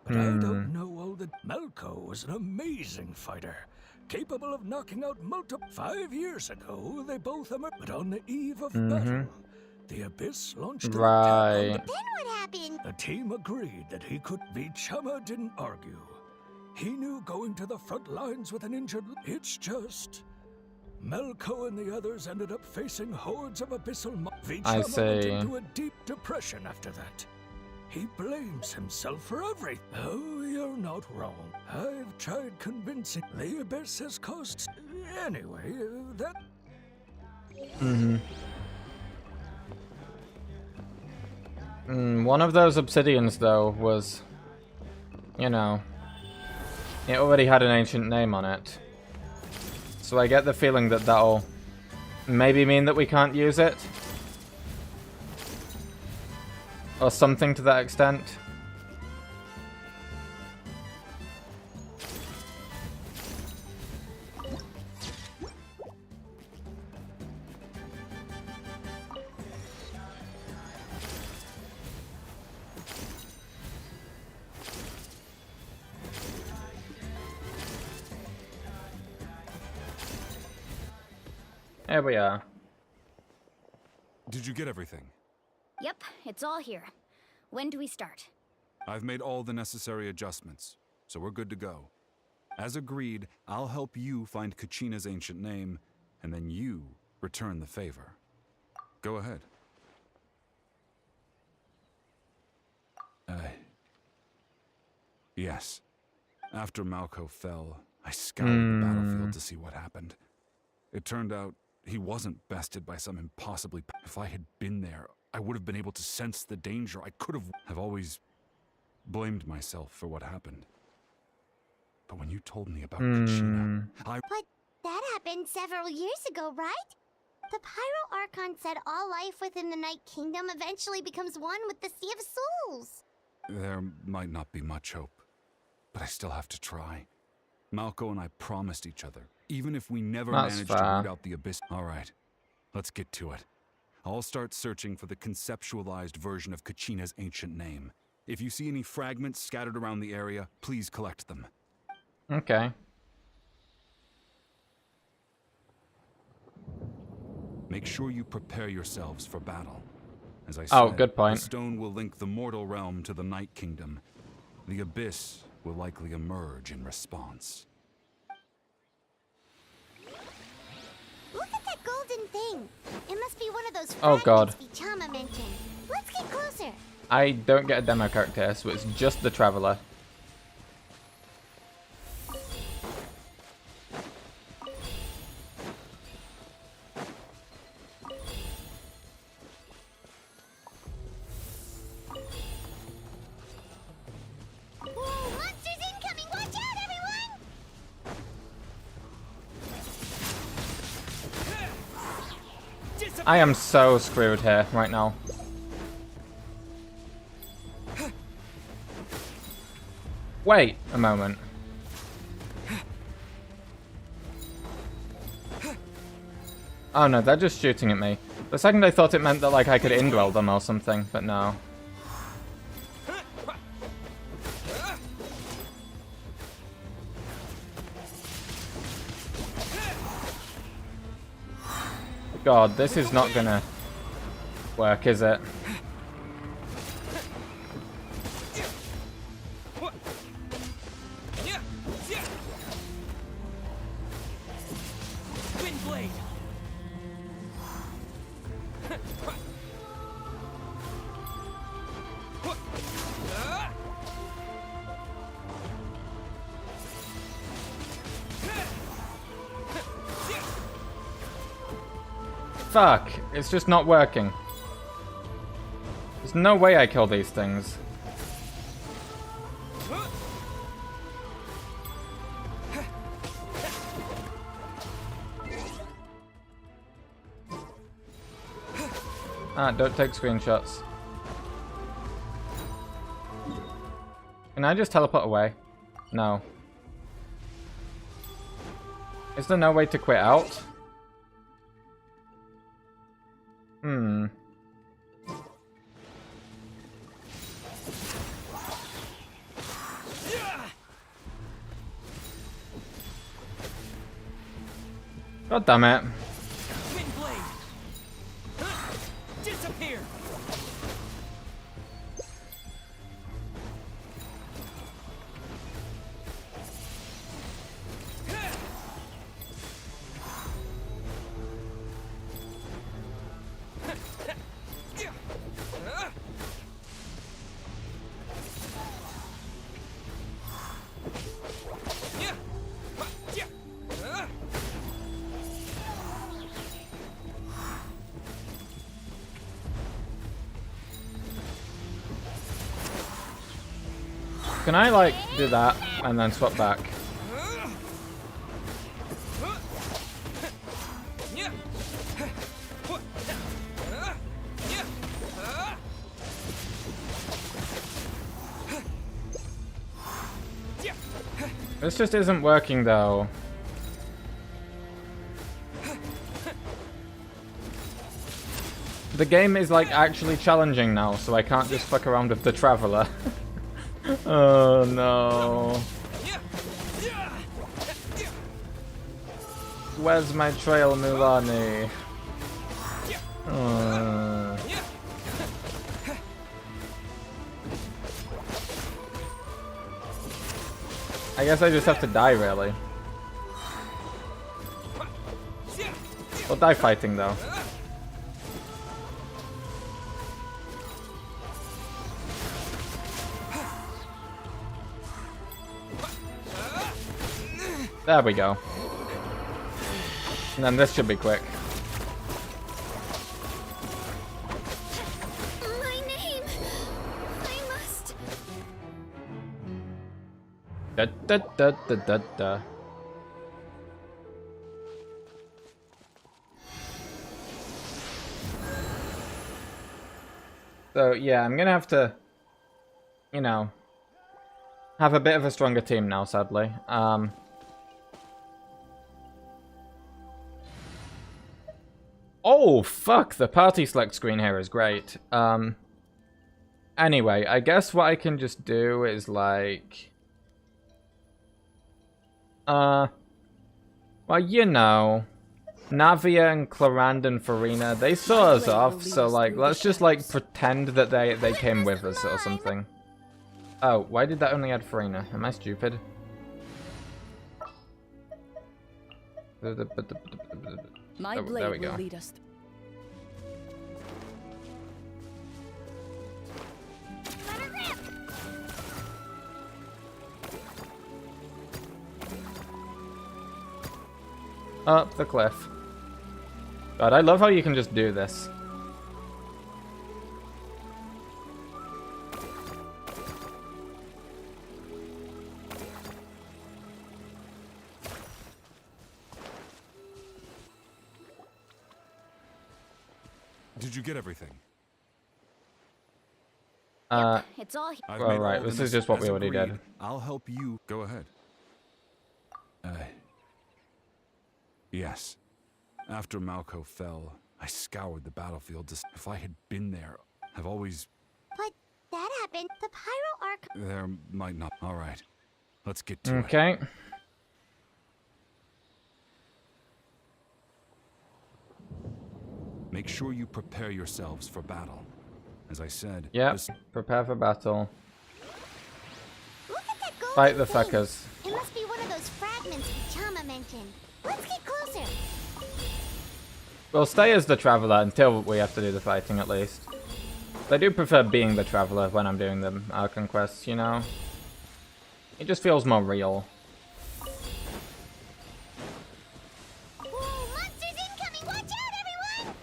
Speaker 4: But I don't know all that. Malco was an amazing fighter, capable of knocking out multiple... 5 years ago, they both emerged, but on the eve of battle, the Abyss launched an attack on
Speaker 10: Then what happened?
Speaker 4: the team agreed that he could be. Chama didn't argue. He knew going to the front lines with an injured... It's just... Malco and the others ended up facing hordes of abyssal
Speaker 1: I
Speaker 4: Vichama went
Speaker 1: see.
Speaker 4: into a deep depression after that. He blames himself for everything. Oh, you're not wrong. I've tried convincing the Abyss has caused... Anyway, that...
Speaker 1: One of those obsidians, though, was... You know... It already had an ancient name on it. So I get the feeling that that'll maybe mean that we can't use it. Or something to that extent. There we are.
Speaker 12: Did you get everything?
Speaker 15: Yep, it's all here. When do we start?
Speaker 12: I've made all the necessary adjustments, so we're good to go. As agreed, I'll help you find Kachina's ancient name, and then you return the favor. Go ahead. Yes. After Malco fell, I scoured the battlefield to see what happened. It turned out he wasn't bested by some impossibly... If I had been there, I would have been able to sense the danger. I could have... I've always blamed myself for what happened. But when you told me about Kachina,
Speaker 10: But that happened several years ago, right? The Pyro Archon said all life within the Night Kingdom eventually becomes one with the Sea of Souls.
Speaker 12: There might not be much hope, but I still have to try. Malco and I promised each other, even if we never managed to root out the Abyss. All right, let's get to it. I'll start searching for the conceptualized version of Kachina's ancient name. If you see any fragments scattered around the area, please collect them.
Speaker 1: Okay.
Speaker 12: Make sure you prepare yourselves for battle. As I said,
Speaker 1: good point.
Speaker 12: The stone will link the mortal realm to the Night Kingdom. The Abyss will likely emerge in response.
Speaker 10: Look at that golden thing. It must be one of those
Speaker 1: Oh, God.
Speaker 10: fragments Vichama mentioned. Let's get closer.
Speaker 1: I don't get a demo character, so it's just the Traveler.
Speaker 10: Whoa, monsters incoming! Watch out, everyone!
Speaker 1: I am so screwed here right now. Wait a moment. Oh no, they're just shooting at me. The second I thought it meant that like I could indwell them or something, but no. God, this is not gonna work, is it?
Speaker 14: Windblade.
Speaker 1: Fuck, it's just not working. There's no way I kill these things. Ah, don't take screenshots. Can I just teleport away? No. Is there no way to quit out? Hmm. God damn it.
Speaker 14: Windblade! Disappear!
Speaker 1: Can I, like, do that and then swap back? This just isn't working, though. The game is, like, actually challenging now, so I can't just fuck around with the Traveler. Oh no. Where's my trail, Mulani? I guess I just have to die, really. We'll die fighting, though. There we go. And then this should be quick.
Speaker 3: My name. I must.
Speaker 1: Da da da da da da. So yeah, I'm gonna have to, you know, have a bit of a stronger team now, sadly. Oh, fuck, the party select screen here is great. Anyway, I guess what I can just do is, like... well, you know... Navia and Clarand and Farina, they saw us off, so, like, let's just, like, pretend that they came with us or something. Oh, why did that only add Farina? Am I stupid?
Speaker 6: My
Speaker 1: there
Speaker 6: blade
Speaker 1: we go.
Speaker 6: will lead us.
Speaker 1: Up the cliff. God, I love how you can just do this.
Speaker 12: Did you get everything?
Speaker 3: It's all.
Speaker 1: Well, right, this is just what we already did.
Speaker 12: I'll help you. Go ahead. Yes. After Malco fell, I scoured the battlefield to see if I had been there. I've always...
Speaker 10: But that happened. The Pyro Arc...
Speaker 12: There might not... Alright. Let's get to it.
Speaker 1: Okay.
Speaker 12: Make sure you prepare yourselves for battle. As I said...
Speaker 1: Yep, prepare for battle.
Speaker 10: Look at that golden
Speaker 1: Fight the
Speaker 10: thing.
Speaker 1: fuckers.
Speaker 10: It must be one of those fragments Chama mentioned. Let's get closer.
Speaker 1: We'll stay as the Traveler until we have to do the fighting, at least. I do prefer being the Traveler when I'm doing the conquests, you know? It just feels more real.
Speaker 10: Whoa, monsters incoming! Watch out, everyone!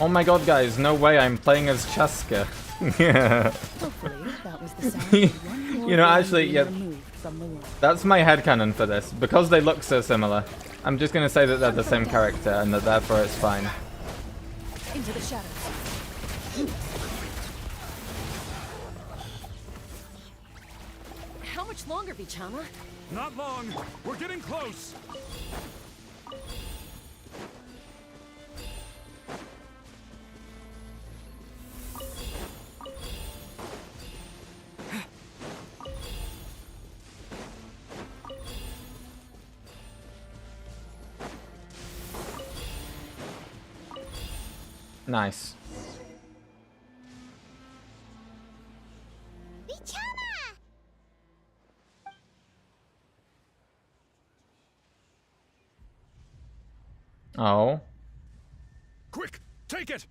Speaker 1: Oh my god, guys, no way, I'm playing as Chaska. Yeah.
Speaker 6: Hopefully, that was the sound of one more
Speaker 1: You know,
Speaker 6: worm
Speaker 1: actually,
Speaker 6: being
Speaker 1: yeah,
Speaker 6: removed from the world.
Speaker 1: that's my headcanon for this. Because they look so similar, I'm just gonna say that they're the same character and that therefore it's fine.
Speaker 6: Into the shadows. How much longer, Vichama?
Speaker 12: Not long. We're getting close.
Speaker 1: Nice. Oh.
Speaker 12: Quick, take it!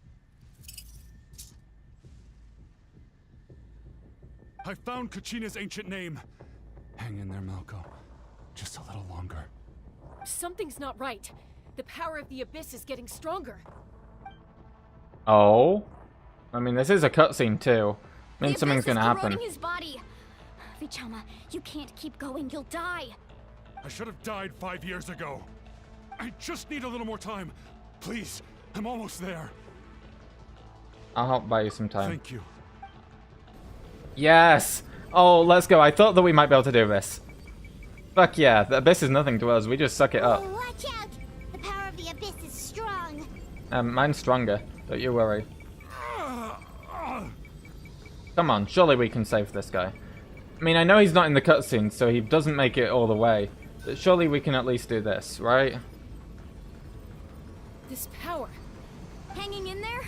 Speaker 12: I found Kachina's ancient name. Hang in there, Malco. Just a little longer.
Speaker 6: Something's not right. The power of the Abyss is getting stronger.
Speaker 1: Oh? I mean, this is a cutscene too. I mean,
Speaker 3: The
Speaker 1: something's
Speaker 3: Abyss is
Speaker 1: gonna happen.
Speaker 3: corroding his body. Vichama, you can't keep going. You'll die.
Speaker 12: I should have died 5 years ago. I just need a little more time. Please, I'm almost there.
Speaker 1: I'll help buy you some time.
Speaker 12: Thank you.
Speaker 1: Yes! Oh, let's go. I thought that we might be able to do this. Fuck yeah, the Abyss is nothing to us. We just suck it up.
Speaker 10: Oh, watch out! The power of the Abyss is strong.
Speaker 1: Mine's stronger. Don't you worry. Come on, surely we can save this guy. I mean, I know he's not in the cutscene, so he doesn't make it all the way. But surely we can at least do this, right?
Speaker 6: This power.
Speaker 3: Hanging in there?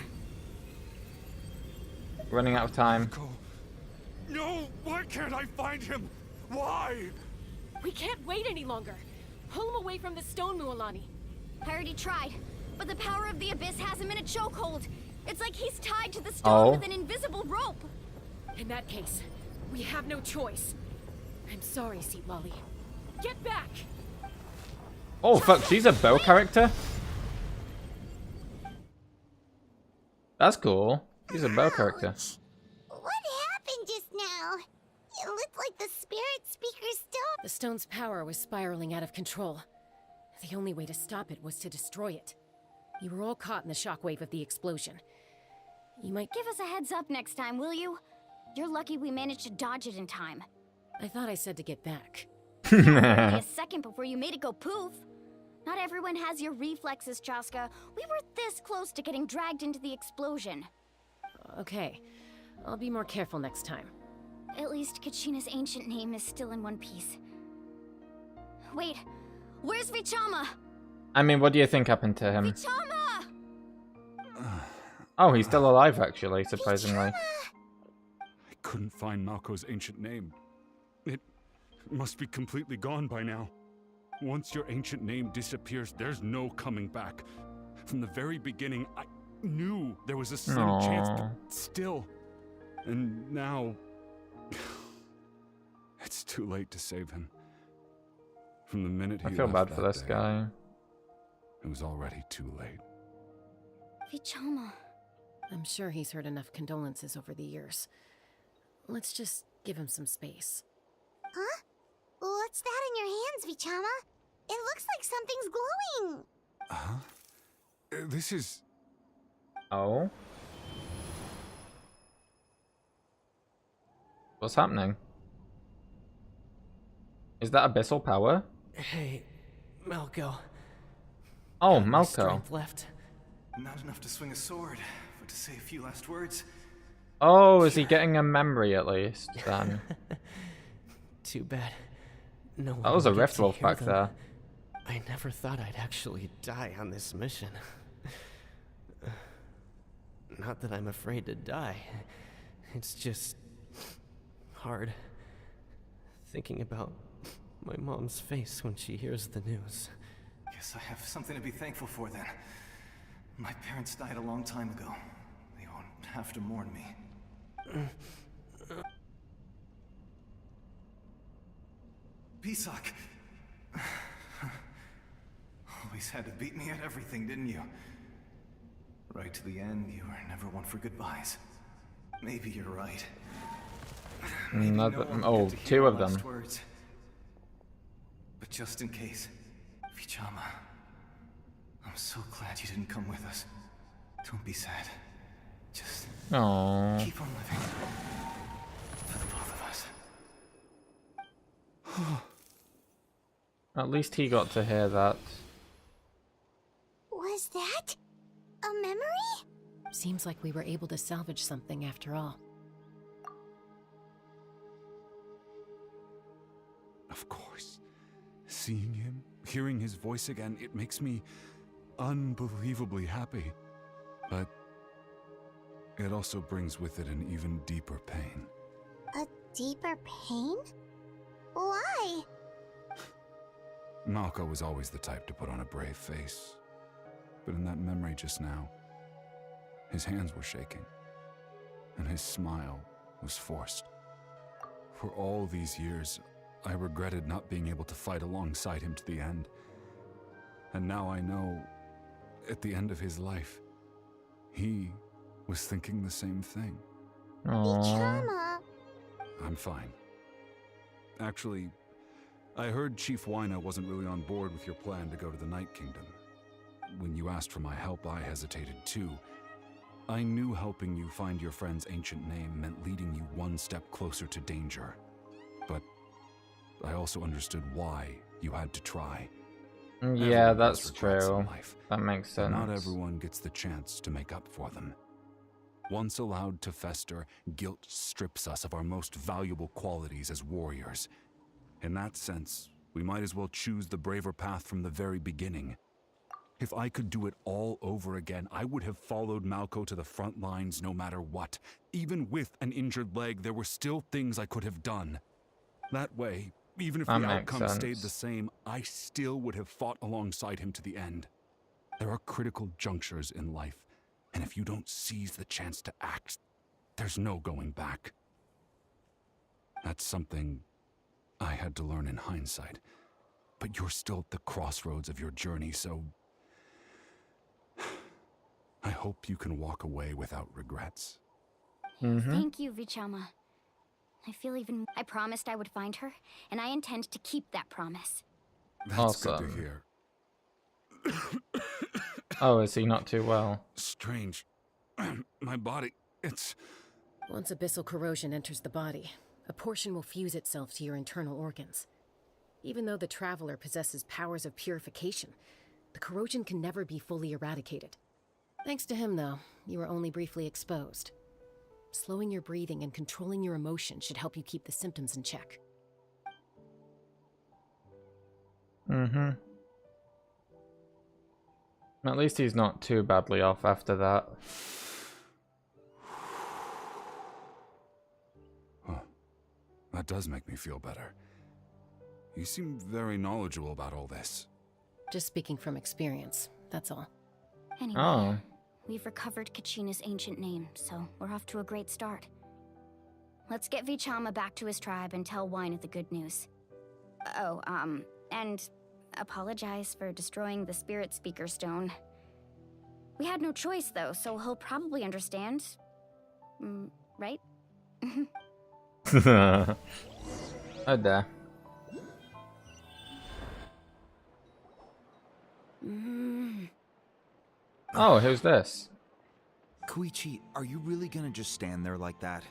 Speaker 1: Running out of time.
Speaker 12: No, why can't I find him? Why?
Speaker 6: We can't wait any longer. Pull him away from the stone, Mualani.
Speaker 3: I already tried, but the power of the Abyss has him in a chokehold. It's like he's tied to the stone with an invisible rope.
Speaker 6: In that case, we have no choice. I'm sorry, Seat Lolly. Get back!
Speaker 1: Oh fuck, she's a bow character? That's cool. She's a bow character.
Speaker 10: What happened just now? It looked like the spirit speaker's stone.
Speaker 7: The stone's power was spiraling out of control. The only way to stop it was to destroy it. You were all caught in the shockwave of the explosion. You might
Speaker 3: Give us a heads up next time, will you? You're lucky we managed to dodge it in time.
Speaker 7: I thought I said to get back.
Speaker 3: Only a second before you made it go poof. Not everyone has your reflexes, Chaska. We were this close to getting dragged into the explosion.
Speaker 7: Okay, I'll be more careful next time.
Speaker 3: At least Kachina's ancient name is still in one piece. Wait, where's Vichama?
Speaker 1: I mean, what do you think happened to him?
Speaker 3: Vichama!
Speaker 1: Oh, he's still alive, actually, surprisingly.
Speaker 12: I couldn't find Malco's ancient name. It must be completely gone by now. Once your ancient name disappears, there's no coming back. From the very beginning, I knew there was a slim chance, but still. And now... it's too late to save him. From the minute he
Speaker 1: I feel
Speaker 12: left
Speaker 1: bad for
Speaker 12: that
Speaker 1: this
Speaker 12: day,
Speaker 1: guy.
Speaker 12: it was already too late.
Speaker 3: Vichama.
Speaker 7: I'm sure he's heard enough condolences over the years. Let's just give him some space.
Speaker 10: Huh? What's that in your hands, Vichama? It looks like something's glowing.
Speaker 12: Huh? This is...
Speaker 1: Oh? What's happening? Is that abyssal power?
Speaker 14: Hey, Malco.
Speaker 1: Oh,
Speaker 14: Got any
Speaker 1: Malco.
Speaker 14: strength left?
Speaker 19: Not enough to swing a sword, but to say a few last words.
Speaker 1: Oh, is he getting a memory at least, then?
Speaker 14: Too bad. No one
Speaker 1: That was
Speaker 14: will
Speaker 1: a
Speaker 14: get
Speaker 1: Rift
Speaker 14: to
Speaker 1: Wolf
Speaker 14: hear
Speaker 1: back
Speaker 14: them.
Speaker 1: there.
Speaker 14: I never thought I'd actually die on this mission. Not that I'm afraid to die. It's just hard thinking about my mom's face when she hears the news.
Speaker 19: Guess I have something to be thankful for then. My parents died a long time ago. They won't have to mourn me. Pisak! Always had to beat me at everything, didn't you? Right to the end, you were never one for goodbyes. Maybe you're right. Maybe no one will get to hear
Speaker 1: two of
Speaker 19: our last
Speaker 1: them.
Speaker 19: words. But just in case, Vichama, I'm so glad you didn't come with us. Don't be sad. Just
Speaker 1: Aww.
Speaker 19: keep on living. For the both of us.
Speaker 1: At least he got to hear that.
Speaker 10: Was that a memory?
Speaker 7: Seems like we were able to salvage something after all.
Speaker 12: Of course. Seeing him, hearing his voice again, it makes me unbelievably happy. But it also brings with it an even deeper pain.
Speaker 10: A deeper pain? Why?
Speaker 12: Malco was always the type to put on a brave face. But in that memory just now, his hands were shaking, and his smile was forced. For all these years, I regretted not being able to fight alongside him to the end. And now I know, at the end of his life, he was thinking the same thing.
Speaker 10: Vichama.
Speaker 12: I'm fine. Actually, I heard Chief Wyna wasn't really on board with your plan to go to the Night Kingdom. When you asked for my help, I hesitated too. I knew helping you find your friend's ancient name meant leading you one step closer to danger. But I also understood why you had to try.
Speaker 1: Yeah,
Speaker 12: Everyone has
Speaker 1: that's
Speaker 12: regrets in
Speaker 1: true.
Speaker 12: life,
Speaker 1: That makes
Speaker 12: but
Speaker 1: sense.
Speaker 12: not everyone gets the chance to make up for them. Once allowed to fester, guilt strips us of our most valuable qualities as warriors. In that sense, we might as well choose the braver path from the very beginning. If I could do it all over again, I would have followed Malco to the front lines no matter what. Even with an injured leg, there were still things I could have done. That way, even if
Speaker 1: That
Speaker 12: the
Speaker 1: makes
Speaker 12: outcome stayed
Speaker 1: sense.
Speaker 12: the same, I still would have fought alongside him to the end. There are critical junctures in life, and if you don't seize the chance to act, there's no going back. That's something I had to learn in hindsight. But you're still at the crossroads of your journey, so I hope you can walk away without regrets.
Speaker 15: Thank you, Vichama. I promised I would find her, and I intend to keep that promise.
Speaker 12: That's good to
Speaker 1: Awesome.
Speaker 12: hear.
Speaker 1: Oh, is he not too well?
Speaker 12: Strange. My body, it's...
Speaker 7: Once abyssal corrosion enters the body, a portion will fuse itself to your internal organs. Even though the Traveler possesses powers of purification, the corrosion can never be fully eradicated. Thanks to him, though, you were only briefly exposed. Slowing your breathing and controlling your emotions should help you keep the symptoms in check.
Speaker 1: At least he's not too badly off after that.
Speaker 12: Huh. That does make me feel better. You seem very knowledgeable about all this.
Speaker 7: Just speaking from experience, that's all.
Speaker 15: Anyway,
Speaker 1: Oh.
Speaker 15: we've recovered Kachina's ancient name, so we're off to a great start. Let's get Vichama back to his tribe and tell Wyna the good news. Oh, and apologize for destroying the Spirit Speaker Stone. We had no choice, though, so he'll probably understand. Right?
Speaker 1: Oh, there. Oh, who's this?
Speaker 2: Koichi, are you really gonna just stand there like that?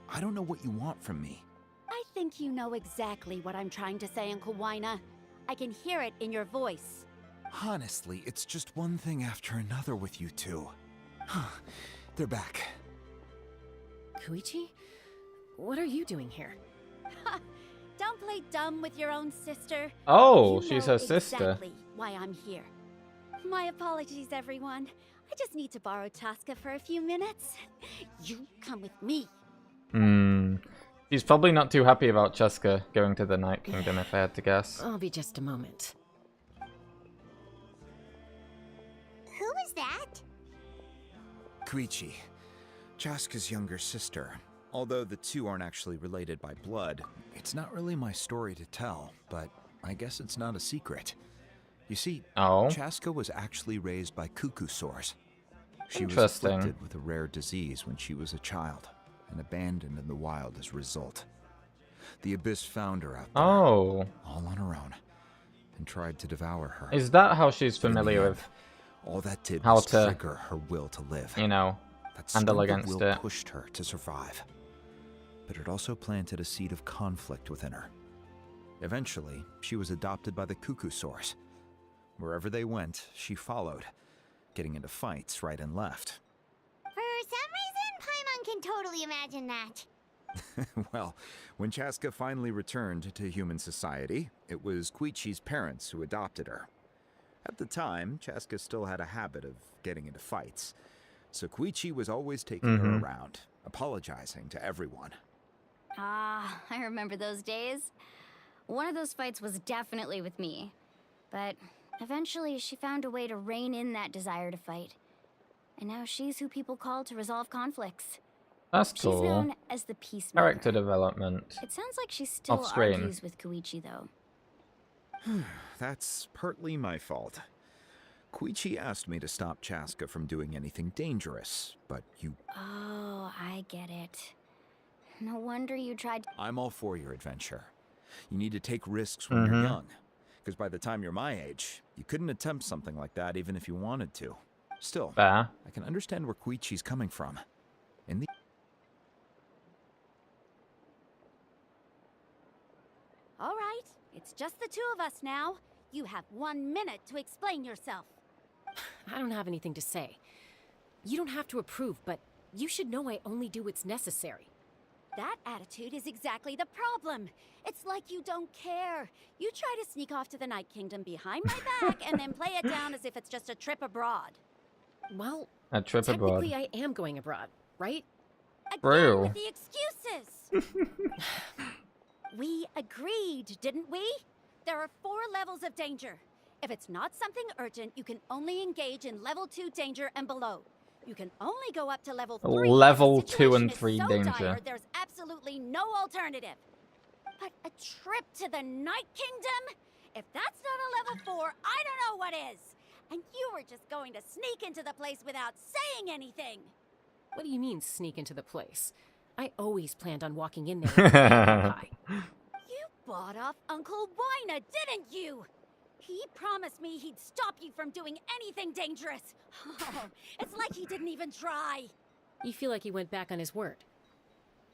Speaker 2: I don't know what you want from me.
Speaker 21: I think you know exactly what I'm trying to say, Uncle Wyna. I can hear it in your voice.
Speaker 2: Honestly, it's just one thing after another with you two. They're back.
Speaker 7: Koichi? What are you doing here?
Speaker 21: Don't play dumb with your own sister.
Speaker 1: Oh,
Speaker 21: You
Speaker 1: she's
Speaker 21: know
Speaker 1: her sister.
Speaker 21: Exactly why I'm here. My apologies, everyone. I just need to borrow Tosca for a few minutes. You come with me.
Speaker 1: He's probably not too happy about Cheska going to the Night Kingdom, if I had to guess.
Speaker 7: I'll be just a moment.
Speaker 10: Who is that?
Speaker 2: Koichi, Chaska's younger sister. Although the two aren't actually related by blood, it's not really my story to tell, but I guess it's not a secret. You see, Chaska was actually raised by Cuckoo Source.
Speaker 8: She was
Speaker 1: Interesting.
Speaker 8: afflicted with a rare disease when she was a child and abandoned in the wild as a result. The Abyss found her out there,
Speaker 1: Oh.
Speaker 8: all on her own, and tried to devour her.
Speaker 1: Is that how she's
Speaker 8: But in the
Speaker 1: familiar
Speaker 8: end,
Speaker 1: with
Speaker 8: all that did
Speaker 1: how
Speaker 8: was
Speaker 1: to,
Speaker 8: trigger her will to live.
Speaker 1: you know,
Speaker 8: That
Speaker 1: handle
Speaker 8: strength of
Speaker 1: against
Speaker 8: will
Speaker 1: it?
Speaker 8: pushed her to survive, but it also planted a seed of conflict within her. Eventually, she was adopted by the Cuckoo Source. Wherever they went, she followed, getting into fights right and left.
Speaker 10: For some reason, Paimon can totally imagine that.
Speaker 8: Well, when Chaska finally returned to human society, it was Koichi's parents who adopted her. At the time, Chaska still had a habit of getting into fights, so Koichi was always taking her around, apologizing to everyone.
Speaker 15: Ah, I remember those days. One of those fights was definitely with me, but eventually she found a way to rein in that desire to fight. And now she's who people call to resolve conflicts.
Speaker 1: That's
Speaker 15: She's
Speaker 1: cool.
Speaker 15: known as the Peacemaker.
Speaker 1: Character development.
Speaker 15: It sounds like she still
Speaker 1: Off-screen.
Speaker 15: argues with Koichi, though.
Speaker 8: That's partly my fault. Koichi asked me to stop Chaska from doing anything dangerous, but you...
Speaker 15: Oh, I get it. No wonder you tried to...
Speaker 8: I'm all for your adventure. You need to take risks when you're young, because by the time you're my age, you couldn't attempt something like that even if you wanted to. Still,
Speaker 1: Fair.
Speaker 8: I can understand where Koichi's coming from. In the...
Speaker 21: All right, it's just the two of us now. You have 1 minute to explain yourself.
Speaker 7: I don't have anything to say. You don't have to approve, but you should know I only do what's necessary.
Speaker 21: That attitude is exactly the problem. It's like you don't care. You try to sneak off to the Night Kingdom behind my back and then play it down as if it's just a trip abroad.
Speaker 7: Well,
Speaker 1: A trip abroad.
Speaker 7: technically I am going abroad, right?
Speaker 1: True.
Speaker 21: With the excuses. We agreed, didn't we? There are 4 levels of danger. If it's not something urgent, you can only engage in level 2 danger and below. You can only go up to level 3.
Speaker 1: Level
Speaker 21: if the
Speaker 1: 2 and
Speaker 21: situation
Speaker 1: 3
Speaker 21: is so
Speaker 1: danger.
Speaker 21: dire, there's absolutely no alternative. But a trip to the Night Kingdom? If that's not a level 4, I don't know what is. And you were just going to sneak into the place without saying anything.
Speaker 7: What do you mean, sneak into the place? I always planned on walking in there with a flaming pie.
Speaker 21: You bought off Uncle Wina, didn't you? He promised me he'd stop you from doing anything dangerous. Oh, it's like he didn't even try.
Speaker 7: You feel like he went back on his word.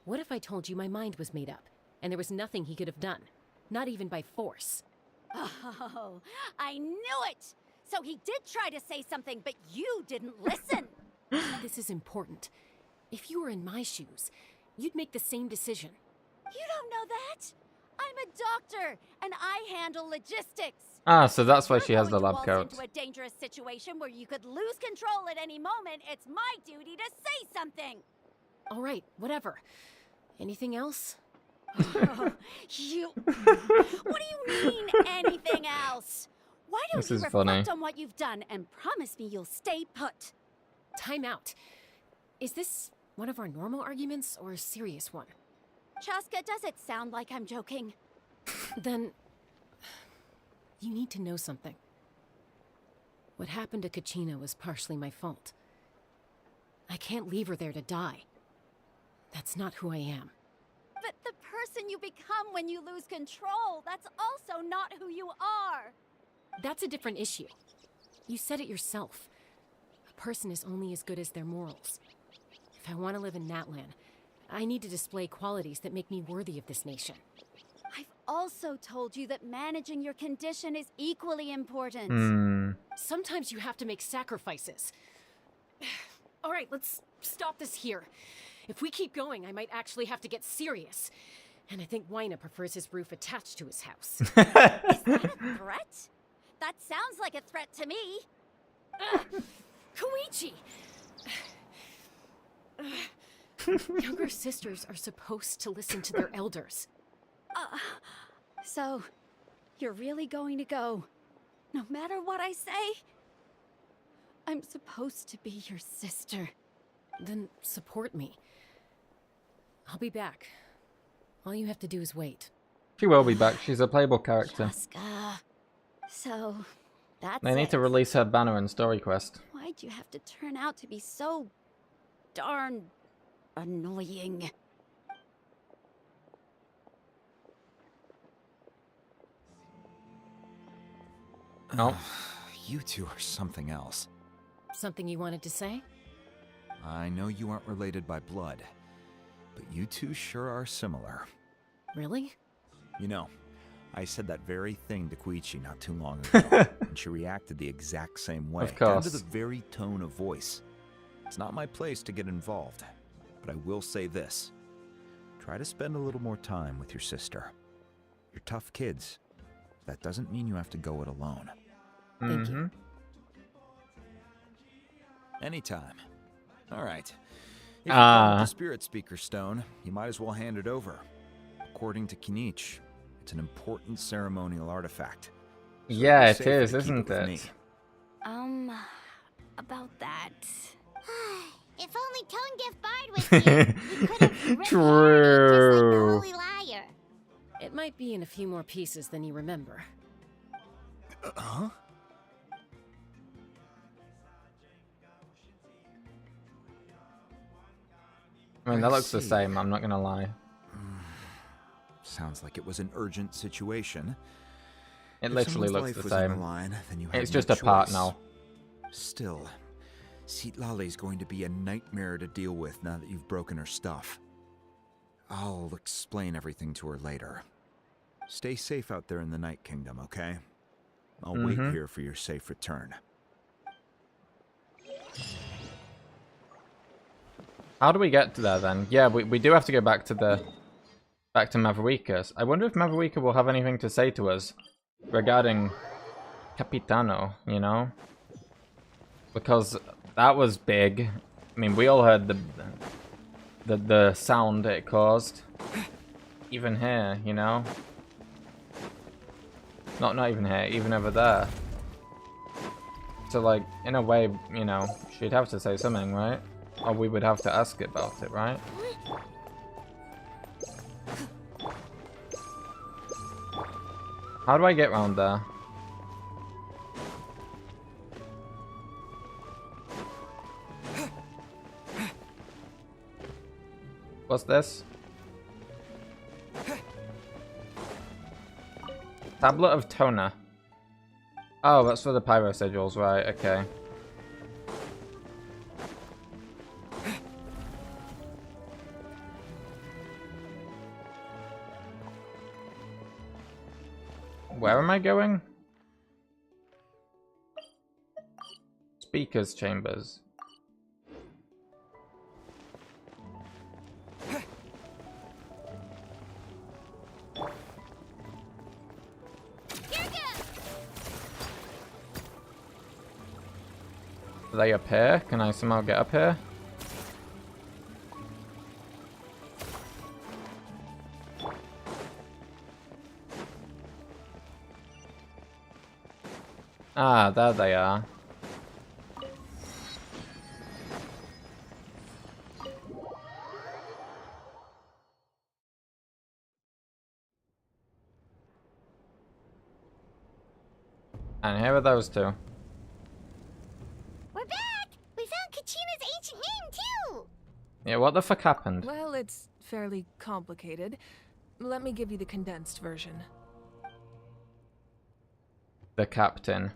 Speaker 7: What if I told you my mind was made up, and there was nothing he could have done? Not even by force.
Speaker 21: Oh, I knew it! So he did try to say something, but you didn't listen.
Speaker 7: This is important. If you were in my shoes, you'd make the same decision.
Speaker 21: You don't know that? I'm a doctor, and I handle logistics.
Speaker 1: Ah, so that's why she has the
Speaker 21: Going to
Speaker 1: lab
Speaker 21: waltz
Speaker 1: coat.
Speaker 21: into a dangerous situation where you could lose control at any moment. It's my duty to say something.
Speaker 7: All right, whatever. Anything else?
Speaker 21: You... What do you mean, anything else? Why don't
Speaker 1: This
Speaker 21: you
Speaker 1: is
Speaker 21: reflect
Speaker 1: funny.
Speaker 21: on what you've done and promise me you'll stay put?
Speaker 7: Time out. Is this one of our normal arguments or a serious one?
Speaker 21: Chaska, does it sound like I'm joking?
Speaker 7: Then you need to know something. What happened to Kachina was partially my fault. I can't leave her there to die. That's not who I am.
Speaker 21: But the person you become when you lose control, that's also not who you are.
Speaker 7: That's a different issue. You said it yourself. A person is only as good as their morals. If I want to live in Natlan, I need to display qualities that make me worthy of this nation.
Speaker 21: I've also told you that managing your condition is equally important.
Speaker 7: Sometimes you have to make sacrifices. All right, let's stop this here. If we keep going, I might actually have to get serious. And I think Wina prefers his roof attached to his house.
Speaker 21: Is that a threat? That sounds like a threat to me.
Speaker 7: Koichi! Younger sisters are supposed to listen to their elders.
Speaker 21: So, you're really going to go, no matter what I say? I'm supposed to be your sister.
Speaker 7: Then support me. I'll be back. All you have to do is wait.
Speaker 1: She will be back. She's a playable character.
Speaker 21: Chaska. So,
Speaker 6: That's
Speaker 1: They need to release her banner and story quest.
Speaker 21: Why'd you have to turn out to be so darn annoying?
Speaker 1: No.
Speaker 8: You two are something else.
Speaker 7: Something you wanted to say?
Speaker 8: I know you aren't related by blood, but you two sure are similar.
Speaker 7: Really?
Speaker 8: You know, I said that very thing to Koichi not too long ago, and she reacted the exact same way,
Speaker 1: Of
Speaker 8: down
Speaker 1: course.
Speaker 8: to the very tone of voice. It's not my place to get involved, but I will say this. Try to spend a little more time with your sister. You're tough kids. That doesn't mean you have to go it alone.
Speaker 7: Thank you.
Speaker 8: Anytime. All right. If you're done with the Spirit Speaker Stone, you might as well hand it over. According to Kinich, it's an important ceremonial artifact. So
Speaker 1: Yeah,
Speaker 8: it'd
Speaker 1: it
Speaker 8: be safer
Speaker 1: is,
Speaker 8: to keep
Speaker 1: isn't
Speaker 8: with me.
Speaker 1: it?
Speaker 21: About that.
Speaker 10: If only Tone Gift Bard was here, we could have ripped
Speaker 1: True.
Speaker 10: Holy Liar.
Speaker 7: It might be in a few more pieces than you remember.
Speaker 8: Huh?
Speaker 1: I mean, that
Speaker 8: I
Speaker 1: looks the
Speaker 8: see.
Speaker 1: same, I'm not gonna lie.
Speaker 8: Sounds like it was an urgent situation.
Speaker 1: It
Speaker 8: If
Speaker 1: literally
Speaker 8: someone's
Speaker 1: looks
Speaker 8: life
Speaker 1: the
Speaker 8: was on
Speaker 1: same.
Speaker 8: the line, then you had
Speaker 1: It's
Speaker 8: no
Speaker 1: just a part
Speaker 8: choice.
Speaker 1: now.
Speaker 8: Still, Citlali's going to be a nightmare to deal with now that you've broken her stuff. I'll explain everything to her later. Stay safe out there in the Night Kingdom, okay? I'll wait here for your safe return.
Speaker 1: How do we get to there then? Yeah, we do have to go back to Mavrika. I wonder if Mavrika will have anything to say to us regarding Capitano, you know? Because that was big. I mean, we all heard the sound it caused. Even here, you know? Not even here, even over there. So like, in a way, you know, she'd have to say something, right? Or we would have to ask about it, right? How do I get round there? What's this? Tablet of Toner. Oh, that's for the pyro sigils, right, okay. Where am I going? Speakers chambers. Are they up here? Can I somehow get up here? Ah, there they are. And here are those two.
Speaker 10: We're back! We found Kachina's ancient name, too!
Speaker 1: Yeah, what the fuck happened?
Speaker 9: Well, it's fairly complicated. Let me give you the condensed version.
Speaker 1: The captain.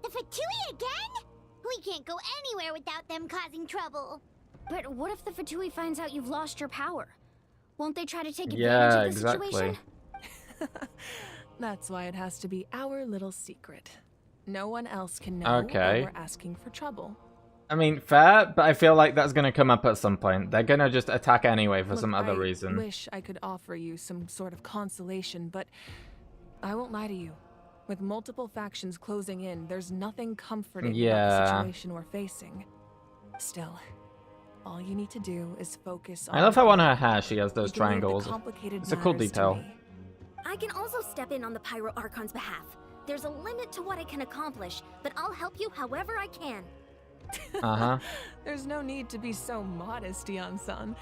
Speaker 10: The Fatui again? We can't go anywhere without them causing trouble.
Speaker 15: But what if the Fatui finds out you've lost your power? Won't they try to take advantage
Speaker 1: Yeah,
Speaker 15: of the
Speaker 1: exactly.
Speaker 15: situation?
Speaker 9: That's why it has to be our little secret. No one else can know
Speaker 1: Okay.
Speaker 9: or we're asking for trouble.
Speaker 1: I mean, fair, but I feel like that's gonna come up at some point. They're gonna just attack anyway for
Speaker 9: Look,
Speaker 1: some other
Speaker 9: I
Speaker 1: reason.
Speaker 9: wish I could offer you some sort of consolation, but I won't lie to you. With multiple factions closing in, there's nothing comforting about the
Speaker 1: Yeah.
Speaker 9: situation we're facing. Still, all you need to do is focus on...
Speaker 1: I love how on her hair she has those
Speaker 9: You can leave the
Speaker 1: triangles.
Speaker 9: complicated
Speaker 1: It's a cool
Speaker 9: matters to
Speaker 1: detail.
Speaker 9: me.
Speaker 21: I can also step in on the Pyro Archon's behalf. There's a limit to what I can accomplish, but I'll help you however I can.
Speaker 1: Uh-huh.
Speaker 9: There's no need to be so modest, Dion-san.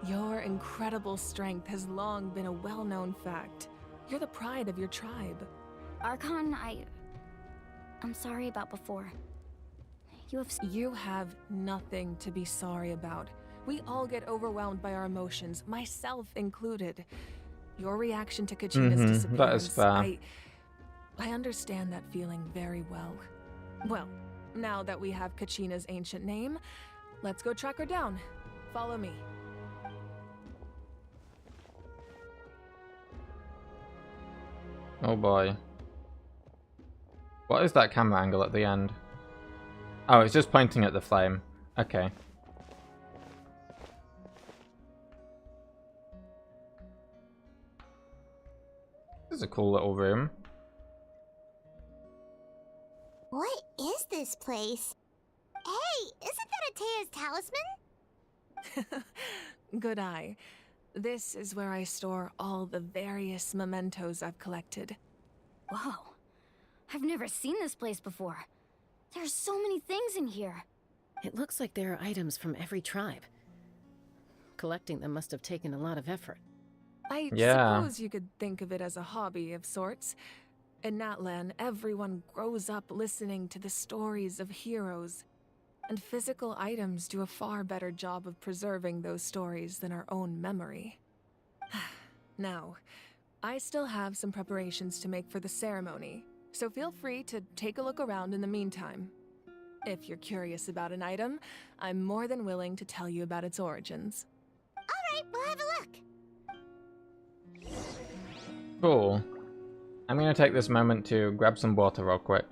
Speaker 9: Your incredible strength has long been a well-known fact. You're the pride of your tribe.
Speaker 15: Archon, I'm sorry about before.
Speaker 9: You have nothing to be sorry about. We all get overwhelmed by our emotions, myself included. Your reaction to Kachina's disappearance,
Speaker 1: that is fair.
Speaker 9: I understand that feeling very well. Well, now that we have Kachina's ancient name, let's go track her down. Follow me.
Speaker 1: Oh boy. What is that camera angle at the end? Oh, it's just pointing at the flame. Okay. This is a cool little room.
Speaker 10: What is this place? Hey, isn't that Atea's talisman?
Speaker 9: Good eye. This is where I store all the various mementos I've collected.
Speaker 15: Whoa. I've never seen this place before. There's so many things in here.
Speaker 7: It looks like there are items from every tribe. Collecting them must have taken a lot of effort.
Speaker 9: I
Speaker 1: Yeah.
Speaker 9: suppose you could think of it as a hobby of sorts. In Natlan, everyone grows up listening to the stories of heroes, and physical items do a far better job of preserving those stories than our own memory. Now, I still have some preparations to make for the ceremony, so feel free to take a look around in the meantime. If you're curious about an item, I'm more than willing to tell you about its origins.
Speaker 10: Alright, we'll have a look.
Speaker 1: Cool. I'm gonna take this moment to grab some water real quick.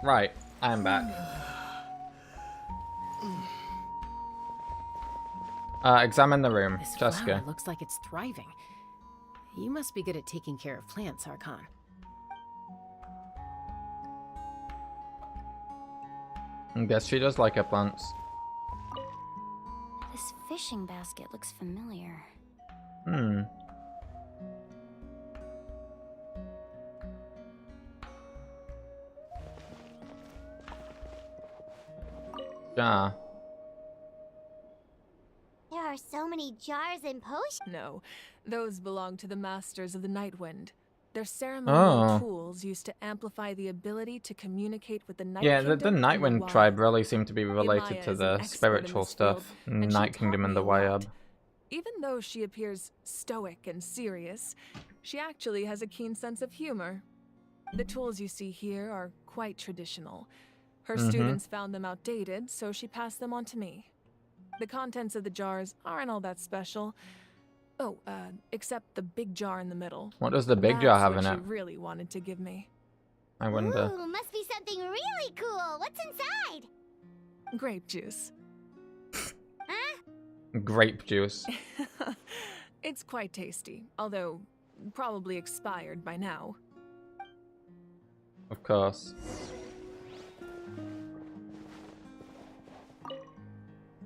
Speaker 1: Right, I am back. Examine the room,
Speaker 7: This
Speaker 1: Jessica.
Speaker 7: flower looks like it's thriving. You must be good at taking care of plants, Archon.
Speaker 1: I guess she does like her plants.
Speaker 15: This fishing basket looks familiar.
Speaker 1: Hmm. Yeah.
Speaker 10: There are so many jars and potions.
Speaker 9: No, those belong to the Masters of the Nightwind. They're ceremonial
Speaker 1: Oh.
Speaker 9: tools used to amplify the ability to communicate with the Night
Speaker 1: Yeah,
Speaker 9: Kingdom
Speaker 1: the
Speaker 9: and
Speaker 1: Nightwind
Speaker 9: Wild.
Speaker 1: tribe really seem to be related
Speaker 9: Imaya
Speaker 1: to
Speaker 9: is an
Speaker 1: the
Speaker 9: expert in
Speaker 1: spiritual
Speaker 9: this field,
Speaker 1: stuff.
Speaker 9: and she
Speaker 1: Night
Speaker 9: taught
Speaker 1: Kingdom and
Speaker 9: me
Speaker 1: the
Speaker 9: a lot.
Speaker 1: Wayab.
Speaker 9: Even though she appears stoic and serious, she actually has a keen sense of humor. The tools you see here are quite traditional. Her students found them outdated, so she passed them on to me. The contents of the jars aren't all that special. Oh, except the big jar in the middle.
Speaker 1: What does the big jar have in
Speaker 9: That's
Speaker 1: it?
Speaker 9: what she really wanted to give me.
Speaker 1: I wonder.
Speaker 10: Ooh, must be something really cool. What's inside?
Speaker 9: Grape juice.
Speaker 1: Grape juice.
Speaker 9: It's quite tasty, although probably expired by now.
Speaker 1: Of course.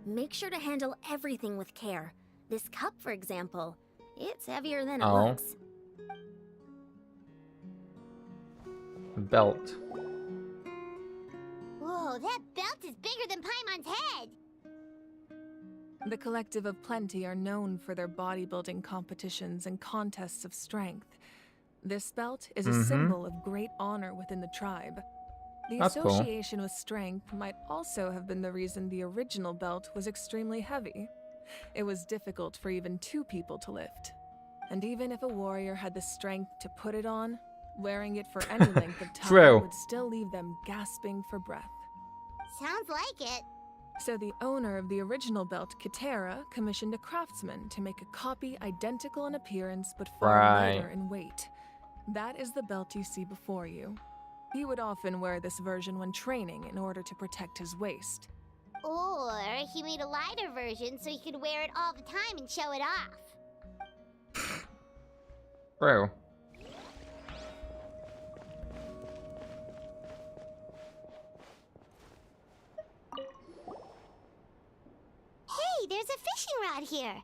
Speaker 15: Make sure to handle everything with care. This cup, for example, it's heavier than it
Speaker 1: Oh.
Speaker 15: looks.
Speaker 1: Belt.
Speaker 10: Whoa, that belt is bigger than Paimon's head.
Speaker 9: The Collective of Plenty are known for their bodybuilding competitions and contests of strength. This belt is a symbol of great honor within the tribe. The
Speaker 1: That's cool.
Speaker 9: association with strength might also have been the reason the original belt was extremely heavy. It was difficult for even two people to lift. And even if a warrior had the strength to put it on, wearing it for any length of time
Speaker 1: True.
Speaker 9: would still leave them gasping for breath.
Speaker 10: Sounds like it.
Speaker 9: So the owner of the original belt, Kitera, commissioned a craftsman to make a copy identical in appearance but far
Speaker 1: Right.
Speaker 9: lighter in weight. That is the belt you see before you. He would often wear this version when training in order to protect his waist.
Speaker 10: Or he made a lighter version so he could wear it all the time and show it off.
Speaker 1: True.
Speaker 10: Hey, there's a fishing rod here.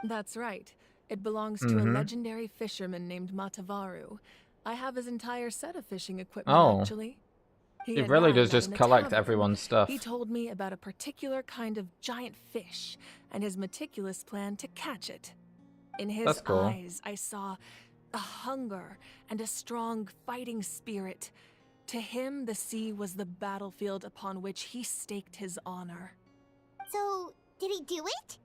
Speaker 9: That's right. It belongs to a legendary fisherman named Matavaru. I have his entire set of fishing equipment,
Speaker 1: Oh.
Speaker 9: actually.
Speaker 1: He
Speaker 9: and
Speaker 1: really
Speaker 9: I
Speaker 1: does
Speaker 9: met
Speaker 1: just
Speaker 9: in a
Speaker 1: collect
Speaker 9: tavern.
Speaker 1: everyone's stuff.
Speaker 9: He told me about a particular kind of giant fish and his meticulous plan to catch it. In his
Speaker 1: That's cool.
Speaker 9: eyes, I saw a hunger and a strong fighting spirit. To him, the sea was the battlefield upon which he staked his honor.
Speaker 10: So, did he do it?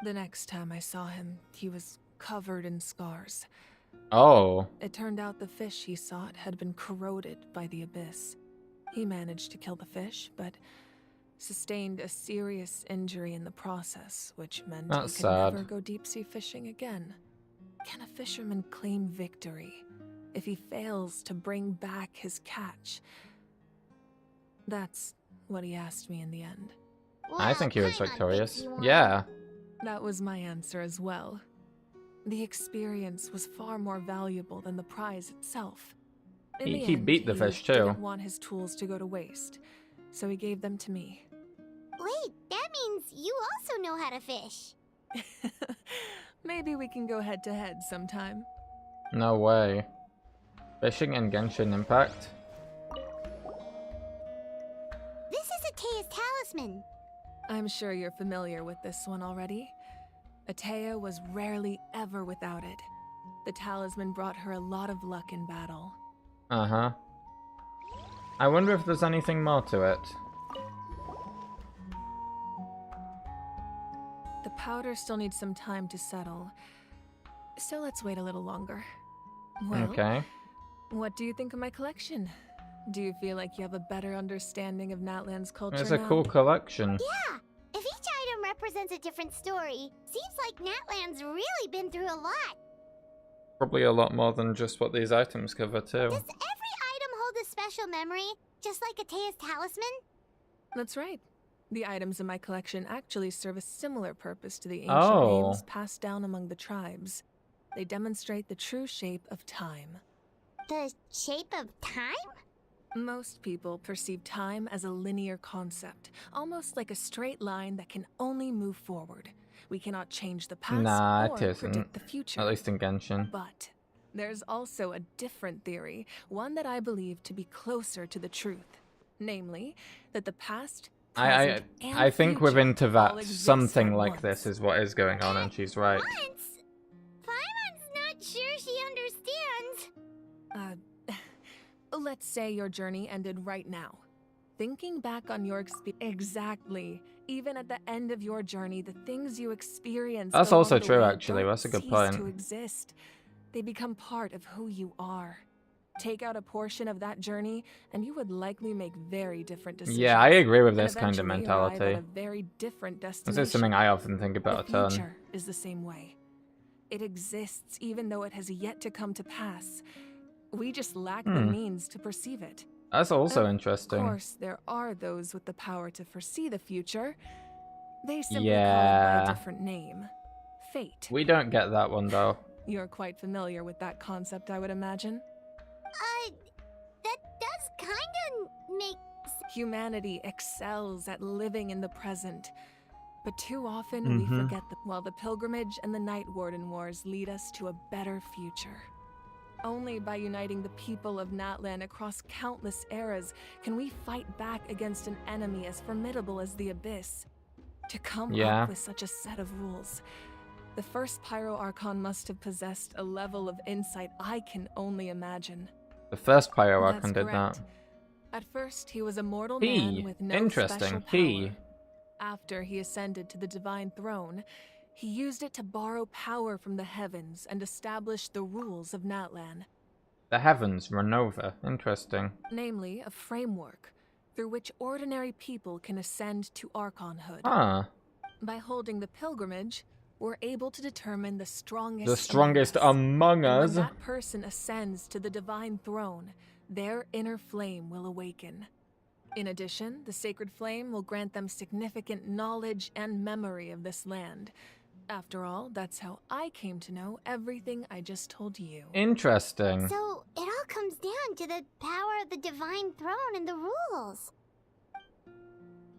Speaker 9: The next time I saw him, he was covered in scars.
Speaker 1: Oh.
Speaker 9: It turned out the fish he sought had been corroded by the abyss. He managed to kill the fish, but sustained a serious injury in the process, which meant
Speaker 1: That's
Speaker 9: he could
Speaker 1: sad.
Speaker 9: never go deep-sea fishing again. Can a fisherman claim victory if he fails to bring back his catch? That's what he asked me in the end.
Speaker 1: I think he was
Speaker 10: Paimon
Speaker 1: victorious.
Speaker 10: thinks you won.
Speaker 1: Yeah.
Speaker 9: That was my answer as well. The experience was far more valuable than the prize itself.
Speaker 20: In the
Speaker 1: He
Speaker 20: end,
Speaker 1: beat the fish too.
Speaker 20: didn't want his tools to go to waste, so he gave them to me.
Speaker 10: Wait, that means you also know how to fish.
Speaker 20: Maybe we can go head to head sometime.
Speaker 1: No way. Fishing and Genshin Impact?
Speaker 10: This is Atea's talisman.
Speaker 20: I'm sure you're familiar with this one already. Atea was rarely ever without it. The talisman brought her a lot of luck in battle.
Speaker 1: Uh-huh. I wonder if there's anything more to it.
Speaker 20: The powder still needs some time to settle, so let's wait a little longer. Well,
Speaker 1: Okay.
Speaker 20: what do you think of my collection? Do you feel like you have a better understanding of Natlan's culture
Speaker 1: It's a
Speaker 20: now?
Speaker 1: cool collection.
Speaker 10: Yeah, if each item represents a different story, seems like Natlan's really been through a lot.
Speaker 1: Probably a lot more than just what these items cover too.
Speaker 10: Does every item hold a special memory, just like Atea's talisman?
Speaker 20: That's right. The items in my collection actually serve a similar purpose to the ancient
Speaker 1: Oh.
Speaker 20: names passed down among the tribes. They demonstrate the true shape of time.
Speaker 10: The shape of time?
Speaker 20: Most people perceive time as a linear concept, almost like a straight line that can only move forward. We cannot change the past
Speaker 1: Nah,
Speaker 20: or
Speaker 1: it isn't.
Speaker 20: predict the future.
Speaker 1: At least in Genshin.
Speaker 20: But there's also a different theory, one that I believe to be closer to the truth. Namely, that the past, present, and
Speaker 1: I think we're
Speaker 20: future
Speaker 1: into
Speaker 20: all
Speaker 1: that.
Speaker 20: exist
Speaker 1: Something
Speaker 20: at
Speaker 1: like
Speaker 20: once.
Speaker 1: this is what is going on, and she's right.
Speaker 10: Paimon's not sure she understands.
Speaker 20: Let's say your journey ended right now. Thinking back on your experience, exactly. Even at the end of your journey, the things you experienced.
Speaker 1: That's
Speaker 20: along
Speaker 1: also
Speaker 20: the
Speaker 1: true,
Speaker 20: way
Speaker 1: actually.
Speaker 20: don't
Speaker 1: That's a good
Speaker 20: cease
Speaker 1: point.
Speaker 20: To exist. They become part of who you are. Take out a portion of that journey, and you would likely make very different decisions.
Speaker 1: Yeah, I agree with
Speaker 20: and
Speaker 1: this kind of
Speaker 20: eventually arrive at
Speaker 1: mentality.
Speaker 20: a very different
Speaker 1: This
Speaker 20: destination.
Speaker 1: is something I often think about
Speaker 20: The
Speaker 1: a ton.
Speaker 20: future is the same way. It exists even though it has yet to come to pass. We just lack the means to perceive it.
Speaker 1: That's also
Speaker 20: Of
Speaker 1: interesting.
Speaker 20: course, there are those with the power to foresee the future. They simply call it by
Speaker 1: Yeah.
Speaker 20: a different name. Fate.
Speaker 1: We don't get that one though.
Speaker 20: You're quite familiar with that concept, I would imagine.
Speaker 10: That does kinda make
Speaker 20: Humanity excels at living in the present. But too often we forget that while the pilgrimage and the Night Warden Wars lead us to a better future. Only by uniting the people of Natlan across countless eras can we fight back against an enemy as formidable as the Abyss. To come
Speaker 1: Yeah.
Speaker 20: up with such a set of rules, the first Pyro Archon must have possessed a level of insight I can only imagine.
Speaker 1: The first Pyro
Speaker 20: That's
Speaker 1: Archon did
Speaker 20: correct.
Speaker 1: that.
Speaker 20: At first, he was a mortal
Speaker 1: He.
Speaker 20: man with no
Speaker 1: Interesting.
Speaker 20: special power.
Speaker 1: He.
Speaker 20: After he ascended to the divine throne, he used it to borrow power from the heavens and establish the rules of Natlan.
Speaker 1: The heavens run over. Interesting.
Speaker 20: Namely, a framework through which ordinary people can ascend to Archonhood.
Speaker 1: Huh.
Speaker 20: By holding the pilgrimage, we're able to determine the strongest
Speaker 1: The strongest among
Speaker 20: And
Speaker 1: us.
Speaker 20: when that person ascends to the divine throne, their inner flame will awaken. In addition, the sacred flame will grant them significant knowledge and memory of this land. After all, that's how I came to know everything I just told you.
Speaker 1: Interesting.
Speaker 10: So it all comes down to the power of the divine throne and the rules.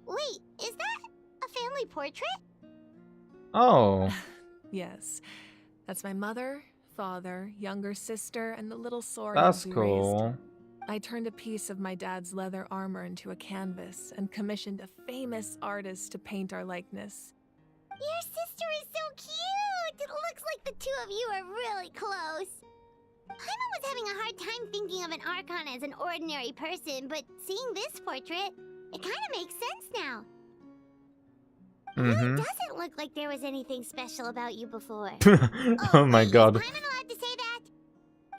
Speaker 10: Wait, is that a family portrait?
Speaker 1: Oh.
Speaker 20: Yes, that's my mother, father, younger sister, and the little sword
Speaker 1: That's
Speaker 20: we
Speaker 1: cool.
Speaker 20: raised. I turned a piece of my dad's leather armor into a canvas and commissioned a famous artist to paint our likeness.
Speaker 10: Your sister is so cute! It looks like the two of you are really close. Paimon was having a hard time thinking of an Archon as an ordinary person, but seeing this portrait, it kind of makes sense now. It really doesn't look like there was anything special about you before.
Speaker 1: Oh my god.
Speaker 10: Is Paimon allowed to say that?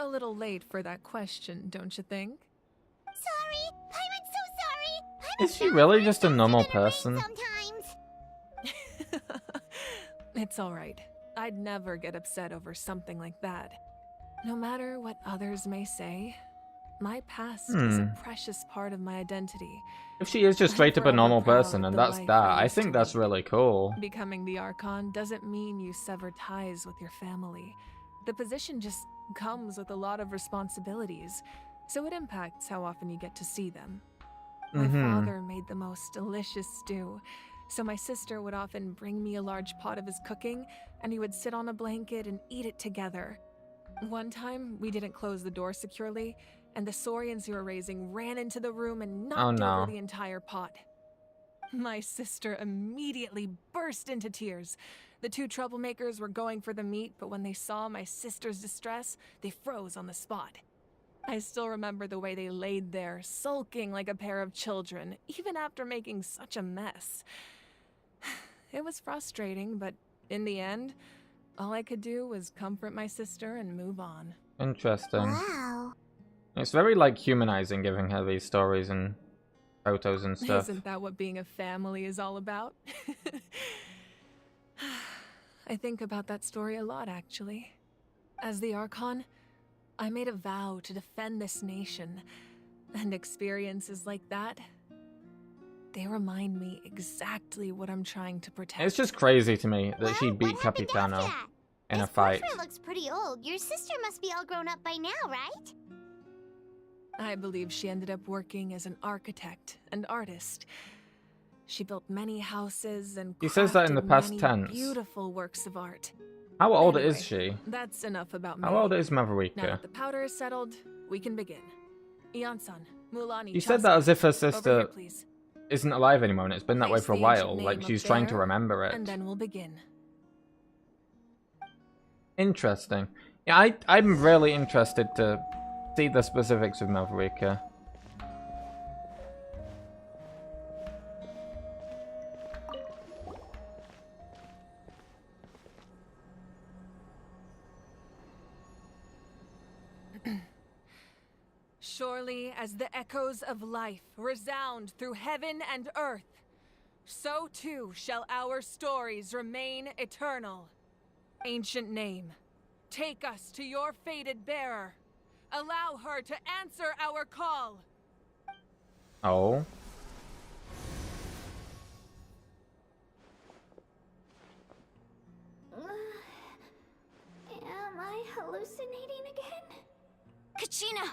Speaker 20: A little late for that question, don't you think?
Speaker 10: Sorry! Paimon's so sorry!
Speaker 1: Is she really just a normal person?
Speaker 10: Sometimes.
Speaker 20: It's alright. I'd never get upset over something like that. No matter what others may say, my past is a precious part of my identity.
Speaker 1: If she is just straight up a normal person and that's that, I think that's really cool.
Speaker 20: Becoming the Archon doesn't mean you sever ties with your family. The position just comes with a lot of responsibilities. so it impacts how often you get to see them. My father made the most delicious stew, so my sister would often bring me a large pot of his cooking, and we would sit on a blanket and eat it together. One time, we didn't close the door securely, and the saurians who were raising ran into the room and knocked over the entire pot. My sister immediately burst into tears. The two troublemakers were going for the meat, but when they saw my sister's distress, they froze on the spot. I still remember the way they laid there, sulking like a pair of children, even after making such a mess. It was frustrating, but in the end, all I could do was comfort my sister and move on.
Speaker 1: Interesting.
Speaker 10: Wow.
Speaker 1: It's very, like, humanizing giving her these stories and photos and stuff.
Speaker 20: Isn't that what being a family is all about? I think about that story a lot, actually. As the Archon, I made a vow to defend this nation, and experiences like that, they remind me exactly what I'm trying to protect.
Speaker 1: It's just crazy to me that she beat Capitano in a fight.
Speaker 10: This looks pretty old. Your sister must be all grown up by now, right?
Speaker 20: I believe she ended up working as an architect and artist. She built many houses and
Speaker 1: He says that in the past
Speaker 20: many
Speaker 1: tense.
Speaker 20: beautiful works of art.
Speaker 1: How old
Speaker 20: Anyway,
Speaker 1: is she?
Speaker 20: That's enough about me.
Speaker 1: How old is
Speaker 20: Now
Speaker 1: Mavericka?
Speaker 20: that the powder is settled, we can begin. Ian-san, Mulani,
Speaker 1: You said that as if her
Speaker 20: Over here,
Speaker 1: sister
Speaker 20: please.
Speaker 1: isn't alive anymore, and it's been that way
Speaker 20: Place
Speaker 1: for a
Speaker 20: the
Speaker 1: while.
Speaker 20: ancient
Speaker 1: Like,
Speaker 20: name
Speaker 1: she's
Speaker 20: up
Speaker 1: trying to
Speaker 20: there,
Speaker 1: remember it.
Speaker 20: And then we'll begin.
Speaker 1: Interesting. Yeah, I'm really interested to see the specifics of Mavericka.
Speaker 20: Surely as the echoes of life resound through heaven and earth, so too shall our stories remain eternal. Ancient name, take us to your fated bearer. Allow her to answer our call.
Speaker 1: Oh.
Speaker 3: Am I hallucinating again?
Speaker 15: Kachina,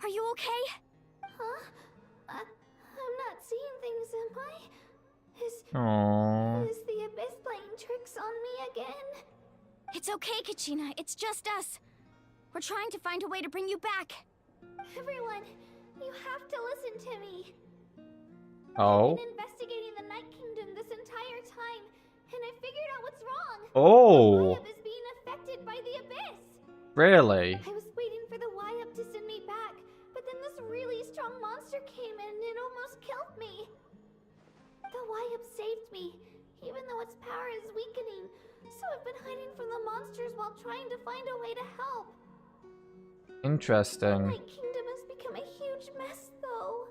Speaker 15: are you okay?
Speaker 3: Huh? I'm not seeing things, am I?
Speaker 1: Aww.
Speaker 3: Is the Abyss playing tricks on me again?
Speaker 15: It's okay, Kachina. It's just us. We're trying to find a way to bring you back.
Speaker 3: Everyone, you have to listen to me.
Speaker 1: Oh.
Speaker 3: I've been investigating the Night Kingdom this entire time, and I figured out what's wrong.
Speaker 1: Oh.
Speaker 3: The Wyab is being affected by the Abyss.
Speaker 1: Really?
Speaker 3: I was waiting for the Wyab to send me back, but then this really strong monster came in and it almost killed me. The Wyab saved me, even though its power is weakening, so I've been hiding from the monsters while trying to find a way to help. The
Speaker 1: Interesting.
Speaker 3: Night Kingdom has become a huge mess, though.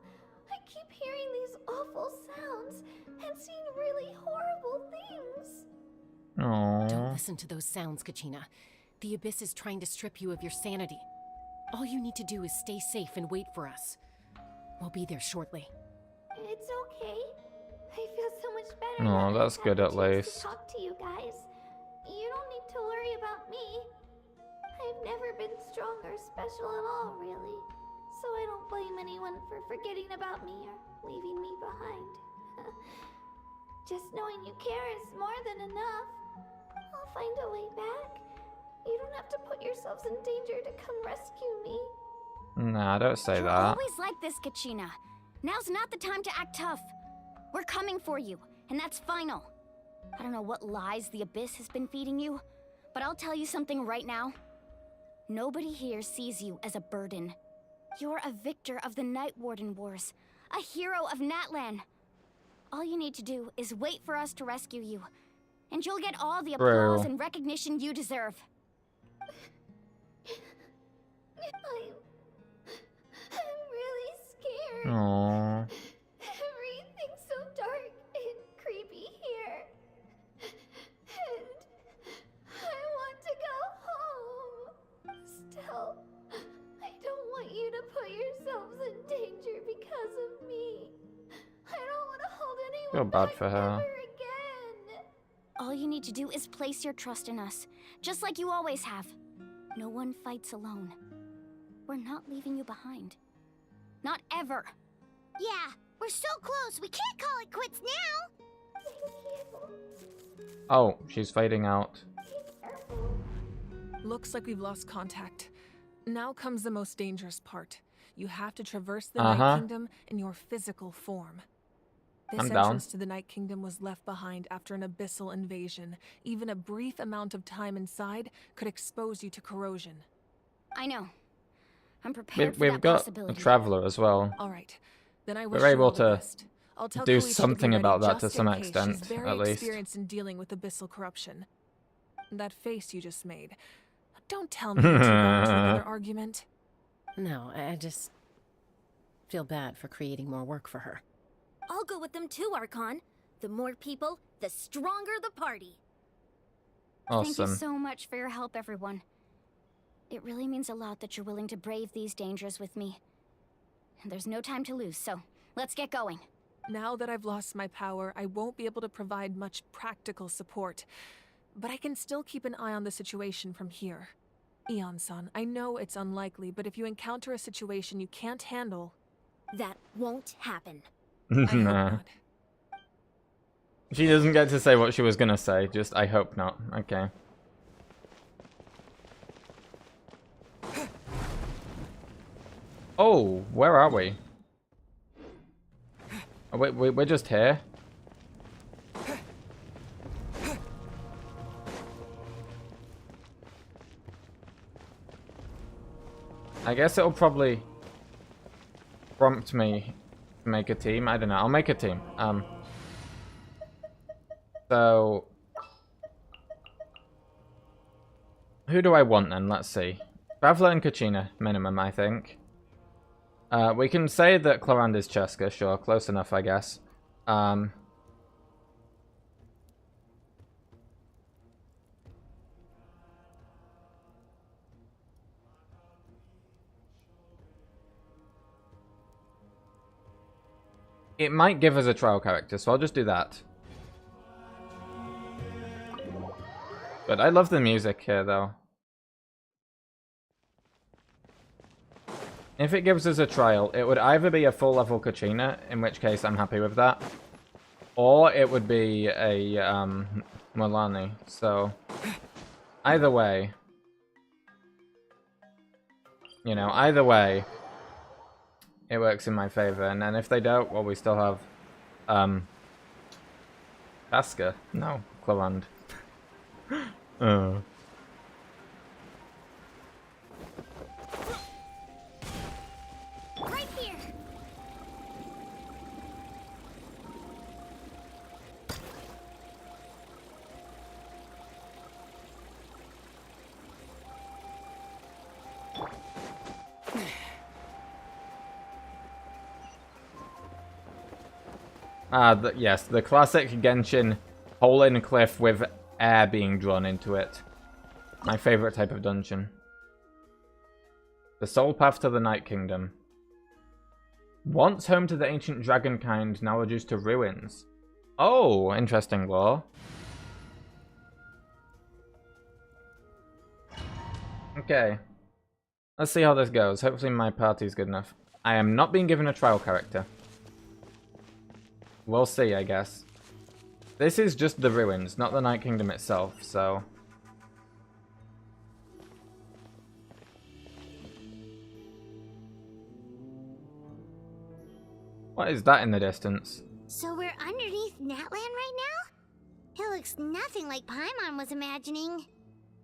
Speaker 3: I keep hearing these awful sounds and seeing really horrible things.
Speaker 7: Don't
Speaker 1: Aww.
Speaker 7: listen to those sounds, Kachina. The Abyss is trying to strip you of your sanity. All you need to do is stay safe and wait for us. We'll be there shortly.
Speaker 3: It's okay. I feel so much better.
Speaker 1: Oh,
Speaker 3: now that
Speaker 1: that's
Speaker 3: I've had
Speaker 1: good
Speaker 3: the
Speaker 1: at
Speaker 3: chance to
Speaker 1: least.
Speaker 3: talk to you guys. You don't need to worry about me. I've never been strong or special at all, really. So I don't blame anyone for forgetting about me or leaving me behind. Just knowing you care is more than enough. I'll find a way back. You don't have to put yourselves in danger to come rescue me.
Speaker 1: Nah, don't say
Speaker 15: You're
Speaker 1: that.
Speaker 15: always like this, Kachina. Now's not the time to act tough. We're coming for you, and that's final. I don't know what lies the Abyss has been feeding you, but I'll tell you something right now. Nobody here sees you as a burden. You're a victor of the Night Warden Wars, a hero of Natlan. All you need to do is wait for us to rescue you, and you'll get all the applause
Speaker 1: Bro.
Speaker 15: and recognition you deserve.
Speaker 3: I'm really scared.
Speaker 1: Aww.
Speaker 3: Everything's so dark and creepy here. And I want to go home. Still, I don't want you to put yourselves in danger because of me. I don't want to hold anyone
Speaker 1: Feel bad
Speaker 3: back
Speaker 1: for her.
Speaker 3: ever again.
Speaker 15: All you need to do is place your trust in us, just like you always have. No one fights alone. we're not leaving you behind. Not ever.
Speaker 10: Yeah, we're so close. We can't call it quits now.
Speaker 1: Oh, she's fading out.
Speaker 20: Looks like we've lost contact. Now comes the most dangerous part. You have to traverse the Night Kingdom in your physical form. This
Speaker 1: I'm
Speaker 20: entrance
Speaker 1: down.
Speaker 20: to the Night Kingdom was left behind after an abyssal invasion. Even a brief amount of time inside could expose you to corrosion.
Speaker 15: I know. I'm prepared for
Speaker 1: We've
Speaker 15: that
Speaker 1: got
Speaker 15: possibility.
Speaker 1: a traveler as well.
Speaker 20: All right. Then I wish
Speaker 1: We're
Speaker 20: you
Speaker 1: able
Speaker 20: all the
Speaker 1: to
Speaker 20: best. I'll tell
Speaker 1: do
Speaker 20: Koichi to get
Speaker 1: something
Speaker 20: ready
Speaker 1: about that to
Speaker 20: just
Speaker 1: some
Speaker 20: in case.
Speaker 1: extent,
Speaker 20: She's very
Speaker 1: at least.
Speaker 20: experienced in dealing with abyssal corruption. That face you just made. Don't tell me you two got into another argument.
Speaker 7: No, I just feel bad for creating more work for her.
Speaker 15: I'll go with them too, Archon. The more people, the stronger the party.
Speaker 1: Awesome.
Speaker 15: Thank you so much for your help, everyone. It really means a lot that you're willing to brave these dangers with me. And there's no time to lose, so let's get going.
Speaker 20: Now that I've lost my power, I won't be able to provide much practical support. But I can still keep an eye on the situation from here. Eon-san, I know it's unlikely, but if you encounter a situation you can't handle...
Speaker 15: That won't happen.
Speaker 20: I hope
Speaker 1: Nah.
Speaker 20: not.
Speaker 1: She doesn't get to say what she was gonna say, just I hope not. Okay. Oh, where are we? Oh, wait, we're just here? I guess it'll probably prompt me to make a team. I don't know. I'll make a team. So who do I want then? Let's see. Traveler and Kachina, minimum, I think. We can say that Clorand is Cheska, sure, close enough, I guess. It might give us a trial character, so I'll just do that. But I love the music here, though. If it gives us a trial, it would either be a full level Kachina, in which case I'm happy with that, or it would be a Mulani. So either way, you know, either way, it works in my favor. And then if they don't, well, we still have Aska. No, Clorand.
Speaker 10: Right here.
Speaker 1: Yes, the classic Genshin hole in a cliff with air being drawn into it. My favorite type of dungeon. The Soul Path to the Night Kingdom. Once home to the ancient dragonkind, now reduced to ruins. Oh, interesting lore. Okay. Let's see how this goes. Hopefully my party's good enough. I am not being given a trial character. We'll see, I guess. This is just the ruins, not the Night Kingdom itself, so... What is that in the distance?
Speaker 10: So we're underneath Natlan right now? It looks nothing like Paimon was imagining.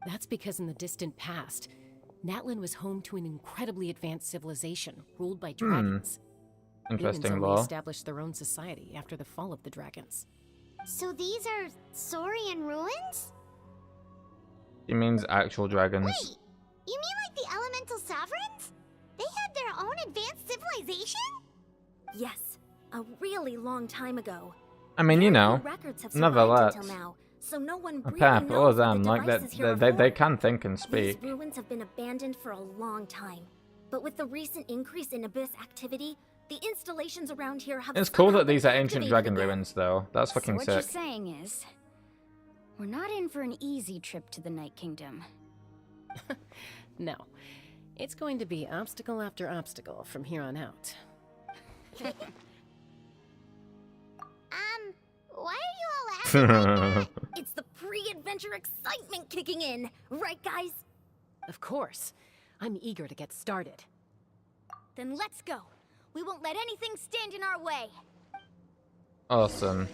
Speaker 7: That's because in the distant past, Natlan was home to an incredibly advanced civilization ruled by dragons.
Speaker 1: Interesting
Speaker 7: Humans
Speaker 1: law.
Speaker 7: only established their own society after the fall of the dragons.
Speaker 10: So these are Saurian ruins?
Speaker 1: He means actual dragons.
Speaker 10: Wait, you mean like the elemental sovereigns? They had their own advanced civilization?
Speaker 15: Yes, a really long time ago.
Speaker 1: I mean, you know,
Speaker 15: Records have
Speaker 1: nevertheless.
Speaker 15: survived until now, so no one really
Speaker 1: Pep, all
Speaker 15: knows
Speaker 1: of them,
Speaker 15: what
Speaker 1: like
Speaker 15: the devices here are
Speaker 1: they
Speaker 15: for.
Speaker 1: can think and speak.
Speaker 15: These ruins have been abandoned for a long time. But with the recent increase in Abyss activity, the installations around here have
Speaker 1: It's cool
Speaker 15: somehow
Speaker 1: that these are
Speaker 15: been
Speaker 1: ancient
Speaker 15: activated
Speaker 1: dragon
Speaker 15: again.
Speaker 1: ruins, though. That's fucking
Speaker 15: so what
Speaker 1: sick.
Speaker 15: you're saying is, we're not in for an easy trip to the Night Kingdom.
Speaker 7: No. It's going to be obstacle after obstacle from here on out.
Speaker 15: Why are you all laughing like that? It's the pre-adventure excitement kicking in, right guys?
Speaker 7: Of course. I'm eager to get started.
Speaker 15: Then let's go. We won't let anything stand in our way.
Speaker 1: Awesome.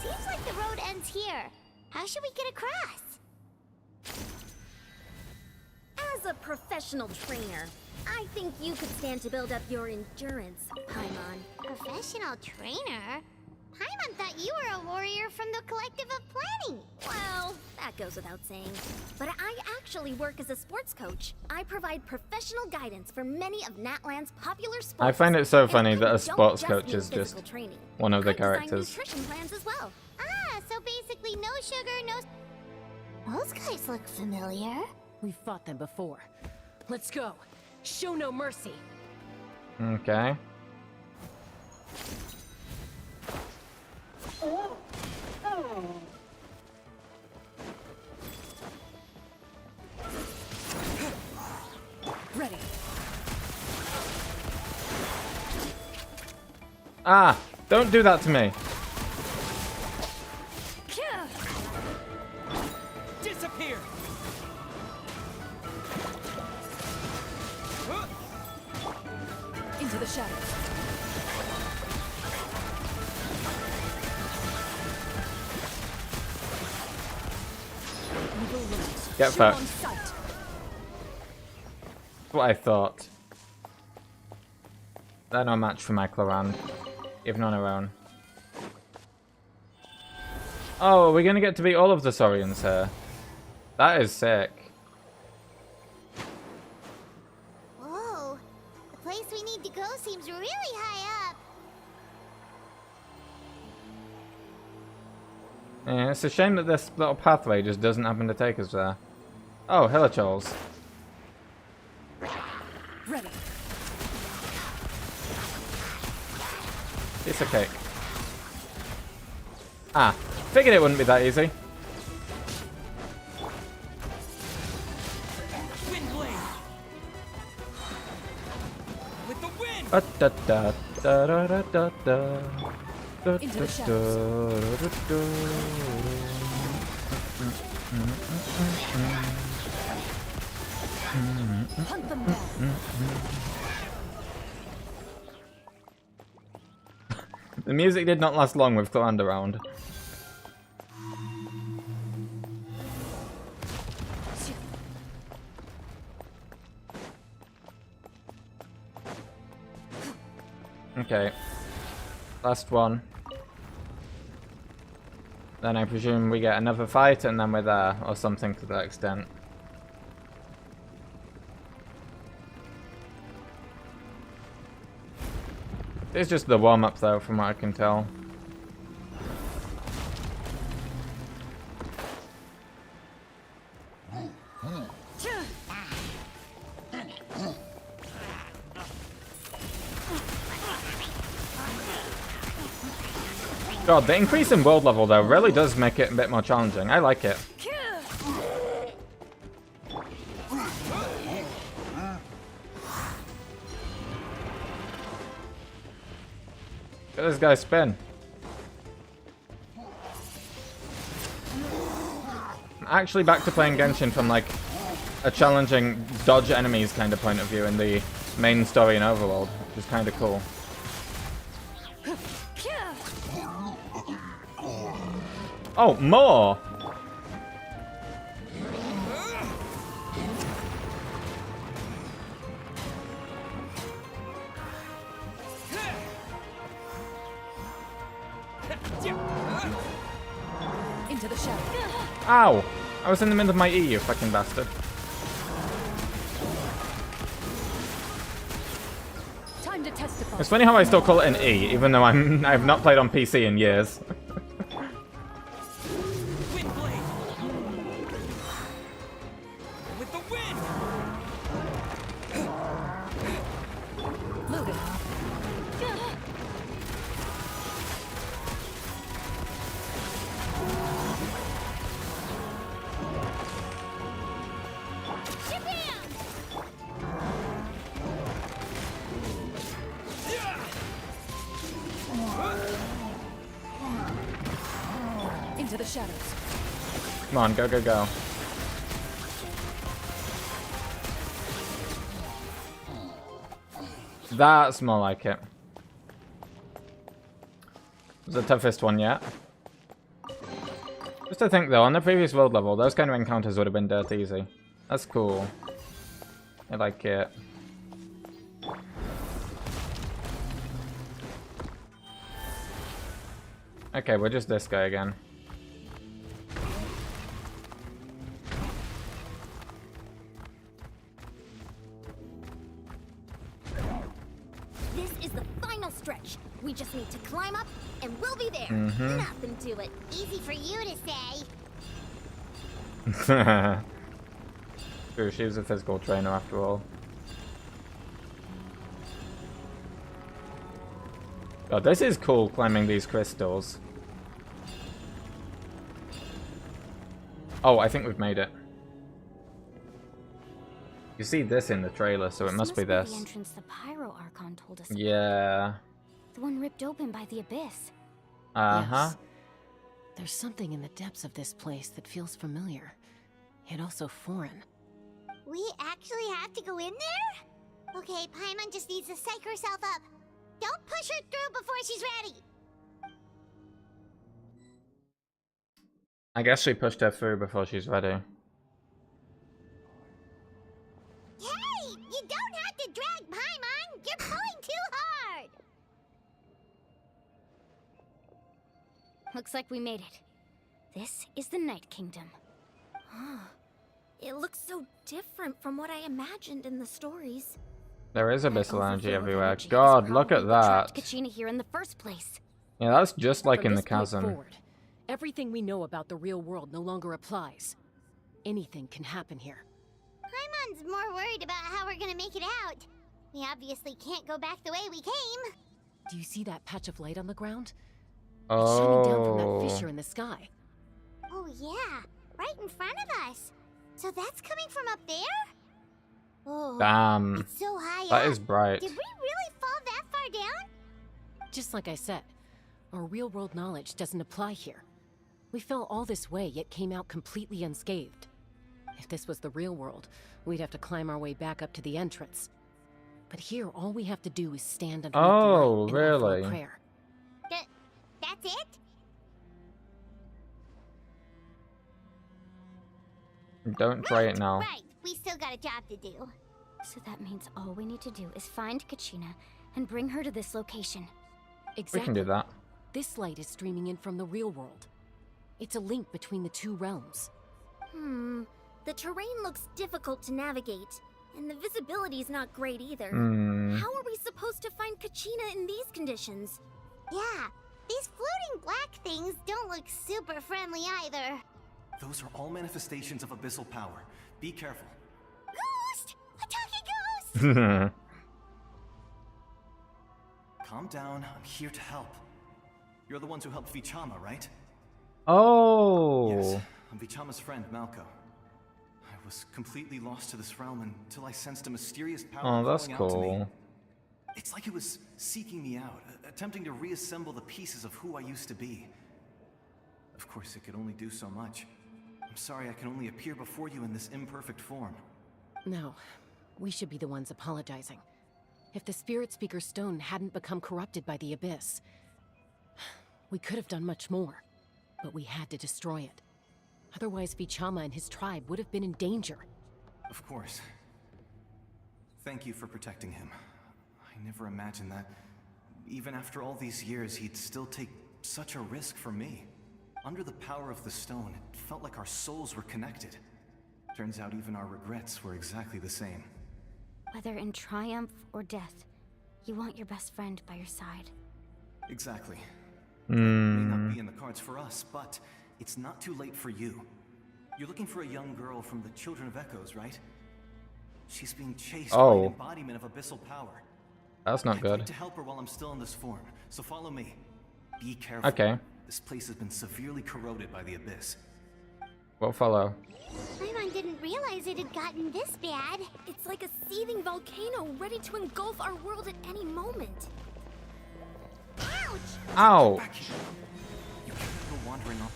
Speaker 10: Seems like the road ends here. How should we get across?
Speaker 15: As a professional trainer, I think you could stand to build up your endurance, Paimon.
Speaker 10: Professional trainer? Paimon thought you were a warrior from the Collective of Planning.
Speaker 15: Well, that goes without saying. But I actually work as a sports coach. I provide professional guidance for many of Natlan's popular sports.
Speaker 1: I find it so funny that a sports coach is just one of the
Speaker 15: I design
Speaker 1: characters.
Speaker 15: nutrition plans as well.
Speaker 10: Ah, so basically no sugar, no... Those guys look familiar.
Speaker 7: We've fought them before. Let's go. Show no mercy.
Speaker 1: Okay.
Speaker 7: Ready.
Speaker 1: Ah! Don't do that to me.
Speaker 2: Disappear.
Speaker 6: Into the shadows.
Speaker 1: Get fucked. That's what I thought. They're no match for my Cloran, even on her own. Oh, are we gonna get to beat all of the Saurians here? That is sick.
Speaker 10: Whoa, the place we need to go seems really high up.
Speaker 1: Yeah, it's a shame that this little pathway just doesn't happen to take us there. Oh, Hilichurls.
Speaker 6: Ready.
Speaker 1: Piece of cake. Ah, figured it wouldn't be that easy.
Speaker 2: Wind blade. With the wind.
Speaker 1: Da da da da da da da.
Speaker 6: Into the shadows. Hunt them down.
Speaker 1: The music did not last long with Cloran around. Okay. Last one. Then I presume we get another fight and then we're there, or something to that extent. It's just the warm-up though, from what I can tell. God, the increase in world level though really does make it a bit more challenging. I like it. Look at this guy spin. I'm actually back to playing Genshin from like a challenging dodge enemies kind of point of view in the main story and overworld, which is kind of cool. Oh, more!
Speaker 6: Into the shadow.
Speaker 1: Ow! I was in the middle of my E, you fucking bastard.
Speaker 6: Time to testify.
Speaker 1: It's funny how I still call it an E, even though I've not played on PC in years.
Speaker 2: Wind blade. With the wind.
Speaker 6: Loaded.
Speaker 7: Into the shadows.
Speaker 1: Come on, go, go, go. That's more like it. It was the toughest one yet. Just to think though, on the previous world level, those kind of encounters would have been dirt easy. That's cool. I like it. Okay, we're just this guy again.
Speaker 15: This is the final stretch. We just need to climb up, and we'll be there.
Speaker 1: Mhm.
Speaker 15: Nothing to it.
Speaker 10: Easy for you to say.
Speaker 1: True, she was a physical trainer after all. God, this is cool, climbing these crystals. Oh, I think we've made it. You see this in the trailer, so it must be this.
Speaker 15: The entrance the Pyro Archon told us about.
Speaker 1: Yeah.
Speaker 15: The one ripped open by the Abyss.
Speaker 1: Uh-huh.
Speaker 7: Yes. There's something in the depths of this place that feels familiar, yet also foreign.
Speaker 10: We actually have to go in there? Okay, Paimon just needs to psych herself up. Don't push her through before she's ready.
Speaker 1: I guess she pushed her through before she's ready.
Speaker 10: Hey! You don't have to drag Paimon! You're pulling too hard!
Speaker 15: Looks like we made it. This is the Night Kingdom.
Speaker 3: It looks so different from what I imagined in the stories.
Speaker 1: There is abyssal energy everywhere.
Speaker 15: Energy is
Speaker 1: God, look
Speaker 15: probably
Speaker 1: at
Speaker 15: what
Speaker 1: that.
Speaker 15: trapped Kachina here in the first place.
Speaker 1: Yeah, that's just like
Speaker 7: From
Speaker 1: in the
Speaker 7: this point
Speaker 1: chasm.
Speaker 7: forward, everything we know about the real world no longer applies. Anything can happen here.
Speaker 10: Paimon's more worried about how we're gonna make it out. We obviously can't go back the way we came.
Speaker 7: Do you see that patch of light on the ground? It's shining down from that
Speaker 1: Oh.
Speaker 7: fissure in the sky.
Speaker 10: Oh yeah, right in front of us. So that's coming from up there? Oh,
Speaker 1: Damn.
Speaker 10: it's so high
Speaker 1: That
Speaker 10: up.
Speaker 1: is bright.
Speaker 10: Did we really fall that far down?
Speaker 7: Just like I said, our real-world knowledge doesn't apply here. We fell all this way, yet came out completely unscathed. If this was the real world, we'd have to climb our way back up to the entrance. But here, all we have to do is stand underneath the
Speaker 1: Oh,
Speaker 7: light and offer
Speaker 1: really?
Speaker 7: a prayer.
Speaker 10: That's it?
Speaker 1: Don't try it now.
Speaker 10: Right, we still got a job to do.
Speaker 15: So that means all we need to do is find Kachina and bring her to this location.
Speaker 7: Exactly.
Speaker 1: We can do that.
Speaker 7: This light is streaming in from the real world. It's a link between the two realms.
Speaker 3: The terrain looks difficult to navigate, and the visibility's not great either. How are we supposed to find Kachina in these conditions?
Speaker 10: Yeah, these floating black things don't look super friendly either.
Speaker 19: Those are all manifestations of abyssal power. Be careful.
Speaker 10: Ghost! A talking ghost!
Speaker 19: Calm down, I'm here to help. You're the ones who helped Vichama, right?
Speaker 1: Oh.
Speaker 19: Yes, I'm Vichama's friend, Malco. I was completely lost to this realm until I sensed a mysterious power
Speaker 1: Oh, that's
Speaker 19: calling out to me.
Speaker 1: cool.
Speaker 19: It's like it was seeking me out, attempting to reassemble the pieces of who I used to be. Of course, it could only do so much. I'm sorry I can only appear before you in this imperfect form.
Speaker 7: No, we should be the ones apologizing. If the Spirit Speaker Stone hadn't become corrupted by the Abyss, we could have done much more, but we had to destroy it. Otherwise, Vichama and his tribe would have been in danger.
Speaker 19: Of course. Thank you for protecting him. I never imagined that, even after all these years, he'd still take such a risk for me. Under the power of the stone, it felt like our souls were connected. Turns out even our regrets were exactly the same.
Speaker 15: Whether in triumph or death, you want your best friend by your side.
Speaker 19: Exactly. May not be in the cards for us, but it's not too late for you. You're looking for a young girl from the Children of Echoes, right? She's being chased by an embodiment of abyssal power.
Speaker 1: That's not
Speaker 19: I'd
Speaker 1: good.
Speaker 19: like to help her while I'm still in this form, so follow me. Be careful.
Speaker 1: Okay.
Speaker 19: This place has been severely corroded by the Abyss.
Speaker 1: We'll follow.
Speaker 10: Paimon didn't realize it had gotten this bad.
Speaker 3: It's like a seething volcano ready to engulf our world at any moment.
Speaker 10: Ouch!
Speaker 1: Ow!
Speaker 19: Back here. You can't go wandering off.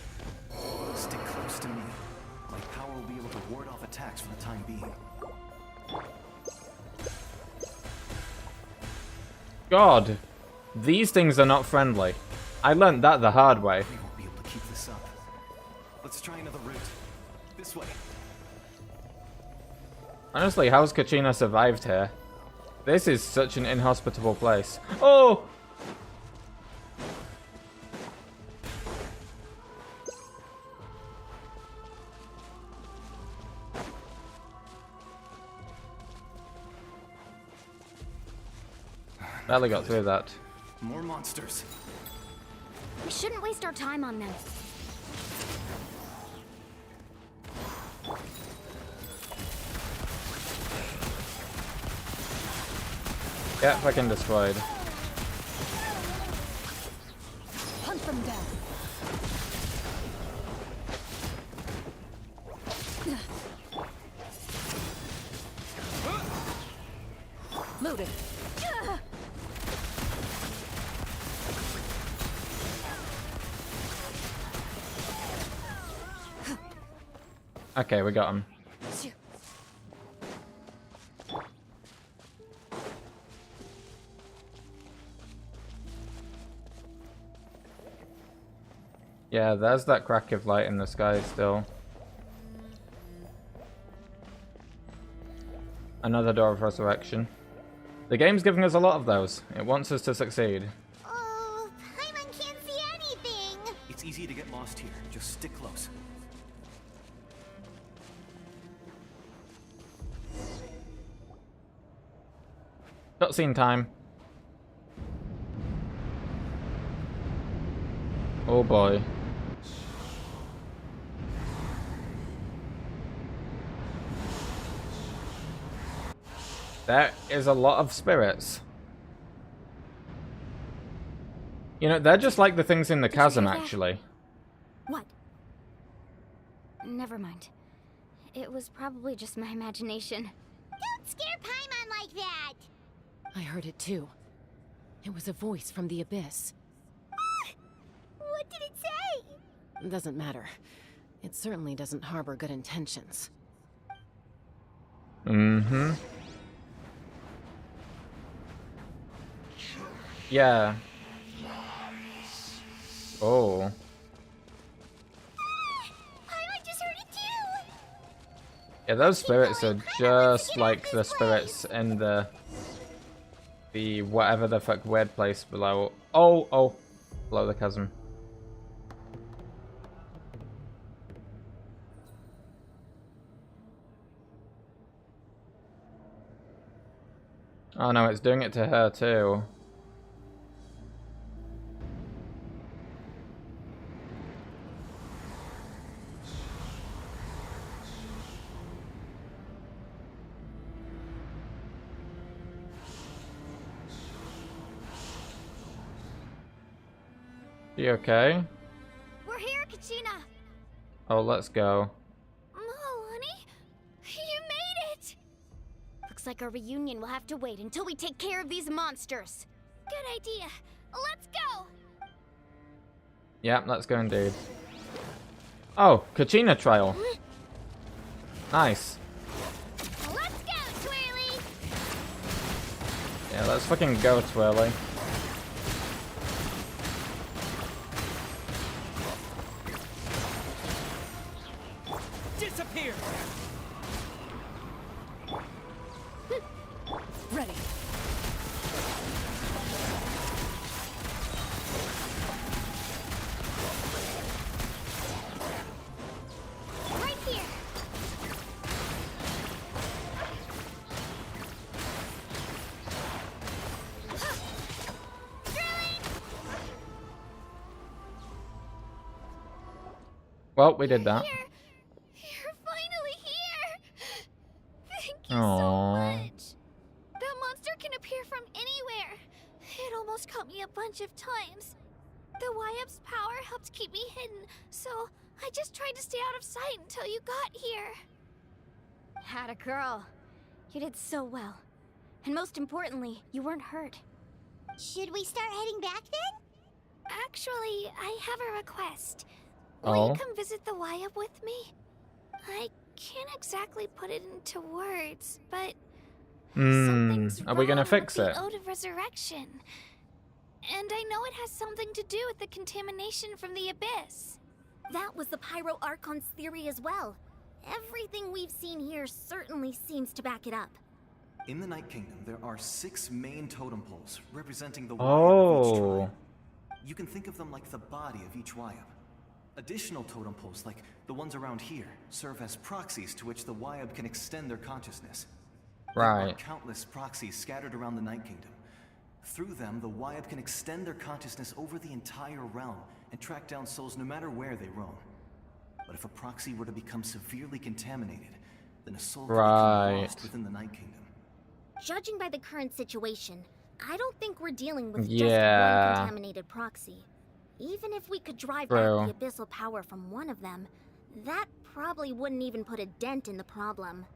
Speaker 19: attacks for the time being.
Speaker 1: God, these things are not friendly. I learned that the hard way.
Speaker 19: We won't be able to keep this up. Let's try another route. This way.
Speaker 1: Honestly, how's Kachina survived here? This is such an inhospitable place. Oh! Barely got through that.
Speaker 19: More monsters.
Speaker 15: We shouldn't waste our time on them.
Speaker 1: Get fucking destroyed.
Speaker 6: Hunt them down. Loaded.
Speaker 1: Okay, we got him. Yeah, there's that crack of light in the sky still. Another door of resurrection. The game's giving us a lot of those. It wants us to succeed.
Speaker 10: Oh, Paimon can't see anything.
Speaker 19: It's easy to get lost here. Just stick close.
Speaker 1: Cutscene time. Oh boy. There is a lot of spirits. You know, they're just like the things in the chasm, actually.
Speaker 15: What? Never mind. It was probably just my imagination.
Speaker 10: Don't scare Paimon like that.
Speaker 7: I heard it too. It was a voice from the abyss.
Speaker 10: What did it say?
Speaker 7: Doesn't matter. It certainly doesn't harbor good intentions.
Speaker 1: Mm-hmm. Yeah. Oh.
Speaker 10: Paimon just heard it too.
Speaker 1: Yeah, those spirits are just like the spirits in the whatever the fuck weird place below. Oh, below the chasm. Oh no, it's doing it to her too. You okay?
Speaker 15: We're here, Kachina.
Speaker 1: Oh, let's go.
Speaker 15: Oh, honey, you made it. Looks like our reunion will have to wait until we take care of these monsters. Good idea. Let's go.
Speaker 1: Yeah, let's go indeed. Oh, Kachina trial. Nice.
Speaker 15: Let's go, Twirly.
Speaker 1: Yeah, let's fucking go, Twirly.
Speaker 6: Disappear. Ready.
Speaker 15: Right here.
Speaker 1: Well, we did that.
Speaker 15: You're finally here. Thank you
Speaker 1: Aww.
Speaker 15: so much. That monster can appear from anywhere. It almost caught me a bunch of times. The YF's power helped keep me hidden, so I just tried to stay out of sight until you got here. Had a girl. You did so well. And most importantly, you weren't hurt.
Speaker 10: Should we start heading back then?
Speaker 15: Actually, I have a request. Will
Speaker 1: Oh?
Speaker 15: you come visit the YF with me? I
Speaker 3: can't exactly put it into words, but
Speaker 1: Are we gonna fix
Speaker 3: with
Speaker 1: it?
Speaker 3: the Ode of Resurrection. And I know it has something to do with the contamination from the Abyss.
Speaker 15: That was the Pyro Archon's theory as well. Everything we've seen here certainly seems to back it up.
Speaker 19: In the Night Kingdom, there are 6 main totem poles representing the Wyab of each
Speaker 1: Oh.
Speaker 19: tribe. You can think of them like the body of each Wyab. Additional totem poles, like the ones around here, serve as proxies to which the Wyab can extend their consciousness. There are
Speaker 1: Right.
Speaker 19: countless proxies scattered around the Night Kingdom. Through them, the Wyab can extend their consciousness over the entire realm and track down souls no matter where they roam. But if a proxy were to become severely contaminated, then a soul could become lost within the Night Kingdom.
Speaker 15: Judging by the current situation, I don't think we're dealing with just
Speaker 1: Yeah.
Speaker 15: one contaminated proxy. Even if we could drive
Speaker 1: True.
Speaker 15: back the abyssal power from one of them, that probably wouldn't even put a dent in the problem.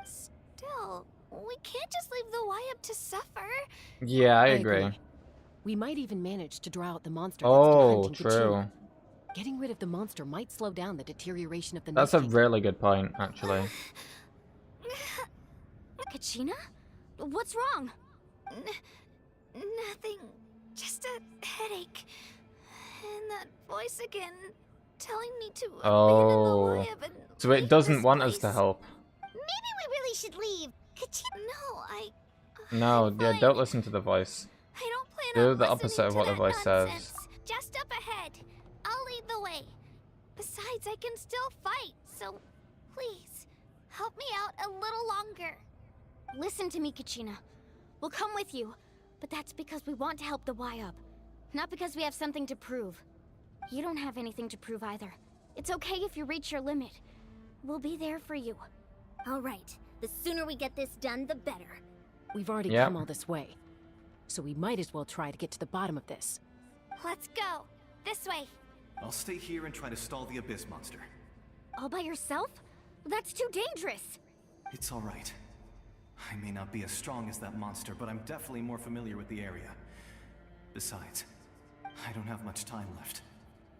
Speaker 3: Still, we can't just leave the Wyab to suffer.
Speaker 1: Yeah, I agree.
Speaker 7: We might even manage to draw out the monster
Speaker 1: Oh,
Speaker 7: that's been hunting
Speaker 1: true.
Speaker 7: Kachina. Getting rid of the monster might slow down the deterioration of the
Speaker 1: That's
Speaker 7: Night
Speaker 1: a
Speaker 7: Kingdom.
Speaker 1: really good point, actually.
Speaker 15: Kachina? What's wrong?
Speaker 3: Nothing. Just a headache. And that voice again, telling me to
Speaker 1: Oh.
Speaker 3: abandon the Wyab and
Speaker 1: So it
Speaker 3: leave
Speaker 1: doesn't
Speaker 3: this
Speaker 1: want us to
Speaker 3: place.
Speaker 1: help.
Speaker 10: Maybe we really should leave.
Speaker 3: No,
Speaker 1: No, yeah, don't listen to the voice.
Speaker 3: I don't plan
Speaker 1: Do
Speaker 3: on
Speaker 1: the
Speaker 3: listening
Speaker 1: opposite of
Speaker 3: to
Speaker 1: what the
Speaker 3: that
Speaker 1: voice
Speaker 3: nonsense.
Speaker 1: says.
Speaker 3: Just up ahead. I'll lead the way. Besides, I can still fight, so please, help me out a little longer.
Speaker 15: Listen to me, Kachina. We'll come with you, but that's because we want to help the Wyab, not because we have something to prove. You don't have anything to prove either. It's okay if you reach your limit. We'll be there for you.
Speaker 10: All right. The sooner we get this done, the better.
Speaker 7: We've already
Speaker 1: Yep.
Speaker 7: come all this way, so we might as well try to get to the bottom of this.
Speaker 3: Let's go. This way.
Speaker 19: I'll stay here and try to stall the Abyss monster.
Speaker 15: All by yourself? That's too dangerous.
Speaker 19: It's all right. I may not be as strong as that monster, but I'm definitely more familiar with the area. Besides, I don't have much time left.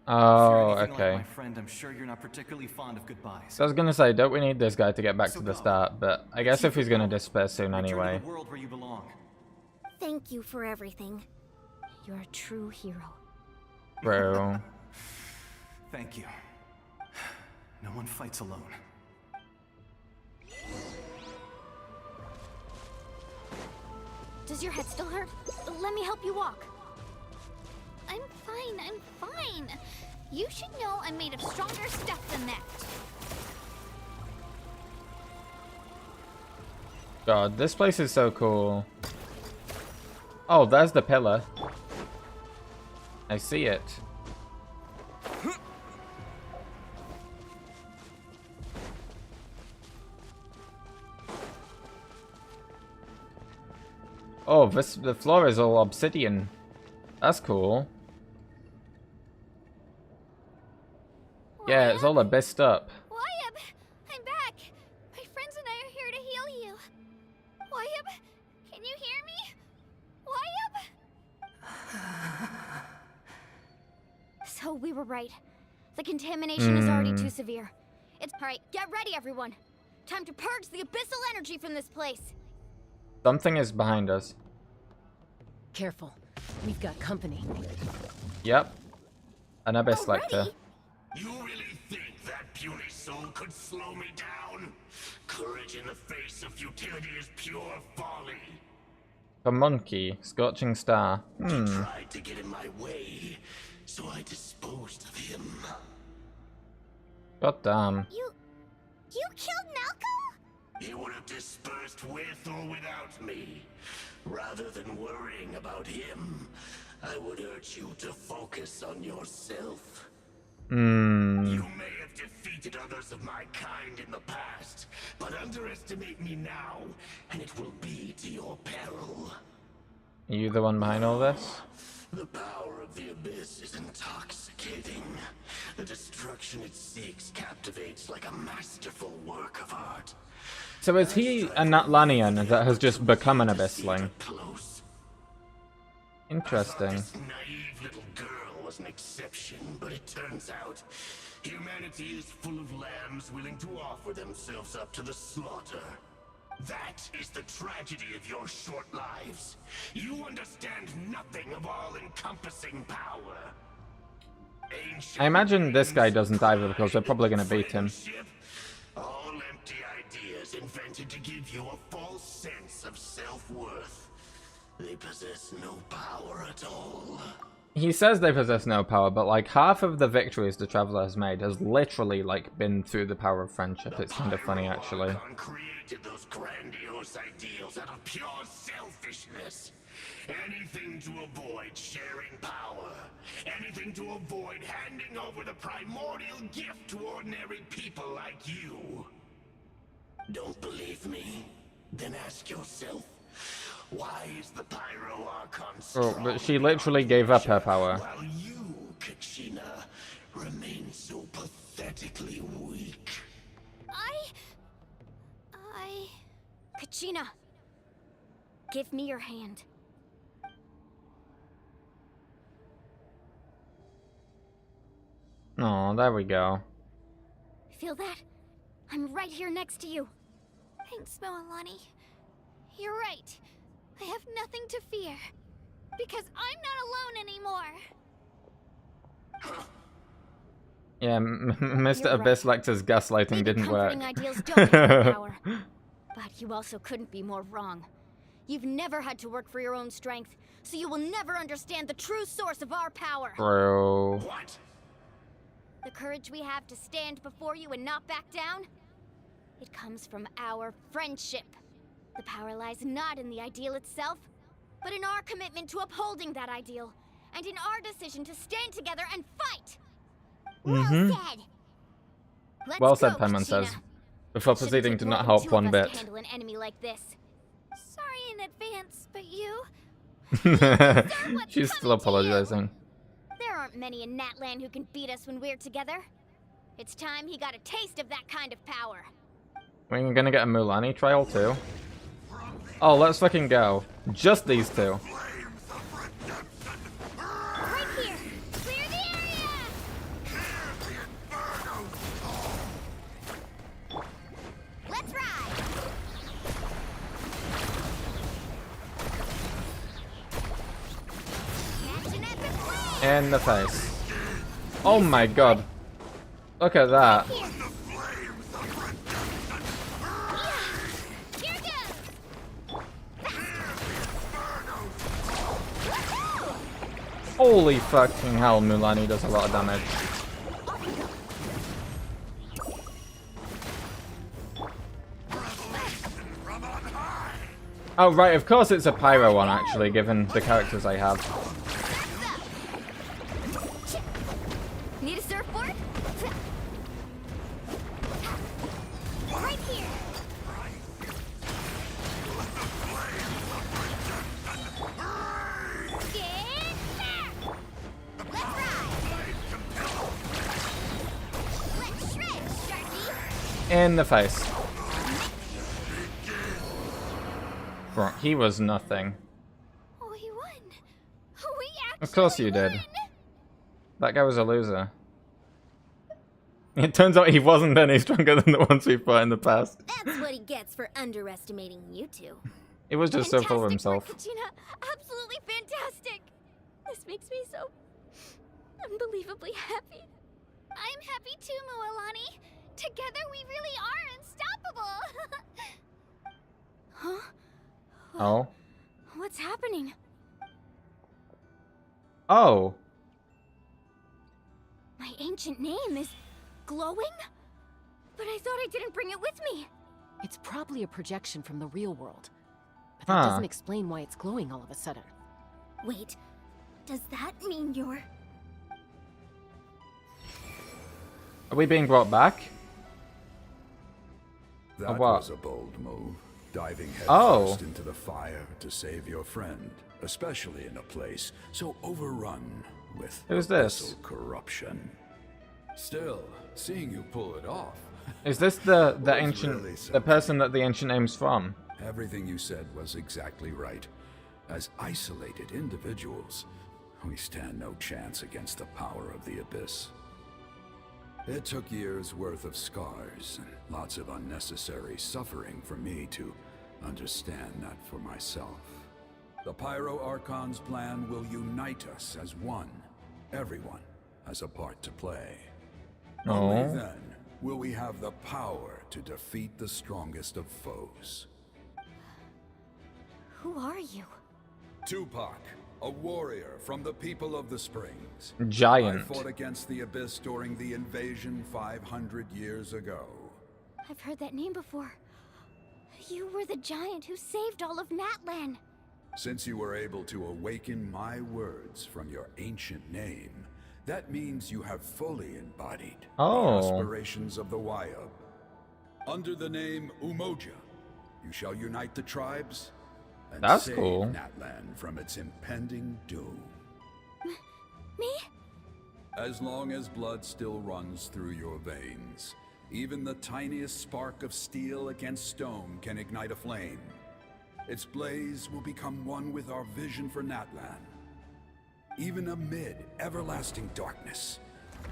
Speaker 19: If you're
Speaker 1: Oh,
Speaker 19: anything
Speaker 1: okay.
Speaker 19: like my friend, I'm sure you're not particularly fond of goodbyes.
Speaker 1: So I was gonna say, don't we need this guy to get back to the start? But I guess if he's gonna disappear soon anyway.
Speaker 19: Return to the world where you belong.
Speaker 15: Thank you for everything. You're a true hero.
Speaker 1: Bro.
Speaker 19: Thank you. No one fights alone.
Speaker 15: Does your head still hurt? Let me help you walk.
Speaker 3: I'm fine. I'm fine. You should know I'm made of stronger stuff than that.
Speaker 1: God, this place is so cool. Oh, there's the pillar. I see it. Oh, the floor is all obsidian. That's cool. Yeah, it's all abyssed up.
Speaker 3: Wyab, I'm back. My friends and I are here to heal you. Wyab, can you hear me? Wyab?
Speaker 15: So we were right. The contamination is already too severe. It's alright. Get ready, everyone. Time to purge the abyssal energy from this place.
Speaker 1: Something is behind us.
Speaker 7: Careful. We've got company.
Speaker 1: Yep. An abyss lector.
Speaker 16: You really think that puny soul could slow me down? Courage in the face of futility is pure folly.
Speaker 1: A monkey. Scorching star.
Speaker 16: He tried to get in my way, so I disposed of him.
Speaker 1: God damn.
Speaker 10: You killed Malco?
Speaker 16: He would have dispersed with or without me. Rather than worrying about him, I would urge you to focus on yourself. You may have defeated others of my kind in the past, but underestimate me now, and it will be to your peril.
Speaker 1: Are you the one behind all this?
Speaker 16: The power of the Abyss is intoxicating. The destruction it seeks captivates like a masterful work of art.
Speaker 1: So is he a Natlanian that has just become an abyssling? Interesting.
Speaker 16: This naive little girl was an exception, but it turns out humanity is full of lambs willing to offer themselves up to the slaughter. That is the tragedy of your short lives. You understand nothing of all-encompassing power.
Speaker 1: I imagine this guy doesn't either because we're probably going to beat him.
Speaker 16: All empty ideas invented to give you a false sense of self-worth. They possess no power at all.
Speaker 1: He says they possess no power, but like half of the victories the Traveler has made has literally like been through the power of friendship. It's kind of funny actually.
Speaker 16: Created those grandiose ideals out of pure selfishness. Anything to avoid sharing power. Anything to avoid handing over the primordial gift to ordinary people like you. Don't believe me? Then ask yourself, why is the Pyro Archon strong?
Speaker 1: Oh, but she literally gave up her power.
Speaker 16: While you, Kachina, remain so pathetically weak.
Speaker 15: Kachina, give me your hand.
Speaker 1: Oh, there we go.
Speaker 15: Feel that? I'm right here next to you.
Speaker 3: Thanks, Moalani. You're right. I have nothing to fear. Because I'm not alone anymore.
Speaker 1: Yeah, Mr. Abyss Lecter's gaslighting didn't work.
Speaker 15: Ideals don't have power. But you also couldn't be more wrong. You've never had to work for your own strength, so you will never understand the true source of our power.
Speaker 1: Bro.
Speaker 16: What?
Speaker 15: The courage we have to stand before you and not back down? It comes from our friendship. The power lies not in the ideal itself, but in our commitment to upholding that ideal, and in our decision to stand together and fight. Well said. Let's
Speaker 1: Well said,
Speaker 15: go,
Speaker 1: Paimon
Speaker 15: Kachina.
Speaker 1: says, before proceeding
Speaker 15: Shouldn't
Speaker 1: to
Speaker 15: take
Speaker 1: not
Speaker 15: more than
Speaker 1: help
Speaker 15: 2
Speaker 1: one
Speaker 15: of us
Speaker 1: bit.
Speaker 15: to handle an enemy like this.
Speaker 3: Sorry in advance, but you...
Speaker 1: She's still apologizing.
Speaker 15: There aren't many in Natlan who can beat us when we're together. It's time he got a taste of that kind of power.
Speaker 1: We're gonna get a Mulani trial too. Oh, let's fucking go. Just these two.
Speaker 15: Right here! Clear the area! Let's ride!
Speaker 1: In the face. Oh my god. Look at that. Holy fucking hell, Mulani does a lot of damage. Oh right, of course it's a Pyro one actually, given the characters I have.
Speaker 15: Need a surfboard? Right here! Get back! Let's ride! Let's shred, Sharky!
Speaker 1: In the face. Bro, he was nothing.
Speaker 3: We won. We actually
Speaker 1: Of course you did.
Speaker 3: won.
Speaker 1: That guy was a loser. It turns out he wasn't any stronger than the ones we fought in the past.
Speaker 15: That's what he gets for underestimating you two.
Speaker 1: He was just so full of himself.
Speaker 15: Kachina, absolutely fantastic! This makes me so unbelievably happy.
Speaker 3: I'm happy too, Moalani. Together we really are unstoppable.
Speaker 15: Huh?
Speaker 1: Oh.
Speaker 15: What's happening?
Speaker 1: Oh.
Speaker 15: My ancient name is glowing? But I thought I didn't bring it with me.
Speaker 7: It's probably a projection from the real world. But that doesn't explain why it's glowing all of a sudden.
Speaker 15: Wait, does that mean you're...
Speaker 1: Are we being brought back?
Speaker 18: That
Speaker 1: what?
Speaker 18: was a bold move. Diving
Speaker 1: Oh.
Speaker 18: headfirst into the fire to save your friend, especially in a place so overrun with
Speaker 1: Who's this?
Speaker 18: abyssal corruption. Still, seeing you pull it off.
Speaker 1: Is this the
Speaker 18: was
Speaker 1: ancient,
Speaker 18: really
Speaker 1: the person that the ancient name's from?
Speaker 18: Everything you said was exactly right. As isolated individuals, we stand no chance against the power of the Abyss. It took years' worth of scars and lots of unnecessary suffering for me to understand that for myself. The Pyro Archon's plan will unite us as one. Everyone has a part to play. Only then will we have the power to defeat the strongest of foes.
Speaker 15: Who are you?
Speaker 18: Tupac, a warrior from the people of the Springs.
Speaker 1: Giant.
Speaker 18: I fought against the Abyss during the invasion 500 years ago.
Speaker 15: I've heard that name before. You were the giant who saved all of Natlan.
Speaker 18: Since you were able to awaken my words from your ancient name, that means you have fully embodied the aspirations of the Wayub. Under the name Umoja, you shall unite the tribes and save Natlan from its impending doom.
Speaker 15: Me?
Speaker 18: As long as blood still runs through your veins, even the tiniest spark of steel against stone can ignite a flame. Its blaze will become one with our vision for Natlan. Even amid everlasting darkness,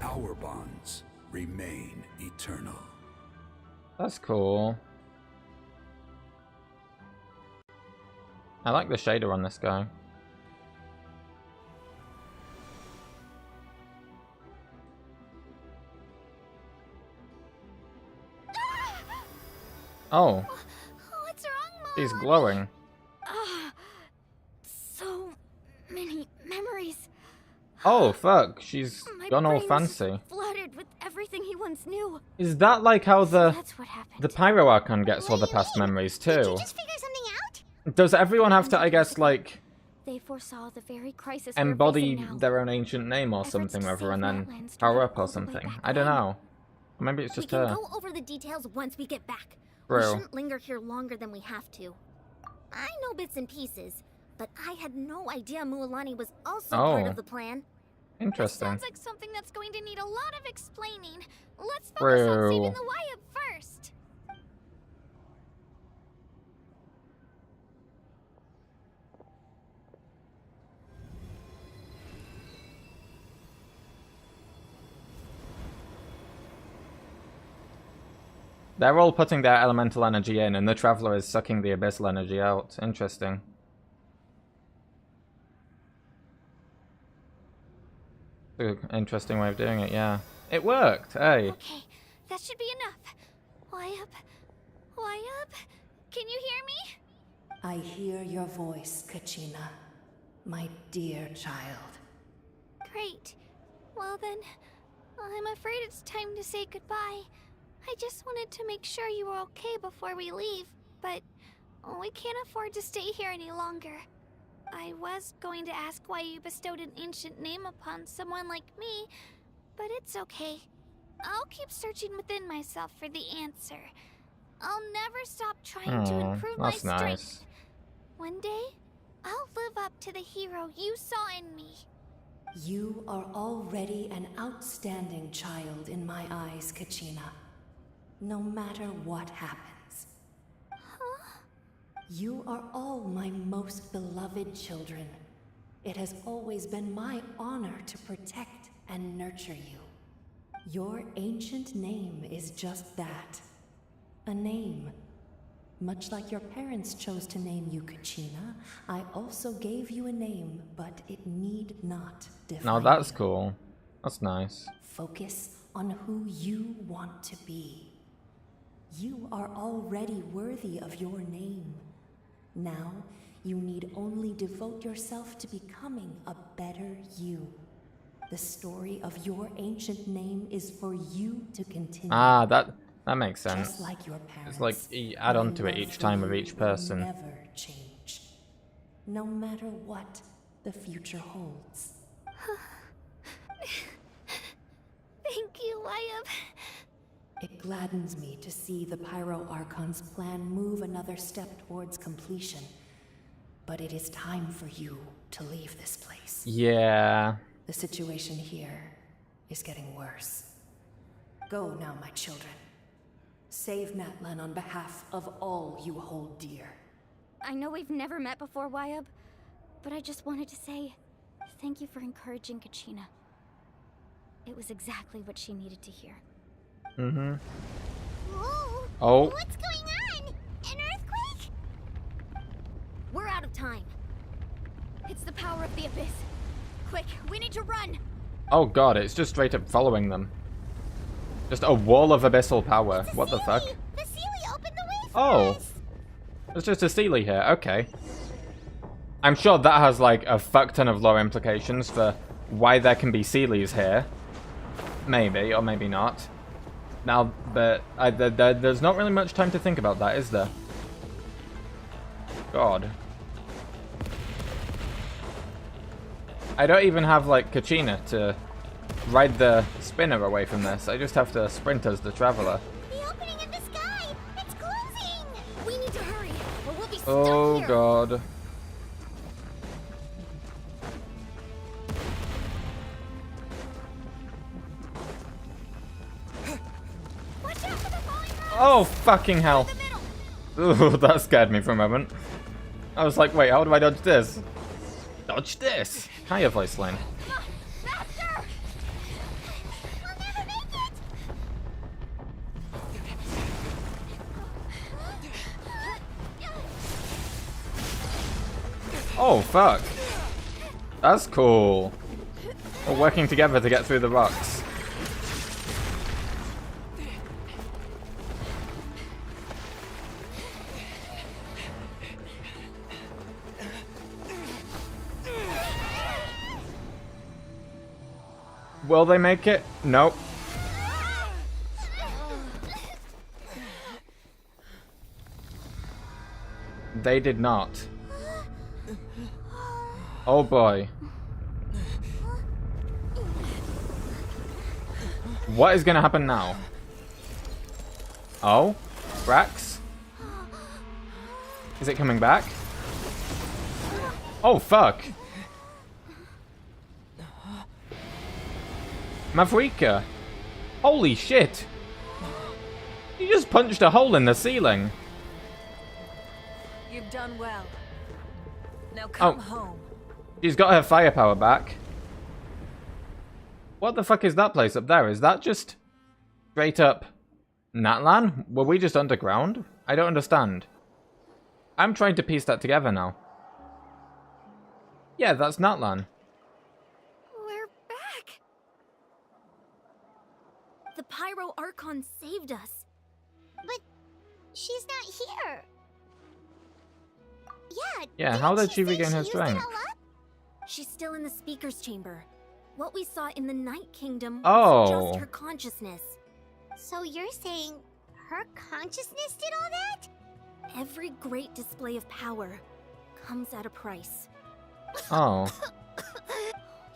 Speaker 18: our bonds remain eternal.
Speaker 1: That's cool. I like the shader on this guy. Oh.
Speaker 15: What's wrong, Mom?
Speaker 1: He's glowing.
Speaker 15: So many memories.
Speaker 1: Oh, fuck. She's
Speaker 15: My
Speaker 1: gone all
Speaker 15: brain
Speaker 1: fancy.
Speaker 15: was flooded with everything he once knew.
Speaker 1: Is that like how the
Speaker 15: That's what happened.
Speaker 1: the Pyro Archon gets all the past memories too?
Speaker 15: Did you just figure something out?
Speaker 1: Does everyone have to, I guess, like,
Speaker 15: They foresaw the very crisis
Speaker 1: embody
Speaker 15: we're facing now.
Speaker 1: their own ancient name or something, whether, and then power up or something? I don't know. Or maybe it's just
Speaker 15: we can
Speaker 1: her.
Speaker 15: go over the details once we get back.
Speaker 1: Bro.
Speaker 15: We shouldn't linger here longer than we have to. I know bits and pieces, but I had no idea Mualani was also part of the plan.
Speaker 1: Interesting.
Speaker 3: Sounds like something that's going to need a lot of explaining. Let's focus on saving the Wayub first.
Speaker 1: They're all putting their elemental energy in, and the Traveler is sucking the abyssal energy out. Interesting. Interesting way of doing it, yeah. It worked, hey.
Speaker 3: Okay, that should be enough. Wayub? Wayub? Can you hear me?
Speaker 11: I hear your voice, Kachina, my dear child.
Speaker 3: Great. Well then, I'm afraid it's time to say goodbye. I just wanted to make sure you were okay before we leave, but we can't afford to stay here any longer. I was going to ask why you bestowed an ancient name upon someone like me, but it's okay. I'll keep searching within myself for the answer. I'll never stop trying to improve my strength.
Speaker 1: Nice.
Speaker 3: One day, I'll live up to the hero you saw in me.
Speaker 11: You are already an outstanding child in my eyes, Kachina. No matter what happens.
Speaker 3: Huh?
Speaker 11: You are all my most beloved children. It has always been my honor to protect and nurture you. Your ancient name is just that. A name. Much like your parents chose to name you Kachina, I also gave you a name, but it need not define
Speaker 1: Now that's
Speaker 11: you.
Speaker 1: cool. That's nice.
Speaker 11: Focus on who you want to be. You are already worthy of your name. Now, you need only devote yourself to becoming a better you. The story of your ancient name is for you to continue.
Speaker 1: Ah, that makes sense.
Speaker 11: Just like your parents,
Speaker 1: it's like you add on to it each time of each person.
Speaker 11: will never change. No matter what the future holds.
Speaker 3: Thank you, Wayub.
Speaker 11: It gladdens me to see the Pyro Archon's plan move another step towards completion. But it is time for you to leave this place.
Speaker 1: Yeah.
Speaker 11: The situation here is getting worse. Go now, my children. Save Natlan on behalf of all you hold dear.
Speaker 15: I know we've never met before, Wayub, but I just wanted to say
Speaker 3: thank you for encouraging Kachina. It was exactly what she needed to hear.
Speaker 1: Mm-hmm.
Speaker 3: Whoa!
Speaker 1: Oh.
Speaker 3: What's going on? An earthquake? We're out of time. It's the power of the abyss. Quick, we need to run!
Speaker 1: Oh god, it's just straight up following them. Just a wall of abyssal power. What the fuck?
Speaker 3: The Sealy opened the way for
Speaker 1: Oh.
Speaker 3: us!
Speaker 1: There's just a Sealy here, okay. I'm sure that has like a fuck ton of lore implications for why there can be Sealies here. Maybe, or maybe not. Now, but there's not really much time to think about that, is there? God. I don't even have, like, Kachina to ride the spinner away from this. I just have to sprint as the traveler.
Speaker 3: The opening in the sky! It's closing! We need to hurry, or we'll be stuck
Speaker 1: Oh,
Speaker 3: here.
Speaker 1: God.
Speaker 3: Watch out for the falling rocks!
Speaker 1: Oh, fucking hell. Ooh, that scared me for a moment. I was like, wait, how do I dodge this? Dodge this! Hiya, voice line.
Speaker 3: Faster! We'll never make it!
Speaker 1: Oh, fuck. That's cool. We're working together to get through the rocks. Will they make it? Nope. They did not. Oh boy. What is gonna happen now? Oh? Brax? Is it coming back? Oh fuck. Mavrika! Holy shit! You just punched a hole in the ceiling.
Speaker 20: You've done well. Now come
Speaker 1: Oh.
Speaker 20: home.
Speaker 1: She's got her firepower back. What the fuck is that place up there? Is that just straight up Natlan? Were we just underground? I don't understand. I'm trying to piece that together now. Yeah, that's Natlan.
Speaker 3: We're back! The Pyro Archon saved us. But she's not here.
Speaker 1: Yeah, how did she regain her
Speaker 3: used it
Speaker 1: strength?
Speaker 3: all up? She's still in the Speaker's Chamber. What we saw in the Night Kingdom was
Speaker 1: Oh.
Speaker 3: just her consciousness. So you're saying her consciousness did all that? Every great display of power comes at a price.
Speaker 1: Oh.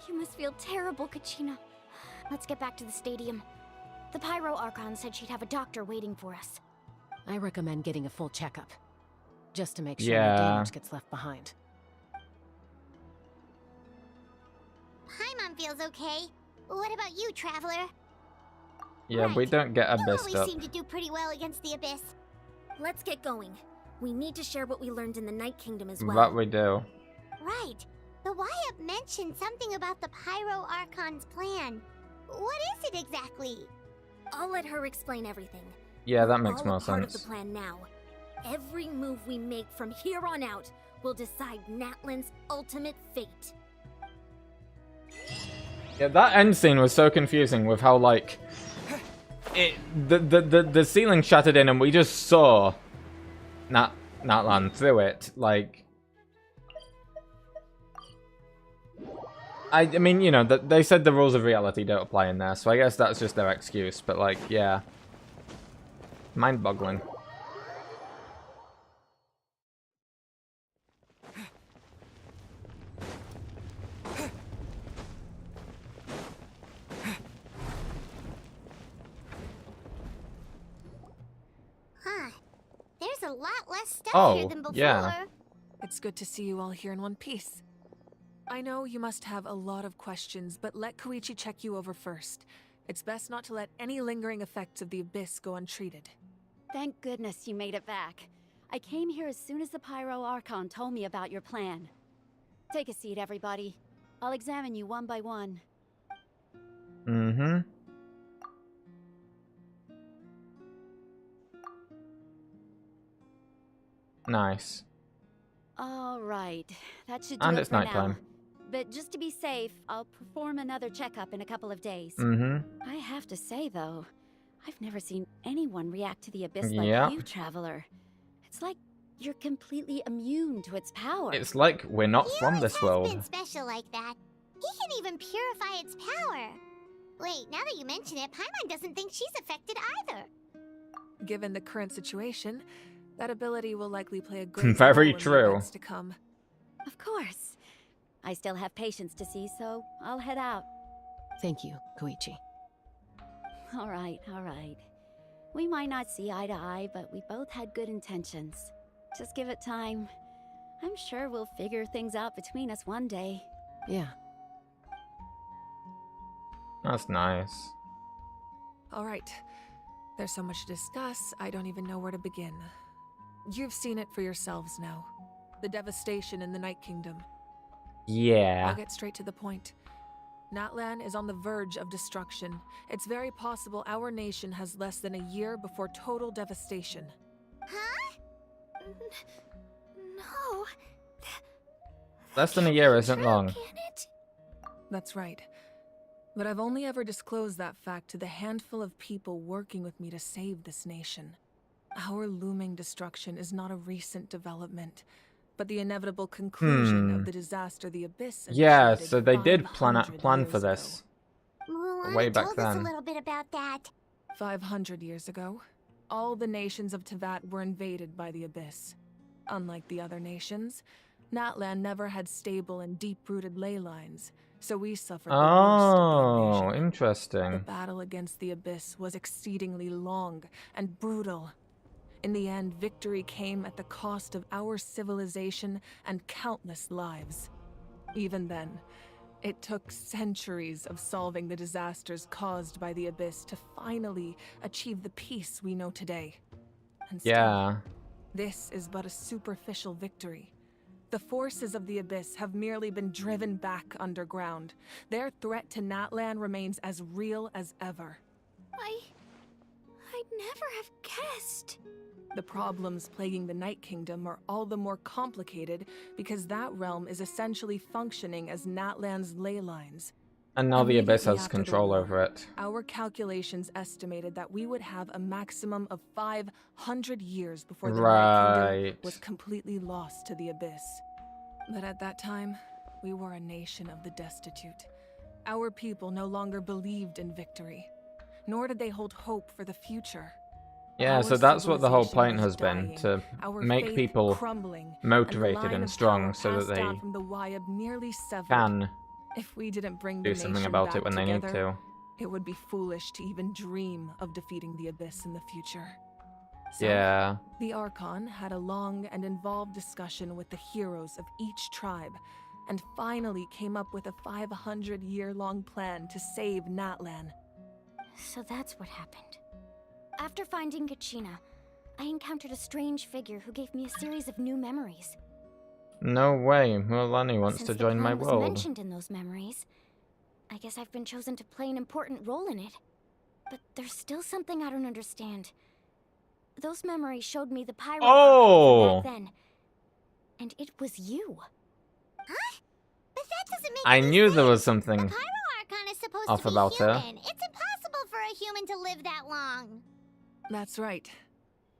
Speaker 3: You must feel terrible, Kachina. Let's get back to the stadium. The Pyro Archon said she'd have a doctor waiting for us.
Speaker 7: I recommend getting a full checkup, just to make sure
Speaker 1: Yeah.
Speaker 7: no damage gets left behind.
Speaker 10: Paimon feels okay. What about you, Traveler?
Speaker 1: Yeah, we don't get
Speaker 10: You
Speaker 1: abyssed
Speaker 10: always
Speaker 1: up.
Speaker 10: seem to do pretty well against the Abyss.
Speaker 3: Let's get going. We need to share what we learned in the Night Kingdom as well.
Speaker 1: That we do.
Speaker 10: Right. The Wyatt mentioned something about the Pyro Archon's plan. What is it exactly?
Speaker 3: I'll let her explain everything.
Speaker 1: Yeah, that
Speaker 3: We're
Speaker 1: makes
Speaker 3: all
Speaker 1: more
Speaker 3: a part
Speaker 1: sense.
Speaker 3: of the plan now. Every move we make from here on out will decide Natlan's ultimate fate.
Speaker 1: Yeah, that end scene was so confusing with how like the ceiling shattered in and we just saw Natlan through it. Like I mean, you know, they said the rules of reality don't apply in there, so I guess that's just their excuse, but like, yeah. Mind-boggling.
Speaker 10: Huh. There's a lot less stuff here than before.
Speaker 1: yeah.
Speaker 20: It's good to see you all here in one piece. I know you must have a lot of questions, but let Koichi check you over first. It's best not to let any lingering effects of the Abyss go untreated.
Speaker 6: Thank goodness you made it back. I came here as soon as the Pyro Archon told me about your plan. Take a seat, everybody.
Speaker 21: I'll examine you one by one.
Speaker 1: Mm-hmm. Nice.
Speaker 21: All right, that should do
Speaker 1: And
Speaker 21: it
Speaker 1: it's
Speaker 21: for
Speaker 1: nighttime.
Speaker 21: now. But just to be safe, I'll perform another checkup in a couple of days.
Speaker 1: Mm-hmm.
Speaker 21: I have to say, though, I've never seen anyone react to the abyss
Speaker 1: Yep.
Speaker 21: like you, Traveler. It's like you're completely immune to its power.
Speaker 1: It's like we're not from this world.
Speaker 10: Been special like that. He can even purify its power. Wait, now that you mention it, Paimon doesn't think she's affected either.
Speaker 20: Given the current situation, that ability will likely play a great
Speaker 1: Very
Speaker 20: role in
Speaker 1: true.
Speaker 20: the events to come.
Speaker 21: Of course. I still have patients to see, so I'll head out.
Speaker 7: Thank you, Koichi.
Speaker 21: All right, all right. We might not see eye to eye, but we both had good intentions. Just give it time. I'm sure we'll figure things out between us one day.
Speaker 7: Yeah.
Speaker 1: That's nice.
Speaker 20: All right. There's so much to discuss, I don't even know where to begin. You've seen it for yourselves now. The devastation in the Night Kingdom.
Speaker 1: Yeah.
Speaker 20: I'll get straight to the point. Natlan is on the verge of destruction. It's very possible our nation has less than a year before total devastation.
Speaker 10: Huh? No.
Speaker 1: Less than a year isn't long.
Speaker 20: That's right. But I've only ever disclosed that fact to the handful of people working with me to save this nation. Our looming destruction is not a recent development, but the inevitable conclusion of the disaster the Abyss
Speaker 1: Yeah,
Speaker 20: initiated
Speaker 1: so they did plan
Speaker 20: 500
Speaker 1: for
Speaker 20: years
Speaker 1: this.
Speaker 10: Mulan
Speaker 1: Way back
Speaker 10: told us a
Speaker 1: then.
Speaker 10: little bit about that.
Speaker 20: 500 years ago, all the nations of Teyvat were invaded by the Abyss. Unlike the other nations, Natlan never had stable and deep-rooted ley lines, so we suffered the worst of the invasion. The
Speaker 1: Interesting.
Speaker 20: battle against the Abyss was exceedingly long and brutal. In the end, victory came at the cost of our civilization and countless lives. Even then, it took centuries of solving the disasters caused by the Abyss to finally achieve the peace we know today. And still,
Speaker 1: Yeah.
Speaker 20: this is but a superficial victory. The forces of the Abyss have merely been driven back underground. Their threat to Natlan remains as real as ever.
Speaker 3: I'd never have guessed.
Speaker 20: The problems plaguing the Night Kingdom are all the more complicated because that realm is essentially functioning as Natlan's ley lines.
Speaker 1: And now the Abyss
Speaker 20: Immediately
Speaker 1: has
Speaker 20: after the
Speaker 1: control
Speaker 20: war,
Speaker 1: over it.
Speaker 20: Our calculations estimated that we would have a maximum of 500 years before the Night Kingdom was completely lost to the Abyss. But at that time, we were a nation of the destitute. Our people no longer believed in victory, nor did they hold hope for the future.
Speaker 1: Yeah, so that's what the whole point has been, to make people motivated and strong so that they
Speaker 20: from the Wayab nearly severed.
Speaker 1: can
Speaker 20: If we didn't bring
Speaker 1: do
Speaker 20: the
Speaker 1: something
Speaker 20: nation
Speaker 1: about
Speaker 20: back
Speaker 1: it when they need
Speaker 20: together,
Speaker 1: to.
Speaker 20: it would be foolish to even dream of defeating the Abyss in the future. So,
Speaker 1: Yeah.
Speaker 20: the Archon had a long and involved discussion with the heroes of each tribe, and finally came up with a 500-year-long plan to save Natlan.
Speaker 3: So that's what happened. After finding Kachina, I encountered a strange figure who gave me a series of new memories.
Speaker 1: No way, Mulani wants
Speaker 3: Since
Speaker 1: to
Speaker 3: the
Speaker 1: join my
Speaker 3: plan was
Speaker 1: world.
Speaker 3: mentioned in those memories, I guess I've been chosen to play an important role in it. But there's still something I don't understand. Those memories showed me the Pyro Archon from back then. And it was you.
Speaker 10: Huh? But that doesn't make
Speaker 1: I
Speaker 10: any
Speaker 1: knew
Speaker 10: sense.
Speaker 1: there was something
Speaker 10: The Pyro Archon is supposed
Speaker 1: off
Speaker 10: to be
Speaker 1: about
Speaker 10: human.
Speaker 1: her.
Speaker 10: It's impossible for a human to live that long.
Speaker 20: That's right.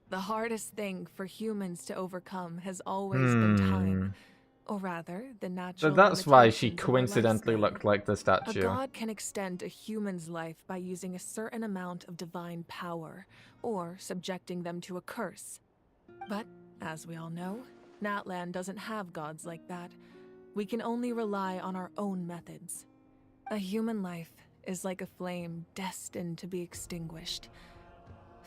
Speaker 20: The hardest thing for humans to overcome has always been time. Or rather, the natural
Speaker 1: So that's why she
Speaker 20: limitations of a
Speaker 1: coincidentally
Speaker 20: lifespan.
Speaker 1: looked like the
Speaker 20: A
Speaker 1: statue.
Speaker 20: god can extend a human's life by using a certain amount of divine power, or subjecting them to a curse. But, as we all know, Natlan doesn't have gods like that. We can only rely on our own methods. A human life is like a flame destined to be extinguished.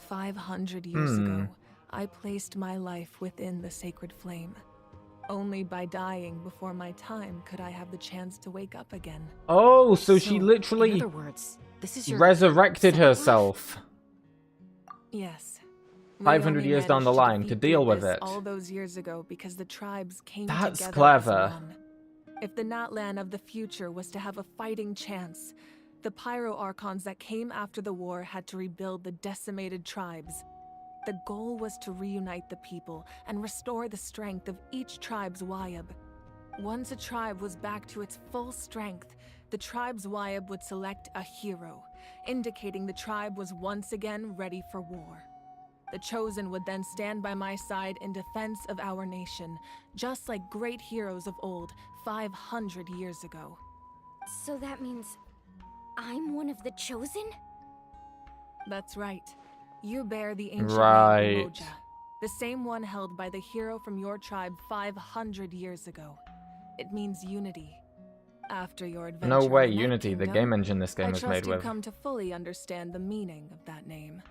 Speaker 20: 500 years ago, I placed my life within the sacred flame. Only by dying before my time could I have the chance to wake up again.
Speaker 1: Oh, so she literally
Speaker 7: in other words, this is your
Speaker 1: resurrected herself.
Speaker 20: Yes. We
Speaker 1: 500
Speaker 20: only
Speaker 1: years down the
Speaker 20: managed to
Speaker 1: line to
Speaker 20: defeat
Speaker 1: deal
Speaker 20: the
Speaker 1: with
Speaker 20: Abyss
Speaker 1: it.
Speaker 20: all those years ago because the tribes came
Speaker 1: That's
Speaker 20: together
Speaker 1: clever.
Speaker 20: as one. If the Natlan of the future was to have a fighting chance, the Pyro Archons that came after the war had to rebuild the decimated tribes. The goal was to reunite the people and restore the strength of each tribe's Wayab. Once a tribe was back to its full strength, the tribe's Wayab would select a hero, indicating the tribe was once again ready for war. The Chosen would then stand by my side in defense of our nation, just like great heroes of old, 500 years ago.
Speaker 15: So that means I'm one of the Chosen?
Speaker 20: That's right. You bear the ancient
Speaker 1: Right.
Speaker 20: name Umoja, the same one held by the hero from your tribe 500 years ago. It means unity. After your adventure
Speaker 1: No way,
Speaker 20: in the Night
Speaker 1: Unity, the
Speaker 20: Kingdom,
Speaker 1: game engine this game
Speaker 20: I
Speaker 1: was
Speaker 20: trust
Speaker 1: made
Speaker 20: you've
Speaker 1: with.
Speaker 20: come to fully understand the meaning of that name.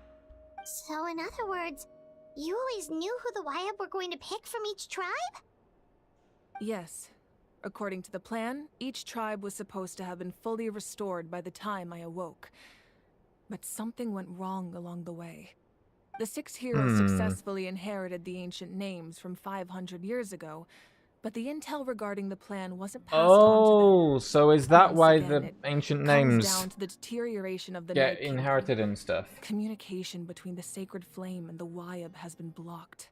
Speaker 10: So in other words, you always knew who the Wayab were going to pick from each tribe?
Speaker 20: Yes. According to the plan, each tribe was supposed to have been fully restored by the time I awoke. But something went wrong along the way. The 6 heroes successfully inherited the ancient names from 500 years ago, but the intel regarding the plan wasn't passed on to them.
Speaker 1: Oh, so is that
Speaker 20: Once
Speaker 1: why
Speaker 20: again,
Speaker 1: the
Speaker 20: it
Speaker 1: ancient
Speaker 20: comes
Speaker 1: names
Speaker 20: down to the deterioration of the
Speaker 1: get
Speaker 20: Night Kingdom.
Speaker 1: inherited and stuff?
Speaker 20: Communication between the Sacred Flame and the Wayab has been blocked.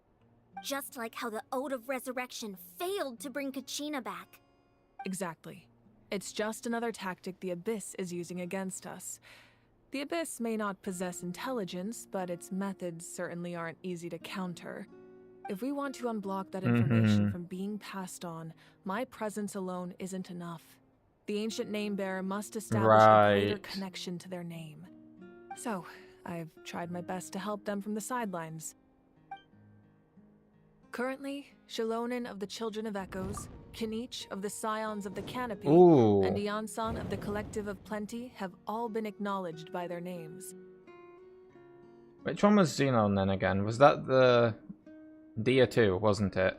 Speaker 15: Just like how the Ode of Resurrection failed to bring Kachina back.
Speaker 20: Exactly. It's just another tactic the Abyss is using against us. The Abyss may not possess intelligence, but its methods certainly aren't easy to counter. If we want to unblock that information from being passed on, my presence alone isn't enough. The ancient name bearer must establish a greater connection to their name. So, I've tried my best to help them from the sidelines. Currently, Shilonen of the Children of Echoes, Kinich of the Scions of the Canopy,
Speaker 1: Ooh.
Speaker 20: and Yansan of the Collective of Plenty have all been acknowledged by their names.
Speaker 1: Which one was Xenon then again? Was that the Dia 2, wasn't it?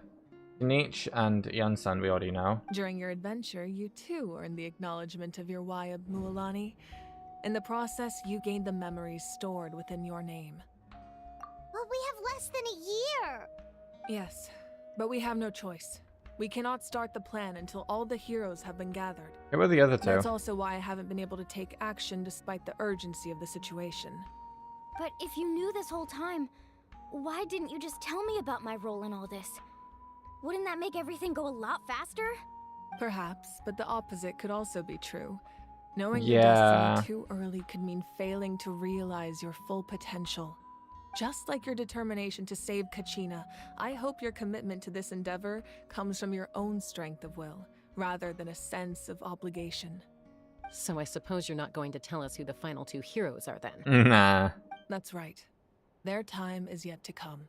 Speaker 1: Kinich and Yansan we already know.
Speaker 20: During your adventure, you too earned the acknowledgement of your Wayab Mualani. In the process, you gained the memories stored within your name.
Speaker 10: But we have less than a year!
Speaker 20: Yes, but we have no choice. We cannot start the plan until all the heroes have been gathered.
Speaker 1: Who were the other two?
Speaker 20: That's also why I haven't been able to take action despite the urgency of the situation.
Speaker 15: But if you knew this whole time, why didn't you just tell me about my role in all this? Wouldn't that make everything go a lot faster?
Speaker 20: Perhaps, but the opposite could also be true. Knowing
Speaker 1: Yeah.
Speaker 20: your destiny too early could mean failing to realize your full potential. Just like your determination to save Kachina, I hope your commitment to this endeavor comes from your own strength of will, rather than a sense of obligation.
Speaker 7: So I suppose you're not going to tell us who the final 2 heroes are then?
Speaker 1: Nah.
Speaker 20: That's right. Their time is yet to come.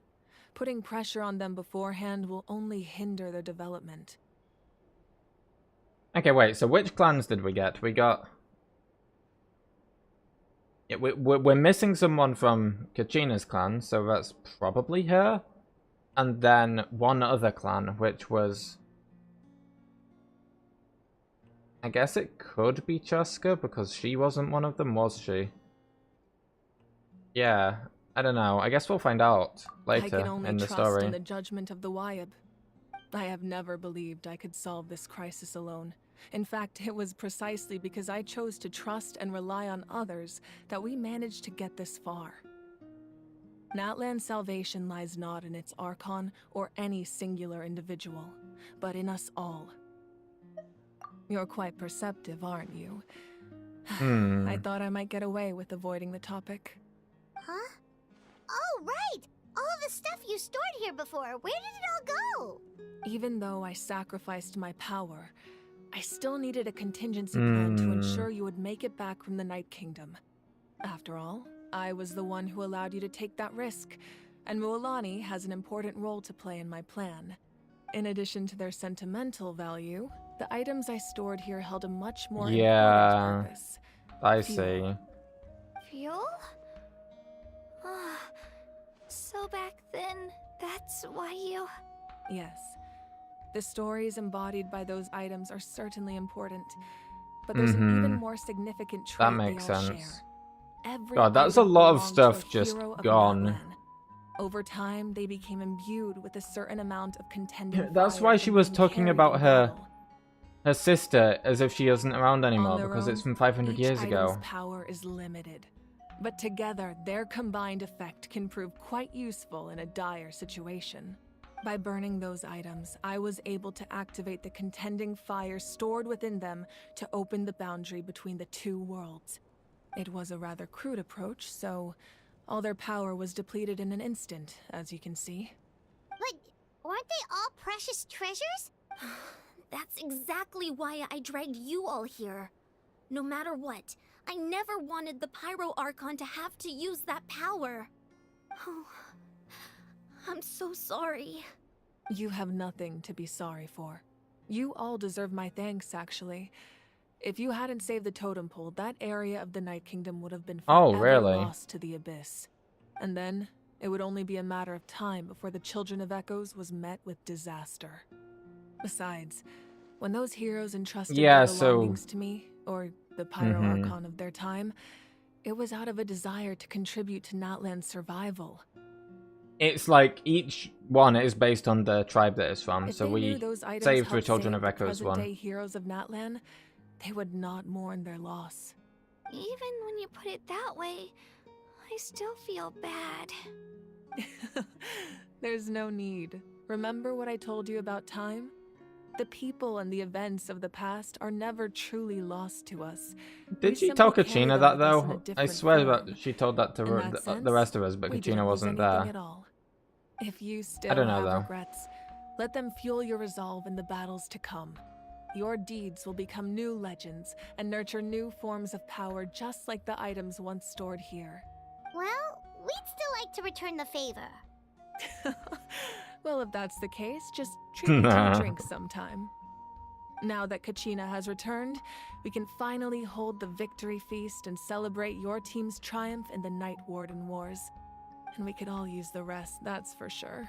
Speaker 20: Putting pressure on them beforehand will only hinder their development.
Speaker 1: Okay, wait, so which clans did we get? We got... Yeah, we're missing someone from Kachina's clan, so that's probably her. And then one other clan, which was... I guess it could be Chaska, because she wasn't one of them, was she? Yeah, I don't know. I guess we'll find out later
Speaker 20: I can only
Speaker 1: in the
Speaker 20: trust
Speaker 1: story.
Speaker 20: in the judgment of the Wayab. I have never believed I could solve this crisis alone. In fact, it was precisely because I chose to trust and rely on others that we managed to get this far. Natlan's salvation lies not in its Archon or any singular individual, but in us all. You're quite perceptive, aren't you? I thought I might get away with avoiding the topic.
Speaker 10: Huh? Oh, right! All of the stuff you stored here before, where did it all go?
Speaker 20: Even though I sacrificed my power, I still needed a contingency plan to ensure you would make it back from the Night Kingdom. After all, I was the one who allowed you to take that risk, and Mualani has an important role to play in my plan. In addition to their sentimental value, the items I stored here held a much more important purpose.
Speaker 1: I
Speaker 20: Fuel.
Speaker 1: see.
Speaker 3: Fuel? So back then, that's why you...
Speaker 20: Yes. The stories embodied by those items are certainly important, but there's an even more significant trait
Speaker 1: That makes
Speaker 20: they all
Speaker 1: sense.
Speaker 20: share. Every
Speaker 1: God, that's a
Speaker 20: item
Speaker 1: lot of
Speaker 20: belonged
Speaker 1: stuff
Speaker 20: to a
Speaker 1: just
Speaker 20: hero of
Speaker 1: gone.
Speaker 20: Natlan. Over time, they became imbued with a certain amount of contending
Speaker 1: That's
Speaker 20: fire
Speaker 1: why she
Speaker 20: and
Speaker 1: was
Speaker 20: then
Speaker 1: talking
Speaker 20: carried
Speaker 1: about
Speaker 20: in
Speaker 1: her
Speaker 20: battle.
Speaker 1: her sister as if she isn't around anymore
Speaker 20: On their
Speaker 1: because
Speaker 20: own,
Speaker 1: it's from 500
Speaker 20: each
Speaker 1: years
Speaker 20: item's
Speaker 1: ago.
Speaker 20: power is limited, but together their combined effect can prove quite useful in a dire situation. By burning those items, I was able to activate the contending fire stored within them to open the boundary between the two worlds. It was a rather crude approach, so all their power was depleted in an instant, as you can see.
Speaker 3: But aren't they all precious treasures? That's exactly why I dragged you all here. No matter what, I never wanted the Pyro Archon to have to use that power. Oh, I'm so sorry.
Speaker 20: You have nothing to be sorry for. You all deserve my thanks, actually. If you hadn't saved the totem pole, that area of the Night Kingdom would have been forever lost to the Abyss. And then, it would only be a matter of time before the Children of Echoes was met with disaster. Besides, when those heroes entrusted their belongings to me, or the Pyro Archon of their time, it was out of a desire to contribute to Natlan's survival.
Speaker 1: It's like each one is based on the tribe that it's from,
Speaker 20: If
Speaker 1: so
Speaker 20: they knew
Speaker 1: we
Speaker 20: those items
Speaker 1: saved the
Speaker 20: helped
Speaker 1: Children
Speaker 20: save
Speaker 1: of
Speaker 20: the
Speaker 1: Echoes one.
Speaker 20: present-day heroes of Natlan, they would not mourn their loss.
Speaker 3: Even when you put it that way, I still feel bad.
Speaker 20: There's no need. Remember what I told you about time? The people and the events of the past are never truly lost to us.
Speaker 1: Did she tell Kachina that though? I swear that she told that to the rest of us, but Kachina wasn't there.
Speaker 20: If you still have regrets, let them fuel your resolve in the battles to come. Your deeds will become new legends and nurture new forms of power just like the items once stored here.
Speaker 10: Well, we'd still like to return the favor.
Speaker 20: Well, if that's the case, just treat me to a drink sometime. Now that Kachina has returned, we can finally hold the victory feast and celebrate your team's triumph in the Night Warden Wars. And we could all use the rest, that's for sure.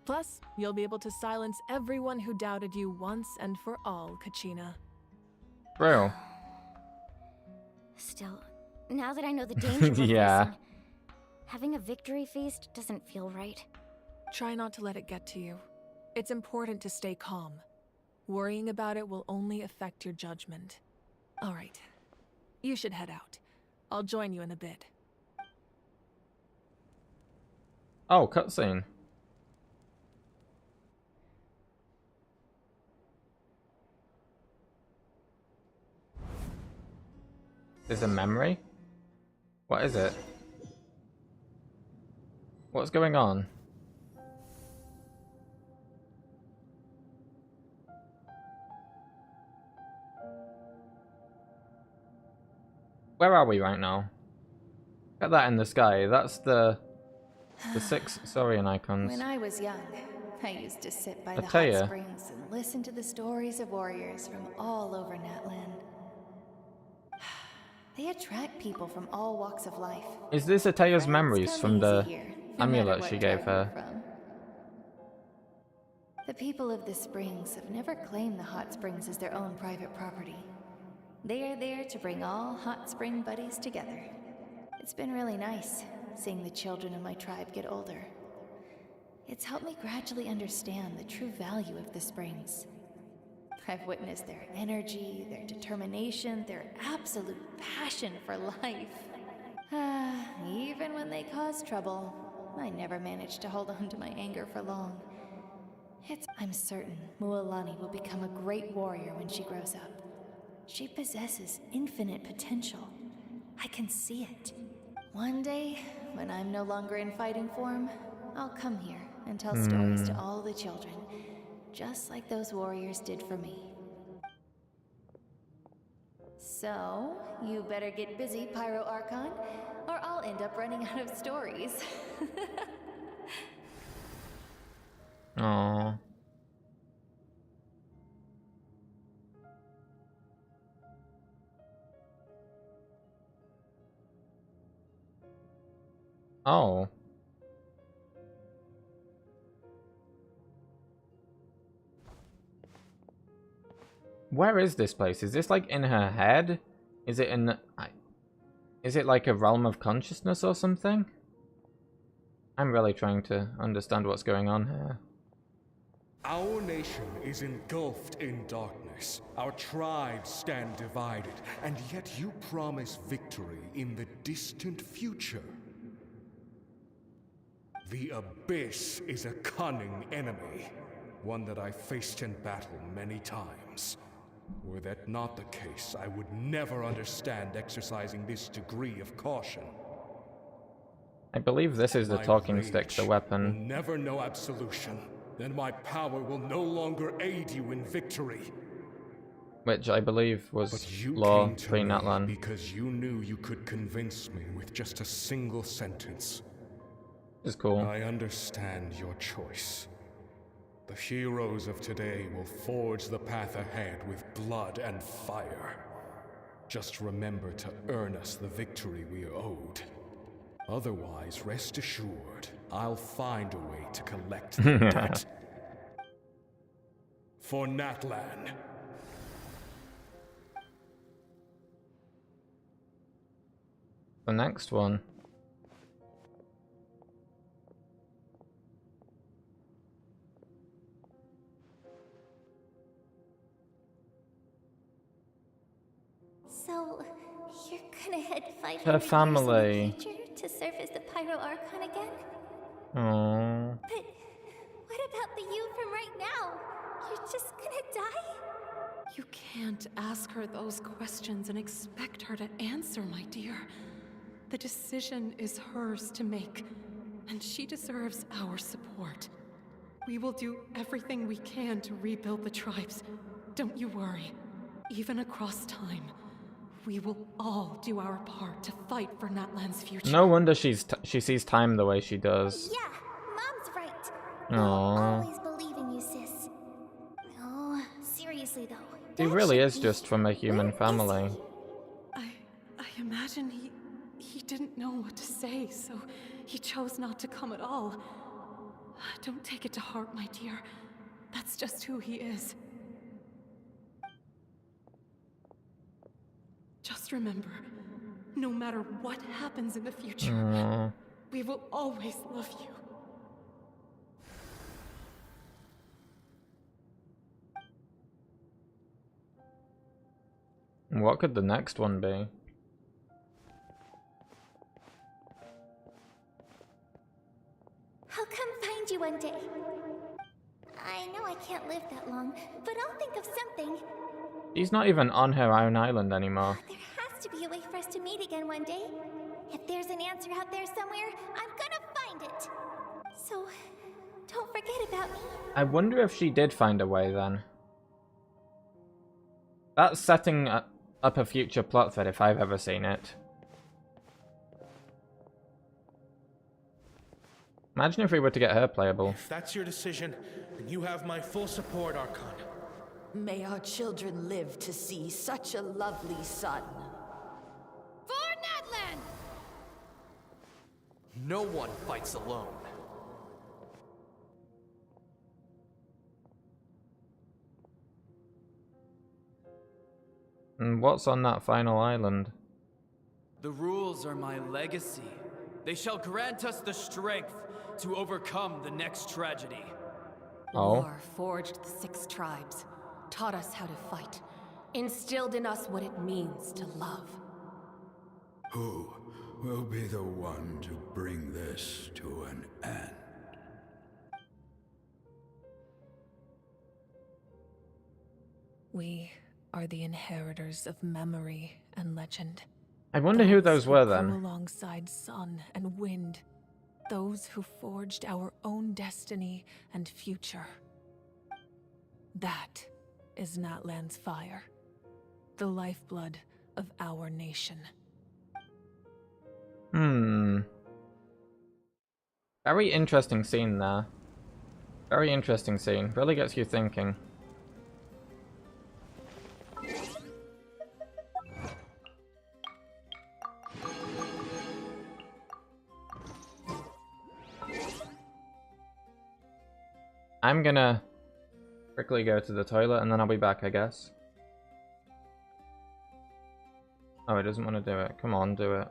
Speaker 20: Plus, you'll be able to silence everyone who doubted you once and for all, Kachina.
Speaker 1: Bro.
Speaker 3: Still, now that I know the danger we're facing, having a victory feast doesn't feel right.
Speaker 20: Try not to let it get to you. It's important to stay calm. Worrying about it will only affect your judgment. All right. You should head out. I'll join you in a bit.
Speaker 1: Oh, cutscene. There's a memory? What is it? What's going on? Where are we right now? Look at that in the sky. That's the 6 Saurian icons.
Speaker 13: When I was young, I used to sit by the hot
Speaker 1: Ataya.
Speaker 13: springs and listen to the stories of warriors from all over Natlan. They attract people from all walks of life.
Speaker 1: Is this Ataya's memories from the amulet she gave her?
Speaker 13: The people of the springs have never claimed the hot springs as their own private property. They are there to bring all hot spring buddies together. It's been really nice seeing the children of my tribe get older. It's helped me gradually understand the true value of the springs. I've witnessed their energy, their determination, their absolute passion for life. Even when they cause trouble, I never managed to hold on to my anger for long. I'm certain Mualani will become a great warrior when she grows up. She possesses infinite potential. I can see it. One day, when I'm no longer in fighting form, I'll come here and tell stories to all the children, just like those warriors did for me. So, you better get busy, Pyro Archon, or I'll end up running out of stories.
Speaker 1: Aww. Oh. Where is this place? Is this like in her head? Is it in... Is it like a realm of consciousness or something? I'm really trying to understand what's going on here.
Speaker 22: Our nation is engulfed in darkness.
Speaker 5: progress. Our tribes stand divided, and yet you promise victory in the distant future. The Abyss is a cunning enemy, one that I faced in battle many times. Were that not the case, I would never understand exercising this degree of caution.
Speaker 1: I believe this is the
Speaker 5: My
Speaker 1: talking stick, the
Speaker 5: rage
Speaker 1: weapon.
Speaker 5: will never know absolution, and my power will no longer aid you in victory.
Speaker 1: Which I believe was
Speaker 5: But you
Speaker 1: law
Speaker 5: came to me
Speaker 1: pre-Natlan.
Speaker 5: because you knew you could convince me with just a single sentence.
Speaker 1: Is cool.
Speaker 5: I understand your choice. The heroes of today will forge the path ahead with blood and fire. Just remember to earn us the victory we are owed. Otherwise, rest assured, I'll find a way to collect the debt. For Natlan.
Speaker 1: The next one.
Speaker 3: So, you're gonna head 500
Speaker 1: Her
Speaker 3: years
Speaker 1: family.
Speaker 3: in the future to serve as the Pyro Archon again?
Speaker 1: Aww.
Speaker 3: But what about the you from right now? You're just gonna die?
Speaker 9: You can't ask her those questions and expect her to answer, my dear. The decision is hers to make, and she deserves our support. We will do everything we can to rebuild the tribes. Don't you worry. Even across time, we will all do our part to fight for Natlan's future.
Speaker 1: No wonder she sees time the way she does.
Speaker 3: Yeah, Mom's right.
Speaker 1: Aww.
Speaker 3: Always believe in you, sis. No, seriously though.
Speaker 1: He really is just from a human family.
Speaker 9: I imagine he didn't know what to say, so he chose not to come at all. Don't take it to heart, my dear. That's just who he is. Just remember, no matter what happens in the future,
Speaker 1: Aww.
Speaker 9: we will always love you.
Speaker 1: What could the next one be?
Speaker 3: I'll come find you one day. I know I can't live that long, but I'll think of something.
Speaker 1: She's not even on her own island anymore.
Speaker 3: There has to be a way for us to meet again one day. If there's an answer out there somewhere, I'm gonna find it. So, don't forget about me.
Speaker 1: I wonder if she did find a way then. That's setting up a future plot thread if I've ever seen it. Imagine if we were to get her playable.
Speaker 22: If that's your decision, then you have my full support, Archon.
Speaker 23: May our children live to see such a lovely son.
Speaker 6: For Natlan!
Speaker 14: No one fights alone.
Speaker 1: And what's on that final island?
Speaker 24: The rules are my legacy. They shall grant us the strength to overcome the next tragedy.
Speaker 1: Oh.
Speaker 11: War forged the 6 tribes, taught us how to fight, instilled in us what it means to love.
Speaker 18: Who will be the one to bring this to an end?
Speaker 20: We are the inheritors of memory and legend.
Speaker 1: I wonder who those were
Speaker 20: Grew
Speaker 1: then.
Speaker 20: alongside sun and wind. Those who forged our own destiny and future. That is Natlan's fire. The lifeblood of our nation.
Speaker 1: Very interesting scene there. Very interesting scene. Really gets you thinking. I'm gonna quickly go to the toilet and then I'll be back, I guess. Oh, it doesn't want to do it. Come on, do it.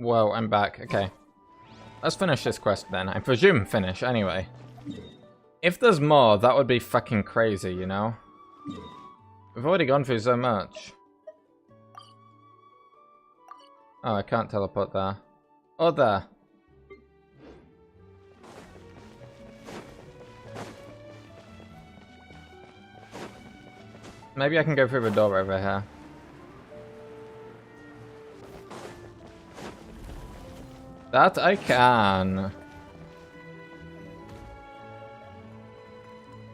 Speaker 1: Whoa, I'm back. Okay. Let's finish this quest then. I presume finish, anyway. If there's more, that would be fucking crazy, you know? We've already gone through so much. Oh, I can't teleport there. Oh, there. Maybe I can go through the door over here. That I can.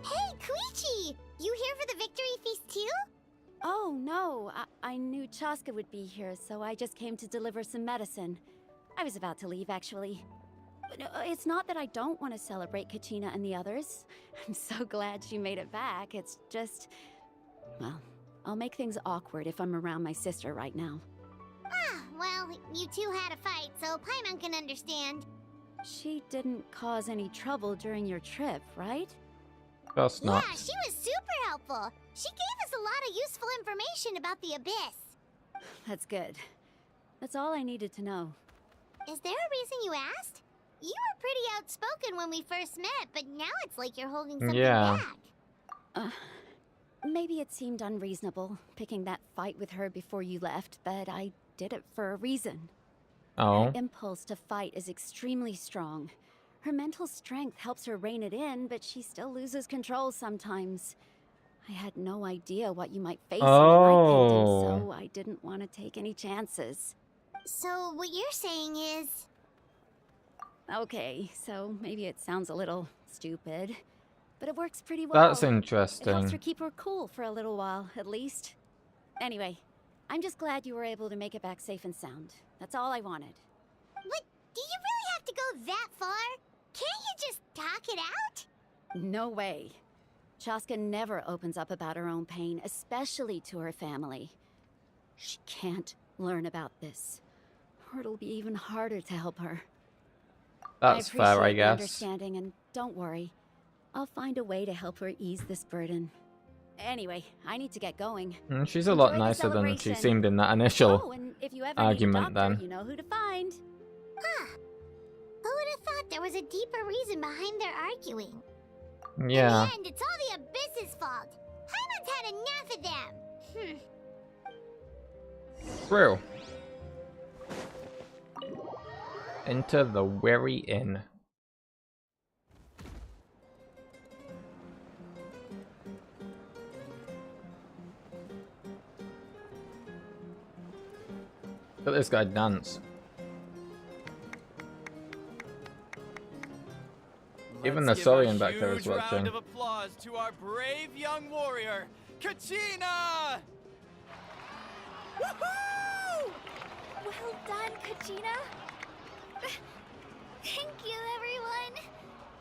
Speaker 10: Hey, Koichi! You here for the victory feast too?
Speaker 4: Oh, no. I knew Chaska would be here, so I just came to deliver some medicine. I was about to leave, actually. But it's not that I don't want to celebrate Kachina and the others. I'm so glad she made it back. It's just... Well, I'll make things awkward if I'm around my sister right now.
Speaker 10: Ah, well, you two had a fight, so Paimon can understand.
Speaker 4: She didn't cause any trouble during your trip, right?
Speaker 1: Of course not.
Speaker 10: Yeah, she was super helpful. She gave us a lot of useful information about the Abyss.
Speaker 4: That's good. That's all I needed to know.
Speaker 10: Is there a reason you asked? You were pretty outspoken when we first met, but now it's like you're holding something back.
Speaker 4: Maybe it seemed unreasonable, picking that fight with her before you left, but I did it for a reason.
Speaker 1: Oh.
Speaker 4: Her impulse to fight is extremely strong. Her mental strength helps her rein it in, but she still loses control sometimes. I had no idea what you might face in the Night Kingdom, so I didn't want to take any chances.
Speaker 10: So what you're saying is...
Speaker 4: Okay, so maybe it sounds a little stupid, but it works pretty well.
Speaker 1: That's interesting.
Speaker 4: It helps her keep her cool for a little while, at least. Anyway, I'm just glad you were able to make it back safe and sound. That's all I wanted.
Speaker 10: What? Do you really have to go that far? Can't you just talk it out?
Speaker 4: No way. Chaska never opens up about her own pain, especially to her family. She can't learn about this, or it'll be even harder to help her.
Speaker 1: That's fair, I guess.
Speaker 4: Understanding, and don't worry. I'll find a way to help her ease this burden. Anyway, I need to get going.
Speaker 1: She's a lot nicer than she seemed in that initial
Speaker 4: and if you ever
Speaker 1: argument
Speaker 4: need a doctor,
Speaker 1: then.
Speaker 4: You know who to find.
Speaker 10: Huh. Who would have thought there was a deeper reason behind their arguing?
Speaker 1: Yeah.
Speaker 10: In the end, it's all the Abyss's fault. Paimon's had enough of them.
Speaker 1: True. Enter the Weary Inn. Look at this guy dance. Even the Saurian back there is watching.
Speaker 24: Round of applause to our brave young warrior, Kachina!
Speaker 3: Woohoo! Well done, Kachina. Thank you, everyone.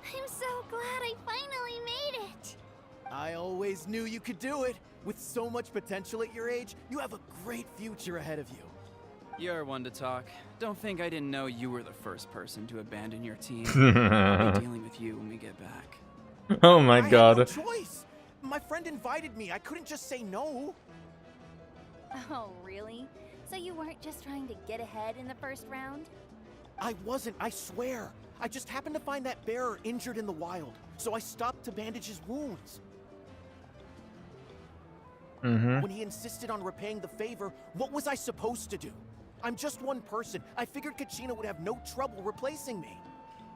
Speaker 3: I'm so glad I finally made it.
Speaker 24: I always knew you could do it. With so much potential at your age, you have a great future ahead of you. You're one to talk. Don't think I didn't know you were the first person to abandon your team. I'll be dealing with you when we get back.
Speaker 1: Oh my god.
Speaker 8: I had no choice. My friend invited me. I couldn't just say no.
Speaker 6: Oh, really? So you weren't just trying to get ahead in the first round?
Speaker 8: I wasn't, I swear. I just happened to find that bearer injured in the wild, so I stopped to bandage his wounds. When he insisted on repaying the favor, what was I supposed to do? I'm just one person. I figured Kachina would have no trouble replacing me.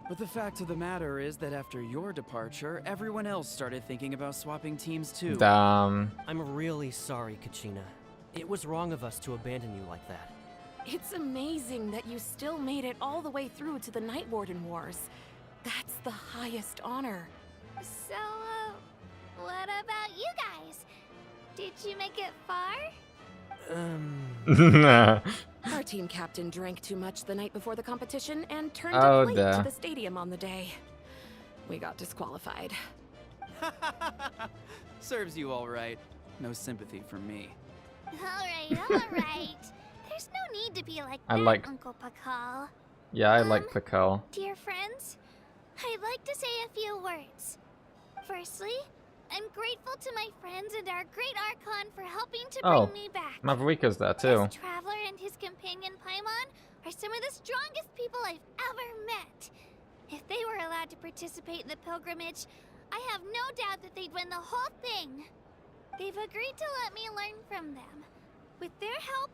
Speaker 24: But the fact of the matter is that after your departure, everyone else started thinking about swapping teams too.
Speaker 1: Damn.
Speaker 14: I'm really sorry, Kachina. It was wrong of us to abandon you like that.
Speaker 9: It's amazing that you still made it all the way through to the Night Warden Wars. That's the highest honor.
Speaker 3: So, what about you guys? Did you make it far?
Speaker 9: Our team captain drank too much the night before the competition and turned
Speaker 1: Oh,
Speaker 9: up late
Speaker 1: duh.
Speaker 9: to the stadium on the day. We got disqualified.
Speaker 24: Serves you all right. No sympathy from me.
Speaker 3: Alright. There's no need to be like
Speaker 1: I
Speaker 3: that,
Speaker 1: like-
Speaker 3: Uncle Pakal.
Speaker 1: Yeah, I like Pakal.
Speaker 3: Dear friends, I'd like to say a few words. Firstly, I'm grateful to my friends and our great Archon for helping to bring
Speaker 1: Oh,
Speaker 3: me back.
Speaker 1: Mavrika's there too.
Speaker 3: This traveler and his companion Paimon are some of the strongest people I've ever met. If they were allowed to participate in the pilgrimage, I have no doubt that they'd win the whole thing. They've agreed to let me learn from them. With their help,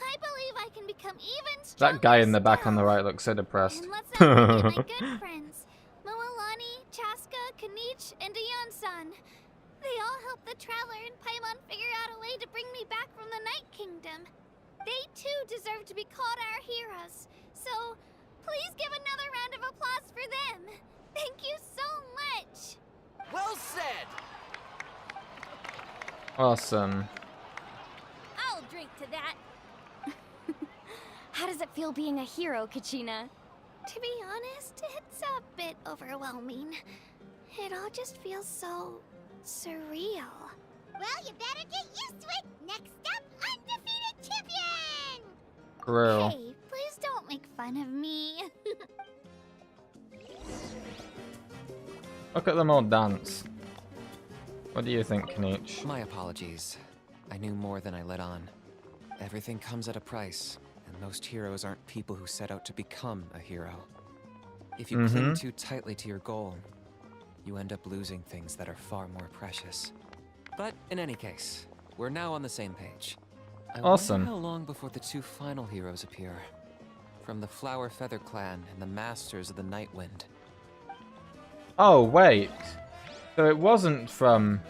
Speaker 3: I believe I can become even stronger.
Speaker 1: That guy in the back on the right looks so depressed.
Speaker 3: And let's not forget my good friends, Moalani, Chaska, Kanich, and Ayan-san. They all helped the Traveler and Paimon figure out a way to bring me back from the Night Kingdom. They too deserve to be called our heroes. So, please give another round of applause for them. Thank you so much.
Speaker 8: Well said.
Speaker 1: Awesome.
Speaker 15: I'll drink to that. How does it feel being a hero, Kachina?
Speaker 3: To be honest, it's a bit overwhelming. It all just feels so surreal.
Speaker 10: Well, you better get used to it. Next up, undefeated champion!
Speaker 1: Real.
Speaker 3: Hey, please don't make fun of me.
Speaker 1: Look at them all dance. What do you think, Kanich?
Speaker 2: My apologies. I knew more than I let on. Everything comes at a price, and most heroes aren't people who set out to become a hero. If you cling too tightly to your goal, you end up losing things that are far more precious. But in any case, we're now on the same page. I
Speaker 1: Awesome.
Speaker 2: wonder how long before the two final heroes appear. From the Flower Feather Clan and the Masters of the Night Wind.
Speaker 1: Oh, wait. So it wasn't from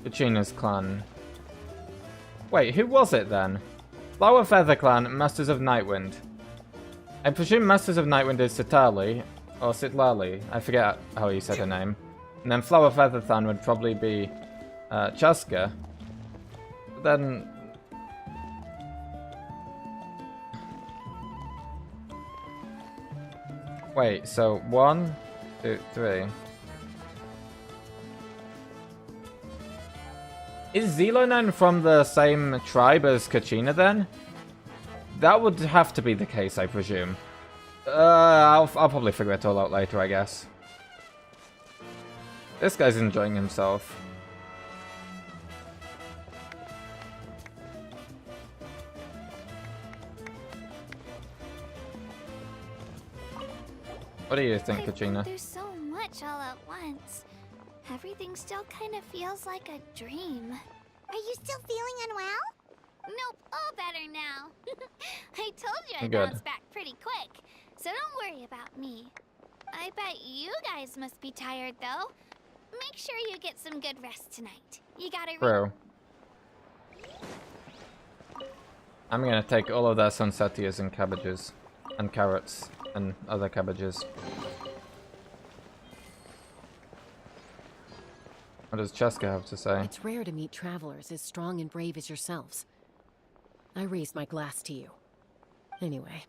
Speaker 1: Kachina's clan. Wait, who was it then? Flower Feather Clan, Masters of Nightwind. I presume Masters of Nightwind is Sitali, or Sitlali. I forget how you said her name. And then Flower Feather Clan would probably be Chaska. But then... Wait, so 1, 2, 3. Is Zelonan from the same tribe as Kachina then? That would have to be the case, I presume. I'll probably figure it all out later, I guess. This guy's enjoying himself. What do you think, Kachina?
Speaker 3: There's so much all at once. Everything still kind of feels like a dream.
Speaker 10: Are you still feeling unwell?
Speaker 3: Nope, all better now. I told you I
Speaker 1: Good.
Speaker 3: bounced back pretty quick, so don't worry about me. I bet you guys must be tired though. Make sure you get some good rest tonight. You gotta
Speaker 1: Bro. I'm gonna take all of their sunsetias and cabbages. And carrots. And other cabbages. What does Chaska have to say?
Speaker 7: It's rare to meet travelers as strong and brave as yourselves. I raised my glass to you. Anyway,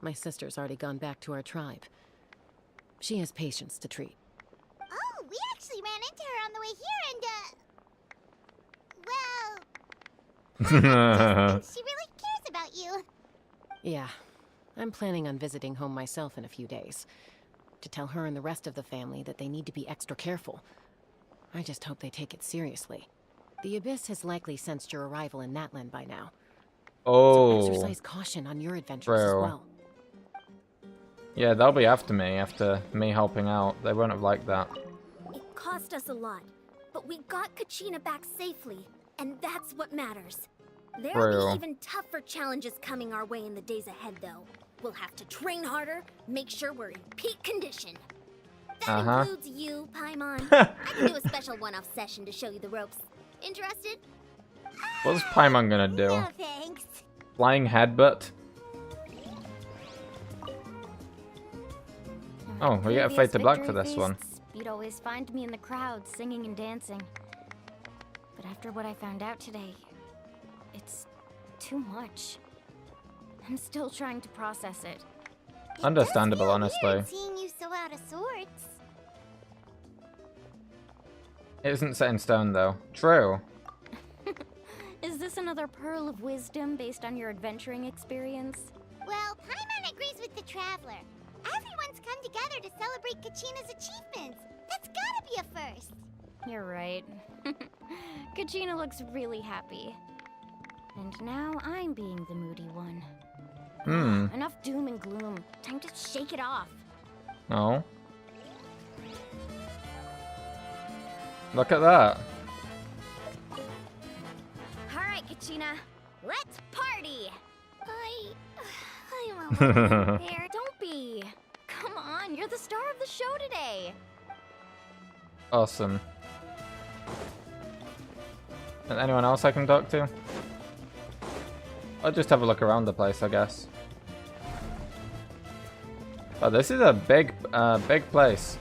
Speaker 7: my sister's already gone back to our tribe. She has patients to treat.
Speaker 10: Oh, we actually ran into her on the way here and, well... she really cares about you.
Speaker 7: Yeah, I'm planning on visiting home myself in a few days. To tell her and the rest of the family that they need to be extra careful. I just hope they take it seriously. The Abyss has likely sensed your arrival in Natlan by now.
Speaker 1: Oh.
Speaker 7: So exercise caution on your adventures as
Speaker 1: Bro.
Speaker 7: well.
Speaker 1: Yeah, they'll be after me helping out. They won't have liked that.
Speaker 15: It cost us a lot, but we got Kachina back safely, and that's what matters. There'll
Speaker 1: Real.
Speaker 15: be even tougher challenges coming our way in the days ahead, though. We'll have to train harder, make sure we're in peak condition. That includes you, Paimon. I can do a special one-off session to show you the ropes. Interested?
Speaker 1: What's Paimon gonna do?
Speaker 10: No thanks.
Speaker 1: Flying headbutt? Oh, we get a fade to black for this one.
Speaker 15: You'd always find me in the crowd singing and dancing. But after what I found out today, it's too much. I'm still trying to process it.
Speaker 1: Understandable, honestly.
Speaker 10: Weird seeing you so out of sorts.
Speaker 1: It isn't set in stone, though. True.
Speaker 15: Is this another pearl of wisdom based on your adventuring experience?
Speaker 10: Well, Paimon agrees with the Traveler. Everyone's come together to celebrate Kachina's achievements. That's gotta be a first.
Speaker 15: You're right. Kachina looks really happy. And now I'm being the moody one.
Speaker 3: Enough doom and gloom. Time to shake it off.
Speaker 1: Oh. Look at that.
Speaker 3: Alright, Kachina. Let's party! I'm a little unfair. Don't be. Come on, you're the star of the show today.
Speaker 1: Awesome. And anyone else I can talk to? I'll just have a look around the place, I guess. Oh, this is a big place.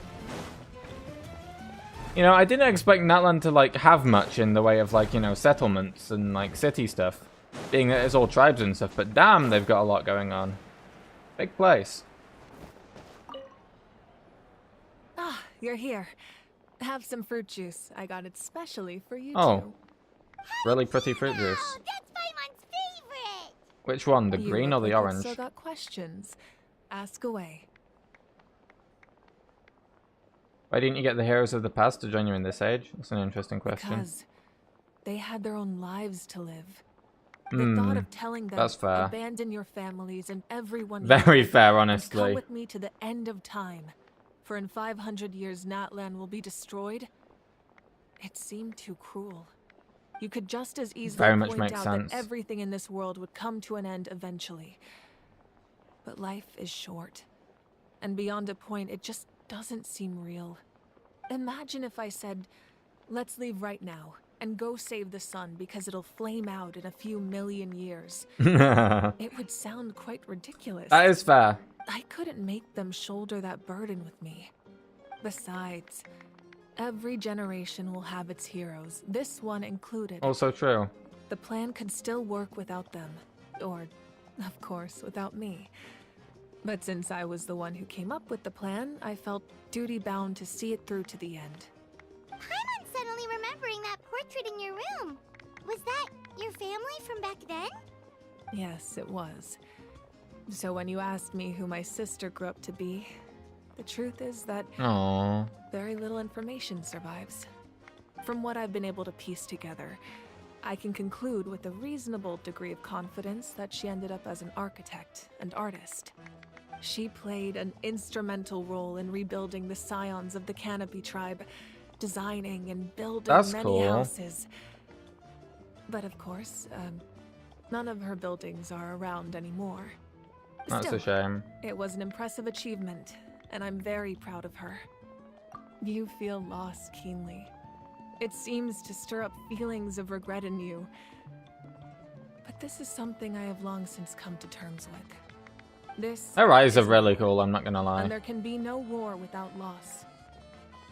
Speaker 1: You know, I didn't expect Natlan to, like, have much in the way of, like, you know, settlements and, like, city stuff. Being that it's all tribes and stuff, but damn, they've got a lot going on. Big place.
Speaker 20: Ah, you're here. Have some fruit juice. I got it specially for you
Speaker 1: Oh. Really pretty fruit juice.
Speaker 10: That's Paimon's favorite!
Speaker 1: Which one, the
Speaker 20: You
Speaker 1: green or
Speaker 20: look
Speaker 1: the
Speaker 20: like
Speaker 1: orange?
Speaker 20: you've still got questions. Ask away.
Speaker 1: Why didn't you get the heroes of the past to join you in this age? That's an interesting question.
Speaker 20: Because they had their own lives to live. The thought of telling them,
Speaker 1: that's fair.
Speaker 20: abandon your families and everyone
Speaker 1: Very
Speaker 20: here,
Speaker 1: fair,
Speaker 20: and
Speaker 1: honestly.
Speaker 20: come with me to the end of time. For in 500 years, Natlan will be destroyed. It seemed too cruel. You could just as easily
Speaker 1: Very much
Speaker 20: point
Speaker 1: makes
Speaker 20: out
Speaker 1: sense.
Speaker 20: that everything in this world would come to an end eventually. But life is short. And beyond a point, it just doesn't seem real. Imagine if I said, let's leave right now and go save the sun because it'll flame out in a few million years. It would sound quite ridiculous.
Speaker 1: That is fair.
Speaker 20: I couldn't make them shoulder that burden with me. Besides, every generation will have its heroes, this one included.
Speaker 1: Also true.
Speaker 20: The plan could still work without them. Or, of course, without me. But since I was the one who came up with the plan, I felt duty-bound to see it through to the end.
Speaker 10: Paimon's suddenly remembering that portrait in your room. Was that your family from back then?
Speaker 20: Yes, it was. So when you asked me who my sister grew up to be, the truth is that
Speaker 1: Aww.
Speaker 20: very little information survives. From what I've been able to piece together, I can conclude with a reasonable degree of confidence that she ended up as an architect and artist. She played an instrumental role in rebuilding the scions of the Canopy tribe, designing and building
Speaker 1: That's
Speaker 20: many
Speaker 1: cool.
Speaker 20: houses. But of course, none of her buildings are around anymore.
Speaker 1: That's
Speaker 20: Still,
Speaker 1: a shame.
Speaker 20: it was an impressive achievement, and I'm very proud of her. You feel loss keenly. It seems to stir up feelings of regret in you. But this is something I have long since come to terms with. This
Speaker 1: Her eyes are
Speaker 20: is
Speaker 1: really
Speaker 20: war,
Speaker 1: cool, I'm not gonna lie.
Speaker 20: and there can be no war without loss.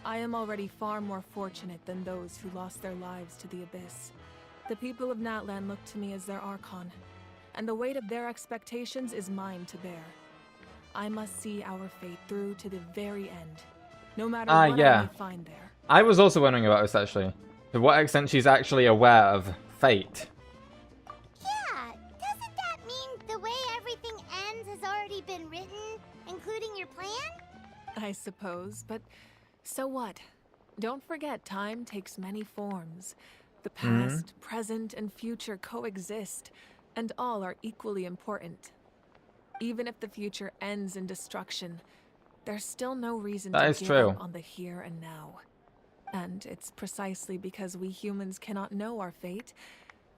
Speaker 20: I am already far more fortunate than those who lost their lives to the Abyss. The people of Natlan look to me as their Archon, and the weight of their expectations is mine to bear. I must see our fate through to the very end, no matter what I may find there.
Speaker 1: I was also wondering about this, actually. To what extent she's actually aware of fate.
Speaker 10: Yeah, doesn't that mean the way everything ends has already been written, including your plan?
Speaker 20: I suppose, but so what? Don't forget, time takes many forms. The past, present, and future coexist, and all are equally important. Even if the future ends in destruction, there's still no reason
Speaker 1: That
Speaker 20: to
Speaker 1: is
Speaker 20: give
Speaker 1: true.
Speaker 20: up on the here and now. And it's precisely because we humans cannot know our fate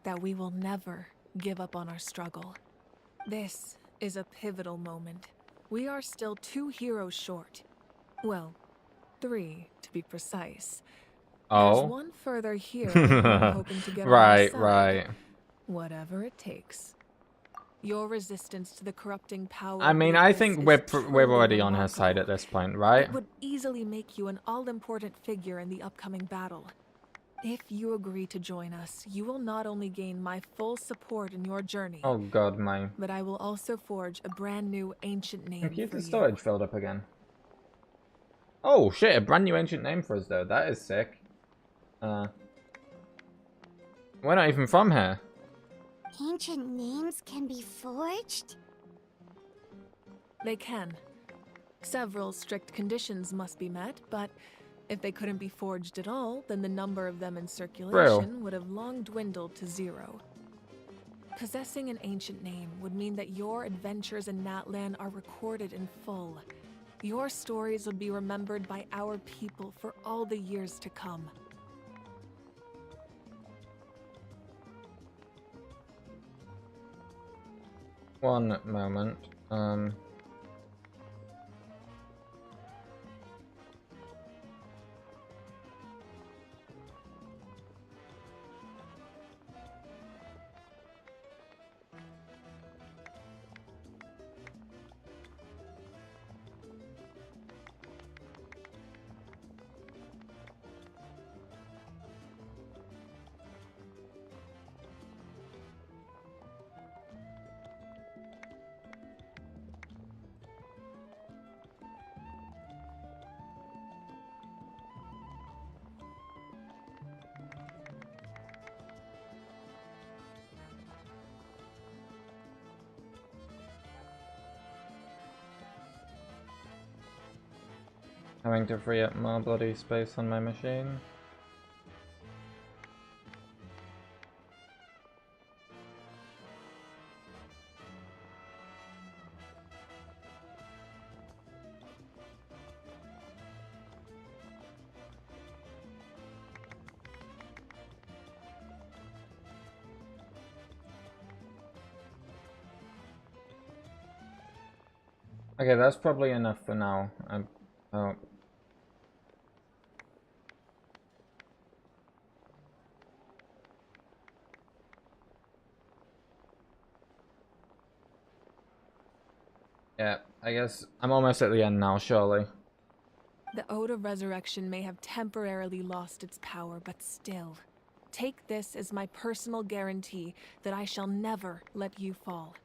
Speaker 20: that we will never give up on our struggle. This is a pivotal moment. We are still 2 heroes short. Well, 3 to be precise.
Speaker 1: Oh.
Speaker 20: There's one further here that I'm hoping to get on
Speaker 1: Right,
Speaker 20: my side.
Speaker 1: right.
Speaker 20: Whatever it takes. Your resistance to the corrupting power.
Speaker 1: I mean,
Speaker 20: of the
Speaker 1: I think
Speaker 20: Abyss is
Speaker 1: we're
Speaker 20: truly
Speaker 1: already on her side at this point, right?
Speaker 20: It would easily make you an all-important figure in the upcoming battle. If you agree to join us, you will not only gain my full support in your journey,
Speaker 1: Oh god, my
Speaker 20: but I will also forge a brand new ancient name
Speaker 1: computer
Speaker 20: for you.
Speaker 1: storage filled up again. Oh shit, a brand new ancient name for us though. That is sick. We're not even from here.
Speaker 10: Ancient names can be forged?
Speaker 20: They can. Several strict conditions must be met, but if they couldn't be forged at all, then the number of them in circulation would have long dwindled to 0. Possessing an ancient name would mean that your adventures in Natlan are recorded in full. Your stories would be remembered by our people for all the years to come.
Speaker 1: One moment. Having to free up more bloody space on my machine. Okay, that's probably enough for now. Oh. Yeah, I guess I'm almost at the end now, surely.
Speaker 20: The Ode of Resurrection may have temporarily lost its power, but still, take this as my personal guarantee that I shall never let you fall.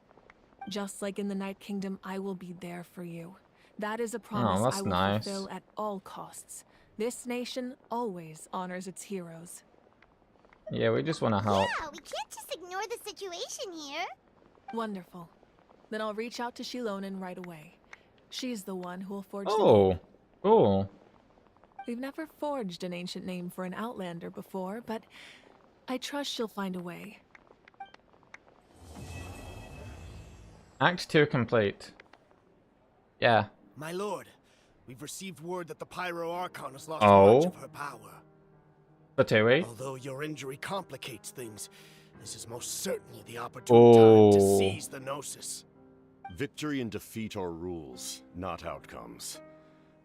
Speaker 20: Just like in the Night Kingdom, I will be there for you. That is a promise I will fulfill at all costs. This nation always honors its heroes.
Speaker 1: Yeah, we just want to help.
Speaker 10: Yeah, we can't just ignore the situation here.
Speaker 20: Wonderful. Then I'll reach out to Shilonen right away. She's the one who will forge
Speaker 1: Oh, cool.
Speaker 20: We've never forged an ancient name for an Outlander before, but I trust she'll find a way.
Speaker 1: Act 2 complete. Yeah.
Speaker 8: My lord, we've received word that the Pyro Archon has lost much of her power.
Speaker 1: Fatui?
Speaker 8: Although your injury complicates things, this is most certainly the opportune time to seize the Gnosis.
Speaker 12: Victory and defeat are rules, not outcomes.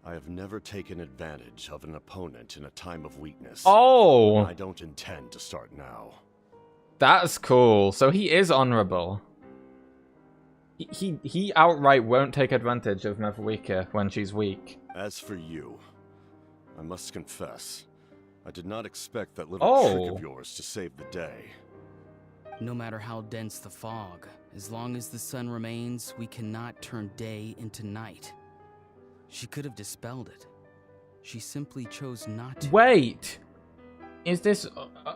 Speaker 12: I have never taken advantage of an opponent in a time of weakness.
Speaker 1: Oh!
Speaker 12: I don't intend to start now.
Speaker 1: That's cool. So he is honorable. He outright won't take advantage of Mavuika when she's weak.
Speaker 12: As for you, I must confess, I did not expect that little trick of yours to save the day.
Speaker 16: No matter how dense the fog, as long as the sun remains, we cannot turn day into night. She could have dispelled it. She simply chose not to.
Speaker 1: Wait! Is this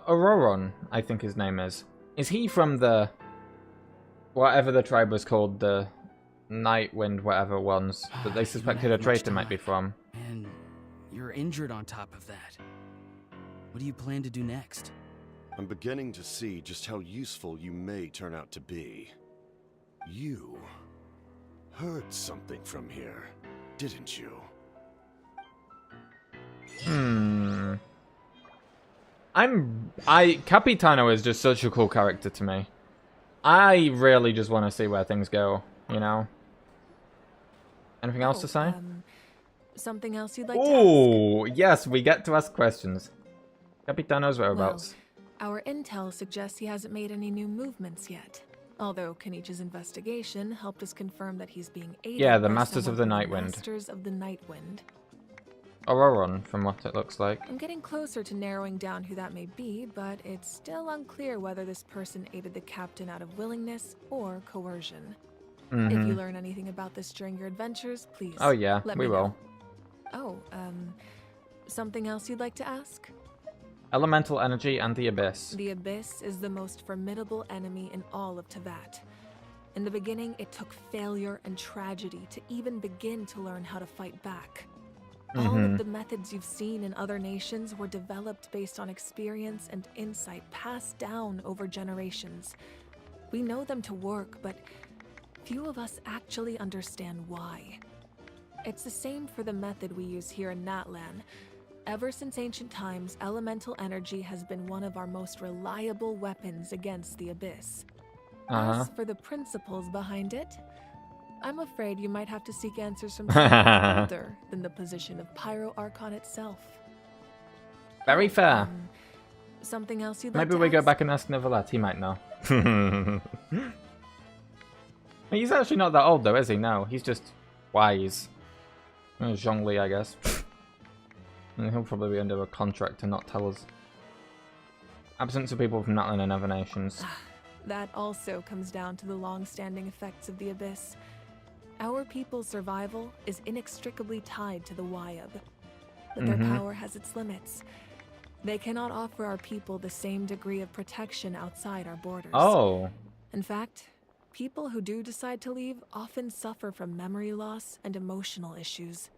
Speaker 1: Auroron, I think his name is? Is he from the... whatever the tribe was called, the Nightwind whatever ones, that they suspected a traitor might be from?
Speaker 16: And you're injured on top of that. What do you plan to do next?
Speaker 12: I'm beginning to see just how useful you may turn out to be. You heard something from here, didn't you?
Speaker 1: Capitano is just such a cool character to me. I really just want to see where things go, you know? Anything else to say?
Speaker 20: Something else you'd like to ask?
Speaker 1: Ooh, yes, we get to ask questions. Capitano's whereabouts.
Speaker 20: Well, our intel suggests he hasn't made any new movements yet. Although Kenichi's investigation helped us confirm that he's being aided
Speaker 1: Yeah, the
Speaker 20: by
Speaker 1: Masters of the
Speaker 20: someone from
Speaker 1: Nightwind.
Speaker 20: Masters of the Nightwind.
Speaker 1: Auroron, from what it looks like.
Speaker 20: I'm getting closer to narrowing down who that may be, but it's still unclear whether this person aided the captain out of willingness or coercion. If you learn anything about this during your adventures, please
Speaker 1: Oh yeah,
Speaker 20: let
Speaker 1: we
Speaker 20: me
Speaker 1: will.
Speaker 20: know. Oh, something else you'd like to ask?
Speaker 1: Elemental energy and the Abyss.
Speaker 20: The Abyss is the most formidable enemy in all of Teyvat. In the beginning, it took failure and tragedy to even begin to learn how to fight back. All of the methods you've seen in other nations were developed based on experience and insight passed down over generations. We know them to work, but few of us actually understand why. It's the same for the method we use here in Natlan. Ever since ancient times, elemental energy has been one of our most reliable weapons against the Abyss. As for the principles behind it, I'm afraid you might have to seek answers from someone older than the position of Pyro Archon itself.
Speaker 1: Very fair.
Speaker 20: Something else you'd like
Speaker 1: Maybe
Speaker 20: to
Speaker 1: we go
Speaker 20: ask?
Speaker 1: back and ask Neverlet, he might know. He's actually not that old though, is he? No, he's just wise. Zhongli, I guess. And he'll probably be under a contract to not tell us. Absence of people from Natlan and other nations.
Speaker 20: That also comes down to the long-standing effects of the Abyss. Our people's survival is inextricably tied to the Wyab, but their power has its limits. They cannot offer our people the same degree of protection outside our borders.
Speaker 1: Oh.
Speaker 20: In fact, people who do decide to leave often suffer from memory loss and emotional issues.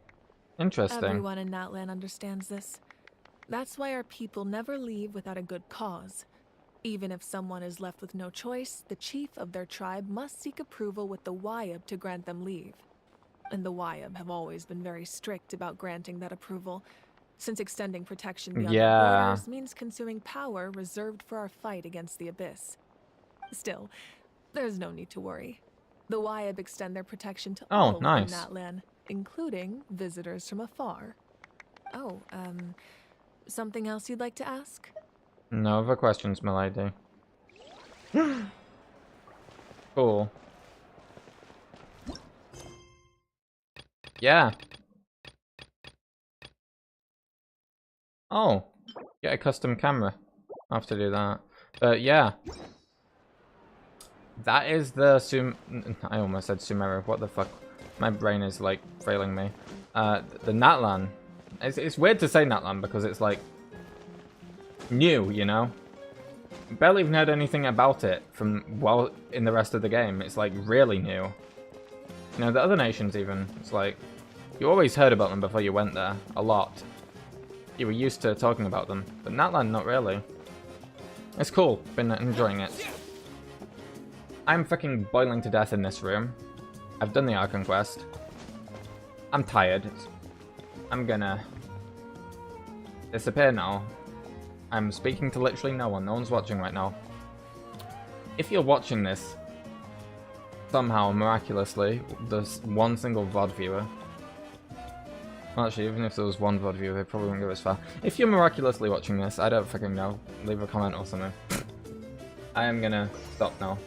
Speaker 1: Interesting.
Speaker 20: Everyone in Natlan understands this. That's why our people never leave without a good cause. Even if someone is left with no choice, the chief of their tribe must seek approval with the Wyab to grant them leave. And the Wyab have always been very strict about granting that approval, since extending protection beyond our borders means consuming power reserved for our fight against the Abyss. Still, there's no need to worry. The Wyab extend their protection to all in Natlan, including visitors from afar. Oh, something else you'd like to ask?
Speaker 1: No other questions, milady. Cool. Yeah. Oh, get a custom camera. I'll have to do that. But yeah. That is the I almost said Sumeru. What the fuck? My brain is like failing me. The Natlan. It's weird to say Natlan because it's like new, you know? Barely even heard anything about it from in the rest of the game. It's like really new. You know, the other nations even, it's like you always heard about them before you went there. A lot. You were used to talking about them. But Natlan, not really. It's cool. Been enjoying it. I'm fucking boiling to death in this room. I've done the Archon quest. I'm tired. I'm gonna disappear now. I'm speaking to literally no one. No one's watching right now. If you're watching this, somehow, miraculously, there's one single VOD viewer. Well, actually, even if there was one VOD viewer, they probably wouldn't go as far. If you're miraculously watching this, I don't fucking know. Leave a comment or something. I am gonna stop now.